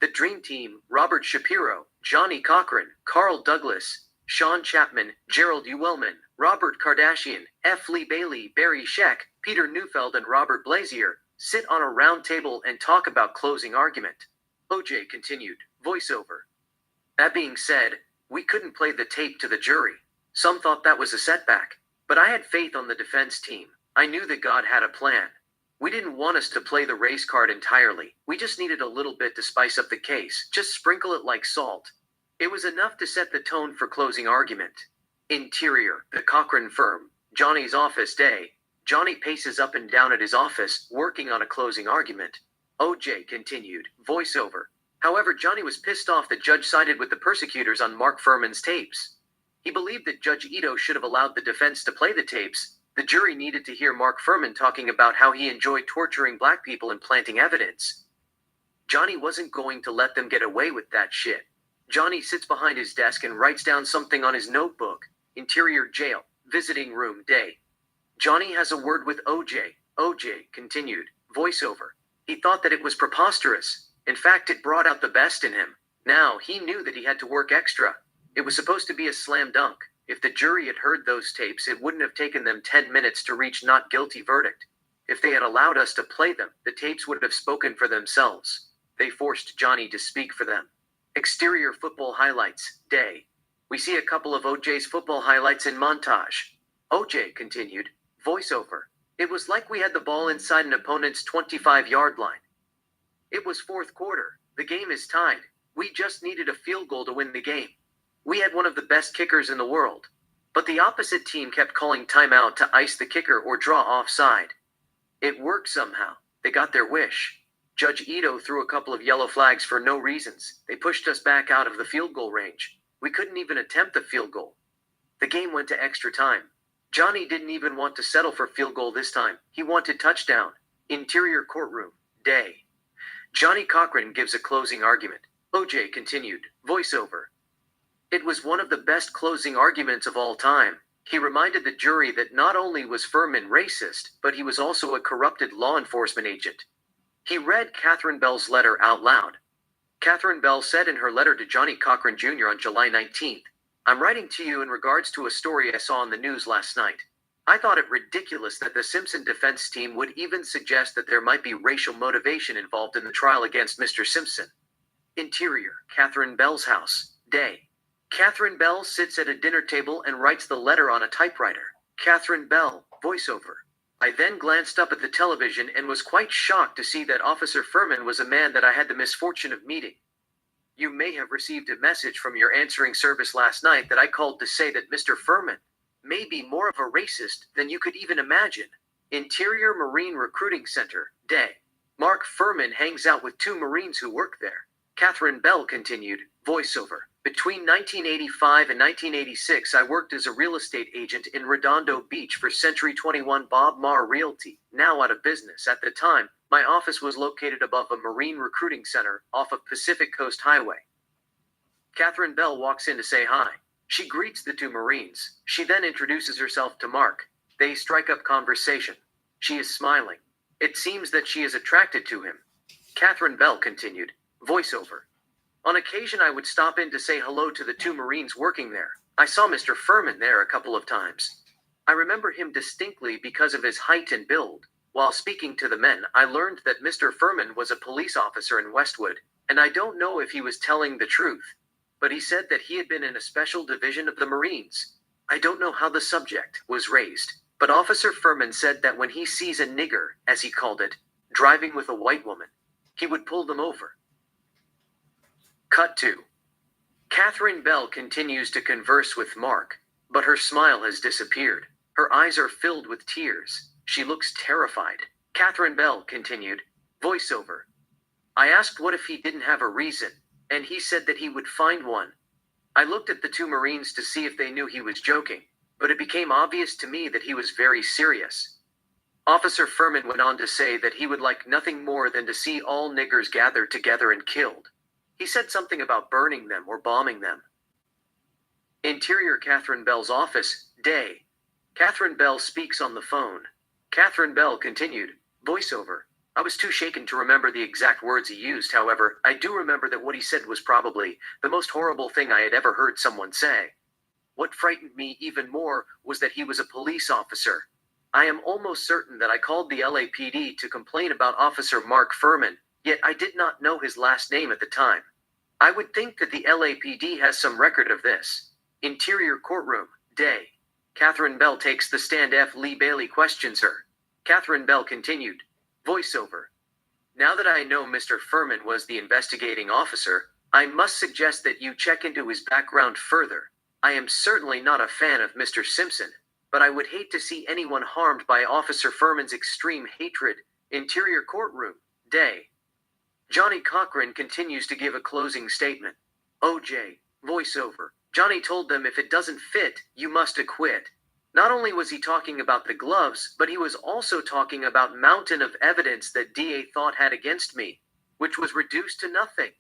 The Dream Team, Robert Shapiro, Johnny Cochran, Carl Douglas, Sean Chapman, Gerald Uwellman, Robert Kardashian, F. Lee Bailey, Barry Sheck, Peter Neufeld, and Robert Blazier sit on a round table and talk about closing argument. OJ continued, voiceover. That being said, we couldn't play the tape to the jury. Some thought that was a setback. But I had faith on the defense team. I knew that God had a plan. We didn't want us to play the race card entirely. We just needed a little bit to spice up the case. Just sprinkle it like salt. It was enough to set the tone for closing argument. Interior, the Cochran firm, Johnny's office day. Johnny paces up and down at his office, working on a closing argument. OJ continued, voiceover. However, Johnny was pissed off that Judge sided with the persecutors on Mark Furman's tapes. He believed that Judge Ito should have allowed the defense to play the tapes. The jury needed to hear Mark Furman talking about how he enjoyed torturing black people and planting evidence. Johnny wasn't going to let them get away with that shit. Johnny sits behind his desk and writes down something on his notebook. Interior jail, visiting room day. Johnny has a word with OJ. OJ continued, voiceover. He thought that it was preposterous. In fact, it brought out the best in him. Now, he knew that he had to work extra. It was supposed to be a slam dunk. If the jury had heard those tapes, it wouldn't have taken them 10 minutes to reach not guilty verdict. If they had allowed us to play them, the tapes would have spoken for themselves. They forced Johnny to speak for them. Exterior football highlights, day. We see a couple of OJ's football highlights in montage. OJ continued, voiceover. It was like we had the ball inside an opponent's 25-yard line. It was fourth quarter. The game is tied. We just needed a field goal to win the game. We had one of the best kickers in the world. But the opposite team kept calling timeout to ice the kicker or draw offside. It worked somehow. They got their wish. Judge Ito threw a couple of yellow flags for no reasons. They pushed us back out of the field goal range. We couldn't even attempt the field goal. The game went to extra time. Johnny didn't even want to settle for field goal this time. He wanted touchdown. Interior courtroom, day. Johnny Cochran gives a closing argument. OJ continued, voiceover. It was one of the best closing arguments of all time. He reminded the jury that not only was Furman racist, but he was also a corrupted law enforcement agent. He read Catherine Bell's letter out loud. Catherine Bell said in her letter to Johnny Cochran Jr. on July 19th, I'm writing to you in regards to a story I saw on the news last night. I thought it ridiculous that the Simpson defense team would even suggest that there might be racial motivation involved in the trial against Mr. Simpson. Interior, Catherine Bell's house, day. Catherine Bell sits at a dinner table and writes the letter on a typewriter. Catherine Bell, voiceover. I then glanced up at the television and was quite shocked to see that Officer Furman was a man that I had the misfortune of meeting. You may have received a message from your answering service last night that I called to say that Mr. Furman may be more of a racist than you could even imagine. Interior Marine Recruiting Center, day. Mark Furman hangs out with two Marines who work there. Catherine Bell continued, voiceover. Between 1985 and 1986, I worked as a real estate agent in Redondo Beach for Century 21 Bob Marr Realty, now out of business. At the time, my office was located above a Marine Recruiting Center off of Pacific Coast Highway. Catherine Bell walks in to say hi. She greets the two Marines. She then introduces herself to Mark. They strike up conversation. She is smiling. It seems that she is attracted to him. Catherine Bell continued, voiceover. On occasion I would stop in to say hello to the two Marines working there. I saw Mr. Furman there a couple of times. I remember him distinctly because of his height and build. While speaking to the men, I learned that Mr. Furman was a police officer in Westwood, and I don't know if he was telling the truth. But he said that he had been in a special division of the Marines. I don't know how the subject was raised, but Officer Furman said that when he sees a nigger, as he called it, driving with a white woman, he would pull them over. Cut to. Catherine Bell continues to converse with Mark, but her smile has disappeared. Her eyes are filled with tears. She looks terrified. Catherine Bell continued, voiceover. I asked what if he didn't have a reason, and he said that he would find one. I looked at the two Marines to see if they knew he was joking, but it became obvious to me that he was very serious. Officer Furman went on to say that he would like nothing more than to see all niggers gathered together and killed. He said something about burning them or bombing them. Interior Catherine Bell's office, day. Catherine Bell speaks on the phone. Catherine Bell continued, voiceover. I was too shaken to remember the exact words he used, however, I do remember that what he said was probably the most horrible thing I had ever heard someone say. What frightened me even more was that he was a police officer. I am almost certain that I called the LAPD to complain about Officer Mark Furman, yet I did not know his last name at the time. I would think that the LAPD has some record of this. Interior courtroom, day. Catherine Bell takes the stand. F. Lee Bailey questions her. Catherine Bell continued. Voiceover. Now that I know Mr. Furman was the investigating officer, I must suggest that you check into his background further. I am certainly not a fan of Mr. Simpson, but I would hate to see anyone harmed by Officer Furman's extreme hatred. Interior courtroom, day. Johnny Cochran continues to give a closing statement. OJ, voiceover. Johnny told them if it doesn't fit, you must acquit. Not only was he talking about the gloves, but he was also talking about mountain of evidence that DA thought had against me, which was reduced to nothing.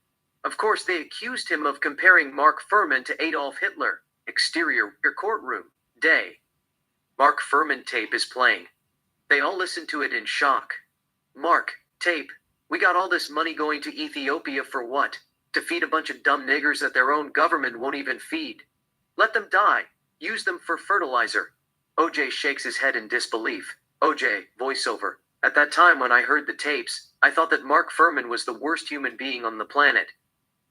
Of course, they accused him of comparing Mark Furman to Adolf Hitler. Exterior courtroom, day. Mark Furman tape is playing. They all listen to it in shock. Mark, tape. We got all this money going to Ethiopia for what? To feed a bunch of dumb niggers that their own government won't even feed. Let them die. Use them for fertilizer. OJ shakes his head in disbelief. OJ, voiceover. At that time when I heard the tapes, I thought that Mark Furman was the worst human being on the planet.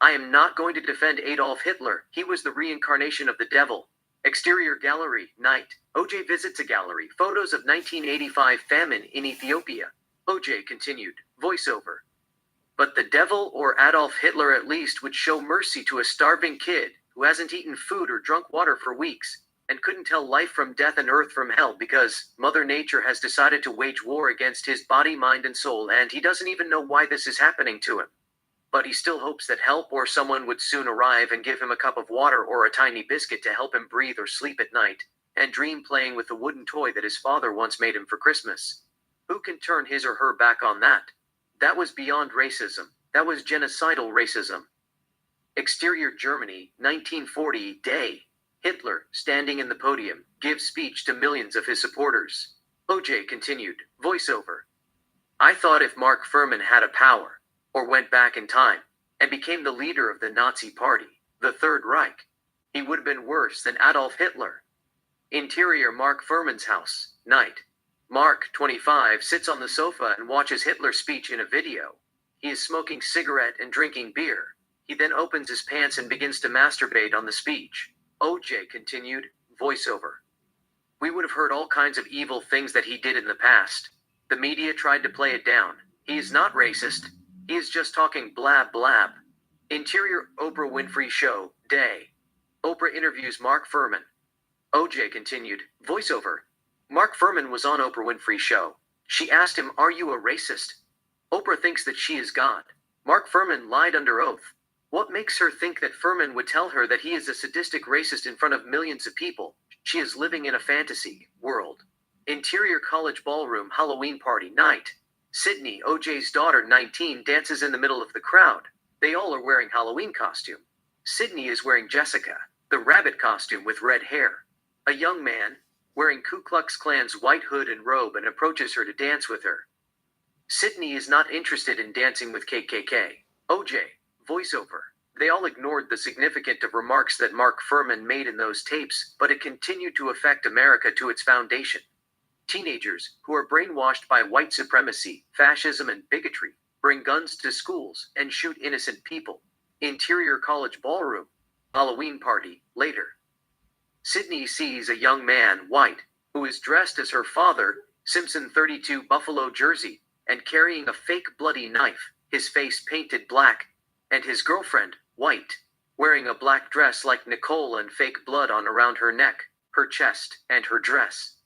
I am not going to defend Adolf Hitler. He was the reincarnation of the devil. Exterior gallery, night. OJ visits a gallery. Photos of 1985 famine in Ethiopia. OJ continued. Voiceover. But the devil or Adolf Hitler at least would show mercy to a starving kid who hasn't eaten food or drunk water for weeks and couldn't tell life from death and earth from hell because Mother Nature has decided to wage war against his body, mind, and soul, and he doesn't even know why this is happening to him. But he still hopes that help or someone would soon arrive and give him a cup of water or a tiny biscuit to help him breathe or sleep at night, and dream playing with the wooden toy that his father once made him for Christmas. Who can turn his or her back on that? That was beyond racism. That was genocidal racism. Exterior Germany, 1940, day. Hitler, standing in the podium, gives speech to millions of his supporters. OJ continued, voiceover. I thought if Mark Furman had a power, or went back in time, and became the leader of the Nazi Party, the Third Reich, he would have been worse than Adolf Hitler. Interior Mark Furman's house, night. Mark, 25, sits on the sofa and watches Hitler's speech in a video. He is smoking cigarette and drinking beer. He then opens his pants and begins to masturbate on the speech. OJ continued, voiceover. We would have heard all kinds of evil things that he did in the past. The media tried to play it down. He is not racist. He is just talking blab blab. Interior Oprah Winfrey Show, day. Oprah interviews Mark Furman. OJ continued, voiceover. Mark Furman was on Oprah Winfrey's show. She asked him, are you a racist? Oprah thinks that she is God. Mark Furman lied under oath. What makes her think that Furman would tell her that he is a sadistic racist in front of millions of people? She is living in a fantasy world. Interior college ballroom Halloween party night. Sydney, OJ's daughter, 19, dances in the middle of the crowd. They all are wearing Halloween costume. Sydney is wearing Jessica, the rabbit costume with red hair. A young man, wearing Ku Klux Klan's white hood and robe, and approaches her to dance with her. Sydney is not interested in dancing with KKK. OJ, voiceover. They all ignored the significance of remarks that Mark Furman made in those tapes, but it continued to affect America to its foundation. Teenagers, who are brainwashed by white supremacy, fascism, and bigotry, bring guns to schools and shoot innocent people. Interior college ballroom. Halloween party, later. Sydney sees a young man, white, who is dressed as her father, Simpson 32 buffalo jersey, and carrying a fake bloody knife, his face painted black, and his girlfriend, white, wearing a black dress like Nicole and fake blood on around her neck, her chest, and her dress.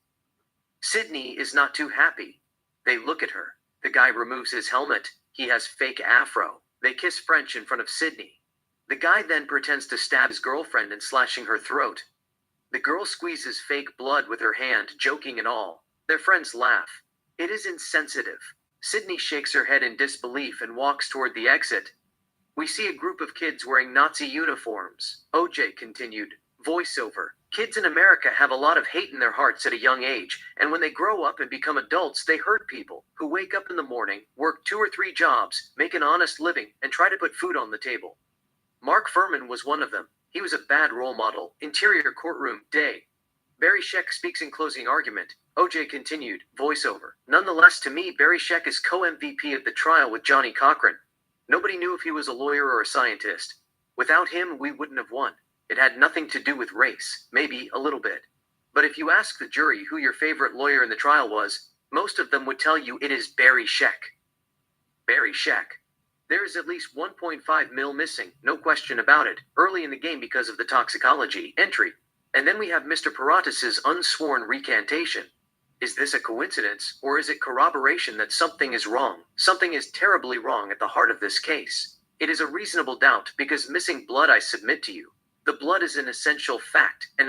Sydney is not too happy. They look at her. The guy removes his helmet. He has fake afro. They kiss French in front of Sydney. The guy then pretends to stab his girlfriend and slashing her throat. The girl squeezes fake blood with her hand, joking and all. Their friends laugh. It is insensitive. Sydney shakes her head in disbelief and walks toward the exit. We see a group of kids wearing Nazi uniforms. OJ continued, voiceover. Kids in America have a lot of hate in their hearts at a young age, and when they grow up and become adults, they hurt people who wake up in the morning, work 2 or 3 jobs, make an honest living, and try to put food on the table. Mark Furman was one of them. He was a bad role model. Interior courtroom, day. Barry Sheck speaks in closing argument. OJ continued, voiceover. Nonetheless, to me, Barry Sheck is co-MVP of the trial with Johnny Cochran. Nobody knew if he was a lawyer or a scientist. Without him, we wouldn't have won. It had nothing to do with race, maybe a little bit. But if you ask the jury who your favorite lawyer in the trial was, most of them would tell you it is Barry Sheck. Barry Sheck. There is at least 1.5 mil missing, no question about it, early in the game because of the toxicology entry. And then we have Mr. Paratas' unsworn recantation. Is this a coincidence, or is it corroboration that something is wrong? Something is terribly wrong at the heart of this case. It is a reasonable doubt, because missing blood, I submit to you. The blood is an essential fact in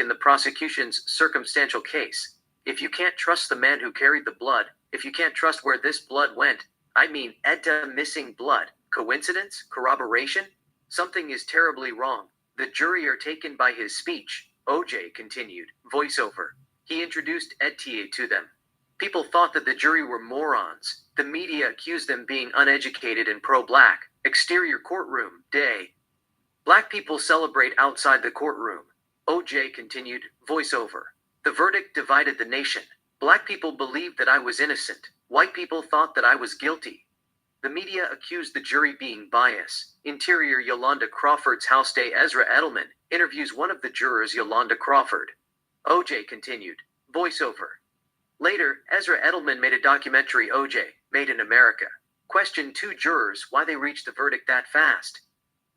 the prosecution's circumstantial case. If you can't trust the man who carried the blood, if you can't trust where this blood went, I mean, Edda missing blood. Coincidence? Corroboration? Something is terribly wrong. The jury are taken by his speech, OJ continued, voiceover. He introduced Edta to them. People thought that the jury were morons. The media accused them being uneducated and pro-black. Exterior courtroom, day. Black people celebrate outside the courtroom. OJ continued, voiceover. The verdict divided the nation. Black people believed that I was innocent. White people thought that I was guilty. The media accused the jury being biased. Interior Yolanda Crawford's house day. Ezra Edelman interviews one of the jurors, Yolanda Crawford. OJ continued, voiceover. Later, Ezra Edelman made a documentary, OJ, Made in America. Questioned two jurors why they reached the verdict that fast.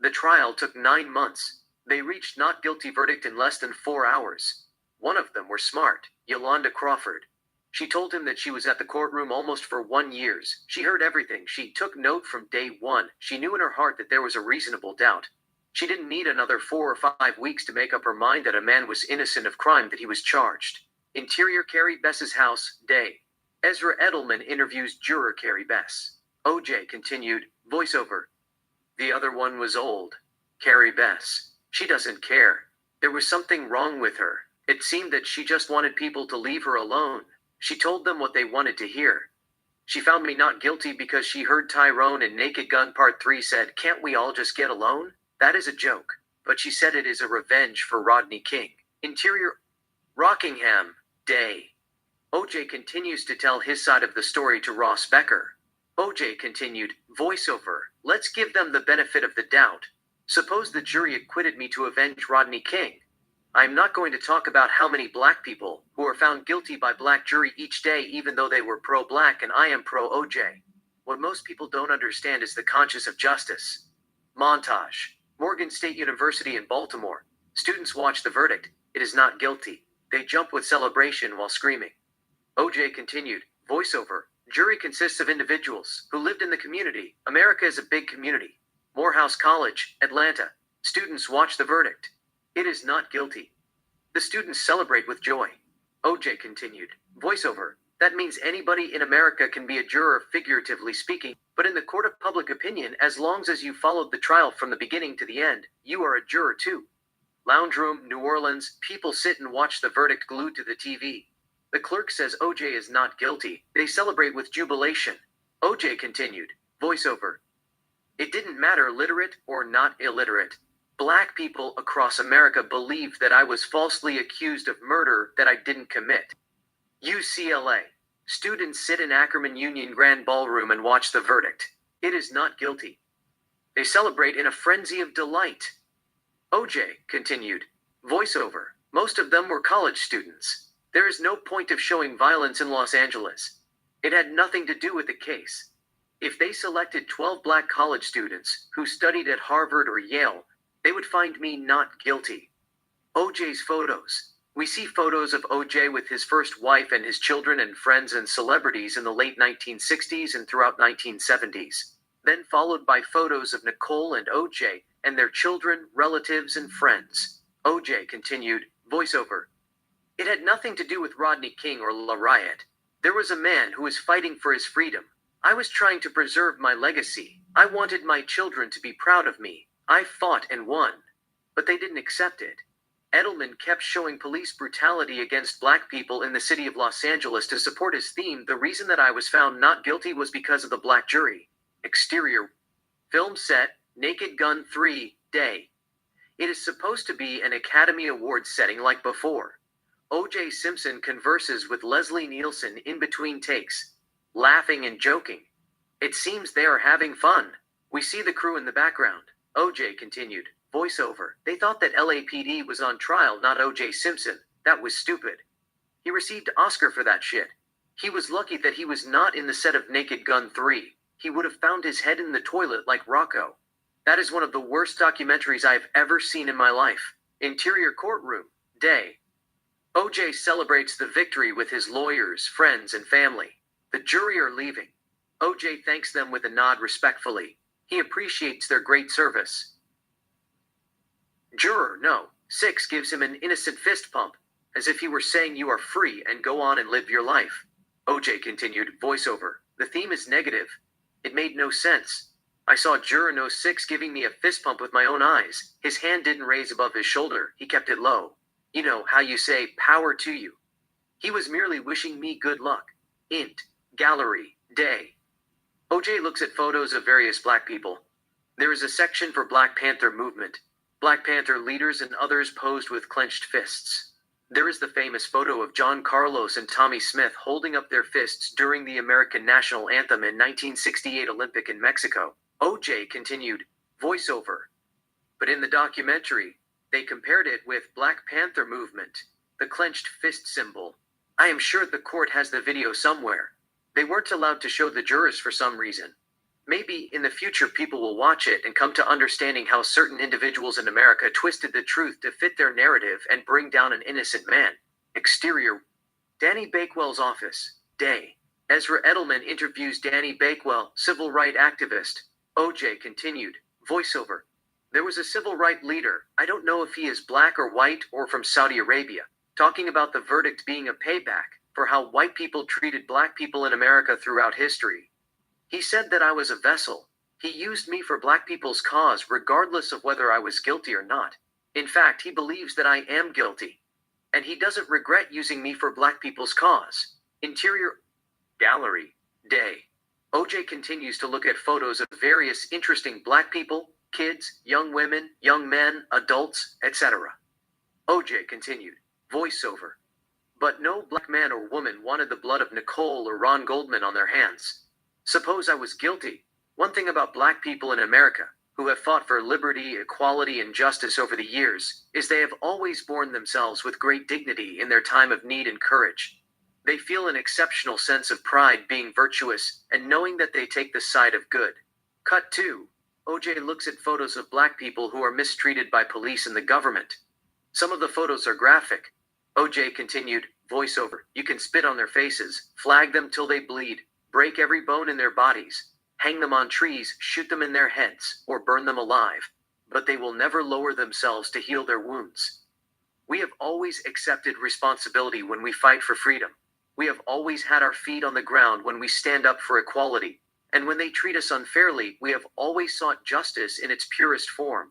The trial took 9 months. They reached not guilty verdict in less than 4 hours. One of them were smart, Yolanda Crawford. She told him that she was at the courtroom almost for 1 year. She heard everything. She took note from day one. She knew in her heart that there was a reasonable doubt. She didn't need another 4 or 5 weeks to make up her mind that a man was innocent of crime that he was charged. Interior Carrie Bess's house, day. Ezra Edelman interviews juror Carrie Bess. OJ continued, voiceover. The other one was old. Carrie Bess. She doesn't care. There was something wrong with her. It seemed that she just wanted people to leave her alone. She told them what they wanted to hear. She found me not guilty because she heard Tyrone in Naked Gun Part 3 said, can't we all just get alone? That is a joke. But she said it is a revenge for Rodney King. Interior Rockingham, day. OJ continues to tell his side of the story to Ross Becker. OJ continued, voiceover, let's give them the benefit of the doubt. Suppose the jury acquitted me to avenge Rodney King. I am not going to talk about how many black people who are found guilty by black jury each day even though they were pro-black and I am pro-OJ. What most people don't understand is the conscience of justice. Montage. Morgan State University in Baltimore. Students watch the verdict. It is not guilty. They jump with celebration while screaming. OJ continued, voiceover. Jury consists of individuals who lived in the community. America is a big community. Morehouse College, Atlanta. Students watch the verdict. It is not guilty. The students celebrate with joy. OJ continued, voiceover. That means anybody in America can be a juror, figuratively speaking, but in the court of public opinion, as long as you followed the trial from the beginning to the end, you are a juror too. Lounge room, New Orleans, people sit and watch the verdict glued to the TV. The clerk says OJ is not guilty. They celebrate with jubilation. OJ continued, voiceover. It didn't matter literate or not illiterate. Black people across America believed that I was falsely accused of murder that I didn't commit. UCLA. Students sit in Ackerman Union Grand Ballroom and watch the verdict. It is not guilty. They celebrate in a frenzy of delight. OJ continued, voiceover. Most of them were college students. There is no point of showing violence in Los Angeles. It had nothing to do with the case. If they selected 12 black college students who studied at Harvard or Yale, they would find me not guilty. OJ's photos. We see photos of OJ with his first wife and his children and friends and celebrities in the late 1960s and throughout 1970s. Then followed by photos of Nicole and OJ and their children, relatives, and friends. OJ continued, voiceover. It had nothing to do with Rodney King or La Riot. There was a man who was fighting for his freedom. I was trying to preserve my legacy. I wanted my children to be proud of me. I fought and won. But they didn't accept it. Edelman kept showing police brutality against black people in the city of Los Angeles to support his theme. The reason that I was found not guilty was because of the black jury. Exterior. Film set, Naked Gun 3, day. It is supposed to be an Academy Award setting like before. O.J. Simpson converses with Leslie Nielsen in between takes, laughing and joking. It seems they are having fun. We see the crew in the background. O.J. continued, voiceover. They thought that LAPD was on trial, not O.J. Simpson. That was stupid. He received Oscar for that shit. He was lucky that he was not in the set of Naked Gun 3. He would have found his head in the toilet like Rocco. That is one of the worst documentaries I have ever seen in my life. Interior courtroom. Day. O.J. celebrates the victory with his lawyers, friends, and family. The jury are leaving. O.J. thanks them with a nod respectfully. He appreciates their great service. Juror, no. 6 gives him an innocent fist pump, as if he were saying you are free and go on and live your life. O.J. continued, voiceover. The theme is negative. It made no sense. I saw Juror No. 6 giving me a fist pump with my own eyes. His hand didn't raise above his shoulder. He kept it low. You know how you say, power to you. He was merely wishing me good luck. Int. Gallery. Day. O.J. looks at photos of various black people. There is a section for Black Panther movement. Black Panther leaders and others posed with clenched fists. There is the famous photo of John Carlos and Tommy Smith holding up their fists during the American national anthem in 1968 Olympic in Mexico. O.J. continued, voiceover. But in the documentary, they compared it with Black Panther movement, the clenched fist symbol. I am sure the court has the video somewhere. They weren't allowed to show the jurors for some reason. Maybe in the future people will watch it and come to understanding how certain individuals in America twisted the truth to fit their narrative and bring down an innocent man. Exterior. Danny Bakewell's office. Day. Ezra Edelman interviews Danny Bakewell, civil rights activist. O.J. continued, voiceover. There was a civil rights leader, I don't know if he is black or white or from Saudi Arabia, talking about the verdict being a payback for how white people treated black people in America throughout history. He said that I was a vessel. He used me for black people's cause regardless of whether I was guilty or not. In fact, he believes that I am guilty. And he doesn't regret using me for black people's cause. Interior. Gallery. Day. O.J. continues to look at photos of various interesting black people, kids, young women, young men, adults, etc. O.J. continued, voiceover. But no black man or woman wanted the blood of Nicole or Ron Goldman on their hands. Suppose I was guilty. One thing about black people in America, who have fought for liberty, equality, and justice over the years, is they have always borne themselves with great dignity in their time of need and courage. They feel an exceptional sense of pride being virtuous and knowing that they take the side of good. Cut 2. O.J. looks at photos of black people who are mistreated by police and the government. Some of the photos are graphic. O.J. continued, voiceover. You can spit on their faces, flag them till they bleed, break every bone in their bodies, hang them on trees, shoot them in their heads, or burn them alive. But they will never lower themselves to heal their wounds. We have always accepted responsibility when we fight for freedom. We have always had our feet on the ground when we stand up for equality. And when they treat us unfairly, we have always sought justice in its purest form.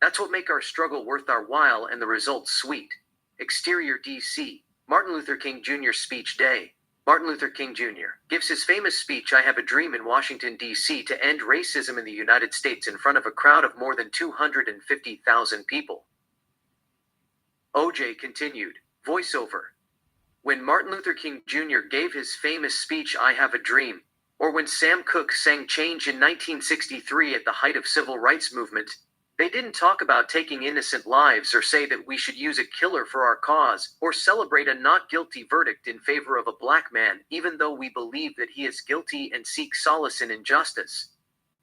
That's what makes our struggle worth our while and the results sweet. Exterior D.C. Martin Luther King Jr. Speech Day. Martin Luther King Jr. gives his famous speech I Have a Dream in Washington, D.C. to end racism in the United States in front of a crowd of more than 250,000 people. O.J. continued, voiceover. When Martin Luther King Jr. gave his famous speech I Have a Dream, or when Sam Cooke sang Change in 1963 at the height of civil rights movement, they didn't talk about taking innocent lives or say that we should use a killer for our cause or celebrate a not guilty verdict in favor of a black man, even though we believe that he is guilty and seek solace in injustice.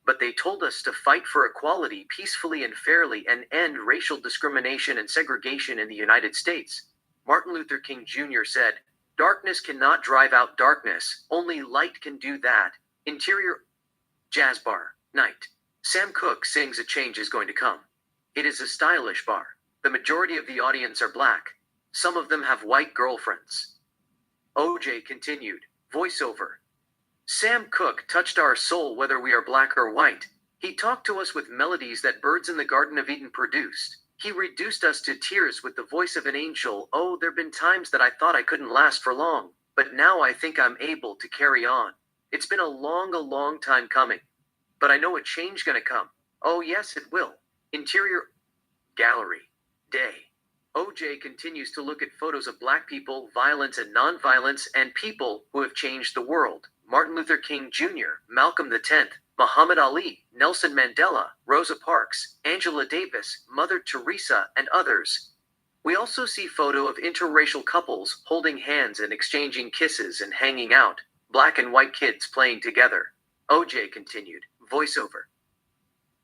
But they told us to fight for equality peacefully and fairly and end racial discrimination and segregation in the United States. Martin Luther King Jr. said, darkness cannot drive out darkness, only light can do that. Interior. Jazz bar. Night. Sam Cooke sings A Change Is Going to Come. It is a stylish bar. The majority of the audience are black. Some of them have white girlfriends. O.J. continued, voiceover. Sam Cooke touched our soul whether we are black or white. He talked to us with melodies that birds in the Garden of Eden produced. He reduced us to tears with the voice of an angel. Oh, there've been times that I thought I couldn't last for long, but now I think I'm able to carry on. It's been a long time coming. But I know a change gonna come. Oh yes, it will. Interior. Gallery. Day. OJ continues to look at photos of black people, violence and nonviolence, and people who have changed the world. Martin Luther King Jr., Malcolm X, Muhammad Ali, Nelson Mandela, Rosa Parks, Angela Davis, Mother Teresa, and others. We also see photo of interracial couples holding hands and exchanging kisses and hanging out, black and white kids playing together. OJ continued, voiceover.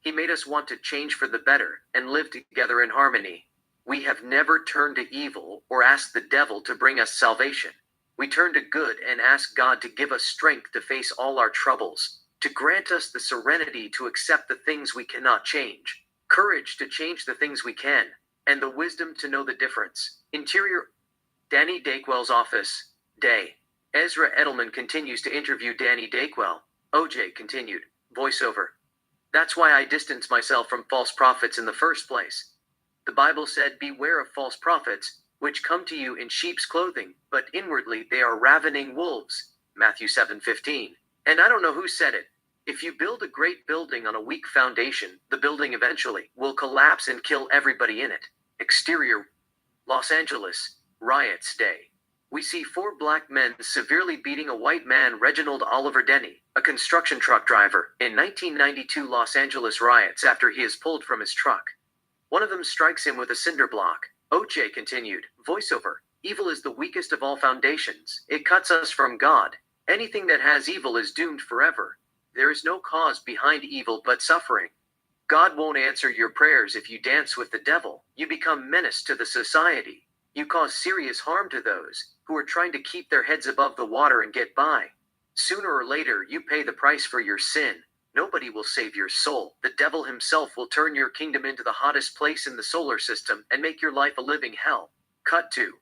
He made us want to change for the better and live together in harmony. We have never turned to evil or asked the devil to bring us salvation. We turn to good and ask God to give us strength to face all our troubles, to grant us the serenity to accept the things we cannot change, courage to change the things we can, and the wisdom to know the difference. Interior. Danny Dayquel's office. Day. Ezra Edelman continues to interview Danny Dayquel. OJ continued, voiceover. That's why I distance myself from false prophets in the first place. The Bible said, beware of false prophets, which come to you in sheep's clothing, but inwardly they are ravening wolves. Matthew 7:15. And I don't know who said it. If you build a great building on a weak foundation, the building eventually will collapse and kill everybody in it. Exterior. Los Angeles. Riots Day. We see 4 black men severely beating a white man, Reginald Oliver Denny, a construction truck driver, in 1992 Los Angeles riots after he is pulled from his truck. One of them strikes him with a cinder block. OJ continued, voiceover. Evil is the weakest of all foundations. It cuts us from God. Anything that has evil is doomed forever. There is no cause behind evil but suffering. God won't answer your prayers if you dance with the devil. You become menace to the society. You cause serious harm to those who are trying to keep their heads above the water and get by. Sooner or later, you pay the price for your sin. Nobody will save your soul. The devil himself will turn your kingdom into the hottest place in the solar system and make your life a living hell. Cut to.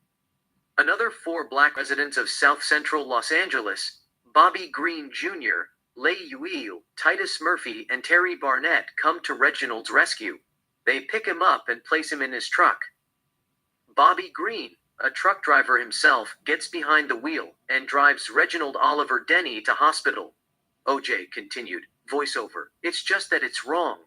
Another 4 black residents of South Central Los Angeles, Bobby Green Jr., Lay Uil, Titus Murphy, and Terry Barnett, come to Reginald's rescue. They pick him up and place him in his truck. Bobby Green, a truck driver himself, gets behind the wheel and drives Reginald Oliver Denny to hospital. OJ continued, voiceover. It's just that it's wrong.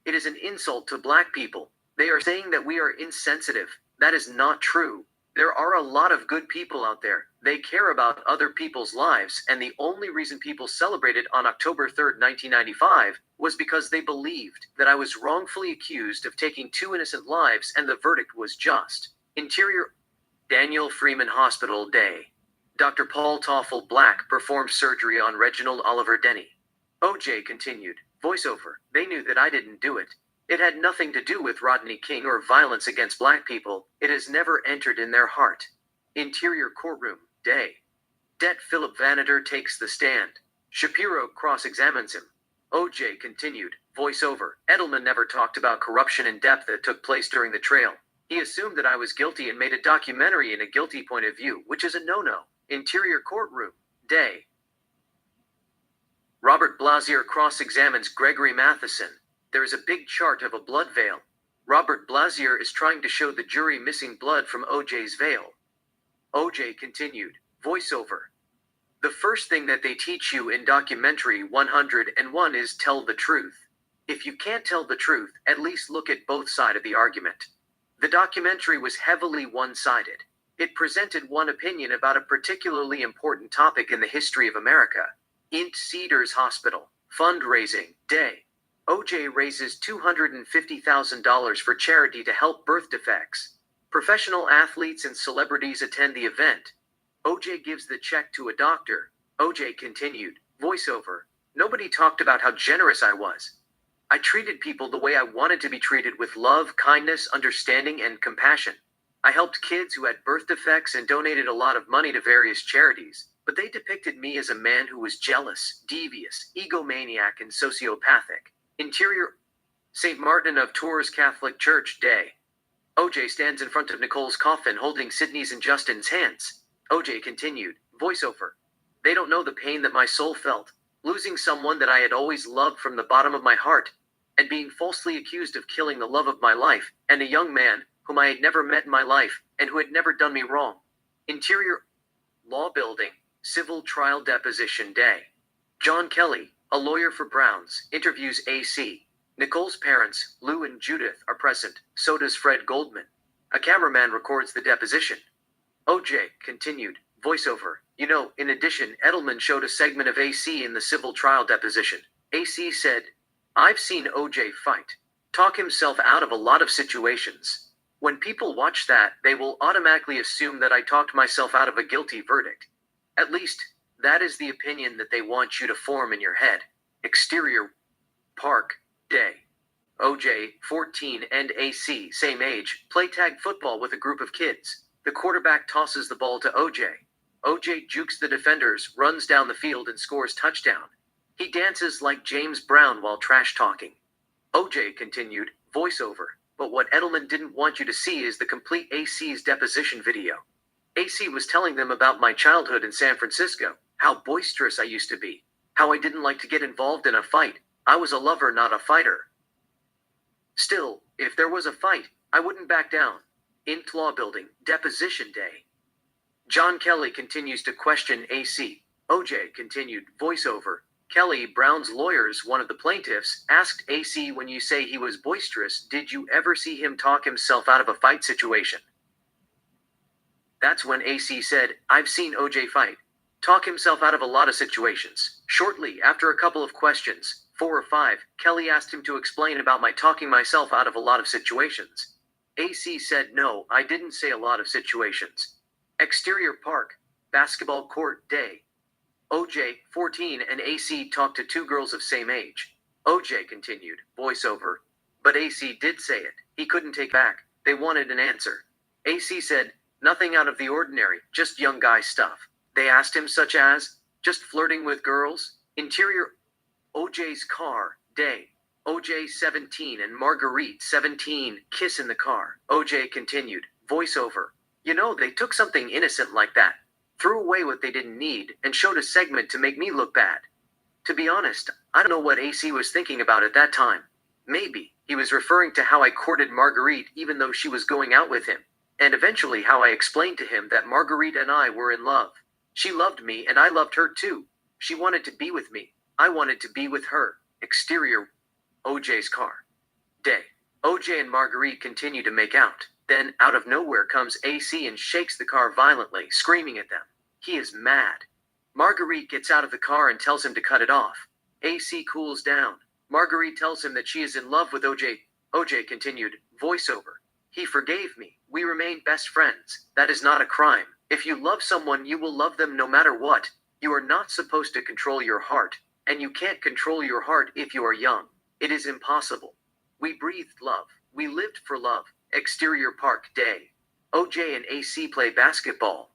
It is an insult to black people. They are saying that we are insensitive. That is not true. There are a lot of good people out there. They care about other people's lives, and the only reason people celebrated on October 3rd, 1995, was because they believed that I was wrongfully accused of taking 2 innocent lives and the verdict was just. Interior. Daniel Freeman Hospital Day. Dr. Paul Toffel Black performed surgery on Reginald Oliver Denny. OJ continued, voiceover. They knew that I didn't do it. It had nothing to do with Rodney King or violence against black people. It has never entered in their heart. Interior courtroom. Day. Det Philip Vanader takes the stand. Shapiro cross-examines him. OJ continued, voiceover. Edelman never talked about corruption in depth that took place during the trial. He assumed that I was guilty and made a documentary in a guilty point of view, which is a no-no. Interior courtroom. Day. Robert Blasier cross-examines Gregory Matheson. There is a big chart of a blood veil. Robert Blasier is trying to show the jury missing blood from OJ's veil. OJ continued, voiceover. The first thing that they teach you in documentary 101 is tell the truth. If you can't tell the truth, at least look at both sides of the argument. The documentary was heavily one-sided. It presented one opinion about a particularly important topic in the history of America. Int Cedars Hospital. Fundraising. Day. OJ raises $250,000 for charity to help birth defects. Professional athletes and celebrities attend the event. OJ gives the check to a doctor. OJ continued, voiceover. Nobody talked about how generous I was. I treated people the way I wanted to be treated, with love, kindness, understanding, and compassion. I helped kids who had birth defects and donated a lot of money to various charities, but they depicted me as a man who was jealous, devious, egomaniac, and sociopathic. Interior. St. Martin of Tours Catholic Church Day. OJ stands in front of Nicole's coffin holding Sydney's and Justin's hands. OJ continued, voiceover. They don't know the pain that my soul felt, losing someone that I had always loved from the bottom of my heart, and being falsely accused of killing the love of my life, and a young man whom I had never met in my life, and who had never done me wrong. Interior. Law Building. Civil Trial Deposition Day. John Kelly, a lawyer for Browns, interviews AC. Nicole's parents, Lou and Judith, are present, so does Fred Goldman. A cameraman records the deposition. OJ continued, voiceover. You know, in addition, Edelman showed a segment of AC in the civil trial deposition. AC said, I've seen OJ fight, talk himself out of a lot of situations. When people watch that, they will automatically assume that I talked myself out of a guilty verdict. At least, that is the opinion that they want you to form in your head. Exterior, Park, Day. OJ, 14, and AC, same age, play tag football with a group of kids. The quarterback tosses the ball to OJ. OJ jukes the defenders, runs down the field, and scores touchdown. He dances like James Brown while trash talking. OJ continued, voiceover. But what Edelman didn't want you to see is the complete AC's deposition video. AC was telling them about my childhood in San Francisco, how boisterous I used to be, how I didn't like to get involved in a fight. I was a lover, not a fighter. Still, if there was a fight, I wouldn't back down. Int Law Building, deposition day. John Kelly continues to question AC. OJ continued, voiceover. Kelly, Brown's lawyers, one of the plaintiffs, asked AC, when you say he was boisterous, did you ever see him talk himself out of a fight situation? That's when AC said, I've seen OJ fight, talk himself out of a lot of situations. Shortly after a couple of questions, 4 or 5, Kelly asked him to explain about my talking myself out of a lot of situations. AC said, no, I didn't say a lot of situations. Exterior Park, basketball court, Day. OJ, 14, and AC talked to 2 girls of same age. OJ continued, voiceover. But AC did say it. He couldn't take back. They wanted an answer. AC said, nothing out of the ordinary, just young guy stuff. They asked him such as, just flirting with girls? Interior, OJ's car, Day. OJ, 17, and Marguerite, 17, kiss in the car. OJ continued, voiceover. You know, they took something innocent like that, threw away what they didn't need, and showed a segment to make me look bad. To be honest, I don't know what AC was thinking about at that time. Maybe he was referring to how I courted Marguerite even though she was going out with him, and eventually how I explained to him that Marguerite and I were in love. She loved me and I loved her too. She wanted to be with me. I wanted to be with her. Exterior, OJ's car. Day. OJ and Marguerite continue to make out. Then, out of nowhere comes AC and shakes the car violently, screaming at them. He is mad. Marguerite gets out of the car and tells him to cut it off. AC cools down. Marguerite tells him that she is in love with OJ. OJ continued, voiceover. He forgave me. We remain best friends. That is not a crime. If you love someone, you will love them no matter what. You are not supposed to control your heart, and you can't control your heart if you are young. It is impossible. We breathed love. We lived for love. Exterior Park, Day. OJ and AC play basketball.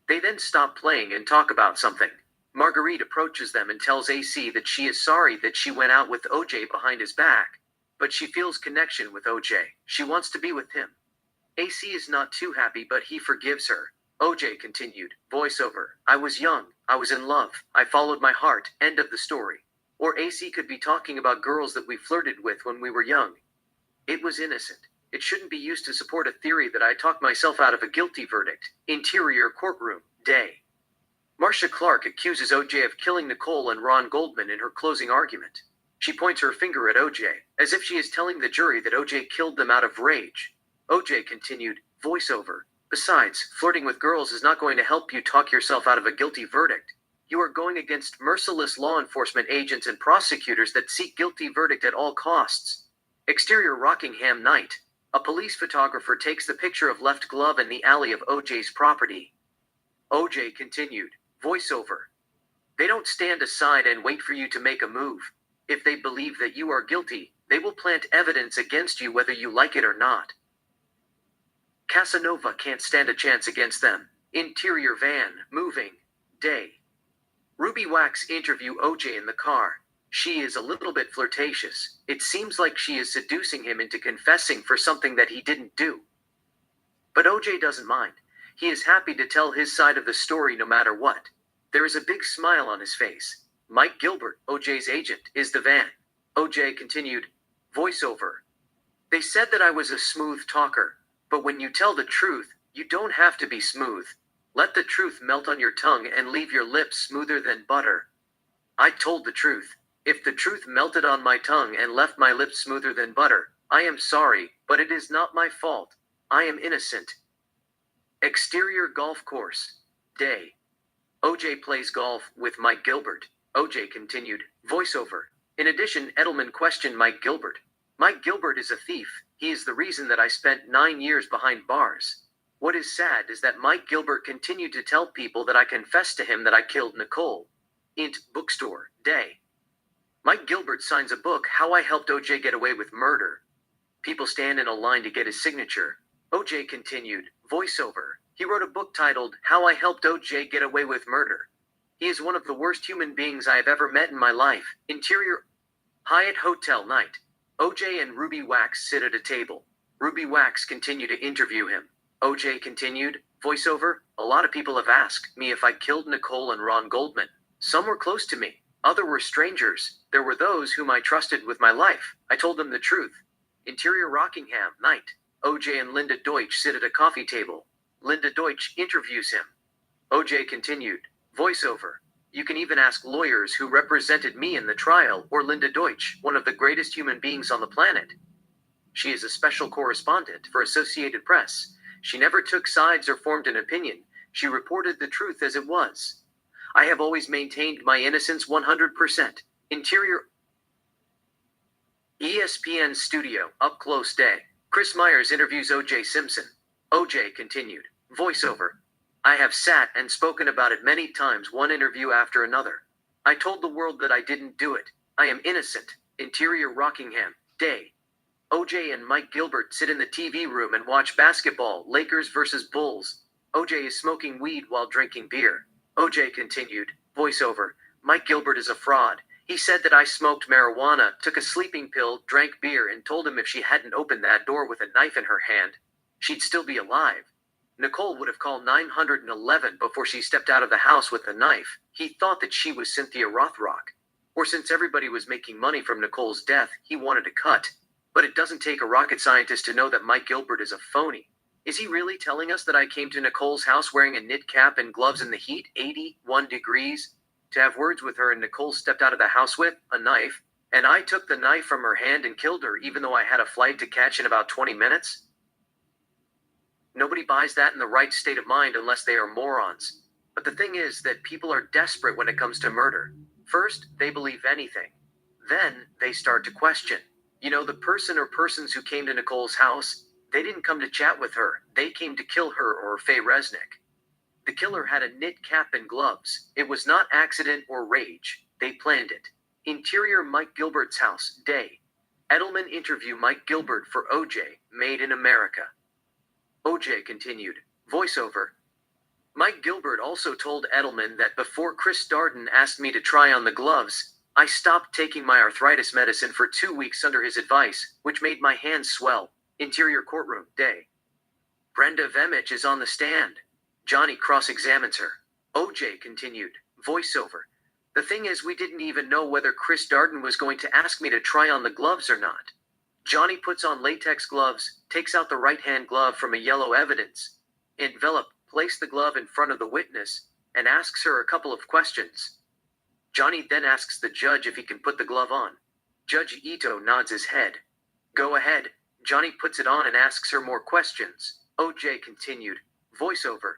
They then stop playing and talk about something. Marguerite approaches them and tells AC that she is sorry that she went out with OJ behind his back, but she feels connection with OJ. She wants to be with him. AC is not too happy, but he forgives her. OJ continued, voiceover. I was young. I was in love. I followed my heart. End of the story. Or AC could be talking about girls that we flirted with when we were young. It was innocent. It shouldn't be used to support a theory that I talked myself out of a guilty verdict. Interior courtroom, Day. Marcia Clark accuses OJ of killing Nicole and Ron Goldman in her closing argument. She points her finger at OJ, as if she is telling the jury that OJ killed them out of rage. OJ continued, voiceover. Besides, flirting with girls is not going to help you talk yourself out of a guilty verdict. You are going against merciless law enforcement agents and prosecutors that seek guilty verdict at all costs. Exterior Rockingham night. A police photographer takes the picture of left glove in the alley of OJ's property. OJ continued, voiceover. They don't stand aside and wait for you to make a move. If they believe that you are guilty, they will plant evidence against you whether you like it or not. Casanova can't stand a chance against them. Interior van, moving, Day. Ruby Wax interview OJ in the car. She is a little bit flirtatious. It seems like she is seducing him into confessing for something that he didn't do. But OJ doesn't mind. He is happy to tell his side of the story no matter what. There is a big smile on his face. Mike Gilbert, OJ's agent, is the van. OJ continued, voiceover. They said that I was a smooth talker, but when you tell the truth, you don't have to be smooth. Let the truth melt on your tongue and leave your lips smoother than butter. I told the truth. If the truth melted on my tongue and left my lips smoother than butter, I am sorry, but it is not my fault. I am innocent. Exterior golf course. Day. OJ plays golf with Mike Gilbert. OJ continued. Voiceover. In addition, Edelman questioned Mike Gilbert. Mike Gilbert is a thief. He is the reason that I spent 9 years behind bars. What is sad is that Mike Gilbert continued to tell people that I confessed to him that I killed Nicole. Int. Bookstore. Day. Mike Gilbert signs a book, How I Helped OJ Get Away with Murder. People stand in a line to get his signature. OJ continued. Voiceover. He wrote a book titled, How I Helped OJ Get Away with Murder. He is one of the worst human beings I have ever met in my life. Interior. Hyatt Hotel night. OJ and Ruby Wax sit at a table. Ruby Wax continued to interview him. OJ continued. Voiceover. A lot of people have asked me if I killed Nicole and Ron Goldman. Some were close to me. Others were strangers. There were those whom I trusted with my life. I told them the truth. Interior Rockingham night. OJ and Linda Deutsch sit at a coffee table. Linda Deutsch interviews him. OJ continued. Voiceover. You can even ask lawyers who represented me in the trial, or Linda Deutsch, one of the greatest human beings on the planet. She is a special correspondent for Associated Press. She never took sides or formed an opinion. She reported the truth as it was. I have always maintained my innocence 100%. Interior. ESPN studio, up close day. Chris Myers interviews OJ Simpson. OJ continued. Voiceover. I have sat and spoken about it many times, one interview after another. I told the world that I didn't do it. I am innocent. Interior Rockingham. Day. OJ and Mike Gilbert sit in the TV room and watch basketball, Lakers versus Bulls. OJ is smoking weed while drinking beer. OJ continued. Voiceover. Mike Gilbert is a fraud. He said that I smoked marijuana, took a sleeping pill, drank beer, and told him if she hadn't opened that door with a knife in her hand, she'd still be alive. Nicole would have called 911 before she stepped out of the house with the knife. He thought that she was Cynthia Rothrock. Or since everybody was making money from Nicole's death, he wanted to cut. But it doesn't take a rocket scientist to know that Mike Gilbert is a phony. Is he really telling us that I came to Nicole's house wearing a knit cap and gloves in the heat, 81 degrees, to have words with her, and Nicole stepped out of the house with a knife, and I took the knife from her hand and killed her even though I had a flight to catch in about 20 minutes? Nobody buys that in the right state of mind unless they are morons. But the thing is that people are desperate when it comes to murder. First, they believe anything. Then, they start to question. You know, the person or persons who came to Nicole's house, they didn't come to chat with her. They came to kill her or Faye Resnick. The killer had a knit cap and gloves. It was not accident or rage. They planned it. Interior Mike Gilbert's house. Day. Edelman interview Mike Gilbert for OJ, Made in America. OJ continued. Voiceover. Mike Gilbert also told Edelman that before Chris Darden asked me to try on the gloves, I stopped taking my arthritis medicine for 2 weeks under his advice, which made my hands swell. Interior courtroom. Day. Brenda Vemich is on the stand. Johnny cross-examines her. OJ continued. Voiceover. The thing is, we didn't even know whether Chris Darden was going to ask me to try on the gloves or not. Johnny puts on latex gloves, takes out the right-hand glove from a yellow evidence envelope, placed the glove in front of the witness, and asks her a couple of questions. Johnny then asks the judge if he can put the glove on. Judge Ito nods his head. Go ahead. Johnny puts it on and asks her more questions. OJ continued. Voiceover.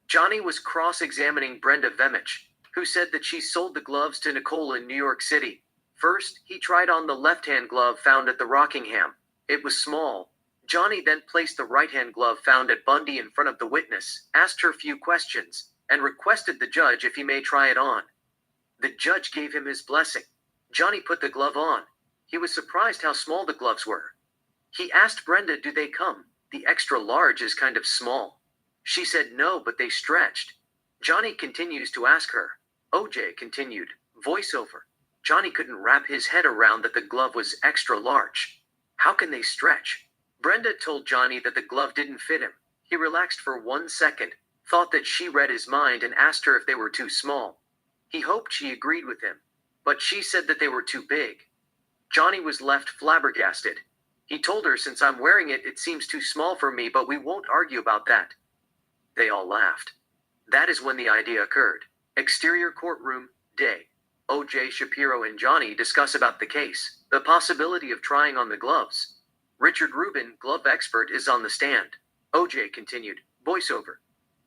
Johnny was cross-examining Brenda Vemich, who said that she sold the gloves to Nicole in New York City. First, he tried on the left-hand glove found at the Rockingham. It was small. Johnny then placed the right-hand glove found at Bundy in front of the witness, asked her a few questions, and requested the judge if he may try it on. The judge gave him his blessing. Johnny put the glove on. He was surprised how small the gloves were. He asked Brenda, do they come? The extra large is kind of small. She said no, but they stretched. Johnny continues to ask her. OJ continued. Voiceover. Johnny couldn't wrap his head around that the glove was extra large. How can they stretch? Brenda told Johnny that the glove didn't fit him. He relaxed for 1 second, thought that she read his mind, and asked her if they were too small. He hoped she agreed with him, but she said that they were too big. Johnny was left flabbergasted. He told her, since I'm wearing it, it seems too small for me, but we won't argue about that. They all laughed. That is when the idea occurred. Exterior courtroom. Day. O.J. Shapiro and Johnny discuss about the case, the possibility of trying on the gloves. Richard Rubin, glove expert, is on the stand. O.J. continued, voiceover.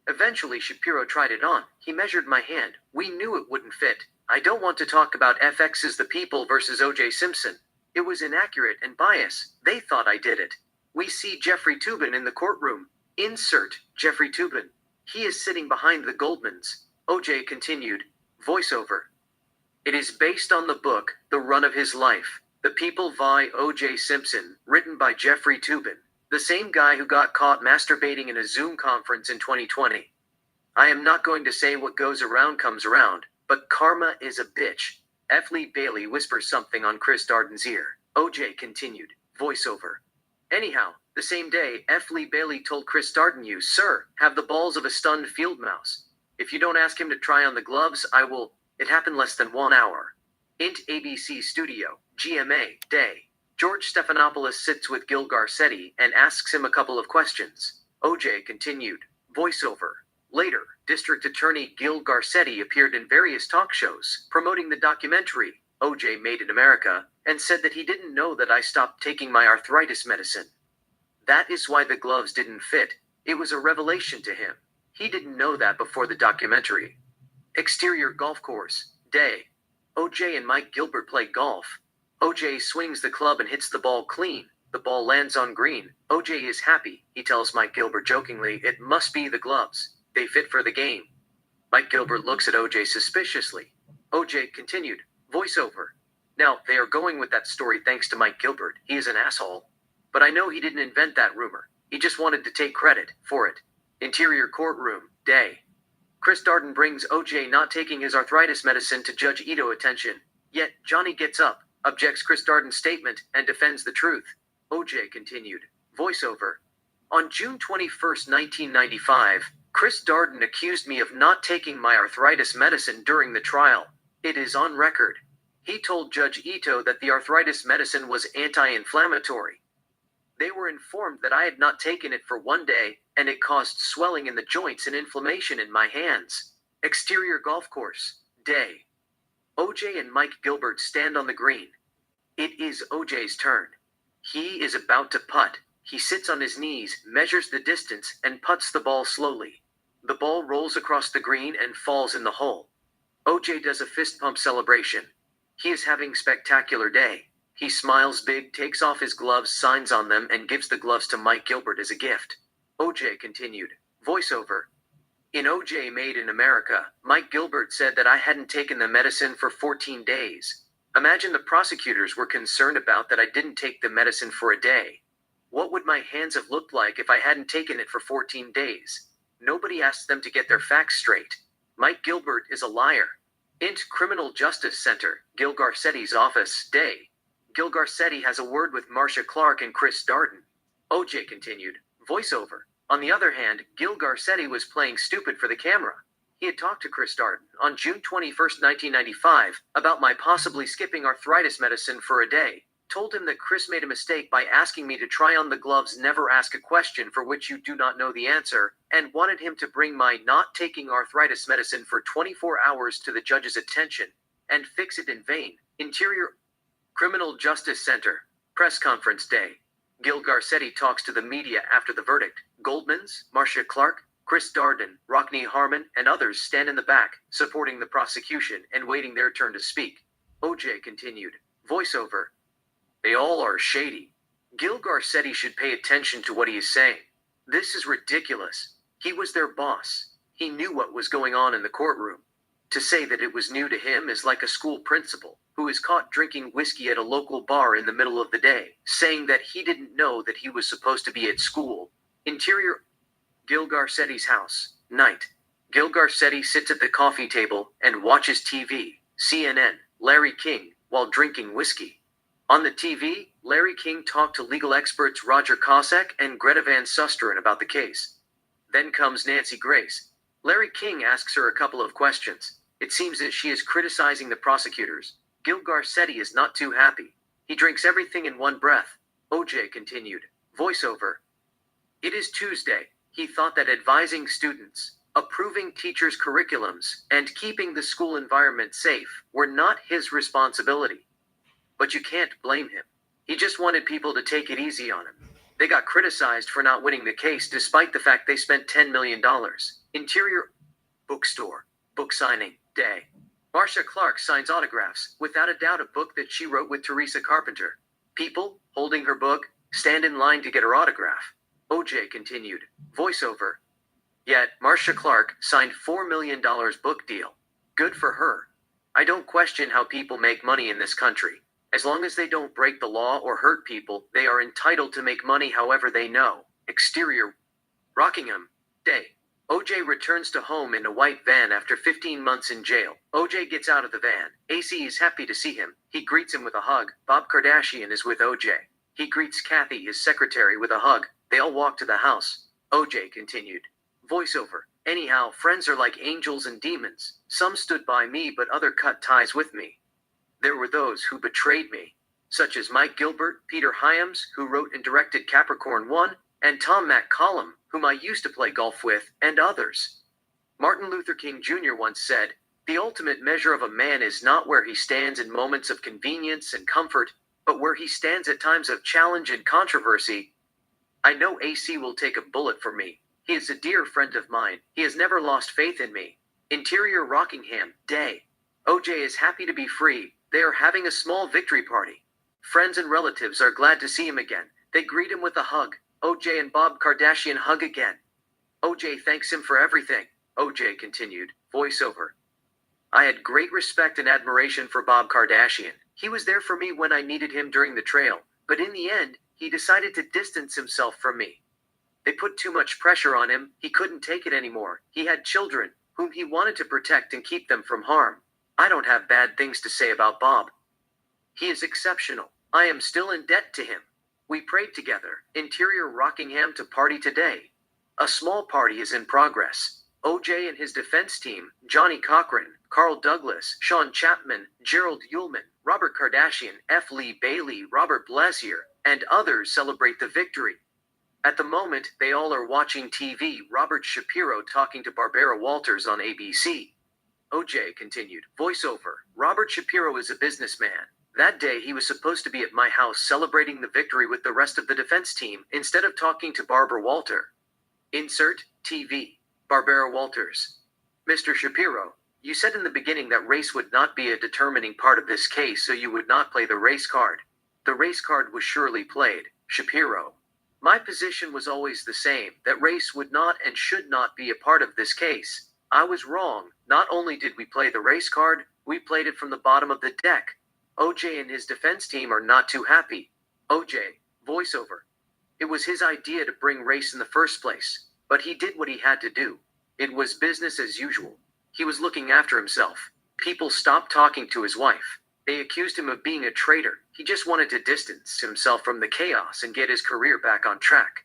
Eventually Shapiro tried it on. He measured my hand. We knew it wouldn't fit. I don't want to talk about FX's The People versus O.J. Simpson. It was inaccurate and biased. They thought I did it. We see Jeffrey Toobin in the courtroom. Insert Jeffrey Toobin. He is sitting behind the Goldmans. O.J. continued, voiceover. It is based on the book, The Run of His Life, The People by O.J. Simpson, written by Jeffrey Toobin, the same guy who got caught masturbating in a Zoom conference in 2020. I am not going to say what goes around comes around, but karma is a bitch. F. Lee Bailey whispers something on Chris Darden's ear. O.J. continued, voiceover. Anyhow, the same day, F. Lee Bailey told Chris Darden, you, sir, have the balls of a stunned field mouse. If you don't ask him to try on the gloves, I will. It happened less than 1 hour. Int ABC Studio, GMA, Day. George Stephanopoulos sits with Gil Garcetti and asks him a couple of questions. O.J. continued, voiceover. Later, District Attorney Gil Garcetti appeared in various talk shows, promoting the documentary, O.J. Made in America, and said that he didn't know that I stopped taking my arthritis medicine. That is why the gloves didn't fit. It was a revelation to him. He didn't know that before the documentary. Exterior golf course, Day. O.J. and Mike Gilbert play golf. O.J. swings the club and hits the ball clean. The ball lands on green. O.J. is happy. He tells Mike Gilbert jokingly, it must be the gloves. They fit for the game. Mike Gilbert looks at O.J. suspiciously. O.J. continued, voiceover. Now, they are going with that story thanks to Mike Gilbert. He is an asshole. But I know he didn't invent that rumor. He just wanted to take credit for it. Interior courtroom, Day. Chris Darden brings O.J. not taking his arthritis medicine to Judge Ito attention. Yet, Johnny gets up, objects Chris Darden's statement, and defends the truth. O.J. continued, voiceover. On June 21, 1995, Chris Darden accused me of not taking my arthritis medicine during the trial. It is on record. He told Judge Ito that the arthritis medicine was anti-inflammatory. They were informed that I had not taken it for 1 day, and it caused swelling in the joints and inflammation in my hands. Exterior golf course, Day. O.J. and Mike Gilbert stand on the green. It is O.J.'s turn. He is about to putt. He sits on his knees, measures the distance, and putts the ball slowly. The ball rolls across the green and falls in the hole. O.J. does a fist pump celebration. He is having a spectacular day. He smiles big, takes off his gloves, signs on them, and gives the gloves to Mike Gilbert as a gift. O.J. continued, voiceover. In O.J. Made in America, Mike Gilbert said that I hadn't taken the medicine for 14 days. Imagine the prosecutors were concerned about that I didn't take the medicine for a day. What would my hands have looked like if I hadn't taken it for 14 days? Nobody asked them to get their facts straight. Mike Gilbert is a liar. Int Criminal Justice Center, Gil Garcetti's office, Day. Gil Garcetti has a word with Marcia Clark and Chris Darden. O.J. continued, voiceover. On the other hand, Gil Garcetti was playing stupid for the camera. He had talked to Chris Darden on June 21, 1995, about my possibly skipping arthritis medicine for a day. Told him that Chris made a mistake by asking me to try on the gloves, never ask a question for which you do not know the answer, and wanted him to bring my not taking arthritis medicine for 24 hours to the judge's attention, and fix it in vain. Interior Criminal Justice Center, press conference day. Gil Garcetti talks to the media after the verdict. Goldmans, Marcia Clark, Chris Darden, Rockne Harmon, and others stand in the back, supporting the prosecution and waiting their turn to speak. O.J. continued, voiceover. They all are shady. Gil Garcetti should pay attention to what he is saying. This is ridiculous. He was their boss. He knew what was going on in the courtroom. To say that it was new to him is like a school principal who is caught drinking whiskey at a local bar in the middle of the day, saying that he didn't know that he was supposed to be at school. Interior Gil Garcetti's house, night. Gil Garcetti sits at the coffee table and watches TV, CNN, Larry King, while drinking whiskey. On the TV, Larry King talked to legal experts Roger Kosek and Greta Van Susteren about the case. Then comes Nancy Grace. Larry King asks her a couple of questions. It seems that she is criticizing the prosecutors. Gil Garcetti is not too happy. He drinks everything in one breath. O.J. continued, voiceover. It is Tuesday. He thought that advising students. Approving teachers' curriculums and keeping the school environment safe were not his responsibility. But you can't blame him. He just wanted people to take it easy on him. They got criticized for not winning the case despite the fact they spent $10 million. Interior bookstore, book signing, day. Marcia Clark signs autographs, without a doubt a book that she wrote with Teresa Carpenter. People, holding her book, stand in line to get her autograph. OJ continued. Voiceover. Yet, Marcia Clark signed $4 million book deal. Good for her. I don't question how people make money in this country. As long as they don't break the law or hurt people, they are entitled to make money however they know. Exterior. Rockingham. Day. OJ returns to home in a white van after 15 months in jail. OJ gets out of the van. AC is happy to see him. He greets him with a hug. Bob Kardashian is with OJ. He greets Kathy, his secretary, with a hug. They all walk to the house. OJ continued. Voiceover. Anyhow, friends are like angels and demons. Some stood by me, but other cut ties with me. There were those who betrayed me, such as Mike Gilbert, Peter Hyams, who wrote and directed Capricorn 1, and Tom McCollum, whom I used to play golf with, and others. Martin Luther King Jr. once said, "The ultimate measure of a man is not where he stands in moments of convenience and comfort, but where he stands at times of challenge and controversy." I know AC will take a bullet for me. He is a dear friend of mine. He has never lost faith in me. Interior Rockingham, day. OJ is happy to be free. They are having a small victory party. Friends and relatives are glad to see him again. They greet him with a hug. OJ and Bob Kardashian hug again. OJ thanks him for everything. OJ continued. Voiceover. I had great respect and admiration for Bob Kardashian. He was there for me when I needed him during the trail, but in the end, he decided to distance himself from me. They put too much pressure on him. He couldn't take it anymore. He had children, whom he wanted to protect and keep them from harm. I don't have bad things to say about Bob. He is exceptional. I am still in debt to him. We prayed together. Interior Rockingham to party today. A small party is in progress. OJ and his defense team, Johnny Cochran, Carl Douglas, Sean Chapman, Gerald Ullman, Robert Kardashian, F. Lee Bailey, Robert Blasier, and others celebrate the victory. At the moment, they all are watching TV. Robert Shapiro talking to Barbara Walters on ABC. OJ continued. Voiceover. Robert Shapiro is a businessman. That day he was supposed to be at my house celebrating the victory with the rest of the defense team instead of talking to Barbara Walter. Insert TV. Barbara Walters. Mr. Shapiro, you said in the beginning that race would not be a determining part of this case, so you would not play the race card. The race card was surely played, Shapiro. My position was always the same, that race would not and should not be a part of this case. I was wrong. Not only did we play the race card, we played it from the bottom of the deck. OJ and his defense team are not too happy. OJ, voiceover. It was his idea to bring race in the first place, but he did what he had to do. It was business as usual. He was looking after himself. People stopped talking to his wife. They accused him of being a traitor. He just wanted to distance himself from the chaos and get his career back on track.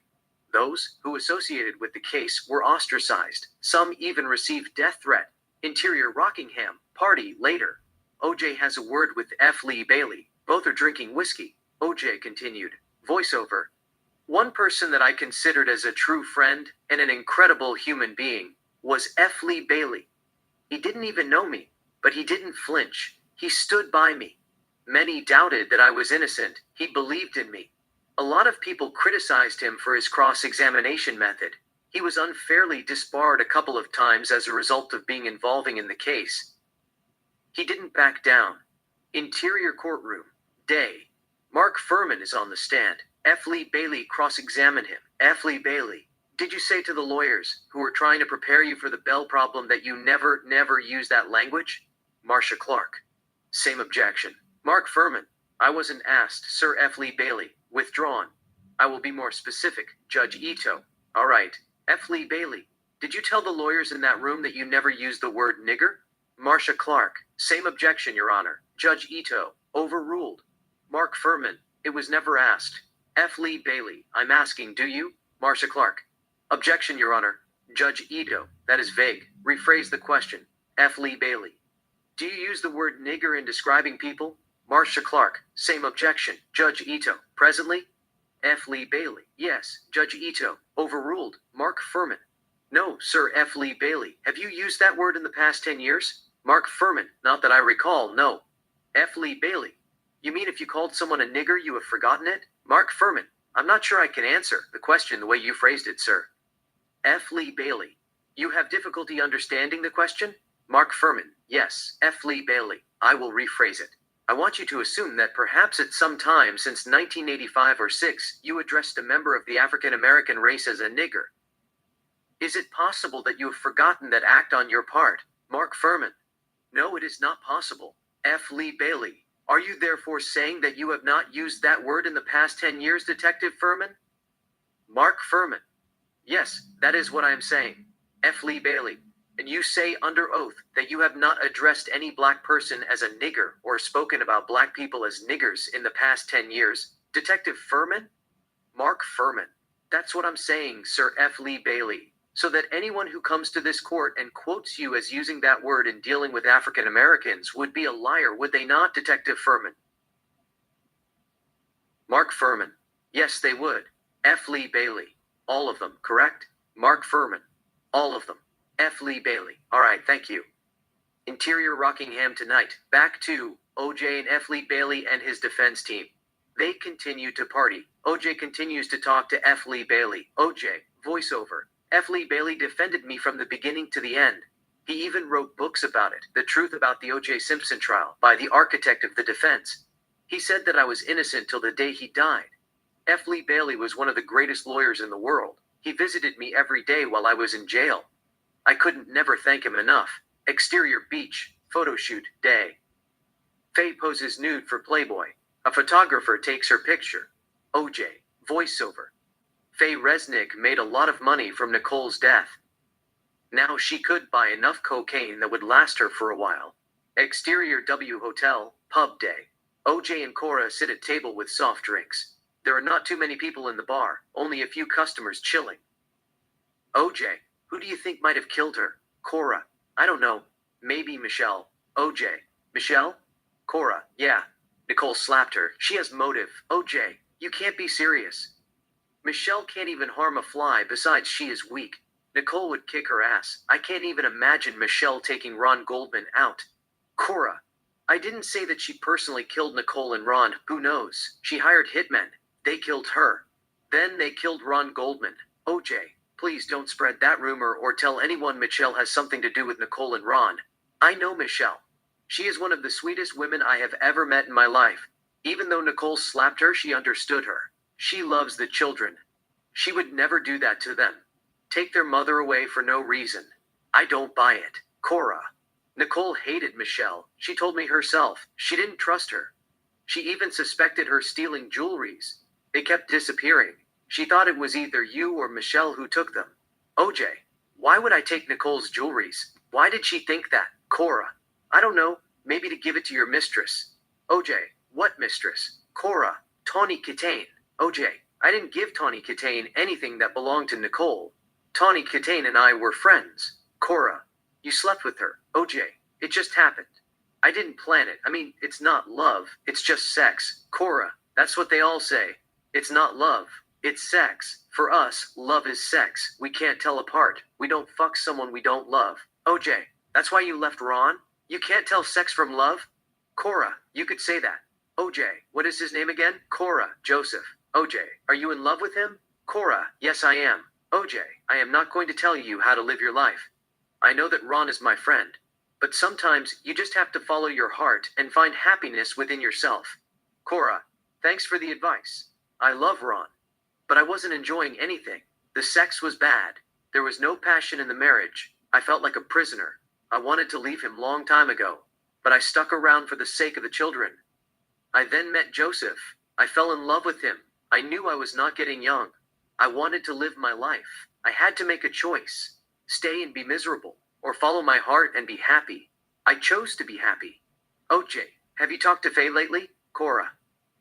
Those who associated with the case were ostracized. Some even received death threat. Interior Rockingham, party later. OJ has a word with F. Lee Bailey. Both are drinking whiskey. OJ continued. Voiceover. One person that I considered as a true friend and an incredible human being was F. Lee Bailey. He didn't even know me, but he didn't flinch. He stood by me. Many doubted that I was innocent. He believed in me. A lot of people criticized him for his cross-examination method. He was unfairly disbarred a couple of times as a result of being involving in the case. He didn't back down. Interior courtroom. Day. Mark Furman is on the stand. F. Lee Bailey cross-examined him. F. Lee Bailey. Did you say to the lawyers who were trying to prepare you for the Bell problem that you never use that language? Marcia Clark. Same objection. Mark Furman. I wasn't asked, Sir F. Lee Bailey. Withdrawn. I will be more specific, Judge Ito. All right. F. Lee Bailey. Did you tell the lawyers in that room that you never used the word nigger? Marcia Clark. Same objection, Your Honor. Judge Ito. Overruled. Mark Furman. It was never asked. F. Lee Bailey. I'm asking, do you? Marcia Clark. Objection, Your Honor. Judge Ito. That is vague. Rephrase the question. F. Lee Bailey. Do you use the word nigger in describing people? Marcia Clark. Same objection. Judge Ito. Presently? F. Lee Bailey. Yes, Judge Ito. Overruled. Mark Furman. No, Sir F. Lee Bailey. Have you used that word in the past 10 years? Mark Furman. Not that I recall, no. F. Lee Bailey. You mean if you called someone a nigger, you have forgotten it? Mark Furman. I'm not sure I can answer the question the way you phrased it, sir. F. Lee Bailey. You have difficulty understanding the question? Mark Furman. Yes, F. Lee Bailey. I will rephrase it. I want you to assume that perhaps at some time since 1985 or 6, you addressed a member of the African American race as a nigger. Is it possible that you have forgotten that act on your part, Mark Furman? No, it is not possible. F. Lee Bailey. Are you therefore saying that you have not used that word in the past 10 years, Detective Furman? Mark Furman. Yes, that is what I am saying. F. Lee Bailey. And you say under oath that you have not addressed any black person as a nigger or spoken about black people as niggers in the past 10 years, Detective Furman? Mark Furman. That's what I'm saying, Sir F. Lee Bailey. So that anyone who comes to this court and quotes you as using that word in dealing with African Americans would be a liar, would they not, Detective Furman? Mark Furman. Yes, they would. F. Lee Bailey. All of them, correct? Mark Furman. All of them. F. Lee Bailey. All right, thank you. Interior Rockingham tonight. Back to OJ and F. Lee Bailey and his defense team. They continue to party. OJ continues to talk to F. Lee Bailey. OJ, voiceover. F. Lee Bailey defended me from the beginning to the end. He even wrote books about it. The Truth About the O.J. Simpson Trial by the architect of the defense. He said that I was innocent till the day he died. F. Lee Bailey was one of the greatest lawyers in the world. He visited me every day while I was in jail. I couldn't never thank him enough. Exterior beach, photo shoot, day. Faye poses nude for Playboy. A photographer takes her picture. OJ, voiceover. Faye Resnick made a lot of money from Nicole's death. Now she could buy enough cocaine that would last her for a while. Exterior W Hotel, pub day. OJ and Cora sit at table with soft drinks. There are not too many people in the bar, only a few customers chilling. OJ, who do you think might have killed her? Cora, I don't know. Maybe Michelle. OJ, Michelle? Cora, yeah. Nicole slapped her. She has motive. OJ, you can't be serious. Michelle can't even harm a fly, besides she is weak. Nicole would kick her ass. I can't even imagine Michelle taking Ron Goldman out. Cora, I didn't say that she personally killed Nicole and Ron. Who knows? She hired hitmen. They killed her. Then they killed Ron Goldman. OJ, please don't spread that rumor or tell anyone Michelle has something to do with Nicole and Ron. I know Michelle. She is one of the sweetest women I have ever met in my life. Even though Nicole slapped her, she understood her. She loves the children. She would never do that to them. Take their mother away for no reason. I don't buy it. Cora. Nicole hated Michelle. She told me herself. She didn't trust her. She even suspected her stealing jewelries. They kept disappearing. She thought it was either you or Michelle who took them. OJ, why would I take Nicole's jewelries? Why did she think that? Cora. I don't know. Maybe to give it to your mistress. OJ, what mistress? Cora. Tawny Kitane. OJ, I didn't give Tawny Kitane anything that belonged to Nicole. Tawny Kitane and I were friends. Cora, you slept with her. OJ, it just happened. I didn't plan it. I mean, it's not love. It's just sex. Cora, that's what they all say. It's not love. It's sex. For us, love is sex. We can't tell apart. We don't fuck someone we don't love. OJ, that's why you left Ron? You can't tell sex from love? Cora, you could say that. OJ, what is his name again? Cora, Joseph. OJ, are you in love with him? Cora, yes I am. OJ, I am not going to tell you how to live your life. I know that Ron is my friend. But sometimes you just have to follow your heart and find happiness within yourself. Cora, thanks for the advice. I love Ron. But I wasn't enjoying anything. The sex was bad. There was no passion in the marriage. I felt like a prisoner. I wanted to leave him long time ago. But I stuck around for the sake of the children. I then met Joseph. I fell in love with him. I knew I was not getting young. I wanted to live my life. I had to make a choice. Stay and be miserable, or follow my heart and be happy. I chose to be happy. OJ, have you talked to Faye lately? Cora.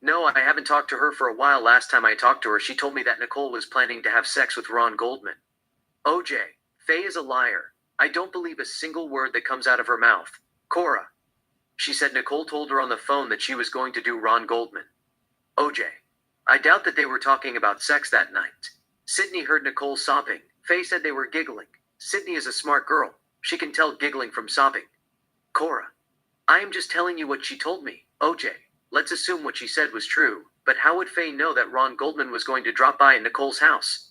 No, I haven't talked to her for a while. Last time I talked to her, she told me that Nicole was planning to have sex with Ron Goldman. OJ, Faye is a liar. I don't believe a single word that comes out of her mouth. Cora. She said Nicole told her on the phone that she was going to do Ron Goldman. OJ. I doubt that they were talking about sex that night. Sydney heard Nicole sobbing. Faye said they were giggling. Sydney is a smart girl. She can tell giggling from sobbing. Cora. I am just telling you what she told me. OJ. Let's assume what she said was true, but how would Faye know that Ron Goldman was going to drop by at Nicole's house?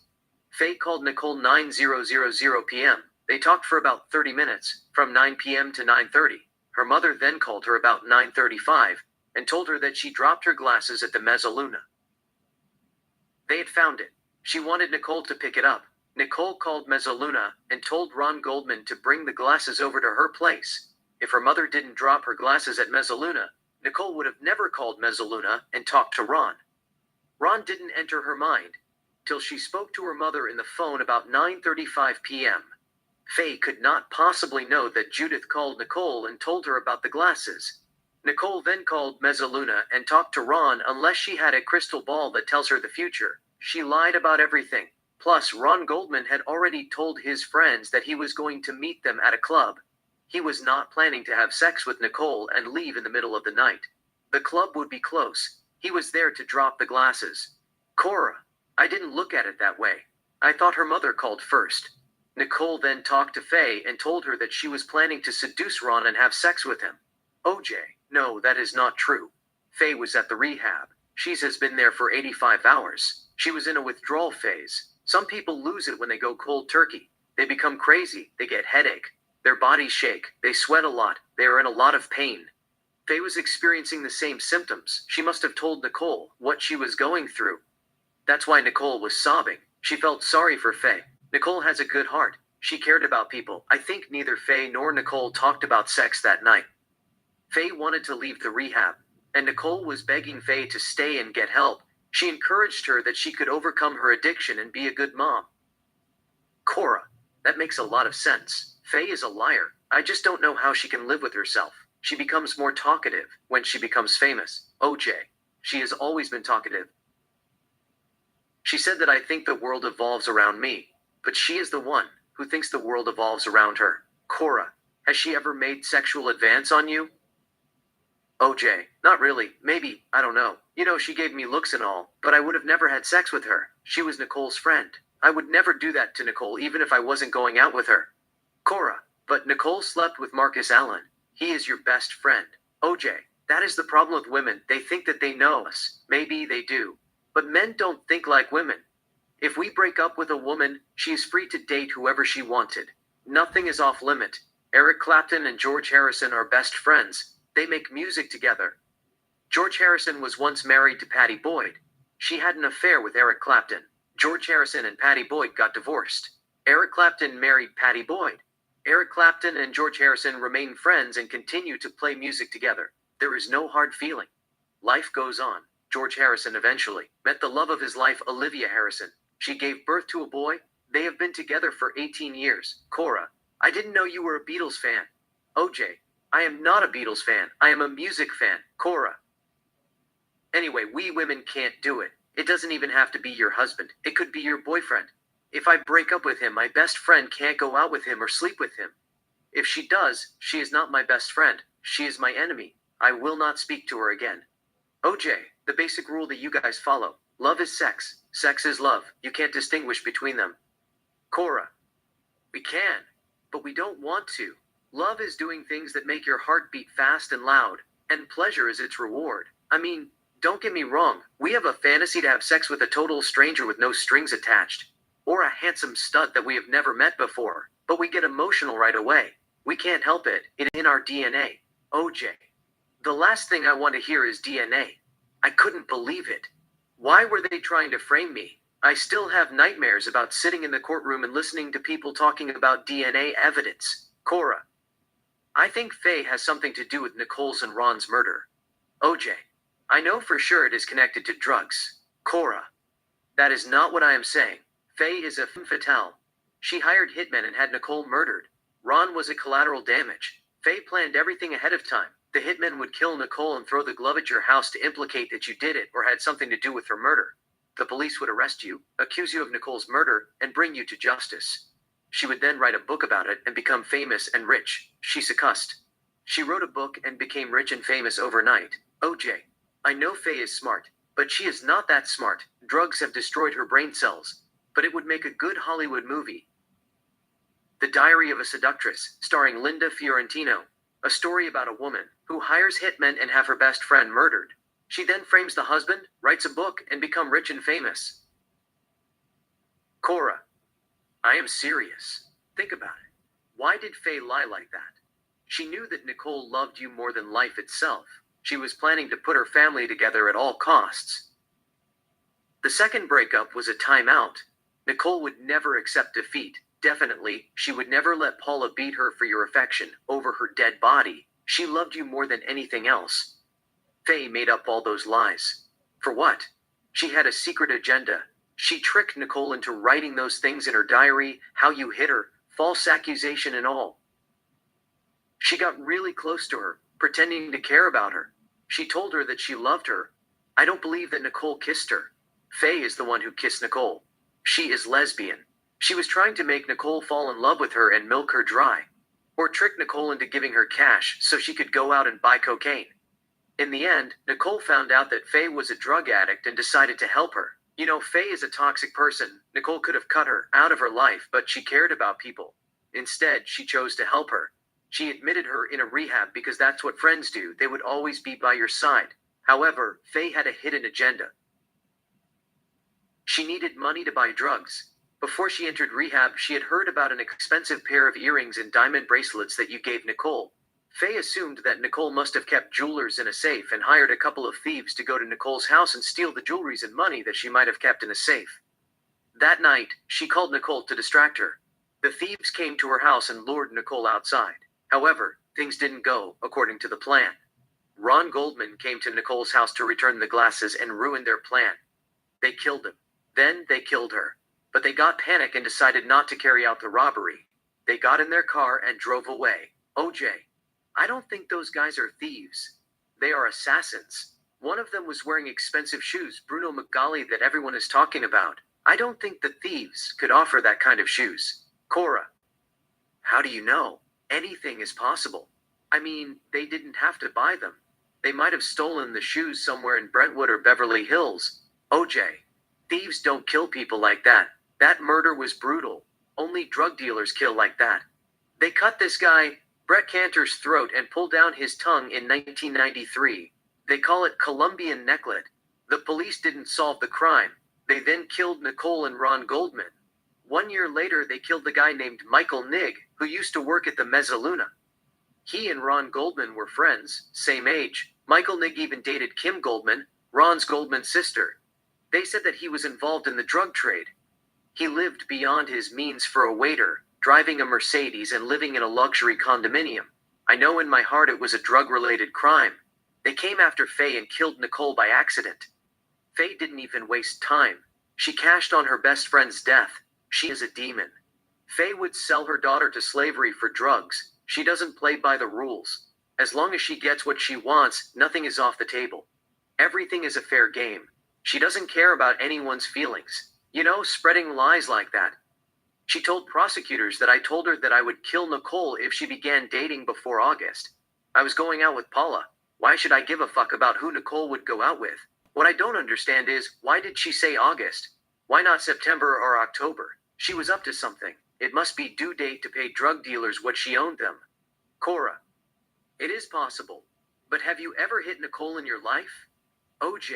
Faye called Nicole 9:00 p.m. They talked for about 30 minutes, from 9 p.m. to 9:30. Her mother then called her about 9:35 and told her that she dropped her glasses at the Mezzaluna. They had found it. She wanted Nicole to pick it up. Nicole called Mezzaluna and told Ron Goldman to bring the glasses over to her place. If her mother didn't drop her glasses at Mezzaluna, Nicole would have never called Mezzaluna and talked to Ron. Ron didn't enter her mind till she spoke to her mother in the phone about 9:35 p.m. Faye could not possibly know that Judith called Nicole and told her about the glasses. Nicole then called Mezzaluna and talked to Ron unless she had a crystal ball that tells her the future. She lied about everything. Plus, Ron Goldman had already told his friends that he was going to meet them at a club. He was not planning to have sex with Nicole and leave in the middle of the night. The club would be close. He was there to drop the glasses. Cora. I didn't look at it that way. I thought her mother called first. Nicole then talked to Faye and told her that she was planning to seduce Ron and have sex with him. OJ. No, that is not true. Faye was at the rehab. She has been there for 85 hours. She was in a withdrawal phase. Some people lose it when they go cold turkey. They become crazy. They get headache. Their bodies shake. They sweat a lot. They are in a lot of pain. Faye was experiencing the same symptoms. She must have told Nicole what she was going through. That's why Nicole was sobbing. She felt sorry for Faye. Nicole has a good heart. She cared about people. I think neither Faye nor Nicole talked about sex that night. Faye wanted to leave the rehab, and Nicole was begging Faye to stay and get help. She encouraged her that she could overcome her addiction and be a good mom. Cora. That makes a lot of sense. Faye is a liar. I just don't know how she can live with herself. She becomes more talkative when she becomes famous. OJ. She has always been talkative. She said that I think the world evolves around me, but she is the one who thinks the world evolves around her. Cora. Has she ever made sexual advance on you? OJ. Not really. Maybe. I don't know. You know, she gave me looks and all, but I would have never had sex with her. She was Nicole's friend. I would never do that to Nicole even if I wasn't going out with her. Cora. But Nicole slept with Marcus Allen. He is your best friend. OJ. That is the problem with women. They think that they know us. Maybe they do. But men don't think like women. If we break up with a woman, she is free to date whoever she wanted. Nothing is off limit. Eric Clapton and George Harrison are best friends. They make music together. George Harrison was once married to Patty Boyd. She had an affair with Eric Clapton. George Harrison and Patty Boyd got divorced. Eric Clapton married Patty Boyd. Eric Clapton and George Harrison remain friends and continue to play music together. There is no hard feeling. Life goes on. George Harrison eventually met the love of his life, Olivia Harrison. She gave birth to a boy. They have been together for 18 years. Cora. I didn't know you were a Beatles fan. OJ. I am not a Beatles fan. I am a music fan. Cora. Anyway, we women can't do it. It doesn't even have to be your husband. It could be your boyfriend. If I break up with him, my best friend can't go out with him or sleep with him. If she does, she is not my best friend. She is my enemy. I will not speak to her again. OJ, the basic rule that you guys follow. Love is sex. Sex is love. You can't distinguish between them. Cora. We can, but we don't want to. Love is doing things that make your heart beat fast and loud, and pleasure is its reward. I mean, don't get me wrong, we have a fantasy to have sex with a total stranger with no strings attached, or a handsome stud that we have never met before, but we get emotional right away. We can't help it, it's in our DNA. OJ. The last thing I want to hear is DNA. I couldn't believe it. Why were they trying to frame me? I still have nightmares about sitting in the courtroom and listening to people talking about DNA evidence. Cora. I think Faye has something to do with Nicole's and Ron's murder. OJ. I know for sure it is connected to drugs. Cora. That is not what I am saying. Faye is a femme fatale. She hired hitmen and had Nicole murdered. Ron was a collateral damage. Faye planned everything ahead of time. The hitmen would kill Nicole and throw the glove at your house to implicate that you did it or had something to do with her murder. The police would arrest you, accuse you of Nicole's murder, and bring you to justice. She would then write a book about it and become famous and rich. She succussed. She wrote a book and became rich and famous overnight. OJ. I know Faye is smart, but she is not that smart. Drugs have destroyed her brain cells. But it would make a good Hollywood movie. The Diary of a Seductress, starring Linda Fiorentino. A story about a woman who hires hitmen and have her best friend murdered. She then frames the husband, writes a book, and become rich and famous. Cora. I am serious. Think about it. Why did Faye lie like that? She knew that Nicole loved you more than life itself. She was planning to put her family together at all costs. The second breakup was a timeout. Nicole would never accept defeat. Definitely, she would never let Paula beat her for your affection over her dead body. She loved you more than anything else. Faye made up all those lies. For what? She had a secret agenda. She tricked Nicole into writing those things in her diary, how you hit her, false accusation and all. She got really close to her, pretending to care about her. She told her that she loved her. I don't believe that Nicole kissed her. Faye is the one who kissed Nicole. She is lesbian. She was trying to make Nicole fall in love with her and milk her dry. Or trick Nicole into giving her cash so she could go out and buy cocaine. In the end, Nicole found out that Faye was a drug addict and decided to help her. You know, Faye is a toxic person. Nicole could have cut her out of her life, but she cared about people. Instead, she chose to help her. She admitted her in a rehab because that's what friends do. They would always be by your side. However, Faye had a hidden agenda. She needed money to buy drugs. Before she entered rehab, she had heard about an expensive pair of earrings and diamond bracelets that you gave Nicole. Faye assumed that Nicole must have kept jewelers in a safe and hired a couple of thieves to go to Nicole's house and steal the jewelries and money that she might have kept in a safe. That night, she called Nicole to distract her. The thieves came to her house and lured Nicole outside. However, things didn't go according to the plan. Ron Goldman came to Nicole's house to return the glasses and ruin their plan. They killed him. Then they killed her. But they got panic and decided not to carry out the robbery. They got in their car and drove away. OJ. I don't think those guys are thieves. They are assassins. One of them was wearing expensive shoes, Bruno Magali, that everyone is talking about. I don't think the thieves could offer that kind of shoes. Cora. How do you know? Anything is possible. I mean, they didn't have to buy them. They might have stolen the shoes somewhere in Brentwood or Beverly Hills. OJ. Thieves don't kill people like that. That murder was brutal. Only drug dealers kill like that. They cut this guy, Brett Cantor's throat and pulled down his tongue in 1993. They call it Colombian necklet. The police didn't solve the crime. They then killed Nicole and Ron Goldman. 1 year later, they killed the guy named Michael Nigg, who used to work at the Mezzaluna. He and Ron Goldman were friends, same age. Michael Nigg even dated Kim Goldman, Ron's Goldman sister. They said that he was involved in the drug trade. He lived beyond his means for a waiter, driving a Mercedes and living in a luxury condominium. I know in my heart it was a drug-related crime. They came after Faye and killed Nicole by accident. Faye didn't even waste time. She cashed on her best friend's death. She is a demon. Faye would sell her daughter to slavery for drugs. She doesn't play by the rules. As long as she gets what she wants, nothing is off the table. Everything is a fair game. She doesn't care about anyone's feelings. You know, spreading lies like that. She told prosecutors that I told her that I would kill Nicole if she began dating before August. I was going out with Paula. Why should I give a fuck about who Nicole would go out with? What I don't understand is, why did she say August? Why not September or October? She was up to something. It must be due date to pay drug dealers what she owed them. Cora. It is possible. But have you ever hit Nicole in your life? OJ.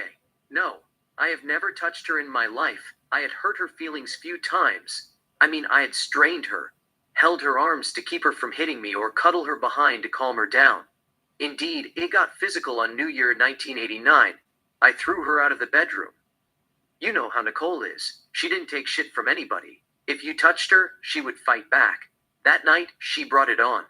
No. I have never touched her in my life. I had hurt her feelings few times. I had strained her, held her arms to keep her from hitting me or cuddle her behind to calm her down. Indeed, it got physical on New Year 1989. I threw her out of the bedroom. You know how Nicole is. She didn't take shit from anybody. If you touched her, she would fight back. That night, she brought it on.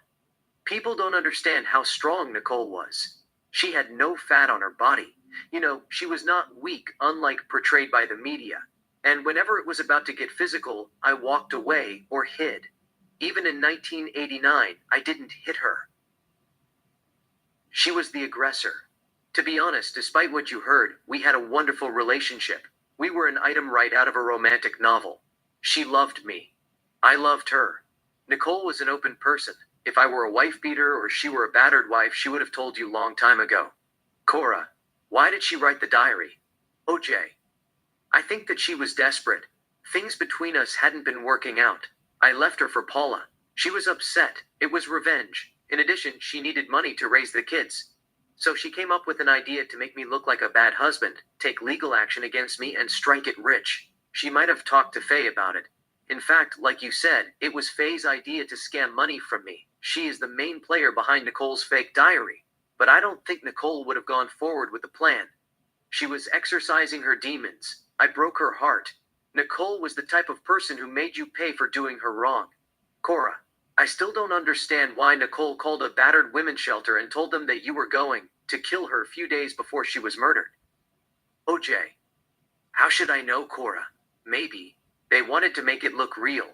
People don't understand how strong Nicole was. She had no fat on her body. You know, she was not weak, unlike portrayed by the media. And whenever it was about to get physical, I walked away or hid. Even in 1989, I didn't hit her. She was the aggressor. To be honest, despite what you heard, we had a wonderful relationship. We were an item right out of a romantic novel. She loved me. I loved her. Nicole was an open person. If I were a wife beater or she were a battered wife, she would have told you long time ago. Cora. Why did she write the diary? OJ. I think that she was desperate. Things between us hadn't been working out. I left her for Paula. She was upset. It was revenge. In addition, she needed money to raise the kids. So she came up with an idea to make me look like a bad husband, take legal action against me, and strike it rich. She might have talked to Faye about it. In fact, like you said, it was Faye's idea to scam money from me. She is the main player behind Nicole's fake diary. But I don't think Nicole would have gone forward with the plan. She was exercising her demons. I broke her heart. Nicole was the type of person who made you pay for doing her wrong. Cora, I still don't understand why Nicole called a battered women's shelter and told them that you were going to kill her a few days before she was murdered. OJ, how should I know, Cora? Maybe they wanted to make it look real.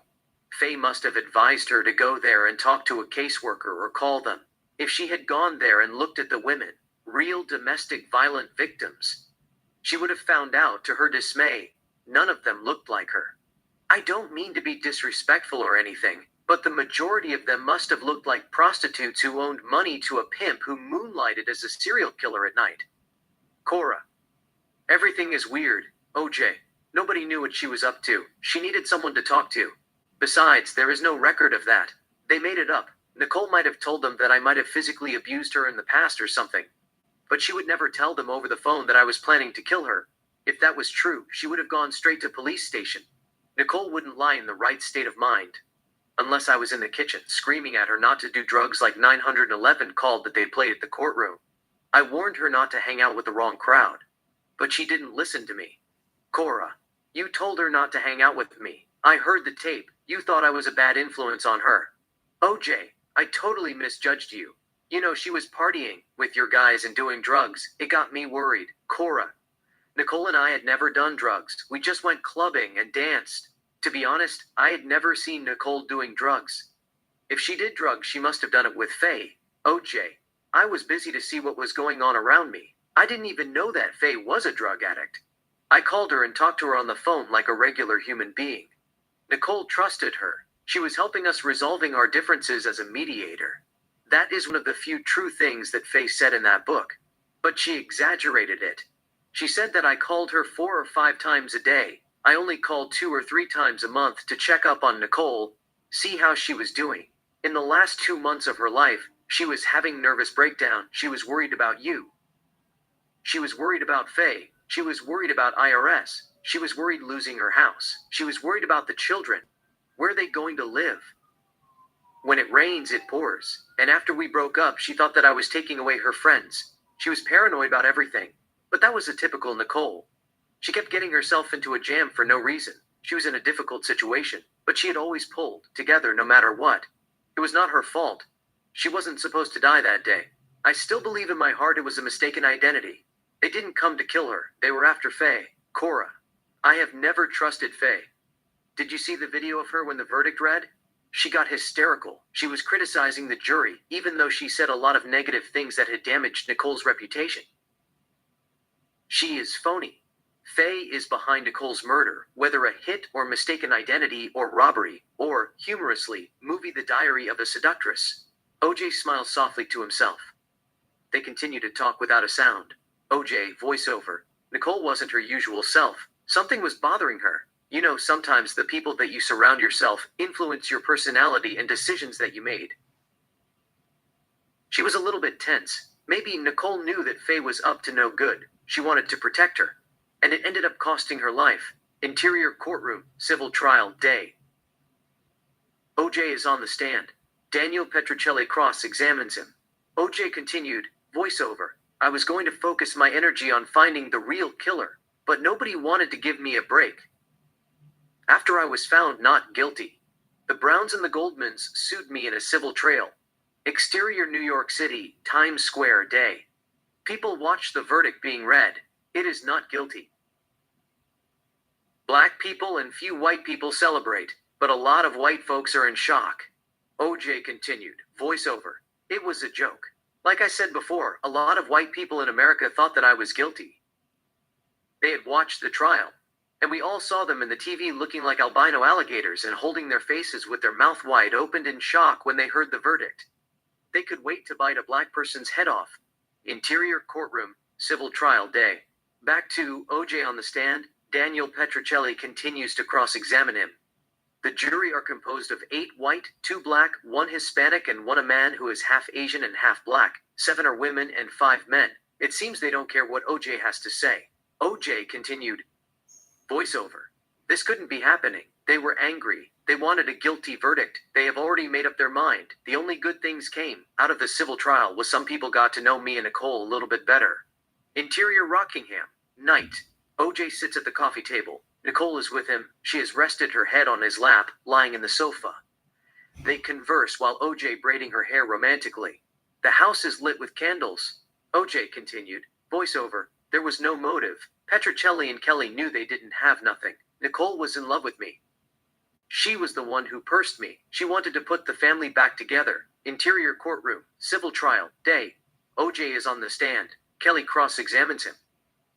Faye must have advised her to go there and talk to a caseworker or call them. If she had gone there and looked at the women, real domestic violent victims, she would have found out, to her dismay, none of them looked like her. I don't mean to be disrespectful or anything, but the majority of them must have looked like prostitutes who owed money to a pimp who moonlighted as a serial killer at night. Cora, everything is weird, OJ. Nobody knew what she was up to. She needed someone to talk to. Besides, there is no record of that. They made it up. Nicole might have told them that I might have physically abused her in the past or something. But she would never tell them over the phone that I was planning to kill her. If that was true, she would have gone straight to police station. Nicole wouldn't lie in the right state of mind. Unless I was in the kitchen, screaming at her not to do drugs like 911 called that they played at the courtroom. I warned her not to hang out with the wrong crowd. But she didn't listen to me. Cora, you told her not to hang out with me. I heard the tape. You thought I was a bad influence on her. OJ, I totally misjudged you. You know, she was partying with your guys and doing drugs. It got me worried. Cora, Nicole and I had never done drugs. We just went clubbing and danced. To be honest, I had never seen Nicole doing drugs. If she did drugs, she must have done it with Faye. OJ, I was busy to see what was going on around me. I didn't even know that Faye was a drug addict. I called her and talked to her on the phone like a regular human being. Nicole trusted her. She was helping us resolving our differences as a mediator. That is one of the few true things that Faye said in that book. But she exaggerated it. She said that I called her 4 or 5 times a day. I only called 2 or 3 times a month to check up on Nicole, see how she was doing. In the last 2 months of her life, she was having nervous breakdown. She was worried about you. She was worried about Faye. She was worried about IRS. She was worried losing her house. She was worried about the children. Where are they going to live? When it rains, it pours. And after we broke up, she thought that I was taking away her friends. She was paranoid about everything. But that was a typical Nicole. She kept getting herself into a jam for no reason. She was in a difficult situation, but she had always pulled together no matter what. It was not her fault. She wasn't supposed to die that day. I still believe in my heart it was a mistaken identity. They didn't come to kill her. They were after Faye. Cora, I have never trusted Faye. Did you see the video of her when the verdict read? She got hysterical. She was criticizing the jury, even though she said a lot of negative things that had damaged Nicole's reputation. She is phony. Faye is behind Nicole's murder, whether a hit or mistaken identity or robbery, or, humorously, movie The Diary of a Seductress. OJ smiles softly to himself. They continue to talk without a sound. OJ, voiceover. Nicole wasn't her usual self. Something was bothering her. You know, sometimes the people that you surround yourself influence your personality and decisions that you made. She was a little bit tense. Maybe Nicole knew that Faye was up to no good. She wanted to protect her. And it ended up costing her life. Interior courtroom, civil trial day. OJ is on the stand. Daniel Petrocelli cross-examines him. OJ continued, voiceover. I was going to focus my energy on finding the real killer, but nobody wanted to give me a break. After I was found not guilty, the Browns and the Goldmans sued me in a civil trial. Exterior New York City, Times Square day. People watched the verdict being read. It is not guilty. Black people and few white people celebrate, but a lot of white folks are in shock. OJ continued, voiceover. It was a joke. Like I said before, a lot of white people in America thought that I was guilty. They had watched the trial, and we all saw them in the TV looking like albino alligators and holding their faces with their mouth wide opened in shock when they heard the verdict. They could wait to bite a black person's head off. Interior courtroom, civil trial day. Back to OJ on the stand. Daniel Petrocelli continues to cross-examine him. The jury are composed of 8 white, 2 black, 1 Hispanic, and 1 a man who is half Asian and half black. 7 are women and 5 men. It seems they don't care what OJ has to say. OJ continued. Voiceover. This couldn't be happening. They were angry. They wanted a guilty verdict. They have already made up their mind. The only good things came out of the civil trial was some people got to know me and Nicole a little bit better. Interior Rockingham. Night. OJ sits at the coffee table. Nicole is with him. She has rested her head on his lap, lying in the sofa. They converse while OJ braiding her hair romantically. The house is lit with candles. OJ continued. Voiceover. There was no motive. Petrocelli and Kelly knew they didn't have nothing. Nicole was in love with me. She was the one who pursed me. She wanted to put the family back together. Interior courtroom. Civil trial. Day. OJ is on the stand. Kelly cross-examines him.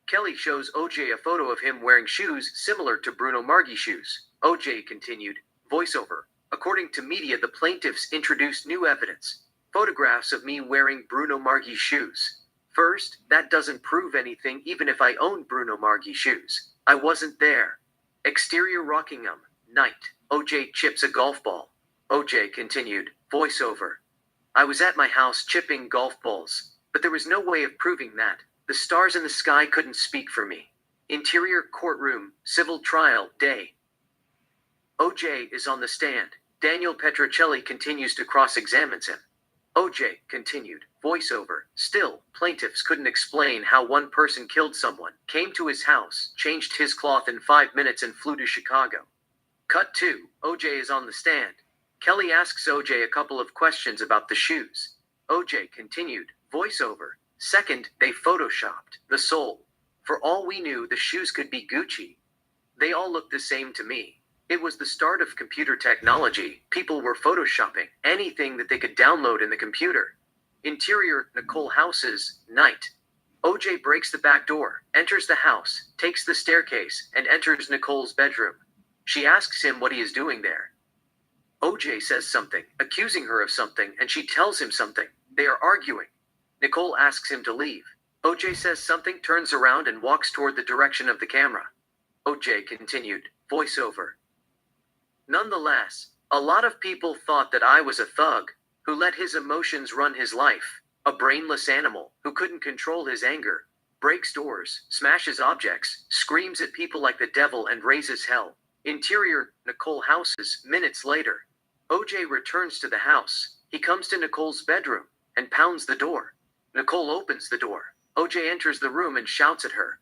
Kelly shows OJ a photo of him wearing shoes similar to Bruno Marghi shoes. OJ continued. Voiceover. According to media, the plaintiffs introduced new evidence. Photographs of me wearing Bruno Marghi shoes. First, that doesn't prove anything even if I owned Bruno Marghi shoes. I wasn't there. Exterior Rockingham. Night. OJ chips a golf ball. OJ continued. Voiceover. I was at my house chipping golf balls, but there was no way of proving that. The stars in the sky couldn't speak for me. Interior courtroom. Civil trial. Day. OJ is on the stand. Daniel Petrocelli continues to cross-examine him. OJ continued. Voiceover. Still, plaintiffs couldn't explain how one person killed someone, came to his house, changed his cloth in 5 minutes and flew to Chicago. Cut 2. OJ is on the stand. Kelly asks OJ a couple of questions about the shoes. OJ continued. Voiceover. Second, they photoshopped the sole. For all we knew, the shoes could be Gucci. They all looked the same to me. It was the start of computer technology. People were photoshopping anything that they could download in the computer. Interior, Nicole houses, night. OJ breaks the back door, enters the house, takes the staircase, and enters Nicole's bedroom. She asks him what he is doing there. OJ says something, accusing her of something, and she tells him something. They are arguing. Nicole asks him to leave. OJ says something, turns around, and walks toward the direction of the camera. OJ continued. Voiceover. Nonetheless, a lot of people thought that I was a thug, who let his emotions run his life, a brainless animal, who couldn't control his anger, breaks doors, smashes objects, screams at people like the devil and raises hell. Interior, Nicole houses, minutes later. OJ returns to the house. He comes to Nicole's bedroom, and pounds the door. Nicole opens the door. OJ enters the room and shouts at her.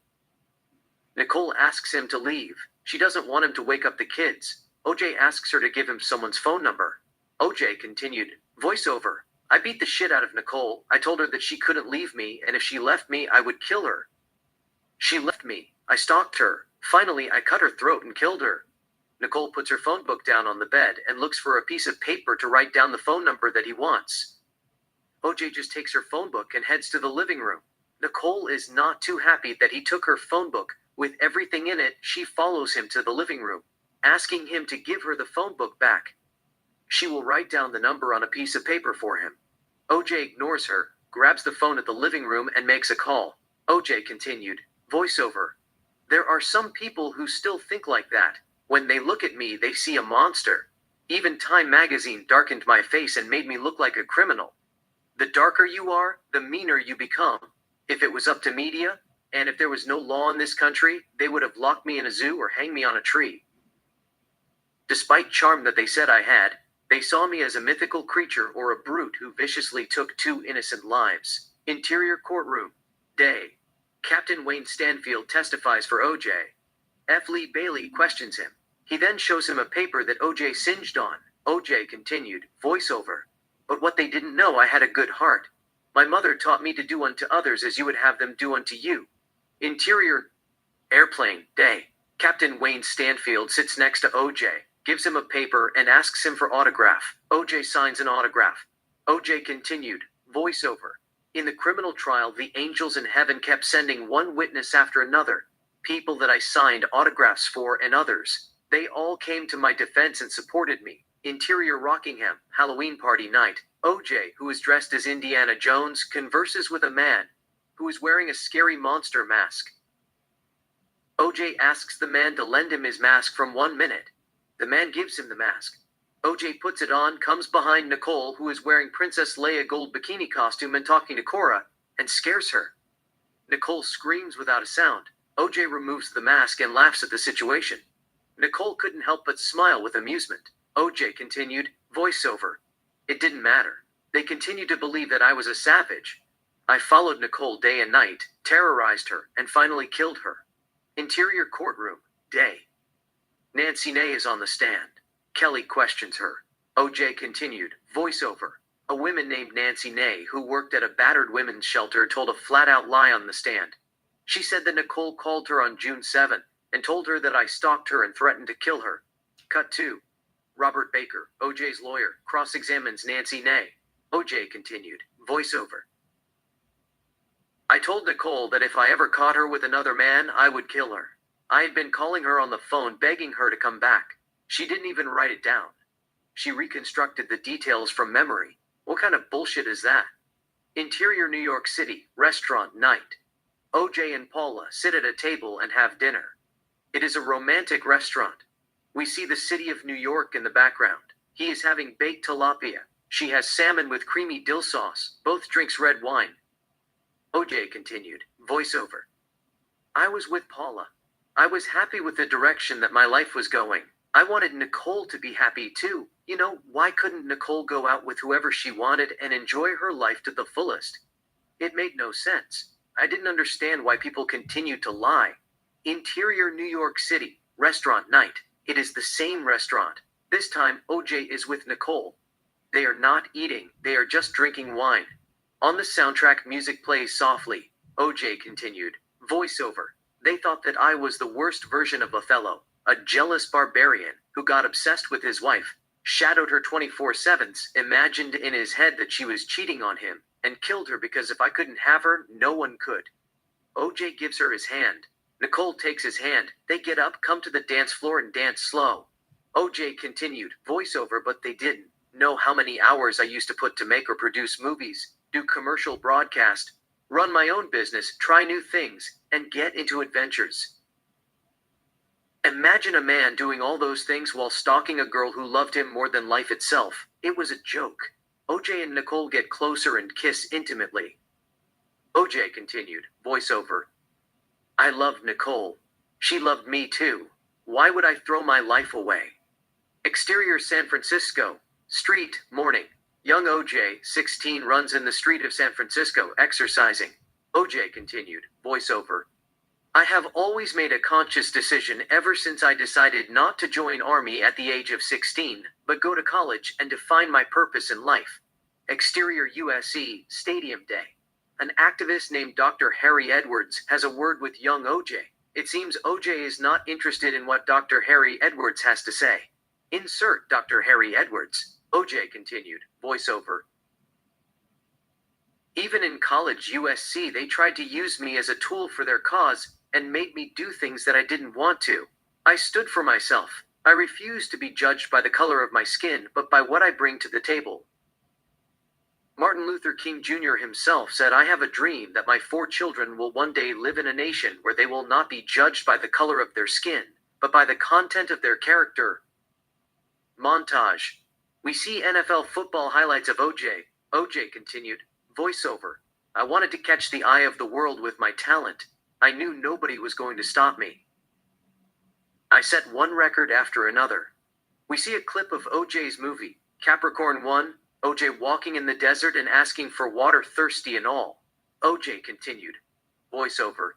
Nicole asks him to leave. She doesn't want him to wake up the kids. OJ asks her to give him someone's phone number. OJ continued. Voiceover. I beat the shit out of Nicole. I told her that she couldn't leave me, and if she left me, I would kill her. She left me. I stalked her. Finally, I cut her throat and killed her. Nicole puts her phone book down on the bed and looks for a piece of paper to write down the phone number that he wants. OJ just takes her phone book and heads to the living room. Nicole is not too happy that he took her phone book. With everything in it, she follows him to the living room, asking him to give her the phone book back. She will write down the number on a piece of paper for him. OJ ignores her, grabs the phone at the living room and makes a call. OJ continued. Voiceover. There are some people who still think like that. When they look at me, they see a monster. Even Time magazine darkened my face and made me look like a criminal. The darker you are, the meaner you become. If it was up to media, and if there was no law in this country, they would have locked me in a zoo or hanged me on a tree. Despite charm that they said I had, they saw me as a mythical creature or a brute who viciously took 2 innocent lives. Interior courtroom. Day. Captain Wayne Stanfield testifies for OJ. F. Lee Bailey questions him. He then shows him a paper that OJ singed on. OJ continued. Voiceover. But what they didn't know, I had a good heart. My mother taught me to do unto others as you would have them do unto you. Interior. Airplane. Day. Captain Wayne Stanfield sits next to OJ, gives him a paper and asks him for autograph. OJ signs an autograph. OJ continued. Voiceover. In the criminal trial, the angels in heaven kept sending one witness after another. People that I signed autographs for and others. They all came to my defense and supported me. Interior Rockingham, Halloween party night. OJ, who is dressed as Indiana Jones, converses with a man who is wearing a scary monster mask. OJ asks the man to lend him his mask from 1 minute. The man gives him the mask. OJ puts it on, comes behind Nicole, who is wearing Princess Leia gold bikini costume and talking to Cora, and scares her. Nicole screams without a sound. OJ removes the mask and laughs at the situation. Nicole couldn't help but smile with amusement. OJ continued, voiceover. It didn't matter. They continued to believe that I was a savage. I followed Nicole day and night, terrorized her, and finally killed her. Interior courtroom, day. Nancy Ney is on the stand. Kelly questions her. OJ continued, voiceover. A woman named Nancy Ney, who worked at a battered women's shelter, told a flat-out lie on the stand. She said that Nicole called her on June 7 and told her that I stalked her and threatened to kill her. Cut 2. Robert Baker, OJ's lawyer, cross-examines Nancy Ney. OJ continued, voiceover. I told Nicole that if I ever caught her with another man, I would kill her. I had been calling her on the phone begging her to come back. She didn't even write it down. She reconstructed the details from memory. What kind of bullshit is that? Interior New York City, restaurant night. OJ and Paula sit at a table and have dinner. It is a romantic restaurant. We see the city of New York in the background. He is having baked tilapia. She has salmon with creamy dill sauce. Both drinks red wine. OJ continued, voiceover. I was with Paula. I was happy with the direction that my life was going. I wanted Nicole to be happy too. You know, why couldn't Nicole go out with whoever she wanted and enjoy her life to the fullest? It made no sense. I didn't understand why people continued to lie. Interior New York City, restaurant night. It is the same restaurant. This time, OJ is with Nicole. They are not eating, they are just drinking wine. On the soundtrack, music plays softly. OJ continued, voiceover. They thought that I was the worst version of Othello, a jealous barbarian who got obsessed with his wife, shadowed her 24/7, imagined in his head that she was cheating on him, and killed her because if I couldn't have her, no one could. OJ gives her his hand. Nicole takes his hand. They get up, come to the dance floor and dance slow. OJ continued, voiceover, but they didn't know how many hours I used to put to make or produce movies, do commercial broadcast, run my own business, try new things, and get into adventures. Imagine a man doing all those things while stalking a girl who loved him more than life itself. It was a joke. OJ and Nicole get closer and kiss intimately. OJ continued, voiceover. I loved Nicole. She loved me too. Why would I throw my life away? Exterior San Francisco. Street, morning. Young OJ, 16, runs in the street of San Francisco, exercising. OJ continued, voiceover. I have always made a conscious decision ever since I decided not to join Army at the age of 16, but go to college and define my purpose in life. Exterior USC, Stadium Day. An activist named Dr. Harry Edwards has a word with young OJ. It seems OJ is not interested in what Dr. Harry Edwards has to say. Insert Dr. Harry Edwards. OJ continued, voiceover. Even in college USC, they tried to use me as a tool for their cause and made me do things that I didn't want to. I stood for myself. I refused to be judged by the color of my skin, but by what I bring to the table. Martin Luther King Jr. himself said, I have a dream that my 4 children will one day live in a nation where they will not be judged by the color of their skin, but by the content of their character. Montage. We see NFL football highlights of OJ. OJ continued, voiceover. I wanted to catch the eye of the world with my talent. I knew nobody was going to stop me. I set one record after another. We see a clip of OJ's movie, Capricorn 1, OJ walking in the desert and asking for water, thirsty and all. OJ continued, voiceover.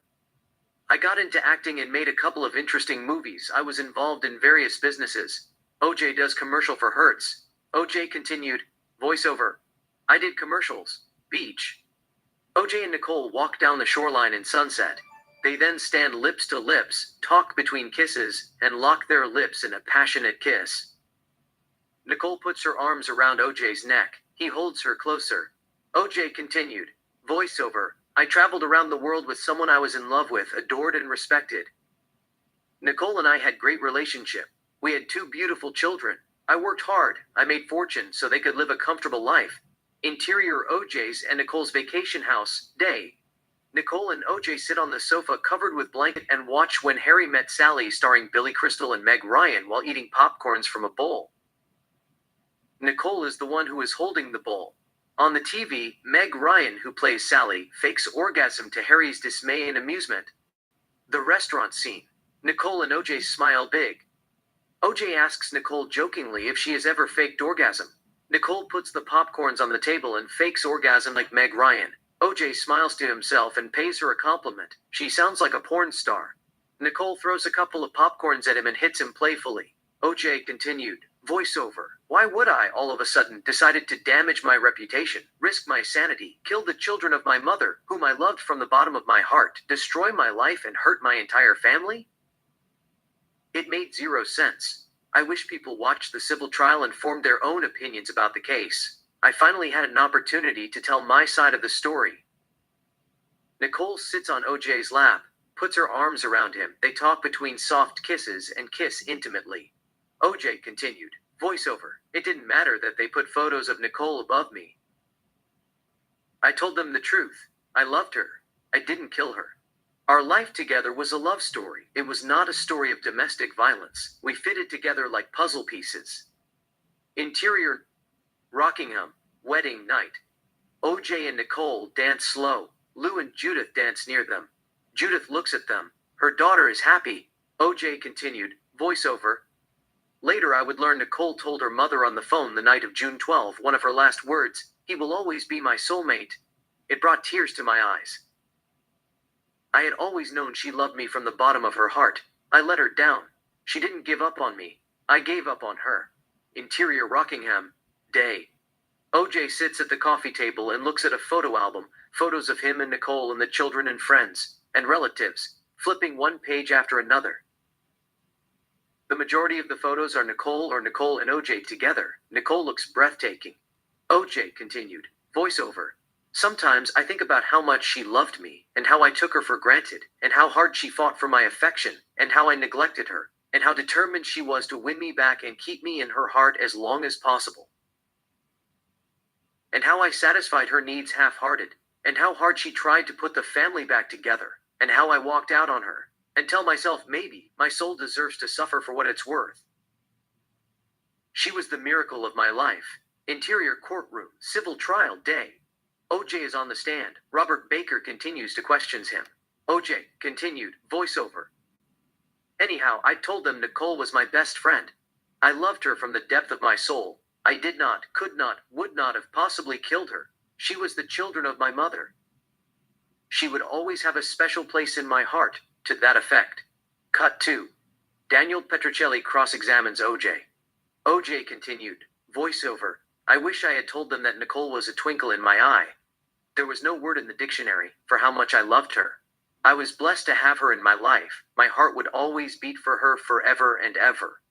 I got into acting and made a couple of interesting movies. I was involved in various businesses. OJ does commercial for Hertz. OJ continued, voiceover. I did commercials. Beach. OJ and Nicole walk down the shoreline in sunset. They then stand lips to lips, talk between kisses, and lock their lips in a passionate kiss. Nicole puts her arms around OJ's neck. He holds her closer. OJ continued, voiceover. I traveled around the world with someone I was in love with, adored and respected. Nicole and I had great relationship. We had 2 beautiful children. I worked hard. I made fortune so they could live a comfortable life. Interior OJ's and Nicole's vacation house, day. Nicole and OJ sit on the sofa covered with blanket and watch When Harry Met Sally starring Billy Crystal and Meg Ryan while eating popcorns from a bowl. Nicole is the one who is holding the bowl. On the TV, Meg Ryan, who plays Sally, fakes orgasm to Harry's dismay and amusement. The restaurant scene. Nicole and OJ smile big. OJ asks Nicole jokingly if she has ever faked orgasm. Nicole puts the popcorns on the table and fakes orgasm like Meg Ryan. OJ smiles to himself and pays her a compliment. She sounds like a porn star. Nicole throws a couple of popcorns at him and hits him playfully. OJ continued, voiceover. Why would I, all of a sudden, decided to damage my reputation, risk my sanity, kill the children of my mother, whom I loved from the bottom of my heart, destroy my life and hurt my entire family? It made zero sense. I wish people watched the civil trial and formed their own opinions about the case. I finally had an opportunity to tell my side of the story. Nicole sits on OJ's lap, puts her arms around him. They talk between soft kisses and kiss intimately. OJ continued, voiceover. It didn't matter that they put photos of Nicole above me. I told them the truth. I loved her. I didn't kill her. Our life together was a love story. It was not a story of domestic violence. We fitted together like puzzle pieces. Interior, Rockingham, wedding night. OJ and Nicole dance slow. Lou and Judith dance near them. Judith looks at them. Her daughter is happy. OJ continued, voiceover. Later I would learn Nicole told her mother on the phone the night of June 12, one of her last words, he will always be my soulmate. It brought tears to my eyes. I had always known she loved me from the bottom of her heart. I let her down. She didn't give up on me. I gave up on her. Interior Rockingham, day. OJ sits at the coffee table and looks at a photo album, photos of him and Nicole and the children and friends, and relatives, flipping one page after another. The majority of the photos are Nicole or Nicole and OJ together. Nicole looks breathtaking. OJ continued, voiceover. Sometimes I think about how much she loved me, and how I took her for granted, and how hard she fought for my affection, and how I neglected her, and how determined she was to win me back and keep me in her heart as long as possible. And how I satisfied her needs half-hearted, and how hard she tried to put the family back together, and how I walked out on her, and tell myself maybe my soul deserves to suffer for what it's worth. She was the miracle of my life. Interior courtroom, civil trial day. OJ is on the stand. Robert Baker continues to question him. OJ continued, voiceover. Anyhow, I told them Nicole was my best friend. I loved her from the depth of my soul. I did not, could not, would not have possibly killed her. She was the children of my mother. She would always have a special place in my heart, to that effect. Cut 2. Daniel Petrocelli cross-examines OJ. OJ continued, voiceover. I wish I had told them that Nicole was a twinkle in my eye. There was no word in the dictionary for how much I loved her. I was blessed to have her in my life. My heart would always beat for her forever and ever.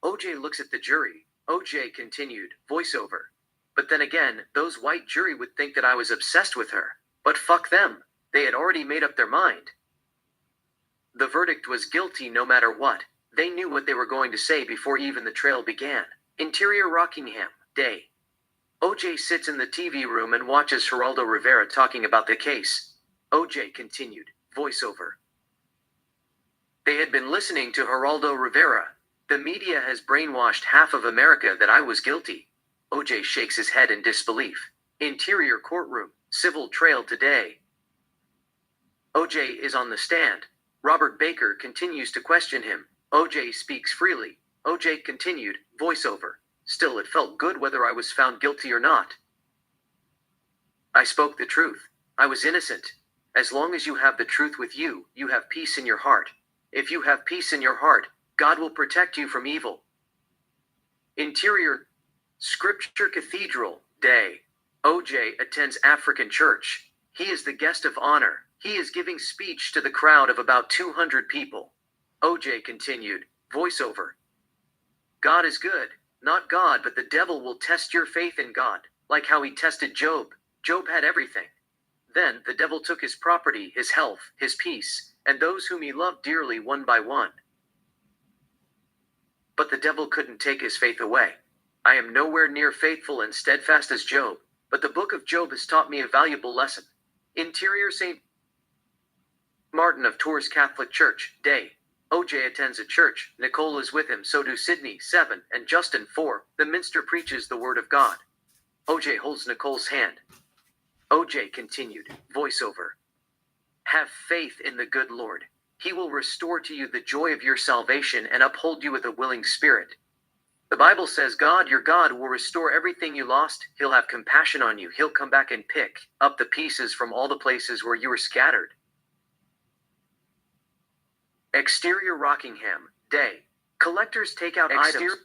OJ looks at the jury. OJ continued, voiceover. But then again, those white jury would think that I was obsessed with her. But fuck them. They had already made up their mind. The verdict was guilty no matter what. They knew what they were going to say before even the trial began. Interior Rockingham, day. OJ sits in the TV room and watches Geraldo Rivera talking about the case. OJ continued, voiceover. They had been listening to Geraldo Rivera. The media has brainwashed half of America that I was guilty. OJ shakes his head in disbelief. Interior courtroom, civil trial today. OJ is on the stand. Robert Baker continues to question him. OJ speaks freely. OJ continued, voiceover. Still, it felt good whether I was found guilty or not. I spoke the truth. I was innocent. As long as you have the truth with you, you have peace in your heart. If you have peace in your heart, God will protect you from evil. Interior Scripture Cathedral, day. OJ attends African church. He is the guest of honor. He is giving speech to the crowd of about 200 people. OJ continued, voiceover. God is good. Not God, but the devil will test your faith in God, like how he tested Job. Job had everything. Then the devil took his property, his health, his peace, and those whom he loved dearly one by one. But the devil couldn't take his faith away. I am nowhere near faithful and steadfast as Job, but the book of Job has taught me a valuable lesson. Interior St. Martin of Tours Catholic Church, day. OJ attends a church, Nicole is with him, so do Sydney, 7, and Justin, 4. The minster preaches the word of God. OJ holds Nicole's hand. OJ continued, voiceover. Have faith in the good Lord. He will restore to you the joy of your salvation and uphold you with a willing spirit. The Bible says God, your God, will restore everything you lost. He'll have compassion on you. He'll come back and pick up the pieces from all the places where you were scattered. Exterior Rockingham, day. Collectors take out items.